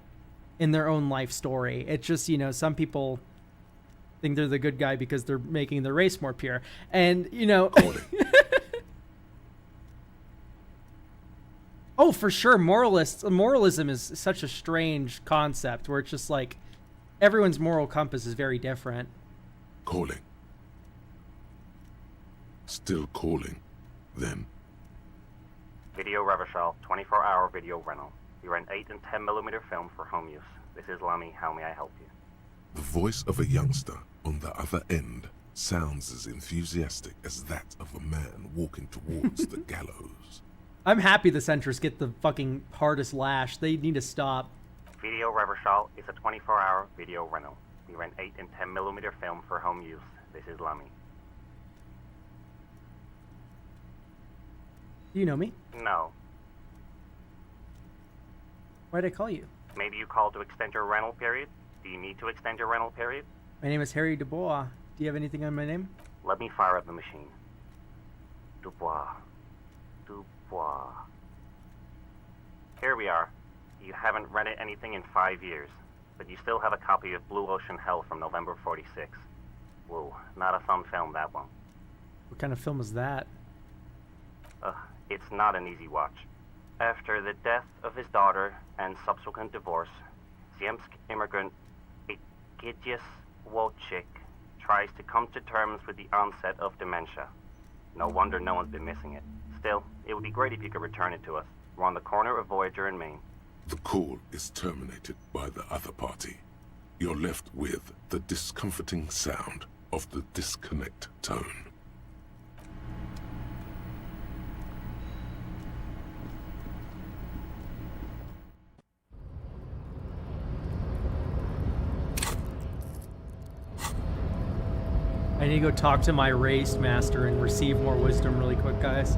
Speaker 1: in their own life story. It's just, you know, some people think they're the good guy because they're making the race more pure. And, you know... Oh, for sure. Moralism is such a strange concept where it's just like everyone's moral compass is very different.
Speaker 2: Calling. Still calling. Then.
Speaker 6: Video Revachol, 24-hour video rental. We rent 8 and 10mm film for home use. This is Lamy. How may I help you?
Speaker 2: The voice of a youngster on the other end sounds as enthusiastic as that of a man walking towards the gallows.
Speaker 1: I'm happy the centrists get the fucking hardest lash. They need to stop.
Speaker 6: Video Revachol is a 24-hour video rental. We rent 8 and 10mm film for home use. This is Lamy.
Speaker 1: Do you know me?
Speaker 6: No.
Speaker 1: Why'd I call you?
Speaker 6: Maybe you called to extend your rental period? Do you need to extend your rental period?
Speaker 1: My name is Harry Dubois. Do you have anything on my name?
Speaker 6: Let me fire up the machine. Dubois. Dubois. Here we are. You haven't rented anything in 5 years, but you still have a copy of Blue Ocean Hell from November '46. Whoa, not a fun film, that one.
Speaker 1: What kind of film is that?
Speaker 6: It's not an easy watch. After the death of his daughter and subsequent divorce, Ziemsk immigrant Elkysium tries to come to terms with the onset of dementia. No wonder no one's been missing it. Still, it would be great if you could return it to us. We're on the corner of Voyager and Main.
Speaker 2: The call is terminated by the other party. You're left with the discomforting sound of the disconnect tone.
Speaker 1: I need to go talk to my race master and receive more wisdom really quick, guys.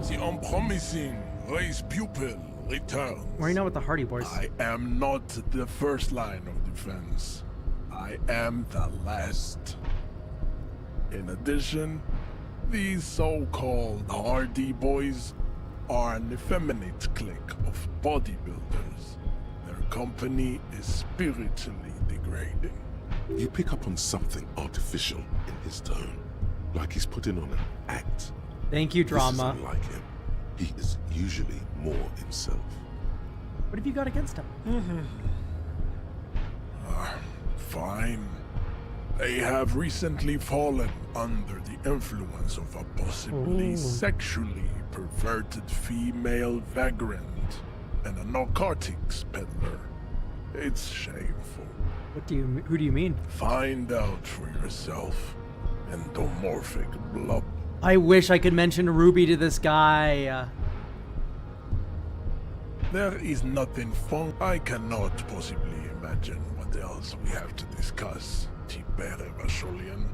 Speaker 13: The unpromising race pupil returns.
Speaker 1: Where are you now with the Hardy Boys?
Speaker 13: I am not the first line of defense. I am the last. In addition, these so-called Hardy Boys are an effeminate clique of bodybuilders. Their company is spiritually degrading.
Speaker 2: You pick up on something artificial in his tone, like he's putting on an act.
Speaker 1: Thank you, drama.
Speaker 2: This isn't like him. He is usually more himself.
Speaker 1: What have you got against him?
Speaker 13: Fine. They have recently fallen under the influence of a possibly sexually perverted female vagrant and a narcotics peddler. It's shameful.
Speaker 1: Who do you mean?
Speaker 13: Find out for yourself. Endomorphic blob.
Speaker 1: I wish I could mention Ruby to this guy.
Speaker 13: There is nothing fun. I cannot possibly imagine what else we have to discuss, Tibere Vasholian.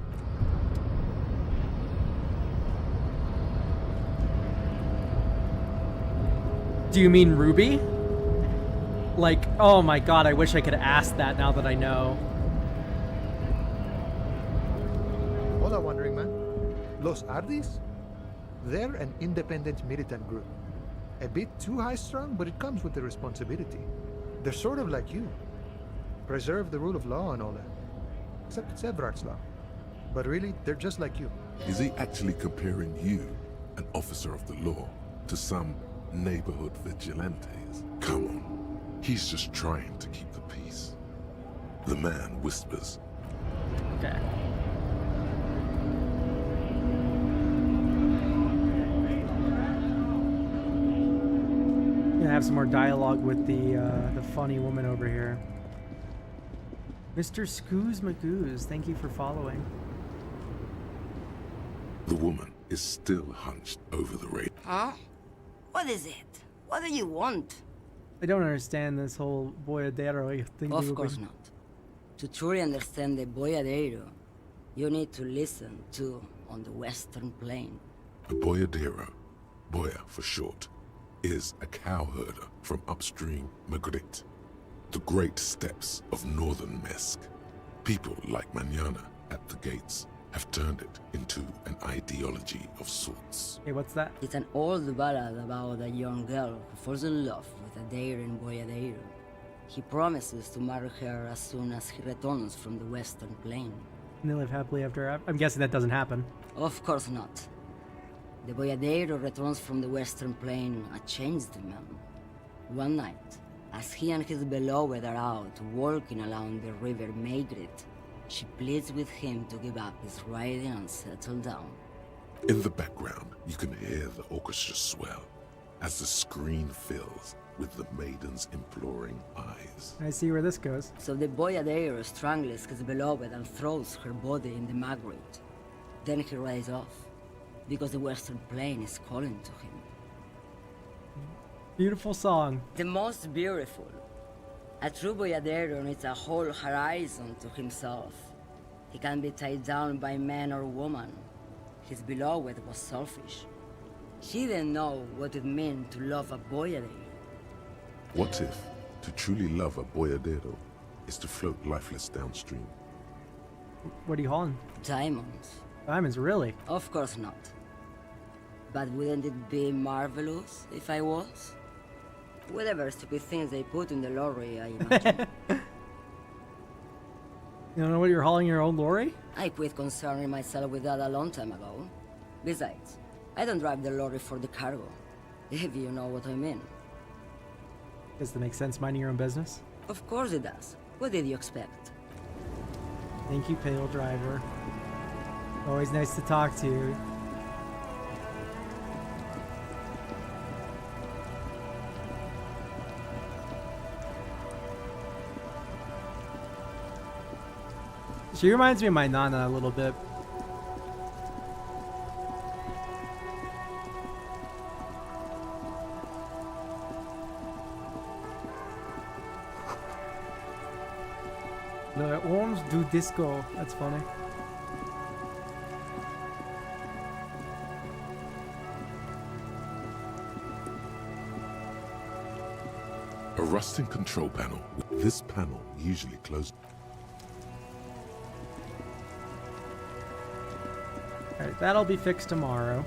Speaker 1: Do you mean Ruby? Like, oh my god, I wish I could ask that now that I know.
Speaker 12: Hola, Wandering Man. Los Ardis? They're an independent militant group. A bit too high-strung, but it comes with the responsibility. They're sort of like you. Preserve the rule of law and all that. Except it's Everard's law. But really, they're just like you.
Speaker 2: Is he actually comparing you, an officer of the law, to some neighborhood vigilantes? Come on. He's just trying to keep the peace. The man whispers.
Speaker 1: Okay. Gonna have some more dialogue with the funny woman over here. Mr. Scoos Magoos, thank you for following.
Speaker 2: The woman is still hunched over the radio.
Speaker 23: Huh? What is it? What do you want?
Speaker 1: I don't understand this whole boyadero thing.
Speaker 23: Of course not. To truly understand the boyadero, you need to listen to on the Western Plain.
Speaker 2: A boyadero, boya for short, is a cowherder from upstream Magritte, the great steppes of northern Mesk. People like Manana at the gates have turned it into an ideology of sorts.
Speaker 1: Hey, what's that?
Speaker 23: It's an old ballad about a young girl who falls in love with a daring boyadero. He promises to marry her as soon as he returns from the Western Plain.
Speaker 1: And they live happily after after. I'm guessing that doesn't happen.
Speaker 23: Of course not. The boyadero returns from the Western Plain a changed man. One night, as he and his beloved are out walking along the river Maigret, she pleads with him to give up his riding and settle down.
Speaker 2: In the background, you can hear the orchestra swell as the screen fills with the maiden's imploring eyes.
Speaker 1: I see where this goes.
Speaker 23: So the boyadero strangles his beloved and throws her body in the Maigret. Then he rides off, because the Western Plain is calling to him.
Speaker 1: Beautiful song.
Speaker 23: The most beautiful. A true boyadero needs a whole horizon to himself. He can be tied down by man or woman. His beloved was selfish. She didn't know what it meant to love a boyadero.
Speaker 2: What if to truly love a boyadero is to float lifeless downstream?
Speaker 1: What are you hauling?
Speaker 23: Diamonds.
Speaker 1: Diamonds, really?
Speaker 23: Of course not. But wouldn't it be marvelous if I was? Whatever stupid things they put in the lorry, I imagine.
Speaker 1: You don't know what you're hauling in your own lorry?
Speaker 23: I quit concerning myself with that a long time ago. Besides, I don't drive the lorry for the cargo, if you know what I mean.
Speaker 1: Does that make sense, minding your own business?
Speaker 23: Of course it does. What did you expect?
Speaker 1: Thank you, Pale Driver. Always nice to talk to you. She reminds me of my Nana a little bit. The worms do disco. That's funny.
Speaker 2: A rusting control panel. This panel usually closes.
Speaker 1: Alright, that'll be fixed tomorrow.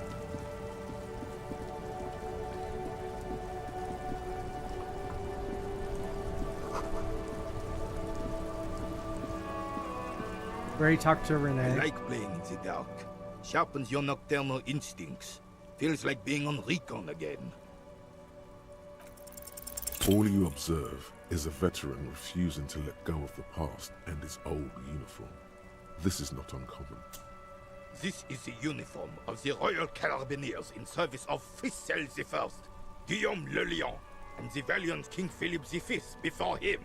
Speaker 1: Already talked to Renee.
Speaker 15: I like playing in the dark. Sharpens your nocturnal instincts. Feels like being on recon again.
Speaker 2: All you observe is a veteran refusing to let go of the past and his old uniform. This is not uncommon.
Speaker 15: This is the uniform of the Royal Carabineers in service of Fissel I, Guillaume le Lion, and the valiant King Philip V before him.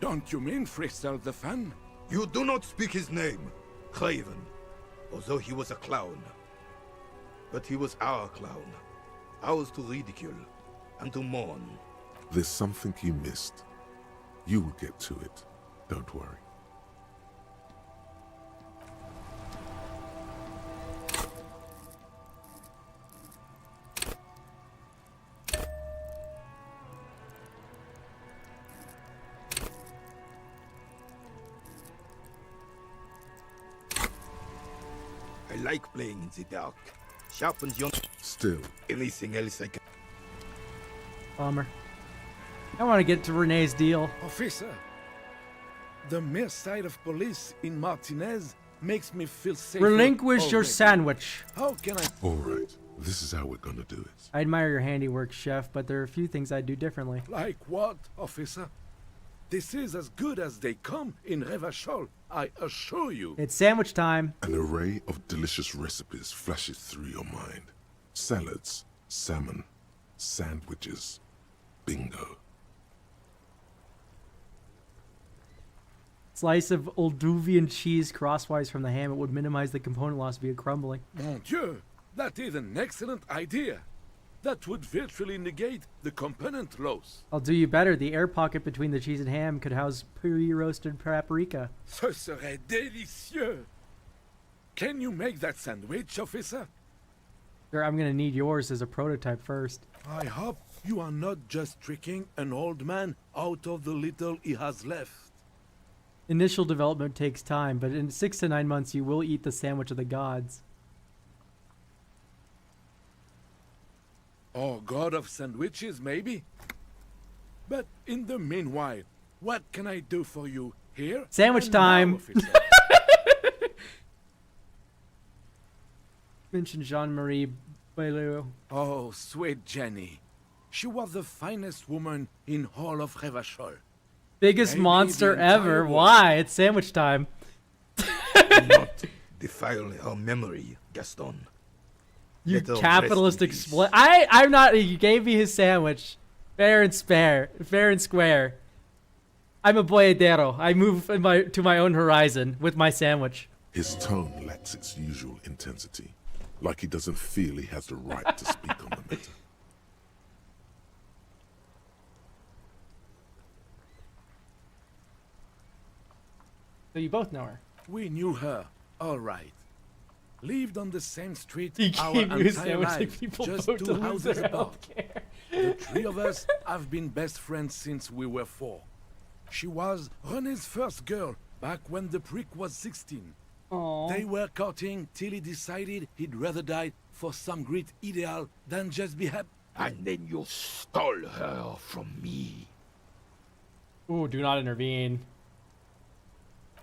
Speaker 13: Don't you mean Fristel the Fan?
Speaker 15: You do not speak his name, Craven, although he was a clown. But he was our clown, ours to ridicule and to mourn.
Speaker 2: There's something you missed. You will get to it. Don't worry.
Speaker 15: I like playing in the dark. Sharpens your...
Speaker 2: Still.
Speaker 15: Anything else I can...
Speaker 1: Bummer. I want to get to Renee's deal.
Speaker 13: Officer, the mere sight of police in Martinez makes me feel safe.
Speaker 1: Relinquish your sandwich.
Speaker 13: How can I...
Speaker 2: All right. This is how we're gonna do it.
Speaker 1: I admire your handiwork, Chef, but there are a few things I'd do differently.
Speaker 13: Like what, officer? This is as good as they come in Revachol, I assure you.
Speaker 1: It's sandwich time.
Speaker 2: An array of delicious recipes flashes through your mind. Salads, salmon, sandwiches, bingo.
Speaker 1: Slice of Olduvian cheese crosswise from the ham. It would minimize the component loss via crumbling.
Speaker 13: Mon Dieu, that is an excellent idea. That would virtually negate the component loss.
Speaker 1: I'll do you better. The air pocket between the cheese and ham could house pre-roasted paprika.
Speaker 13: Ce serait délicieux. Can you make that sandwich, officer?
Speaker 1: Sure, I'm gonna need yours as a prototype first.
Speaker 13: I hope you are not just tricking an old man out of the little he has left.
Speaker 1: Initial development takes time, but in 6 to 9 months, you will eat the sandwich of the gods.
Speaker 2: Or god of sandwiches, maybe? But in the meanwhile, what can I do for you here?
Speaker 1: Sandwich
Speaker 2: and
Speaker 1: time.
Speaker 2: now, officer?
Speaker 1: Mention Jean-Marie Bailou.
Speaker 2: Oh, sweet Jenny. She was the finest woman in all of Revachol.
Speaker 1: Biggest
Speaker 2: Maybe
Speaker 1: monster
Speaker 2: the entire
Speaker 1: ever.
Speaker 2: world.
Speaker 1: Why? It's sandwich time.
Speaker 15: Do not defile her memory, Gaston.
Speaker 1: You
Speaker 15: Let her
Speaker 1: capitalist
Speaker 15: rest in peace.
Speaker 1: exploit. I'm not. You gave me his sandwich, fair and square. I'm a boyadero. I move to my own horizon with my sandwich.
Speaker 2: His tone lacks its usual intensity, like he doesn't feel he has the right to speak on the matter.
Speaker 1: So you both know her.
Speaker 2: We knew her, all right. Lived on the same street
Speaker 1: He
Speaker 2: our
Speaker 1: gave you a
Speaker 2: entire
Speaker 1: sandwich like
Speaker 2: lives,
Speaker 1: people
Speaker 2: just
Speaker 1: vote
Speaker 2: 2
Speaker 1: to lose
Speaker 2: houses
Speaker 1: their
Speaker 2: above.
Speaker 1: healthcare.
Speaker 2: The 3 of us have been best friends since we were 4. She was René's first girl back when the prick was 16.
Speaker 1: Aww.
Speaker 2: They were courting till he decided he'd rather die for some great ideal than just be happy.
Speaker 15: And then you stole her from me.
Speaker 1: Ooh, do not intervene.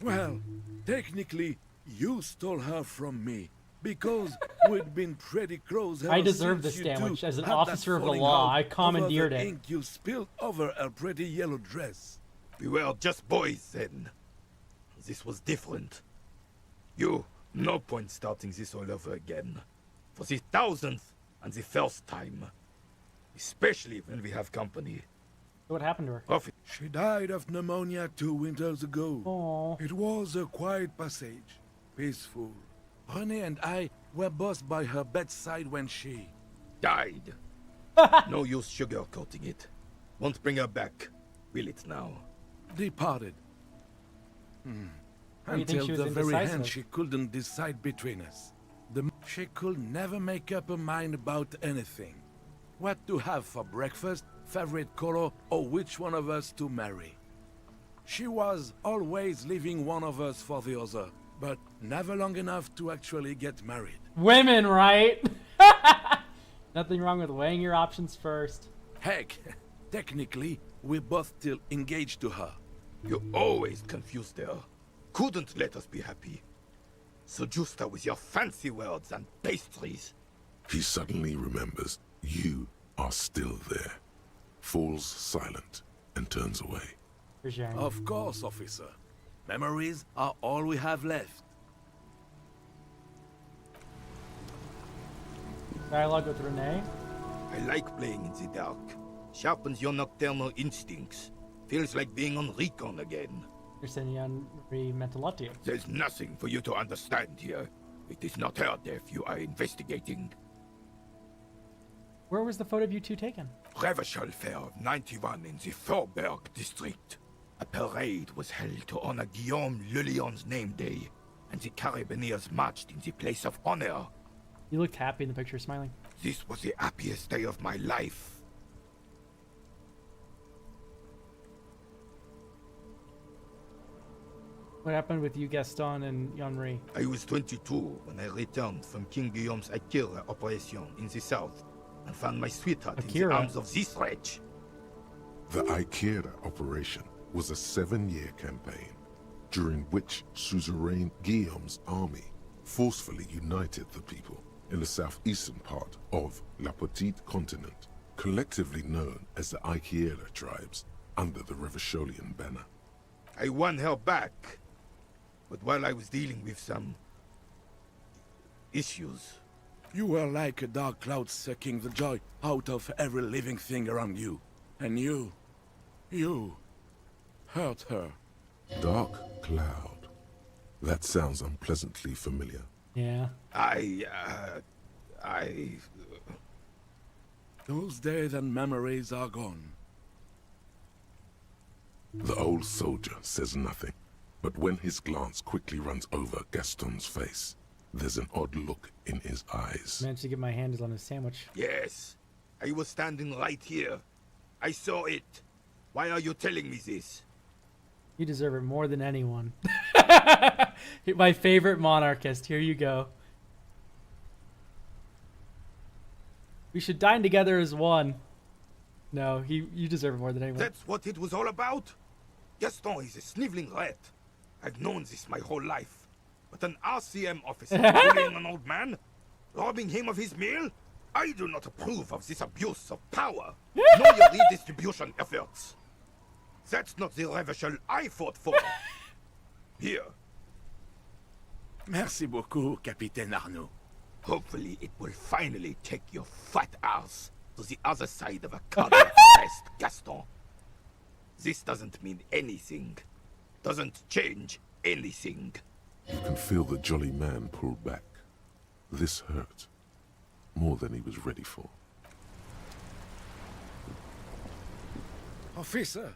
Speaker 2: Well, technically, you stole her from me because we'd been pretty close.
Speaker 1: I
Speaker 2: ever
Speaker 1: deserve
Speaker 2: since
Speaker 1: this
Speaker 2: you
Speaker 1: sandwich.
Speaker 2: two
Speaker 1: As an
Speaker 2: had that
Speaker 1: officer of the
Speaker 2: falling
Speaker 1: law,
Speaker 2: out
Speaker 1: I commandeered
Speaker 2: over the
Speaker 1: it.
Speaker 2: ink you spilled over her pretty yellow dress.
Speaker 15: We were just boys then. This was different. No point starting this all over again. For the 1000th and the first time. Especially when we have company.
Speaker 1: What happened to her?
Speaker 2: She died of pneumonia 2 winters ago.
Speaker 1: Aww.
Speaker 2: It was a quiet passage, peaceful. René and I were both by her bedside when she
Speaker 15: died. No use sugarcoating it. Won't bring her back. Will it now?
Speaker 2: departed.
Speaker 1: Or you think
Speaker 2: Until
Speaker 1: she was
Speaker 2: the very
Speaker 1: indecisive?
Speaker 2: end she couldn't decide between us. She could never make up her mind about anything. What to have for breakfast, favorite color, or which one of us to marry. She was always leaving one of us for the other, but never long enough to actually get married.
Speaker 1: Women, right? Nothing wrong with weighing your options first.
Speaker 2: Heck, technically, we're both still engaged to her.
Speaker 15: You always confused her. Couldn't let us be happy. Seduced her with your fancy words and pastries.
Speaker 2: He suddenly remembers you are still there. Falls silent and turns away.
Speaker 1: For sure.
Speaker 2: Of course, officer. Memories are all we have left.
Speaker 1: Dialogue with Renee.
Speaker 15: I like playing in the dark. Sharpens your nocturnal instincts. Feels like being on recon again.
Speaker 1: Yersenyan Mentalotti.
Speaker 15: There's nothing for you to understand here. It is not her death you are investigating.
Speaker 1: Where was the photo of you two taken?
Speaker 15: Revachol Fair of 91 in the Faubourg district. A parade was held to honor Guillaume Le Lion's name day, and the Carabineers marched in the place of honor.
Speaker 1: You looked happy in the picture, smiling.
Speaker 15: This was the happiest day of my life.
Speaker 1: What happened with you, Gaston, and Jean-Marie?
Speaker 15: I was 22 when I returned from King Guillaume's Akira operation in the south, and found my sweetheart in the
Speaker 1: Akira?
Speaker 15: arms of this wretch.
Speaker 2: The Ikeda operation was a 7-year campaign, during which suzerain Guillaume's army forcefully united the people in the southeastern part of La Petite Continent, collectively known as the Ikeda tribes, under the Revacholian banner.
Speaker 15: I won her back, but while I was dealing with some issues.
Speaker 2: You were like a dark cloud sucking the joy out of every living thing around you. And you hurt her. Dark cloud. That sounds unpleasantly familiar.
Speaker 1: Yeah.
Speaker 2: Those days and memories are gone. The old soldier says nothing, but when his glance quickly runs over Gaston's face, there's an odd look in his eyes.
Speaker 1: Managed to get my hands on his sandwich.
Speaker 15: Yes, I was standing right here. I saw it. Why are you telling me this?
Speaker 1: You deserve it more than anyone. My favorite monarchist. Here you go. We should dine together as one. No, you deserve it more than anyone.
Speaker 15: That's what it was all about? Gaston is a sniveling rat. I've known this my whole life. But an RCM officer bullying an old man? Robbing him of his meal? I do not approve of this abuse of power. Nor your redistribution efforts. That's not the revolution I fought for. Here.
Speaker 16: Merci beaucoup, Capitaine Arnaud.
Speaker 15: Hopefully it will finally take your fat ass to the other side of a cardiac arrest, Gaston. This doesn't mean anything. Doesn't change anything.
Speaker 2: You can feel the jolly man pull back. This hurt. More than he was ready for.
Speaker 16: Officer.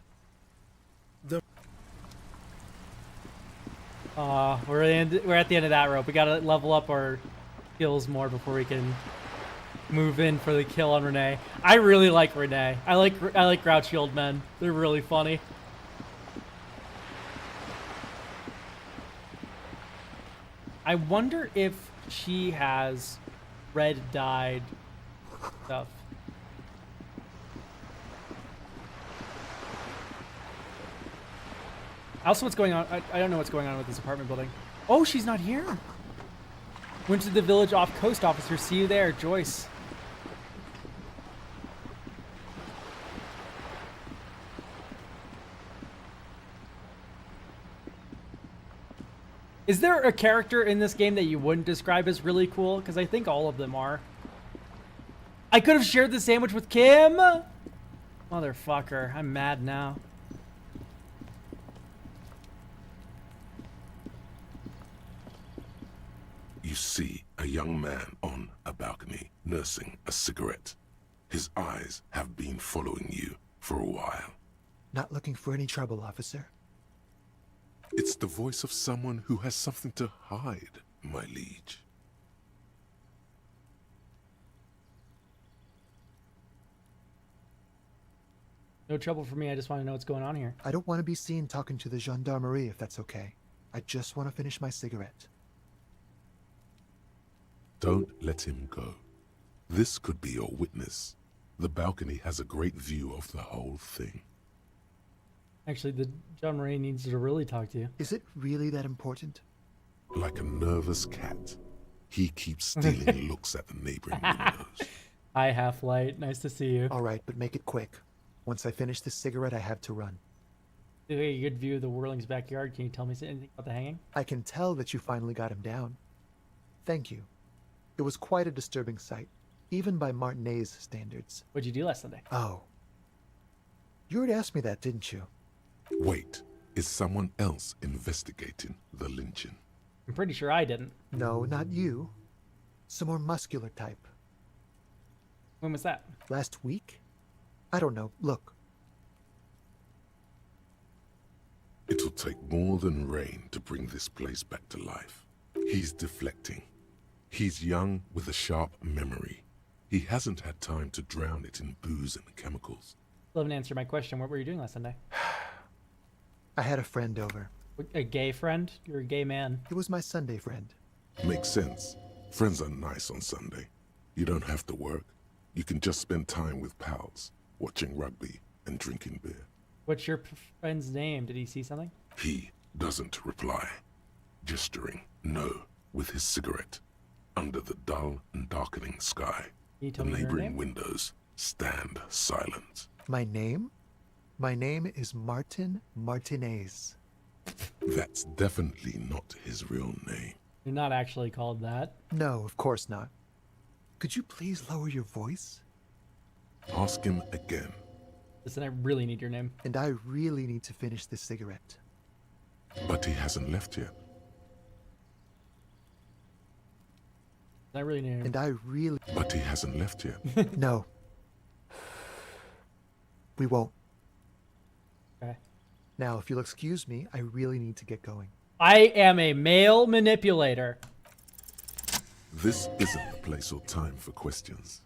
Speaker 1: We're at the end of that rope. We gotta level up our skills more before we can move in for the kill on Renee. I really like Renee. I like grouchy old men. They're really funny. I wonder if she has red dyed stuff. Also, what's going on? I don't know what's going on with this apartment building. Oh, she's not here. Went to the village off coast officer. See you there, Joyce. Is there a character in this game that you wouldn't describe as really cool? Because I think all of them are. I could have shared the sandwich with Kim. Motherfucker, I'm mad now.
Speaker 2: You see a young man on a balcony nursing a cigarette. His eyes have been following you for a while.
Speaker 12: Not looking for any trouble, officer.
Speaker 2: It's the voice of someone who has something to hide, my liege.
Speaker 1: No trouble for me. I just want to know what's going on here.
Speaker 12: I don't want to be seen talking to the gendarmerie if that's okay. I just want to finish my cigarette.
Speaker 2: Don't let him go. This could be your witness. The balcony has a great view of the whole thing.
Speaker 1: Actually, the gendarmerie needs to really talk to you.
Speaker 12: Is it really that important?
Speaker 2: Like a nervous cat, he keeps stealing looks at the neighboring windows.
Speaker 1: Hi, Half-Light. Nice to see you.
Speaker 12: All right, but make it quick. Once I finish this cigarette, I have to run.
Speaker 1: You have a good view of the Whirling's backyard. Can you tell me anything about the hanging?
Speaker 12: I can tell that you finally got him down. Thank you. It was quite a disturbing sight, even by Martinet's standards.
Speaker 1: What'd you do last Sunday?
Speaker 12: Oh. You already asked me that, didn't you?
Speaker 2: Wait, is someone else investigating the lynching?
Speaker 1: I'm pretty sure I didn't.
Speaker 12: No, not you. Some more muscular type.
Speaker 1: When was that?
Speaker 12: Last week? I don't know. Look.
Speaker 2: It'll take more than rain to bring this place back to life. He's deflecting. He's young with a sharp memory. He hasn't had time to drown it in booze and chemicals.
Speaker 1: Still haven't answered my question. What were you doing last Sunday?
Speaker 12: I had a friend over.
Speaker 1: A gay friend? You're a gay man.
Speaker 12: It was my Sunday friend.
Speaker 2: Makes sense. Friends are nice on Sunday. You don't have to work. You can just spend time with pals, watching rugby and drinking beer.
Speaker 1: What's your friend's name? Did he see something?
Speaker 2: He doesn't reply, gesturing no with his cigarette. Under the dull and darkening sky, the neighboring windows stand silent.
Speaker 12: My name? My name is Martin Martinez.
Speaker 2: That's definitely not his real name.
Speaker 1: You're not actually called that.
Speaker 12: No, of course not. Could you please lower your voice?
Speaker 2: Ask him again.
Speaker 1: Listen, I really need your name.
Speaker 12: And I really need to finish this cigarette.
Speaker 2: But he hasn't left yet.
Speaker 1: I really need him.
Speaker 12: And I really...
Speaker 2: But he hasn't left yet.
Speaker 12: No. We won't.
Speaker 1: Okay.
Speaker 12: Now, if you'll excuse me, I really need to get going.
Speaker 1: I am a male manipulator.
Speaker 2: This isn't the place or time for questions.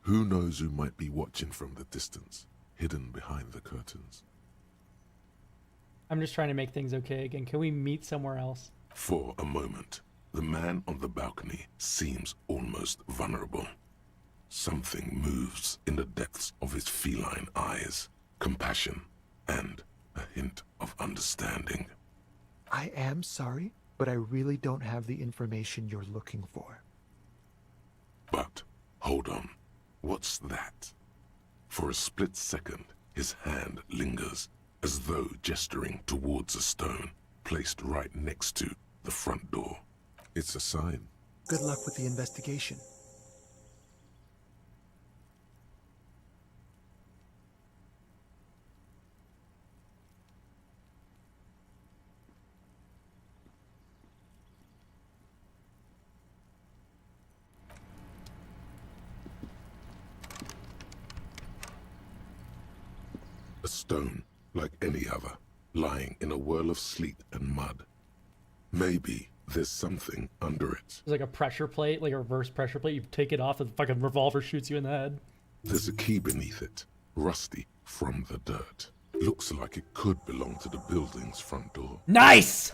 Speaker 2: Who knows who might be watching from the distance, hidden behind the curtains.
Speaker 1: I'm just trying to make things okay again. Can we meet somewhere else?
Speaker 2: For a moment, the man on the balcony seems almost vulnerable. Something moves in the depths of his feline eyes. Compassion and a hint of understanding.
Speaker 12: I am sorry, but I really don't have the information you're looking for.
Speaker 2: But, hold on. What's that? For a split second, his hand lingers, as though gesturing towards a stone placed right next to the front door. It's a sign.
Speaker 12: Good luck with the investigation.
Speaker 2: A stone, like any other, lying in a whirl of sleet and mud. Maybe there's something under it.
Speaker 1: There's like a pressure plate, like a reverse pressure plate. You take it off and the fucking revolver shoots you in the head.
Speaker 2: There's a key beneath it, rusty from the dirt. Looks like it could belong to the building's front door.
Speaker 1: Nice!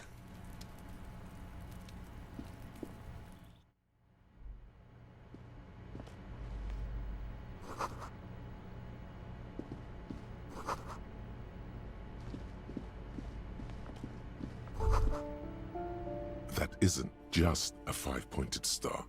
Speaker 2: That isn't just a five-pointed star.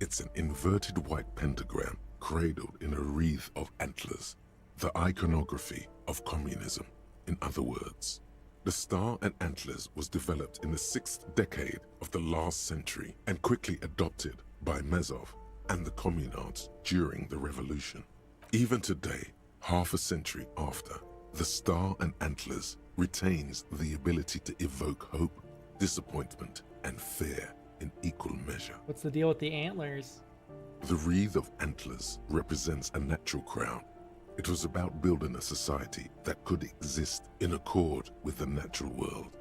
Speaker 2: It's an inverted white pentagram cradled in a wreath of antlers, the iconography of communism. In other words, the star and antlers was developed in the 6th decade of the last century and quickly adopted by Mezov and the communards during the revolution. Even today, half a century after, the star and antlers retains the ability to evoke hope, disappointment, and fear in equal measure.
Speaker 1: What's the deal with the antlers?
Speaker 2: The wreath of antlers represents a natural crown. It was about building a society that could exist in accord with the natural world,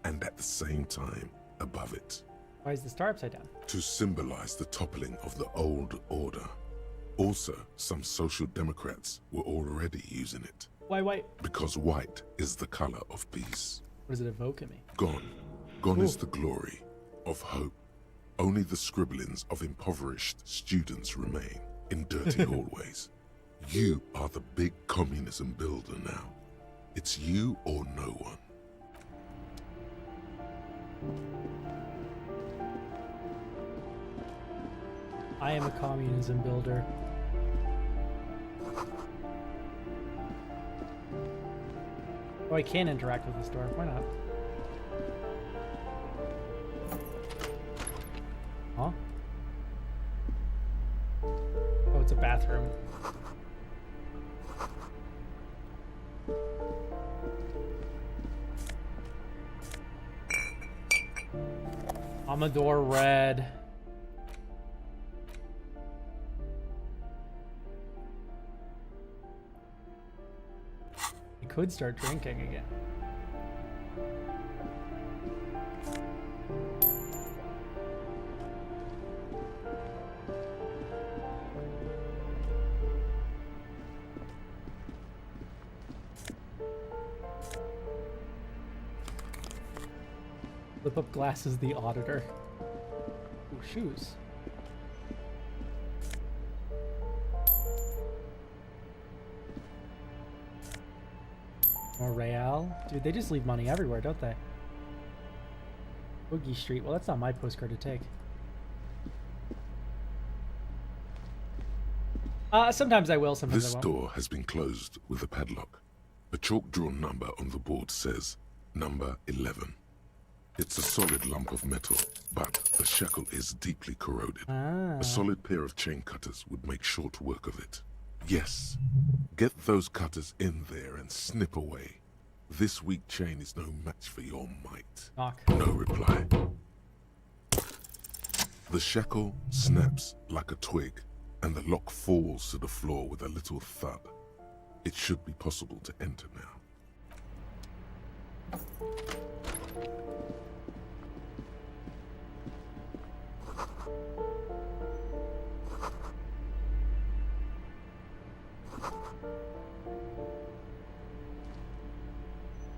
Speaker 2: and at the same time above it.
Speaker 1: Why is the star upside down?
Speaker 2: To symbolize the toppling of the old order. Also, some social democrats were already using it.
Speaker 1: Why white?
Speaker 2: Because white is the color of peace.
Speaker 1: What does it evoke in me?
Speaker 2: Gone. Gone is the glory of hope. Only the scribblings of impoverished students remain in dirty hallways. You are the big communism builder now. It's you or no one.
Speaker 1: I am a communism builder. Oh, I can interact with this door. Why not? Huh? Oh, it's a bathroom. Amador Red. I could start drinking again. Flip up glasses, the auditor. Ooh, shoes. More Real. Dude, they just leave money everywhere, don't they? Boogie Street. Well, that's not my postcard to take. Sometimes I will, sometimes
Speaker 2: This
Speaker 1: I won't.
Speaker 2: door has been closed with a padlock. A chalk-drawn number on the board says, number 11. It's a solid lump of metal, but the shackle is deeply corroded. A solid pair of chain cutters would make short work of it. Yes, get those cutters in there and snip away. This weak chain is no match for your might.
Speaker 1: Knock.
Speaker 2: No reply. The shackle snaps like a twig, and the lock falls to the floor with a little thud. It should be possible to enter now.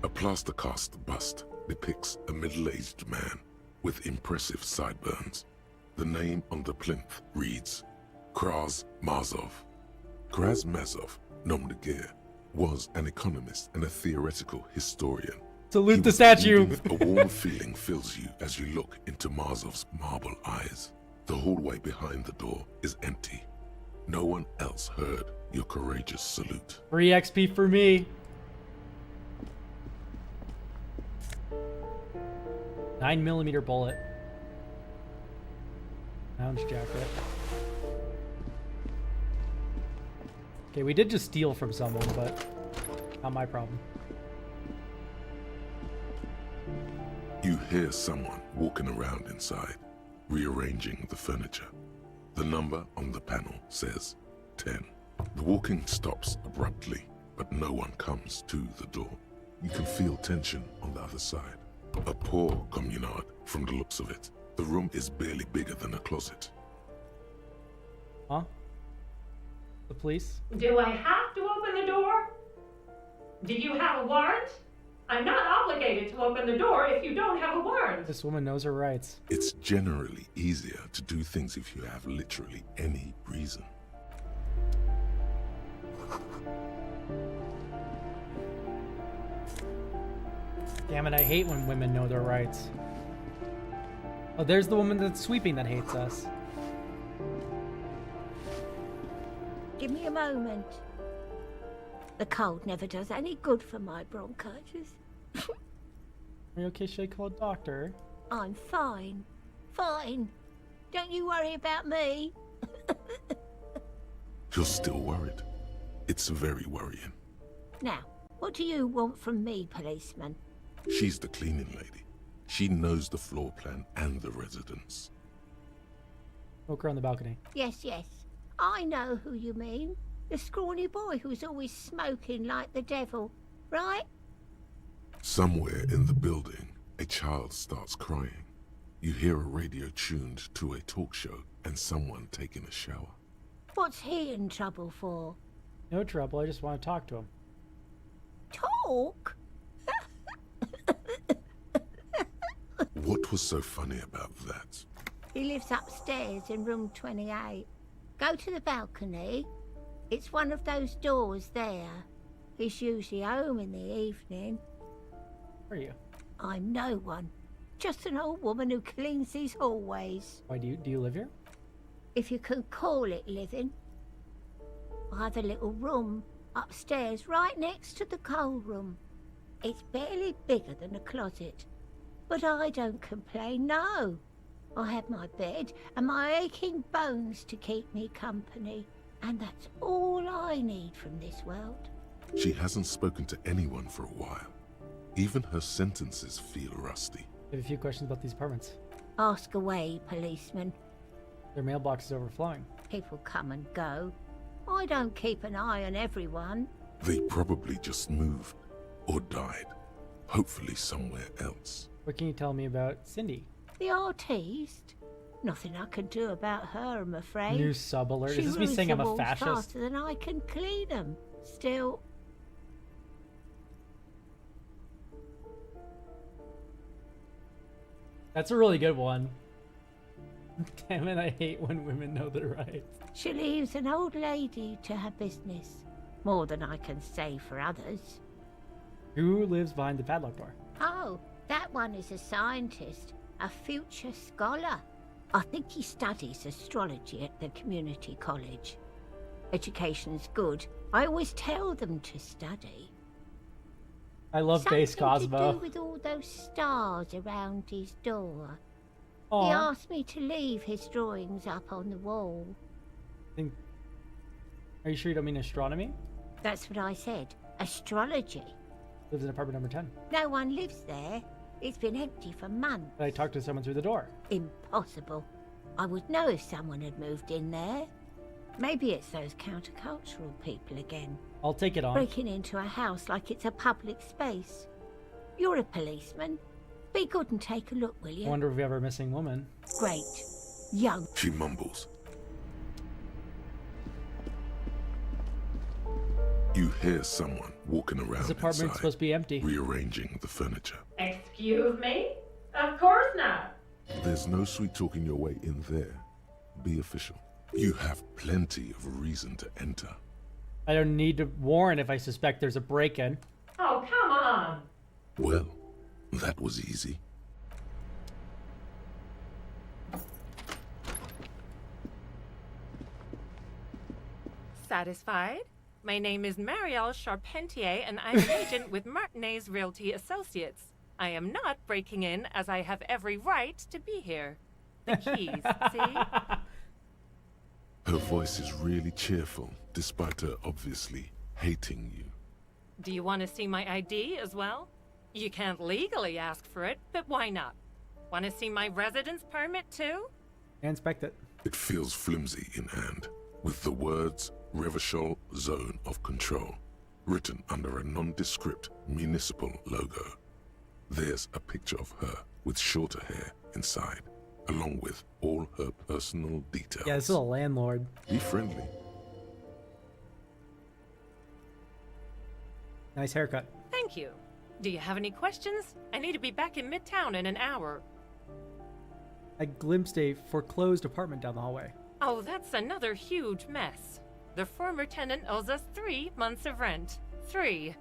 Speaker 2: A plaster cast bust depicts a middle-aged man with impressive sideburns. The name on the plinth reads Kraz Mazov. Kraz Mazov, nom de guerre, was an economist and a theoretical historian.
Speaker 1: Salute the statue!
Speaker 2: A warm feeling fills you as you look into Mazov's marble eyes. The hallway behind the door is empty. No one else heard your courageous salute.
Speaker 1: Free XP for me. 9mm bullet. Lounge jacket. Okay, we did just steal from someone, but not my problem.
Speaker 2: You hear someone walking around inside, rearranging the furniture. The number on the panel says 10. The walking stops abruptly, but no one comes to the door. You can feel tension on the other side. A poor communard from the looks of it. The room is barely bigger than a closet.
Speaker 1: Huh? The police?
Speaker 10: Do I have to open the door? Do you have a warrant? I'm not obligated to open the door if you don't have a warrant.
Speaker 1: This woman knows her rights.
Speaker 2: It's generally easier to do things if you have literally any reason.
Speaker 1: Damn it, I hate when women know their rights. Oh, there's the woman that's sweeping that hates us.
Speaker 17: Give me a moment. The cold never does any good for my bronchitis.
Speaker 1: Are you okay? Should I call a doctor?
Speaker 17: I'm fine. Fine. Don't you worry about me.
Speaker 2: You're still worried. It's very worrying.
Speaker 17: Now, what do you want from me, policeman?
Speaker 2: She's the cleaning lady. She knows the floor plan and the residence.
Speaker 1: Smoker on the balcony.
Speaker 17: Yes, yes. I know who you mean. The scrawny boy who's always smoking like the devil, right?
Speaker 2: Somewhere in the building, a child starts crying. You hear a radio tuned to a talk show and someone taking a shower.
Speaker 17: What's he in trouble for?
Speaker 1: No trouble, I just want to talk to him.
Speaker 17: Talk?
Speaker 2: What was so funny about that?
Speaker 17: He lives upstairs in room 28. Go to the balcony. It's one of those doors there. He's usually home in the evening.
Speaker 1: Where are you?
Speaker 17: I'm no one. Just an old woman who cleans these hallways.
Speaker 1: Why do you live here?
Speaker 17: If you can call it living. I have a little room upstairs right next to the coal room. It's barely bigger than a closet. But I don't complain, no. I have my bed and my aching bones to keep me company. And that's all I need from this world.
Speaker 2: She hasn't spoken to anyone for a while. Even her sentences feel rusty.
Speaker 1: I have a few questions about these apartments.
Speaker 17: Ask away, policeman.
Speaker 1: Their mailbox is overflowing.
Speaker 17: People come and go. I don't keep an eye on everyone.
Speaker 2: They probably just moved or died. Hopefully somewhere else.
Speaker 1: What can you tell me about Cindy?
Speaker 17: The artiste? Nothing I can do about her, I'm afraid.
Speaker 1: New sub alert.
Speaker 17: She
Speaker 1: Is this me saying I'm a
Speaker 17: walls
Speaker 1: fascist?
Speaker 17: faster than I can clean them. Still...
Speaker 1: That's a really good one. Damn it, I hate when women know their rights.
Speaker 17: She leaves an old lady to her business. More than I can say for others.
Speaker 1: Who lives behind the padlock door?
Speaker 17: Oh, that one is a scientist. A future scholar. I think he studies astrology at the community college. Education's good. I always tell them to study.
Speaker 1: I love Base Cosmo.
Speaker 17: Something to do with all those stars around his door.
Speaker 1: Aww.
Speaker 17: He asked me to leave his drawings up on the wall.
Speaker 1: Are you sure you don't mean astronomy?
Speaker 17: That's what I said. Astrology.
Speaker 1: Lives in apartment number 10.
Speaker 17: No one lives there. It's been empty for months.
Speaker 1: But I talked to someone through the door.
Speaker 17: Impossible. I would know if someone had moved in there. Maybe it's those countercultural people again.
Speaker 1: I'll take it on.
Speaker 17: Breaking into a house like it's a public space. You're a policeman. Be good and take a look, will you?
Speaker 1: I wonder if we have a missing woman.
Speaker 17: Great. Young.
Speaker 2: She mumbles. You hear someone walking around
Speaker 1: This apartment's
Speaker 2: inside,
Speaker 1: supposed to be empty.
Speaker 2: rearranging the furniture.
Speaker 10: Excuse me? Of course not.
Speaker 2: There's no sweet talking your way in there. Be official. You have plenty of reason to enter.
Speaker 1: I don't need to warn if I suspect there's a break-in.
Speaker 10: Oh, come on.
Speaker 2: Well, that was easy.
Speaker 8: Satisfied? My name is Marielle Charpentier, and I'm an agent with Martinez Realty Associates. I am not breaking in, as I have every right to be here. The keys, see?
Speaker 2: Her voice is really cheerful, despite her obviously hating you.
Speaker 8: Do you want to see my ID as well? You can't legally ask for it, but why not? Want to see my residence permit too?
Speaker 1: Inspect it.
Speaker 2: It feels flimsy in hand, with the words Revachol Zone of Control written under a nondescript municipal logo. There's a picture of her with shorter hair inside, along with all her personal details.
Speaker 1: Yeah, this is a landlord.
Speaker 2: Be friendly.
Speaker 1: Nice haircut.
Speaker 8: Thank you. Do you have any questions? I need to be back in Midtown in an hour.
Speaker 1: I glimpsed a foreclosed apartment down the hallway.
Speaker 8: Oh, that's another huge mess. The former tenant owes us 3 months of rent. 3.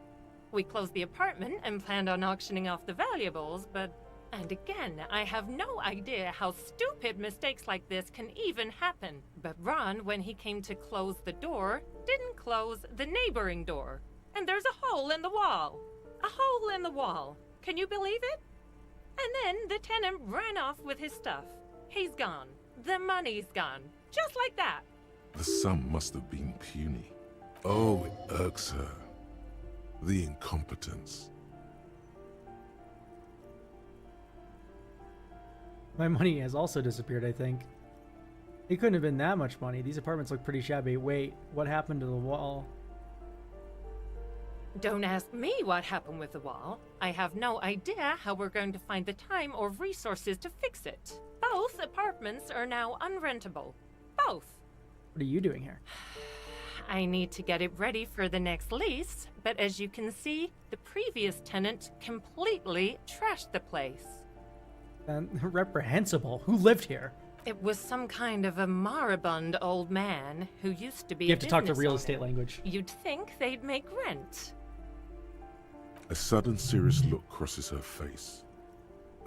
Speaker 8: We closed the apartment and planned on auctioning off the valuables, but... And again, I have no idea how stupid mistakes like this can even happen. But Ron, when he came to close the door, didn't close the neighboring door. And there's a hole in the wall. A hole in the wall. Can you believe it? And then the tenant ran off with his stuff. He's gone. The money's gone. Just like that.
Speaker 2: The sum must have been puny. Oh, it irks her. The incompetence.
Speaker 1: My money has also disappeared, I think. It couldn't have been that much money. These apartments look pretty shabby. Wait, what happened to the wall?
Speaker 8: Don't ask me what happened with the wall. I have no idea how we're going to find the time or resources to fix it. Both apartments are now unrentable. Both.
Speaker 1: What are you doing here?
Speaker 8: I need to get it ready for the next lease, but as you can see, the previous tenant completely trashed the place.
Speaker 1: Reprehensible. Who lived here?
Speaker 8: It was some kind of a moribund old man who used to be
Speaker 1: You have
Speaker 8: a
Speaker 1: to talk to
Speaker 8: business
Speaker 1: real
Speaker 8: owner.
Speaker 1: estate language.
Speaker 8: You'd think they'd make rent.
Speaker 2: A sudden serious look crosses her face.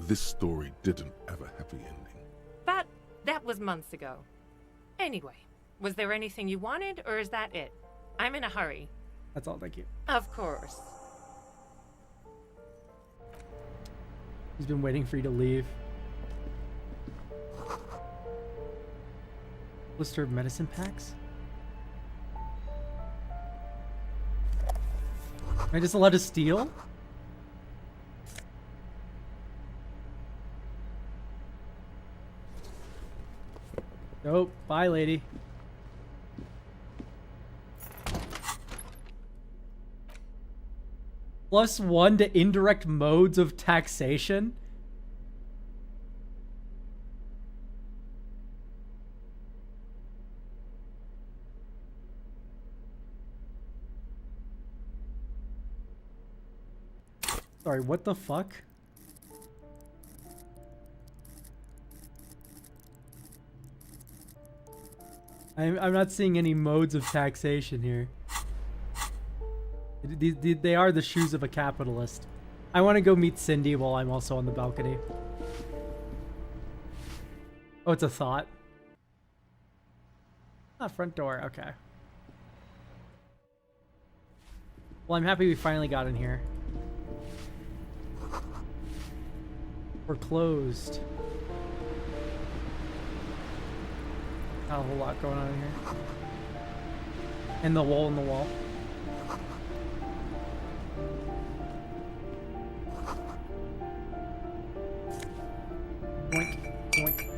Speaker 2: This story didn't have a happy ending.
Speaker 8: But that was months ago. Anyway, was there anything you wanted, or is that it? I'm in a hurry.
Speaker 1: That's all, thank you.
Speaker 8: Of course.
Speaker 1: He's been waiting for you to leave. Blister of medicine packs? Am I just allowed to steal? Nope. Bye, lady. +1 to indirect modes of taxation? Sorry, what the fuck? I'm not seeing any modes of taxation here. They are the shoes of a capitalist. I want to go meet Cindy while I'm also on the balcony. Oh, it's a thought. Ah, front door. Okay. Well, I'm happy we finally got in here. We're closed. Not a whole lot going on in here. And the wall in the wall. Boink, boink.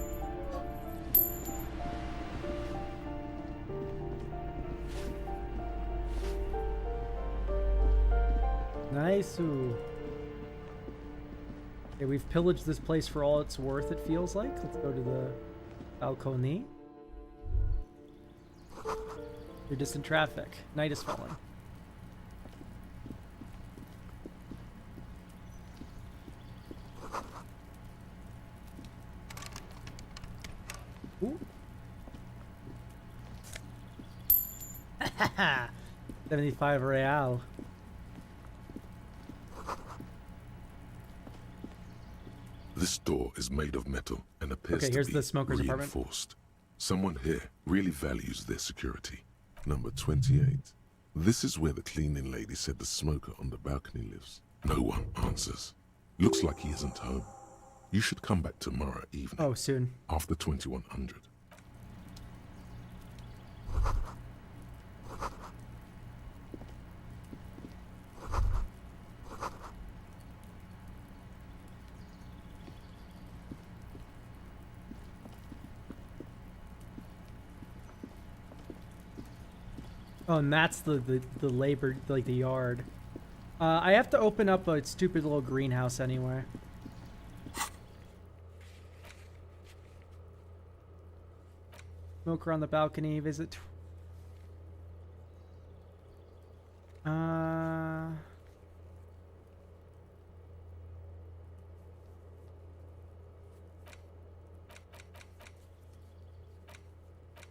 Speaker 1: Nice. Ooh. Okay, we've pillaged this place for all it's worth, it feels like. Let's go to the balcony. You're distant traffic. Night is falling. Ooh. 75 real.
Speaker 2: This door is made of metal and appears
Speaker 1: Okay,
Speaker 2: to
Speaker 1: here's
Speaker 2: be
Speaker 1: the smoker's apartment.
Speaker 2: reinforced. Someone here really values their security. Number 28. This is where the cleaning lady said the smoker on the balcony lives. No one answers. Looks like he isn't home. You should come back tomorrow evening.
Speaker 1: Oh, soon.
Speaker 2: After 2100.
Speaker 1: Oh, and that's the labor, like the yard. I have to open up a stupid little greenhouse anyway. Smoker on the balcony, visit.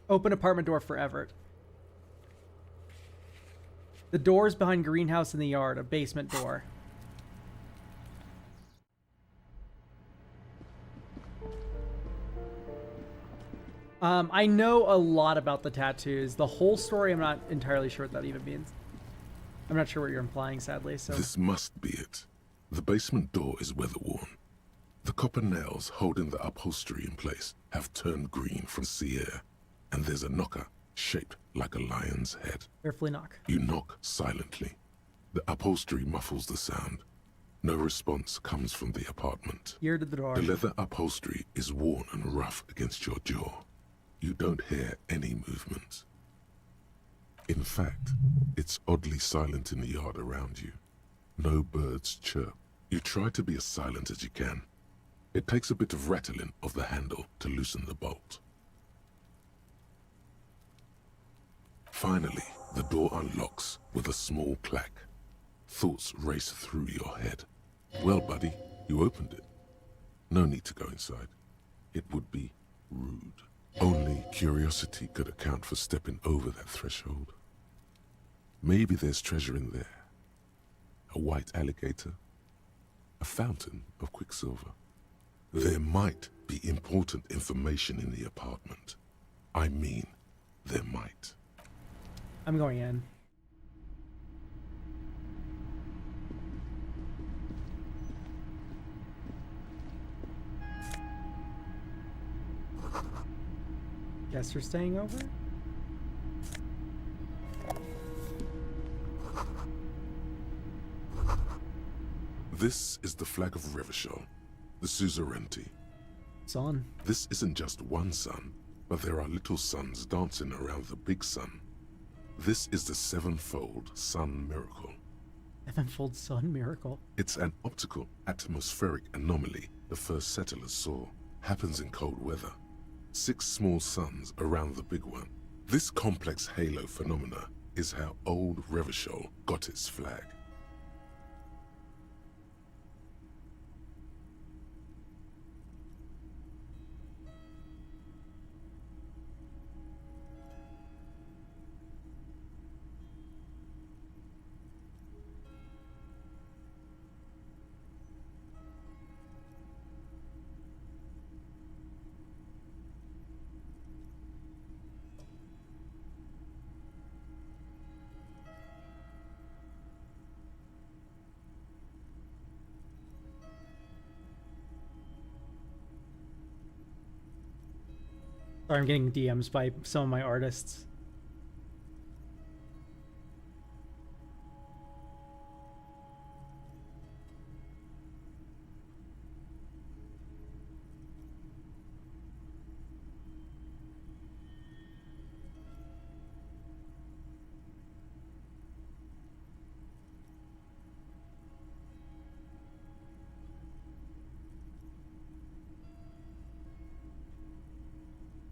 Speaker 1: Open apartment door for Everett. The door's behind greenhouse in the yard, a basement door. I know a lot about the tattoos. The whole story, I'm not entirely sure what that even means. I'm not sure what you're implying, sadly, so...
Speaker 2: This must be it. The basement door is weather-worn. The copper nails holding the upholstery in place have turned green from sea air, and there's a knocker shaped like a lion's head.
Speaker 1: Carefully knock.
Speaker 2: You knock silently. The upholstery muffles the sound. No response comes from the apartment.
Speaker 1: Ear to the door.
Speaker 2: The leather upholstery is worn and rough against your jaw. You don't hear any movement. In fact, it's oddly silent in the yard around you. No birds chirp. You try to be as silent as you can. It takes a bit of rattling of the handle to loosen the bolt. Finally, the door unlocks with a small clack. Thoughts race through your head. Well, buddy, you opened it. No need to go inside. It would be rude. Only curiosity could account for stepping over that threshold. Maybe there's treasure in there. A white alligator. A fountain of quicksilver. There might be important information in the apartment. I mean, there might.
Speaker 1: I'm going in. Guess you're staying over?
Speaker 2: This is the flag of Revachol, the suzerainty.
Speaker 1: Sun.
Speaker 2: This isn't just one sun, but there are little suns dancing around the big sun. This is the sevenfold sun miracle.
Speaker 1: Sevenfold sun miracle?
Speaker 2: It's an optical atmospheric anomaly the first settlers saw. Happens in cold weather. 6 small suns around the big one. This complex halo phenomena is how old Revachol got its flag.
Speaker 1: Sorry, I'm getting DMs by some of my artists.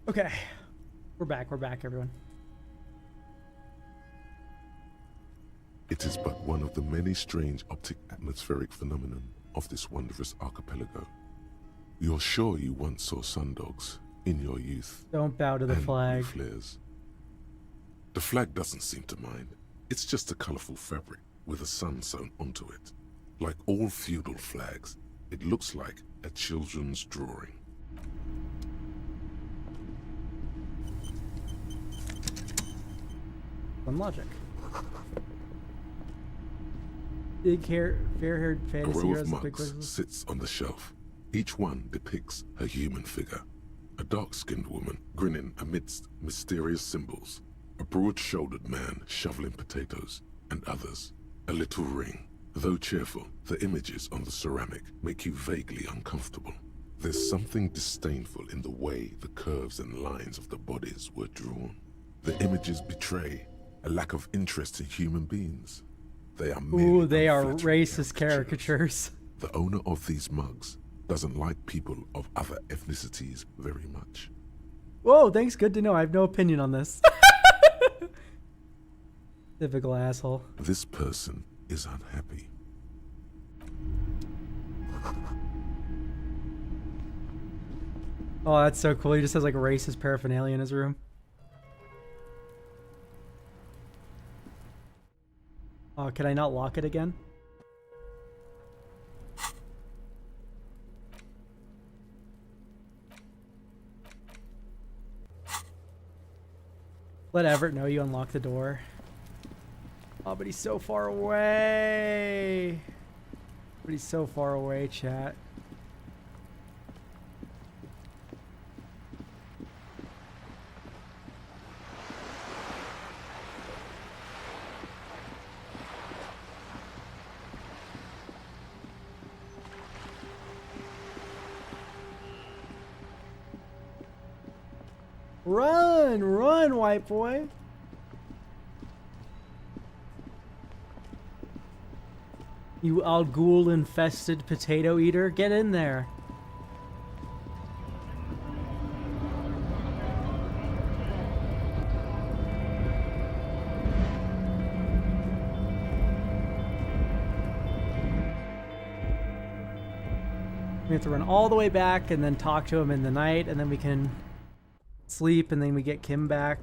Speaker 1: Okay, we're back, everyone.
Speaker 2: It is but one of the many strange optic atmospheric phenomenon of this wondrous archipelago. You're sure you once saw sundogs in your youth.
Speaker 1: Don't bow to the
Speaker 2: and
Speaker 1: flag.
Speaker 2: new flares. The flag doesn't seem to mind. It's just a colorful fabric with a sun sewn onto it. Like all feudal flags, it looks like a children's drawing.
Speaker 1: Fun logic. Big hair, fair-haired
Speaker 2: A
Speaker 1: fantasy
Speaker 2: row
Speaker 1: heroes
Speaker 2: of
Speaker 1: with big
Speaker 2: mugs
Speaker 1: whistles.
Speaker 2: sits on the shelf. Each one depicts a human figure. A dark-skinned woman grinning amidst mysterious symbols. A broad-shouldered man shoveling potatoes, and others. A little ring. Though cheerful, the images on the ceramic make you vaguely uncomfortable. There's something disdainful in the way the curves and lines of the bodies were drawn. The images betray a lack of interest in human beings. They are
Speaker 1: Ooh, they are
Speaker 2: unflattering
Speaker 1: racist caricatures.
Speaker 2: The owner of these mugs doesn't like people of other ethnicities very much.
Speaker 1: Whoa, thanks. Good to know. I have no opinion on this. Typical asshole.
Speaker 2: This person is unhappy.
Speaker 1: Oh, that's so cool. He just has like racist paraphernalia in his room. Oh, can I not lock it again? Let Everett know you unlocked the door. Oh, but he's so far away. But he's so far away, chat. Run! Run, white boy! You Al Ghul infested potato eater, get in there. We have to run all the way back and then talk to him in the night, and then we can sleep, and then we get Kim back.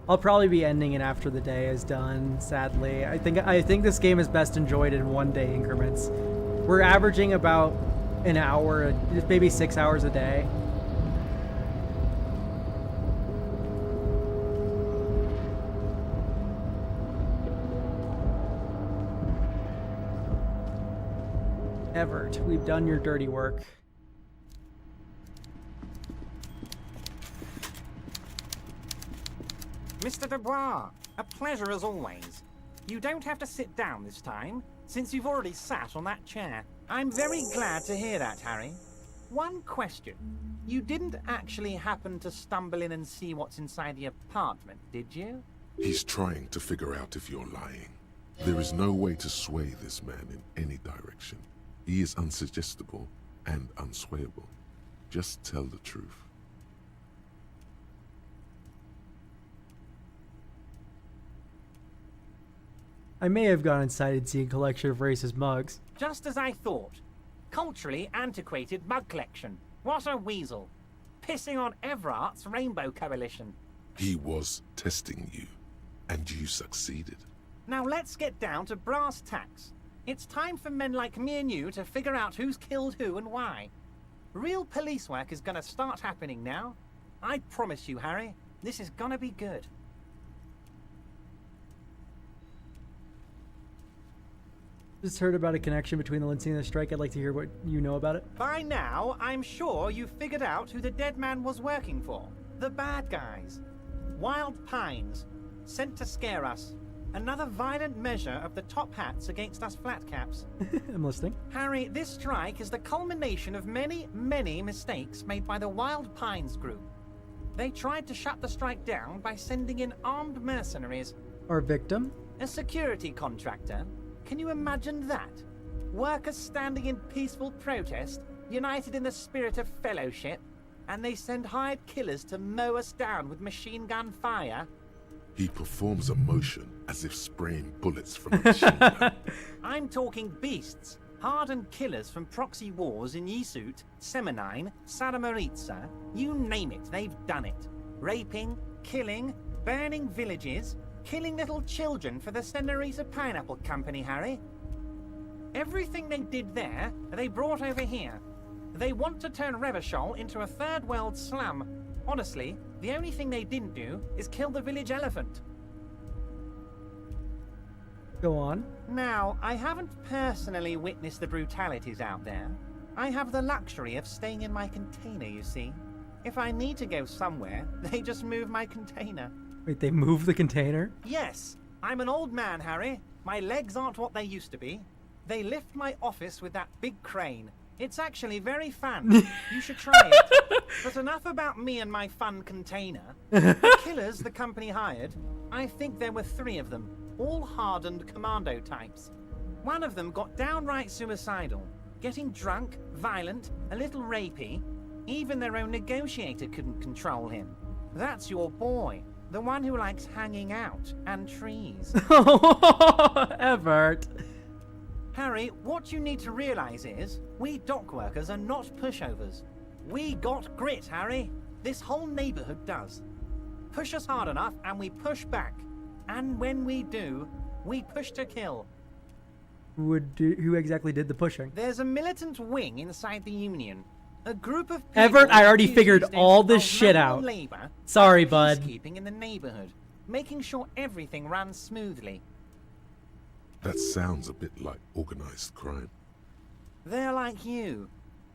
Speaker 1: I'll probably be ending it after the day is done, sadly. I think this game is best enjoyed in 1 day increments. We're averaging about an hour, maybe 6 hours a day. Everett, we've done your dirty work.
Speaker 4: Mr. Dubois, a pleasure as always. You don't have to sit down this time, since you've already sat on that chair. I'm very glad to hear that, Harry. One question. You didn't actually happen to stumble in and see what's inside the apartment, did you?
Speaker 2: He's trying to figure out if you're lying. There is no way to sway this man in any direction. He is unsuggestible and unswayable. Just tell the truth.
Speaker 1: I may have gone inside and seen a collection of racist mugs.
Speaker 4: Just as I thought. Culturally antiquated mug collection. What a weasel. Pissing on Everart's Rainbow Coalition.
Speaker 2: He was testing you, and you succeeded.
Speaker 4: Now let's get down to brass tacks. It's time for men like me and you to figure out who's killed who and why. Real police work is gonna start happening now. I promise you, Harry, this is gonna be good.
Speaker 1: Just heard about a connection between the Lindsay and the strike. I'd like to hear what you know about it.
Speaker 4: By now, I'm sure you've figured out who the dead man was working for. The bad guys. Wild Pines. Sent to scare us. Another violent measure of the top hats against us flatcaps.
Speaker 1: I'm listening.
Speaker 4: Harry, this strike is the culmination of many, many mistakes made by the Wild Pines group. They tried to shut the strike down by sending in armed mercenaries.
Speaker 1: Our victim?
Speaker 4: A security contractor. Can you imagine that? Workers standing in peaceful protest, united in the spirit of fellowship, and they send hired killers to mow us down with machine gun fire?
Speaker 2: He performs a motion as if spraying bullets from a machine gun.
Speaker 4: I'm talking beasts. Hardened killers from proxy wars in Yisut, Semenine, Saramaritsa, you name it, they've done it. Raping, killing, burning villages, killing little children for the Senorita Pineapple Company, Harry. Everything they did there, they brought over here. They want to turn Revachol into a third world slum. Honestly, the only thing they didn't do is kill the village elephant.
Speaker 1: Go on.
Speaker 4: Now, I haven't personally witnessed the brutalities out there. I have the luxury of staying in my container, you see. If I need to go somewhere, they just move my container.
Speaker 1: Wait, they move the container?
Speaker 4: Yes, I'm an old man, Harry. My legs aren't what they used to be. They lift my office with that big crane. It's actually very fun. You should try it. But enough about me and my fun container. The killers the company hired, I think there were 3 of them, all hardened commando types. One of them got downright suicidal, getting drunk, violent, a little rapey. Even their own negotiator couldn't control him. That's your boy, the one who likes hanging out and trees.
Speaker 1: Everett.
Speaker 4: Harry, what you need to realize is, we dock workers are not pushovers. We got grit, Harry. This whole neighborhood does. Push us hard enough and we push back. And when we do, we push to kill.
Speaker 1: Who exactly did the pushing?
Speaker 4: There's a militant wing inside the Union. A group of people
Speaker 1: Everett, I already figured all this shit out.
Speaker 4: Labor,
Speaker 1: Sorry, bud.
Speaker 4: Peacekeeping in the neighborhood, making sure everything runs smoothly.
Speaker 2: That sounds a bit like organized crime.
Speaker 4: They're like you.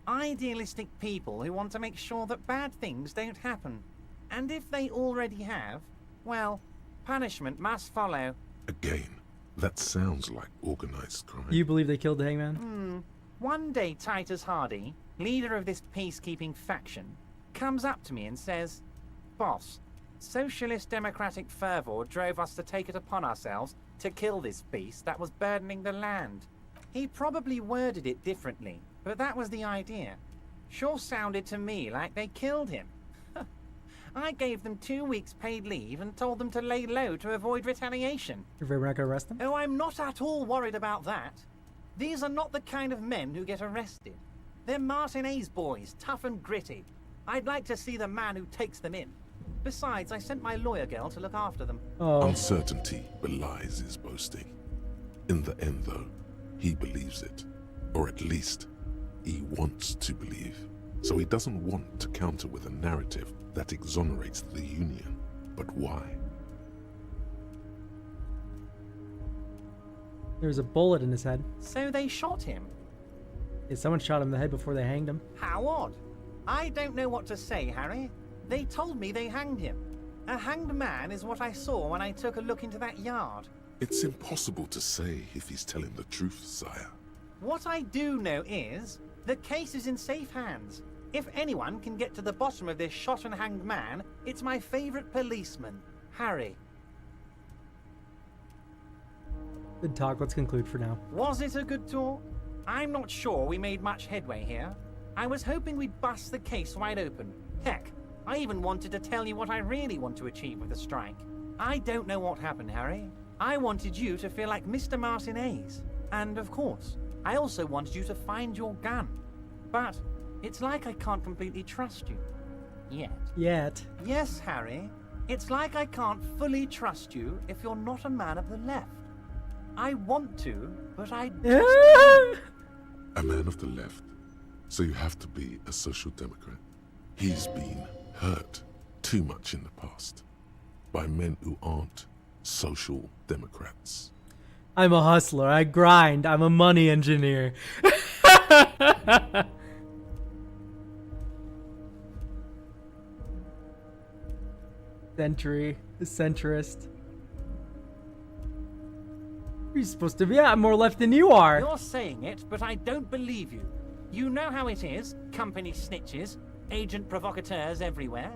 Speaker 4: Idealistic people who want to make sure that bad things don't happen. And if they already have, well, punishment must follow.
Speaker 2: Again, that sounds like organized crime.
Speaker 1: You believe they killed the hangman?
Speaker 4: One day Titus Hardy, leader of this peacekeeping faction, comes up to me and says, "Boss, socialist democratic fervor drove us to take it upon ourselves to kill this beast that was burdening the land." He probably worded it differently, but that was the idea. Sure sounded to me like they killed him. I gave them 2 weeks paid leave and told them to lay low to avoid retaliation.
Speaker 1: You're very not gonna arrest them?
Speaker 4: Oh, I'm not at all worried about that. These are not the kind of men who get arrested. They're Martinez boys, tough and gritty. I'd like to see the man who takes them in. Besides, I sent my lawyer girl to look after them.
Speaker 2: Uncertainty belies his boasting. In the end, though, he believes it. Or at least, he wants to believe. So he doesn't want to counter with a narrative that exonerates the Union. But why?
Speaker 1: There's a bullet in his head.
Speaker 4: So they shot him?
Speaker 1: Yeah, someone shot him in the head before they hanged him.
Speaker 4: How odd. I don't know what to say, Harry. They told me they hanged him. A hanged man is what I saw when I took a look into that yard.
Speaker 2: It's impossible to say if he's telling the truth, sire.
Speaker 4: What I do know is, the case is in safe hands. If anyone can get to the bottom of this shot and hanged man, it's my favorite policeman, Harry.
Speaker 1: Good talk, let's conclude for now.
Speaker 4: Was it a good talk? I'm not sure we made much headway here. I was hoping we'd bust the case wide open. Heck, I even wanted to tell you what I really want to achieve with the strike. I don't know what happened, Harry. I wanted you to feel like Mr. Martinez. And of course, I also wanted you to find your gun. But it's like I can't completely trust you. Yet. Yes, Harry. It's like I can't fully trust you if you're not a man of the left. I want to, but I just
Speaker 2: A man of the left. So you have to be a social democrat. He's been hurt too much in the past by men who aren't social democrats.
Speaker 1: I'm a hustler. I grind. I'm a money engineer. Centrist. You're supposed to be more left than you are.
Speaker 4: You're saying it, but I don't believe you. You know how it is, company snitches, agent provocateurs everywhere.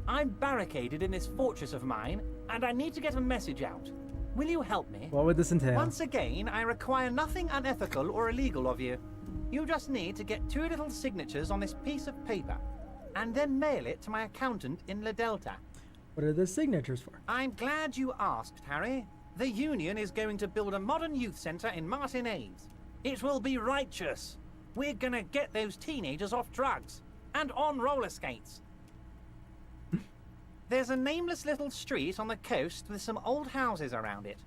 Speaker 4: I'm barricaded in this fortress of mine, and I need to get a message out. Will you help me?
Speaker 1: What would this entail?
Speaker 4: Once again, I require nothing unethical or illegal of you. You just need to get 2 little signatures on this piece of paper, and then mail it to my accountant in La Delta.
Speaker 1: What are the signatures for?
Speaker 4: I'm glad you asked, Harry. The Union is going to build a modern youth center in Martinez. It will be righteous. We're gonna get those teenagers off drugs and on roller skates. There's a nameless little street on the coast with some old houses around it.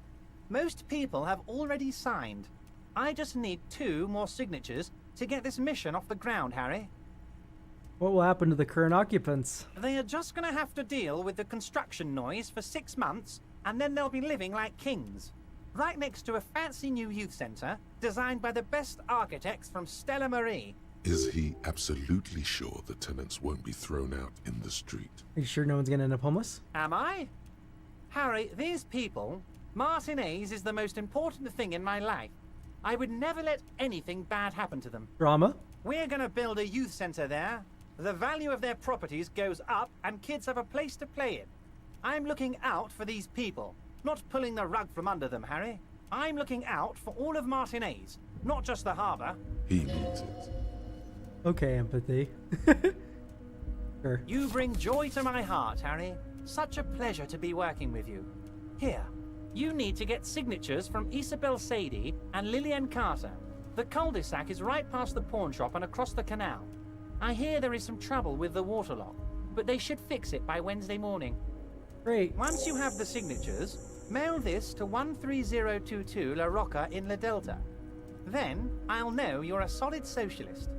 Speaker 4: Most people have already signed. I just need 2 more signatures to get this mission off the ground, Harry.
Speaker 1: What will happen to the current occupants?
Speaker 4: They are just gonna have to deal with the construction noise for 6 months, and then they'll be living like kings. Right next to a fancy new youth centre, designed by the best architects from Stella Marie.
Speaker 2: Is he absolutely sure the tenants won't be thrown out in the street?
Speaker 1: Are you sure no one's gonna end up homeless?
Speaker 4: Am I? Harry, these people, Martinez is the most important thing in my life. I would never let anything bad happen to them.
Speaker 1: Drama?
Speaker 4: We're gonna build a youth centre there. The value of their properties goes up and kids have a place to play in. I'm looking out for these people, not pulling the rug from under them, Harry. I'm looking out for all of Martinez, not just the harbour.
Speaker 2: He means it.
Speaker 1: Okay, empathy. Sure.
Speaker 4: You bring joy to my heart, Harry. Such a pleasure to be working with you. Here, you need to get signatures from Isabel Sadie and Lillian Carter. The cul-de-sac is right past the pawn shop and across the canal. I hear there is some trouble with the waterlock, but they should fix it by Wednesday morning.
Speaker 1: Great.
Speaker 4: Once you have the signatures, mail this to 13022 La Rocca in La Delta. Then, I'll know you're a solid socialist.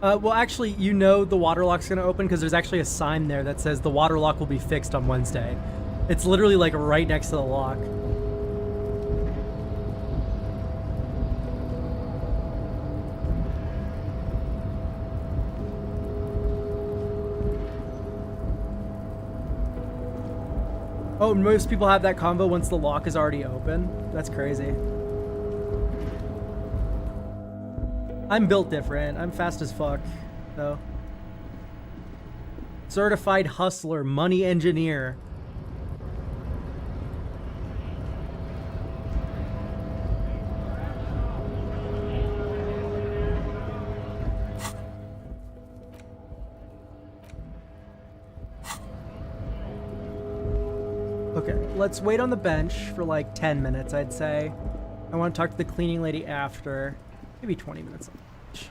Speaker 1: Well, actually, you know the water lock's gonna open because there's actually a sign there that says the water lock will be fixed on Wednesday. It's literally like right next to the lock. Oh, most people have that combo once the lock is already open. That's crazy. I'm built different. I'm fast as fuck, though. Certified hustler, money engineer. Okay, let's wait on the bench for like 10 minutes, I'd say. I want to talk to the cleaning lady after. Maybe 20 minutes on the bench.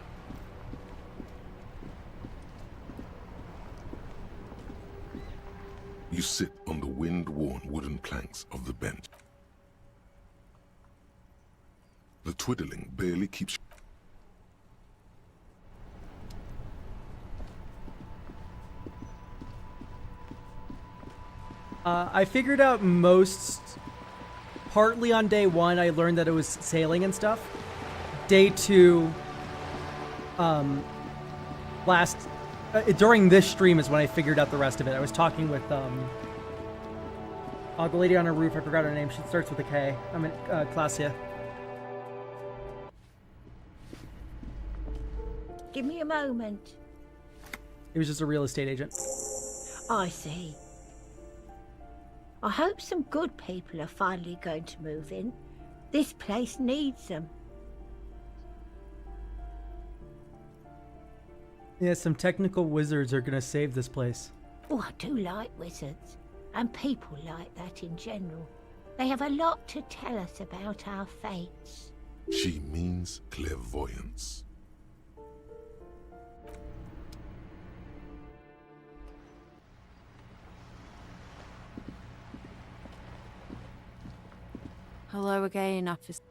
Speaker 2: You sit on the wind-worn wooden planks of the bench. The twiddling barely keeps...
Speaker 1: I figured out most... Partly on day 1, I learned that it was sailing and stuff. Day 2, during this stream is when I figured out the rest of it. I was talking with, the lady on her roof, I forgot her name. She starts with a K. I'm in, Klasia.
Speaker 17: Give me a moment.
Speaker 1: He was just a real estate agent.
Speaker 17: I see. I hope some good people are finally going to move in. This place needs them.
Speaker 1: Yeah, some technical wizards are gonna save this place.
Speaker 17: Oh, I do like wizards. And people like that in general. They have a lot to tell us about our fates.
Speaker 2: She means clairvoyance.
Speaker 9: Hello again, officer.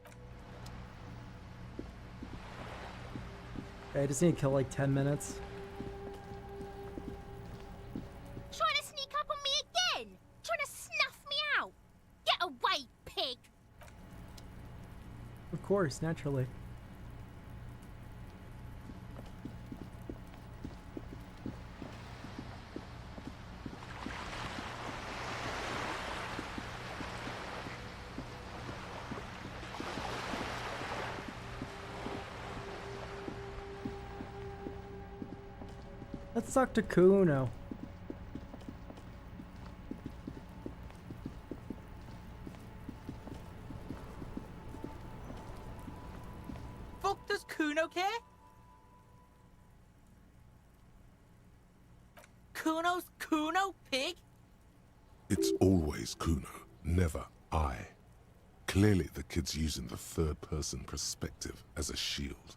Speaker 1: Okay, I just need to kill like 10 minutes.
Speaker 14: Trying to sneak up on me again? Trying to snuff me out? Get away, pig!
Speaker 1: Of course, naturally. Let's talk to Kuno.
Speaker 19: Fuck, does Kuno care?
Speaker 7: Kuno's Kuno, pig?
Speaker 2: It's always Kuno, never I. Clearly the kid's using the third-person perspective as a shield.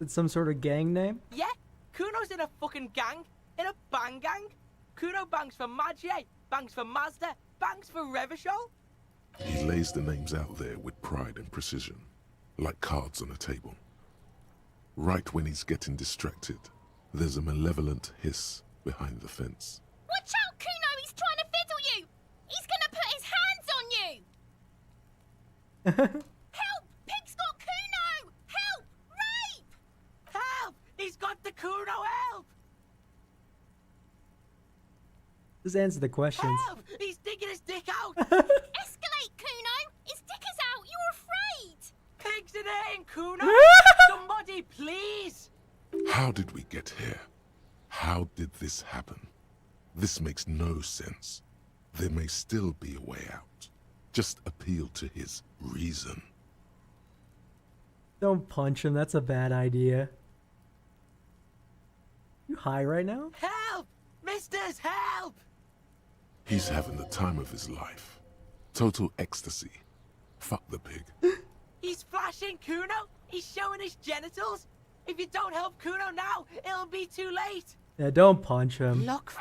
Speaker 1: It's some sort of gang name?
Speaker 7: Yeah, Kuno's in a fucking gang. In a bang gang. Kuno bangs for Magie, bangs for Mazda, bangs for Revachol.
Speaker 2: He lays the names out there with pride and precision, like cards on a table. Right when he's getting distracted, there's a malevolent hiss behind the fence.
Speaker 14: Watch out, Kuno! He's trying to fiddle you! He's gonna put his hands on you! Help! Pig's got Kuno! Help! Rape!
Speaker 7: Help! He's got the Kuno, help!
Speaker 1: Just answer the questions.
Speaker 7: Help! He's digging his dick out!
Speaker 14: Escalate, Kuno! His dick is out! You're afraid!
Speaker 7: Pig's in here, Kuno! Somebody, please!
Speaker 2: How did we get here? How did this happen? This makes no sense. There may still be a way out. Just appeal to his reason.
Speaker 1: Don't punch him, that's a bad idea. You high right now?
Speaker 7: Help! Misters, help!
Speaker 2: He's having the time of his life. Total ecstasy. Fuck the pig.
Speaker 7: He's flashing Kuno! He's showing his genitals! If you don't help Kuno now, it'll be too late!
Speaker 1: Yeah, don't punch him.
Speaker 7: Look.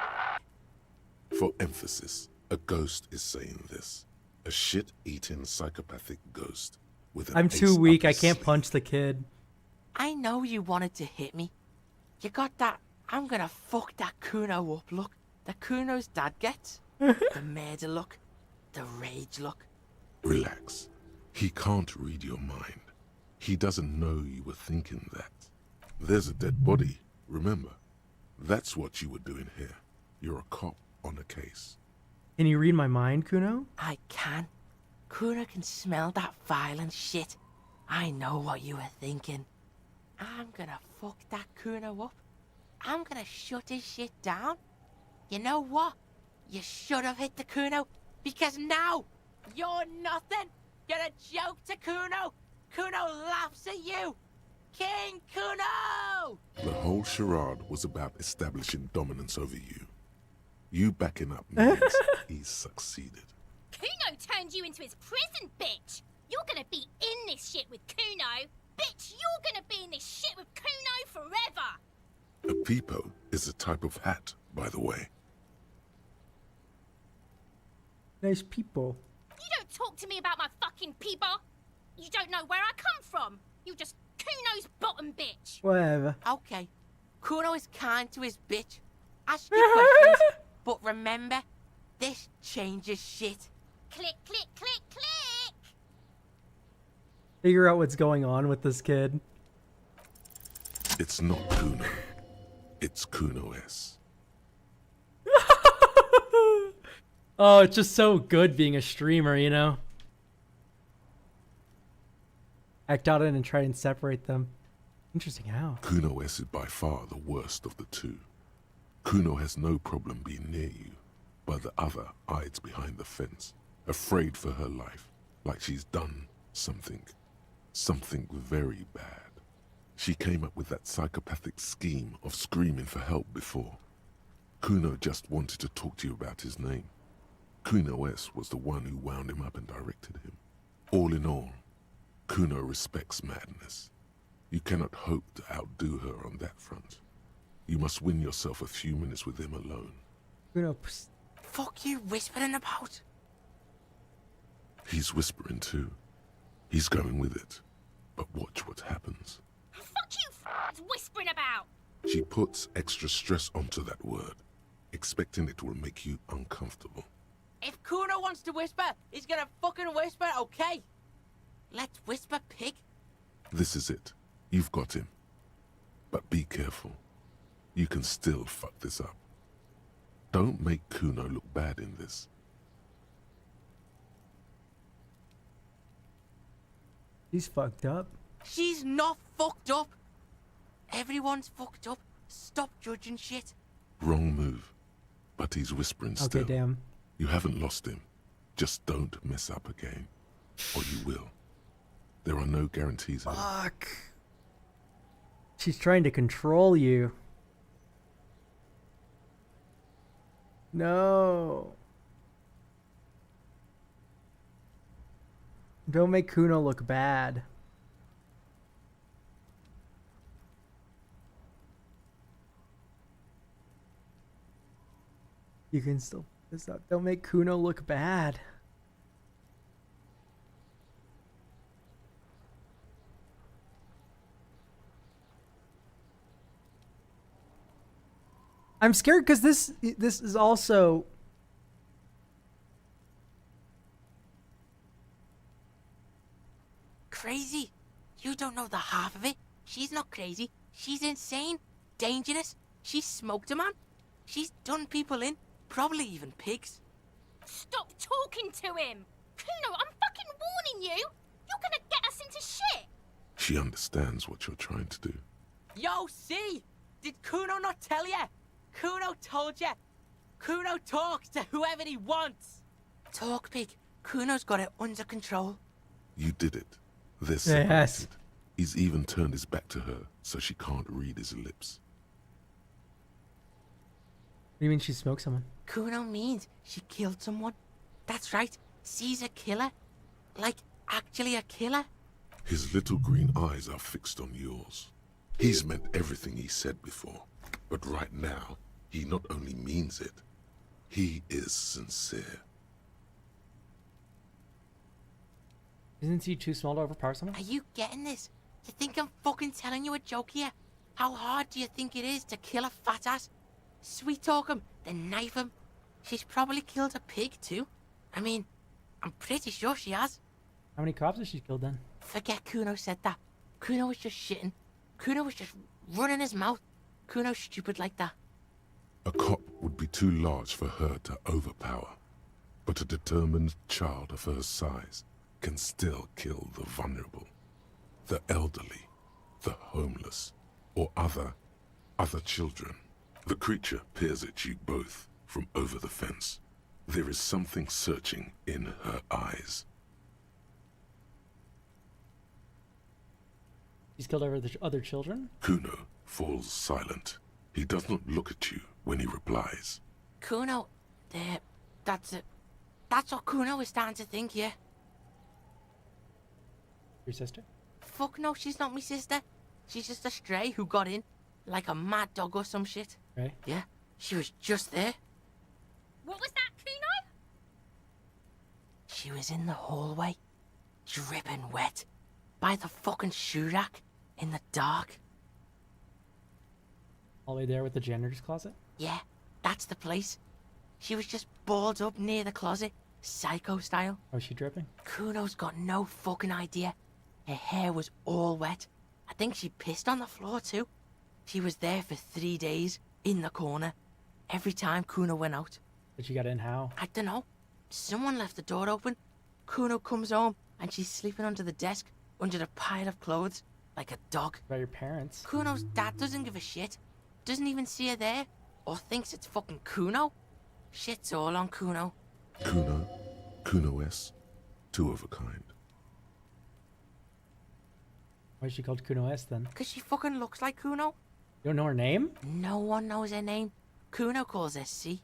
Speaker 2: For emphasis, a ghost is saying this. A shit-eating psychopathic ghost with an
Speaker 1: I'm
Speaker 2: ace
Speaker 1: too
Speaker 2: up
Speaker 1: weak, I
Speaker 2: his
Speaker 1: can't
Speaker 2: sleeve.
Speaker 1: punch the kid.
Speaker 7: I know you wanted to hit me. You got that I'm gonna fuck that Kuno up look that Kuno's dad gets. The murder look. The rage look.
Speaker 2: Relax. He can't read your mind. He doesn't know you were thinking that. There's a dead body, remember? That's what you were doing here. You're a cop on a case.
Speaker 1: Can you read my mind, Kuno?
Speaker 7: I can. Kuno can smell that violent shit. I know what you were thinking. I'm gonna fuck that Kuno up. I'm gonna shut his shit down. You know what? You should have hit the Kuno, because now you're nothing. You're a joke to Kuno. Kuno laughs at you. King Kuno!
Speaker 2: The whole charade was about establishing dominance over you. You backing up means he's succeeded.
Speaker 14: Kuno turned you into his prison, bitch! You're gonna be in this shit with Kuno! Bitch, you're gonna be in this shit with Kuno forever!
Speaker 2: A peepo is a type of hat, by the way.
Speaker 1: Nice people.
Speaker 14: You don't talk to me about my fucking people! You don't know where I come from! You just Kuno's bottom bitch!
Speaker 1: Whatever.
Speaker 7: Okay. Kuno is kind to his bitch. Ask your questions, but remember, this changes shit.
Speaker 14: Click, click, click, click!
Speaker 1: Figure out what's going on with this kid.
Speaker 2: It's not Kuno. It's Kuno S.
Speaker 1: Oh, it's just so good being a streamer, you know? Act out and try and separate them. Interesting how.
Speaker 2: Kuno S is by far the worst of the two. Kuno has no problem being near you, but the other hides behind the fence, afraid for her life, like she's done something very bad. She came up with that psychopathic scheme of screaming for help before. Kuno just wanted to talk to you about his name. Kuno S was the one who wound him up and directed him. All in all, Kuno respects madness. You cannot hope to outdo her on that front. You must win yourself a few minutes with him alone.
Speaker 1: Kuno,
Speaker 7: Fuck you whispering about?
Speaker 2: He's whispering too. He's going with it. But watch what happens.
Speaker 14: Fuck you whispering about!
Speaker 2: She puts extra stress onto that word, expecting it will make you uncomfortable.
Speaker 7: If Kuno wants to whisper, he's gonna fucking whisper, okay? Let's whisper, pig.
Speaker 2: This is it. You've got him. But be careful. You can still fuck this up. Don't make Kuno look bad in this.
Speaker 1: he's fucked up.
Speaker 7: She's not fucked up. Everyone's fucked up. Stop judging shit.
Speaker 2: Wrong move. But he's whispering still.
Speaker 1: Okay, damn.
Speaker 2: You haven't lost him. Just don't mess up again. Or you will. There are no guarantees here.
Speaker 1: Fuck. She's trying to control you. No. Don't make Kuno look bad. You can still put this up. Don't make Kuno look bad. I'm scared because this is also
Speaker 7: Crazy? You don't know the half of it. She's not crazy. She's insane. Dangerous. She's smoked a man. She's done people in. Probably even pigs.
Speaker 14: Stop talking to him! Kuno, I'm fucking warning you! You're gonna get us into shit!
Speaker 2: She understands what you're trying to do.
Speaker 7: Yo, see? Did Kuno not tell ya? Kuno told ya. Kuno talks to whoever he wants. Talk, pig. Kuno's got it under control.
Speaker 2: You did it. They're separated.
Speaker 1: Yes.
Speaker 2: He's even turned his back to her, so she can't read his lips.
Speaker 1: What do you mean she smoked someone?
Speaker 7: Kuno means she killed someone. That's right. She's a killer. Like, actually a killer.
Speaker 2: His little green eyes are fixed on yours. He's meant everything he said before, but right now, he not only means it, he is sincere.
Speaker 1: Isn't he too small to overpower someone?
Speaker 7: Are you getting this? You think I'm fucking telling you a joke here? How hard do you think it is to kill a fat ass? Sweet talk him, then knife him. She's probably killed a pig too. I mean, I'm pretty sure she has.
Speaker 1: How many cops has she killed then?
Speaker 7: Forget Kuno said that. Kuno was just shitting. Kuno was just running his mouth. Kuno's stupid like that.
Speaker 2: A cop would be too large for her to overpower, but a determined child of her size can still kill the vulnerable, the elderly, the homeless, or other children. The creature peers at you both from over the fence. There is something searching in her eyes.
Speaker 1: He's killed other children?
Speaker 2: Kuno falls silent. He does not look at you when he replies.
Speaker 7: Kuno, that's it. That's what Kuno is starting to think, yeah.
Speaker 1: Your sister?
Speaker 7: Fuck no, she's not my sister. She's just a stray who got in, like a mad dog or some shit.
Speaker 1: Right?
Speaker 7: Yeah, she was just there.
Speaker 14: What was that, Kuno?
Speaker 7: She was in the hallway, dripping wet, by the fucking shoe rack, in the dark.
Speaker 1: All the way there with the janitor's closet?
Speaker 7: Yeah, that's the place. She was just balled up near the closet, psycho style.
Speaker 1: Oh, is she dripping?
Speaker 7: Kuno's got no fucking idea. Her hair was all wet. I think she pissed on the floor too. She was there for 3 days, in the corner, every time Kuno went out.
Speaker 1: But she got in how?
Speaker 7: I don't know. Someone left the door open. Kuno comes home, and she's sleeping under the desk, under the pile of clothes, like a dog.
Speaker 1: By your parents?
Speaker 7: Kuno's dad doesn't give a shit. Doesn't even see her there, or thinks it's fucking Kuno. Shit's all on Kuno.
Speaker 2: Kuno-S, two of a kind.
Speaker 1: Why is she called Kuno S then?
Speaker 7: Because she fucking looks like Kuno.
Speaker 1: You don't know her name?
Speaker 7: No one knows her name. Kuno calls her C.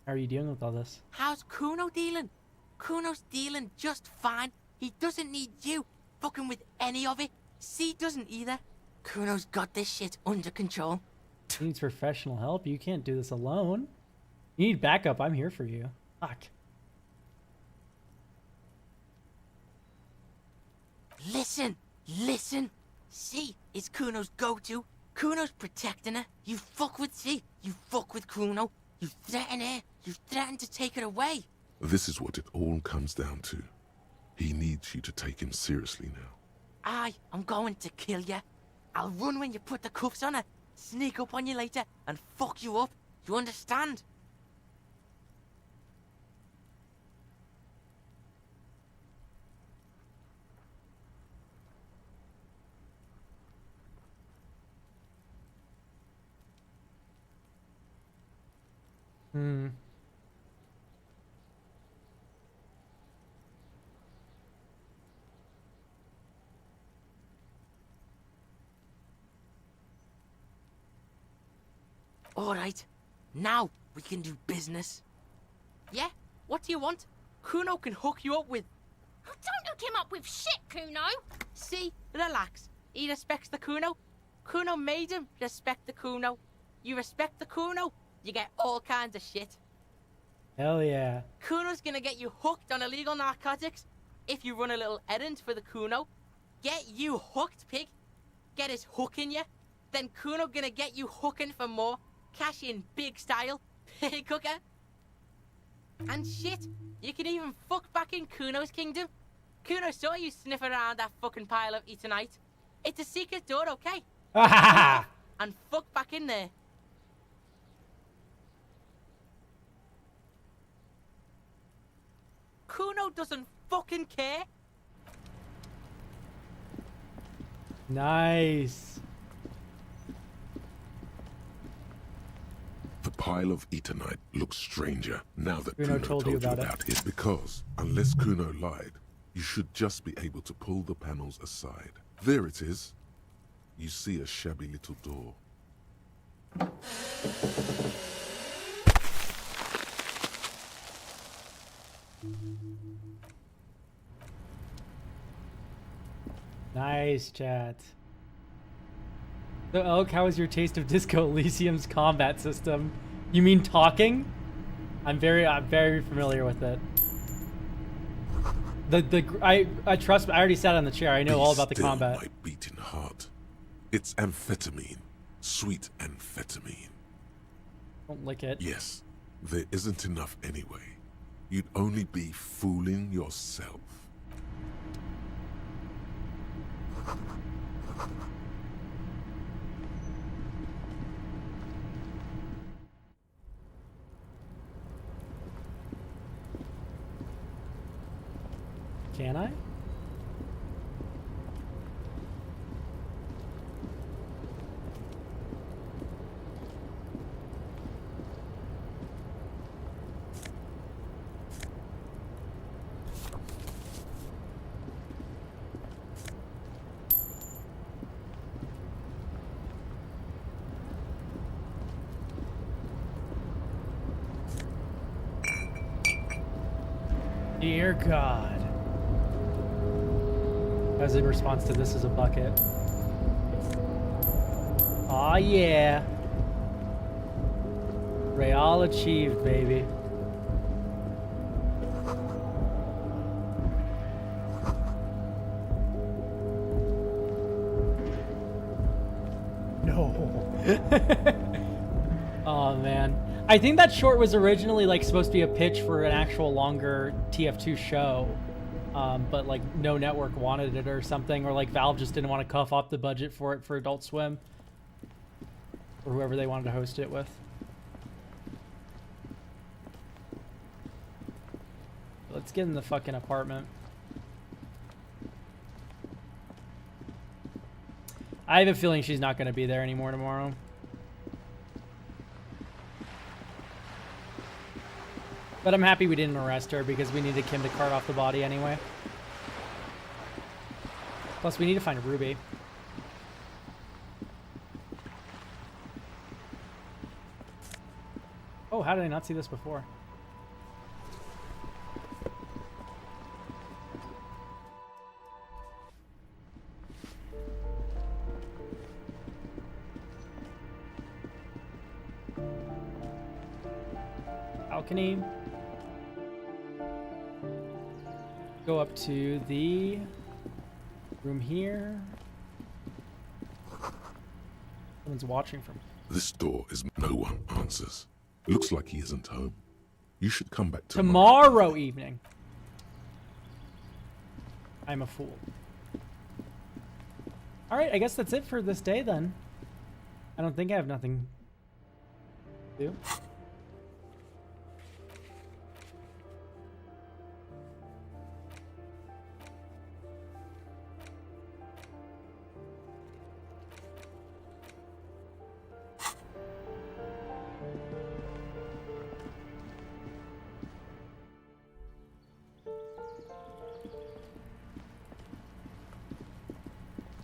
Speaker 1: How are you dealing with all this?
Speaker 7: How's Kuno dealing? Kuno's dealing just fine. He doesn't need you fucking with any of it. C doesn't either. Kuno's got this shit under control.
Speaker 1: He needs professional help. You can't do this alone. You need backup. I'm here for you. Fuck.
Speaker 7: Listen. C is Kuno's go-to. Kuno's protecting her. You fuck with C. You fuck with Kuno. You threaten her. You threaten to take her away.
Speaker 2: This is what it all comes down to. He needs you to take him seriously now.
Speaker 7: I'm going to kill you. I'll run when you put the cuffs on her, sneak up on you later, and fuck you up. You understand? Alright, now we can do business. Yeah? What do you want? Kuno can hook you up with...
Speaker 14: Don't hook him up with shit, Kuno!
Speaker 7: See? Relax. He respects the Kuno. Kuno made him respect the Kuno. You respect the Kuno, you get all kinds of shit.
Speaker 1: Hell yeah.
Speaker 7: Kuno's gonna get you hooked on illegal narcotics if you run a little errand for the Kuno. Get you hooked, pig. Get his hook in you. Then Kuno gonna get you hooking for more. Cash in big style. Pig hooker. And shit, you can even fuck back in Kuno's kingdom. Kuno saw you sniff around that fucking pile of Eternite. It's a secret door, okay? And fuck back in there. Kuno doesn't fucking care.
Speaker 1: Nice.
Speaker 2: The pile of Eternite looks stranger now that
Speaker 1: Kuno
Speaker 2: Kuno
Speaker 1: told you about
Speaker 2: it because, unless Kuno lied, you should just be able to pull the panels aside. There it is. You see a shabby little door.
Speaker 1: Nice, chat. So, Elk, how was your taste of Disco Elysium's combat system? You mean talking? I'm very familiar with it. I trust. I already sat on the chair. I know all about the combat.
Speaker 2: My beating heart. It's amphetamine, sweet amphetamine.
Speaker 1: Don't lick it.
Speaker 2: Yes, there isn't enough anyway. You'd only be fooling yourself.
Speaker 1: Can I? Dear God. As in response to this is a bucket. Aw, yeah. Real achieved, baby. No. Oh, man. I think that short was originally like supposed to be a pitch for an actual longer TF2 show. But like no network wanted it or something, or like Valve just didn't want to cough off the budget for it for Adult Swim or whoever they wanted to host it with. Let's get in the fucking apartment. I have a feeling she's not going to be there anymore tomorrow. But I'm happy we didn't arrest her because we needed Kim to cart off the body anyway. Plus, we need to find Ruby. Oh, how did I not see this before? Balcony. Go up to the room here. Someone's watching from.
Speaker 2: This door is no one answers. Looks like he isn't home. You should come back
Speaker 1: tomorrow evening. I'm a fool. All right, I guess that's it for this day then. I don't think I have nothing to do.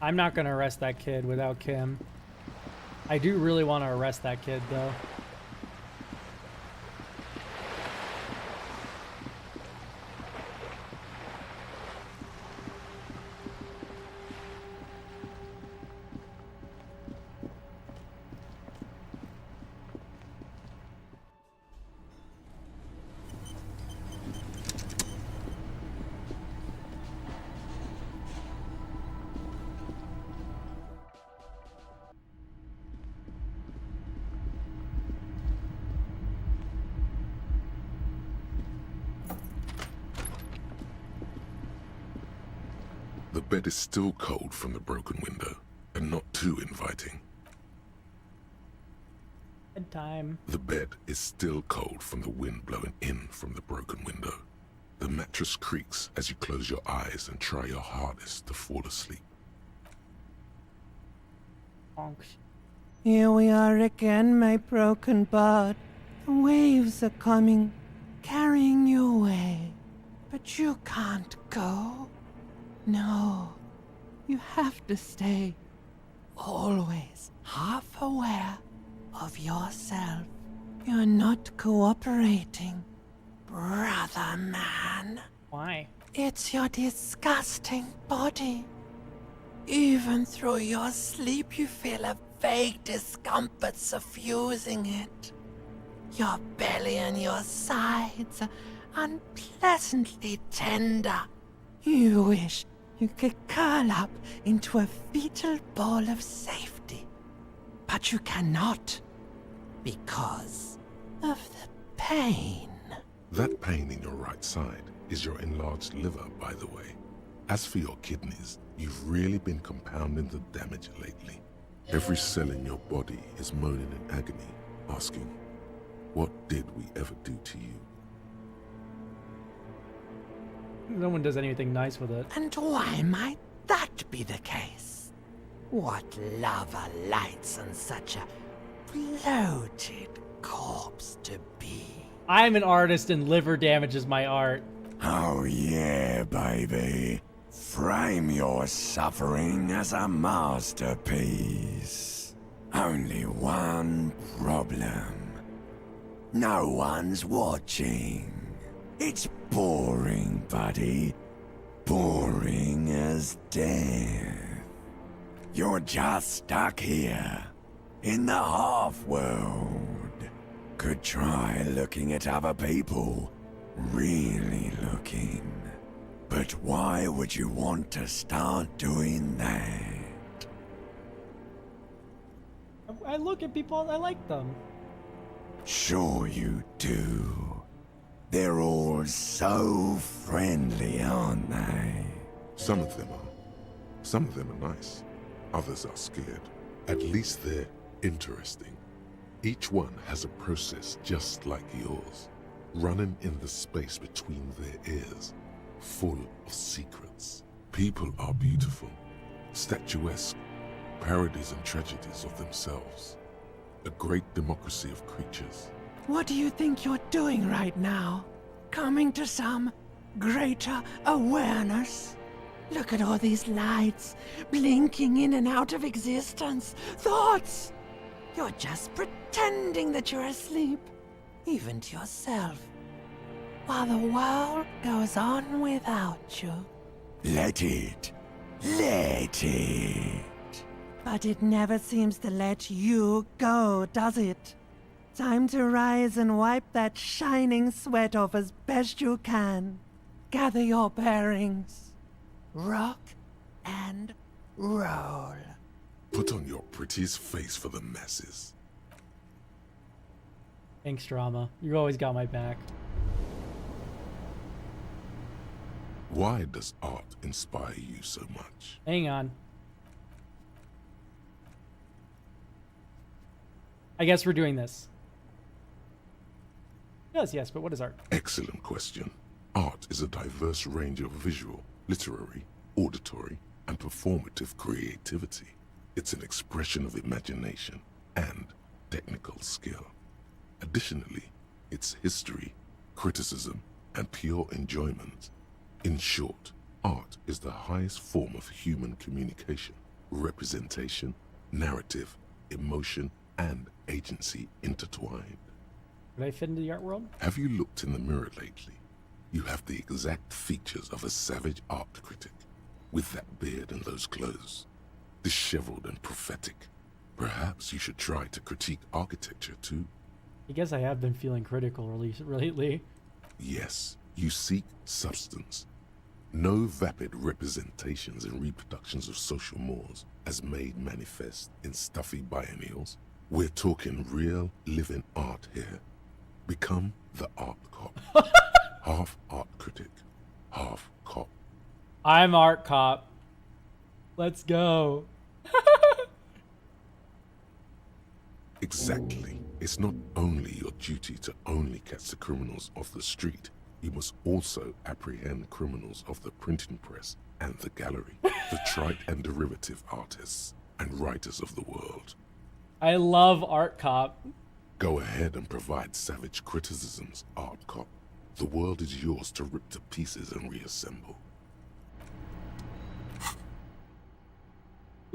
Speaker 1: I'm not gonna arrest that kid without Kim. I do really want to arrest that kid, though.
Speaker 2: The bed is still cold from the broken window, and not too inviting.
Speaker 1: Bedtime.
Speaker 2: The bed is still cold from the wind blowing in from the broken window. The mattress creaks as you close your eyes and try your hardest to fall asleep.
Speaker 18: Here we are again, my broken bird. The waves are coming, carrying you away. But you can't go. No, you have to stay. Always half aware of yourself. You're not cooperating, brother man.
Speaker 1: Why?
Speaker 18: It's your disgusting body. Even through your sleep, you feel a vague discomfort suffusing it. Your belly and your sides are unpleasantly tender. You wish you could curl up into a fetal ball of safety. But you cannot, because of the pain.
Speaker 2: That pain in your right side is your enlarged liver, by the way. As for your kidneys, you've really been compounding the damage lately. Every cell in your body is moaning in agony, asking, what did we ever do to you?
Speaker 1: No one does anything nice with it.
Speaker 18: And why might that be the case? What lava lights on such a bloated corpse to be?
Speaker 1: I'm an artist and liver damage is my art.
Speaker 19: Oh yeah, baby. Frame your suffering as a masterpiece. Only one problem. No one's watching. It's boring, buddy. Boring as death. You're just stuck here, in the half-world. Could try looking at other people. Really looking. But why would you want to start doing that?
Speaker 1: I look at people, I like them.
Speaker 19: Sure you do. They're all so friendly, aren't they?
Speaker 2: Some of them are. Some of them are nice. Others are scared. At least they're interesting. Each one has a process just like yours, running in the space between their ears, full of secrets. People are beautiful, statuesque, parodies and tragedies of themselves. A great democracy of creatures.
Speaker 18: What do you think you're doing right now? Coming to some greater awareness? Look at all these lights, blinking in and out of existence. Thoughts! You're just pretending that you're asleep, even to yourself, while the world goes on without you.
Speaker 19: Let it. Let it.
Speaker 18: But it never seems to let you go, does it? Time to rise and wipe that shining sweat off as best you can. Gather your bearings. Rock and roll.
Speaker 2: Put on your prettiest face for the masses.
Speaker 1: Thanks, drama. You always got my back.
Speaker 2: Why does art inspire you so much?
Speaker 1: Hang on. I guess we're doing this. Yes, but what is art?
Speaker 2: Excellent question. Art is a diverse range of visual, literary, auditory, and performative creativity. It's an expression of imagination and technical skill. Additionally, it's history, criticism, and pure enjoyment. In short, art is the highest form of human communication, representation, narrative, emotion and agency intertwined.
Speaker 1: Would I fit into the art world?
Speaker 2: Have you looked in the mirror lately? You have the exact features of a savage art critic, with that beard and those clothes, disheveled and prophetic. Perhaps you should try to critique architecture too.
Speaker 1: I guess I have been feeling critical lately.
Speaker 2: Yes, you seek substance. No vapid representations and reproductions of social mores as made manifest in stuffy biennials. We're talking real living art here. Become the art cop. Half art critic, half cop.
Speaker 1: I'm art cop. Let's go.
Speaker 2: Exactly. It's not only your duty to only catch the criminals off the street, you must also apprehend criminals of the printing press and the gallery, the trite and derivative artists and writers of the world.
Speaker 1: I love art cop.
Speaker 2: Go ahead and provide savage criticisms, art cop. The world is yours to rip to pieces and reassemble.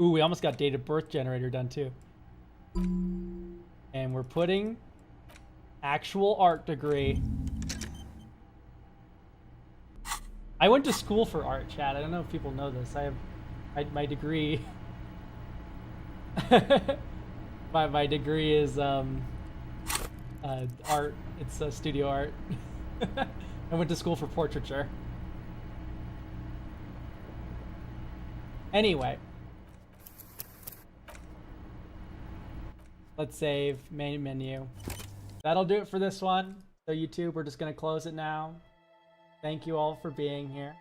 Speaker 1: Ooh, we almost got date of birth generator done too. And we're putting actual art degree. I went to school for art, Chad. I don't know if people know this. I have my degree. my degree is art. It's studio art. I went to school for portraiture. Anyway. Let's save main menu. That'll do it for this one. So YouTube, we're just gonna close it now. Thank you all for being here.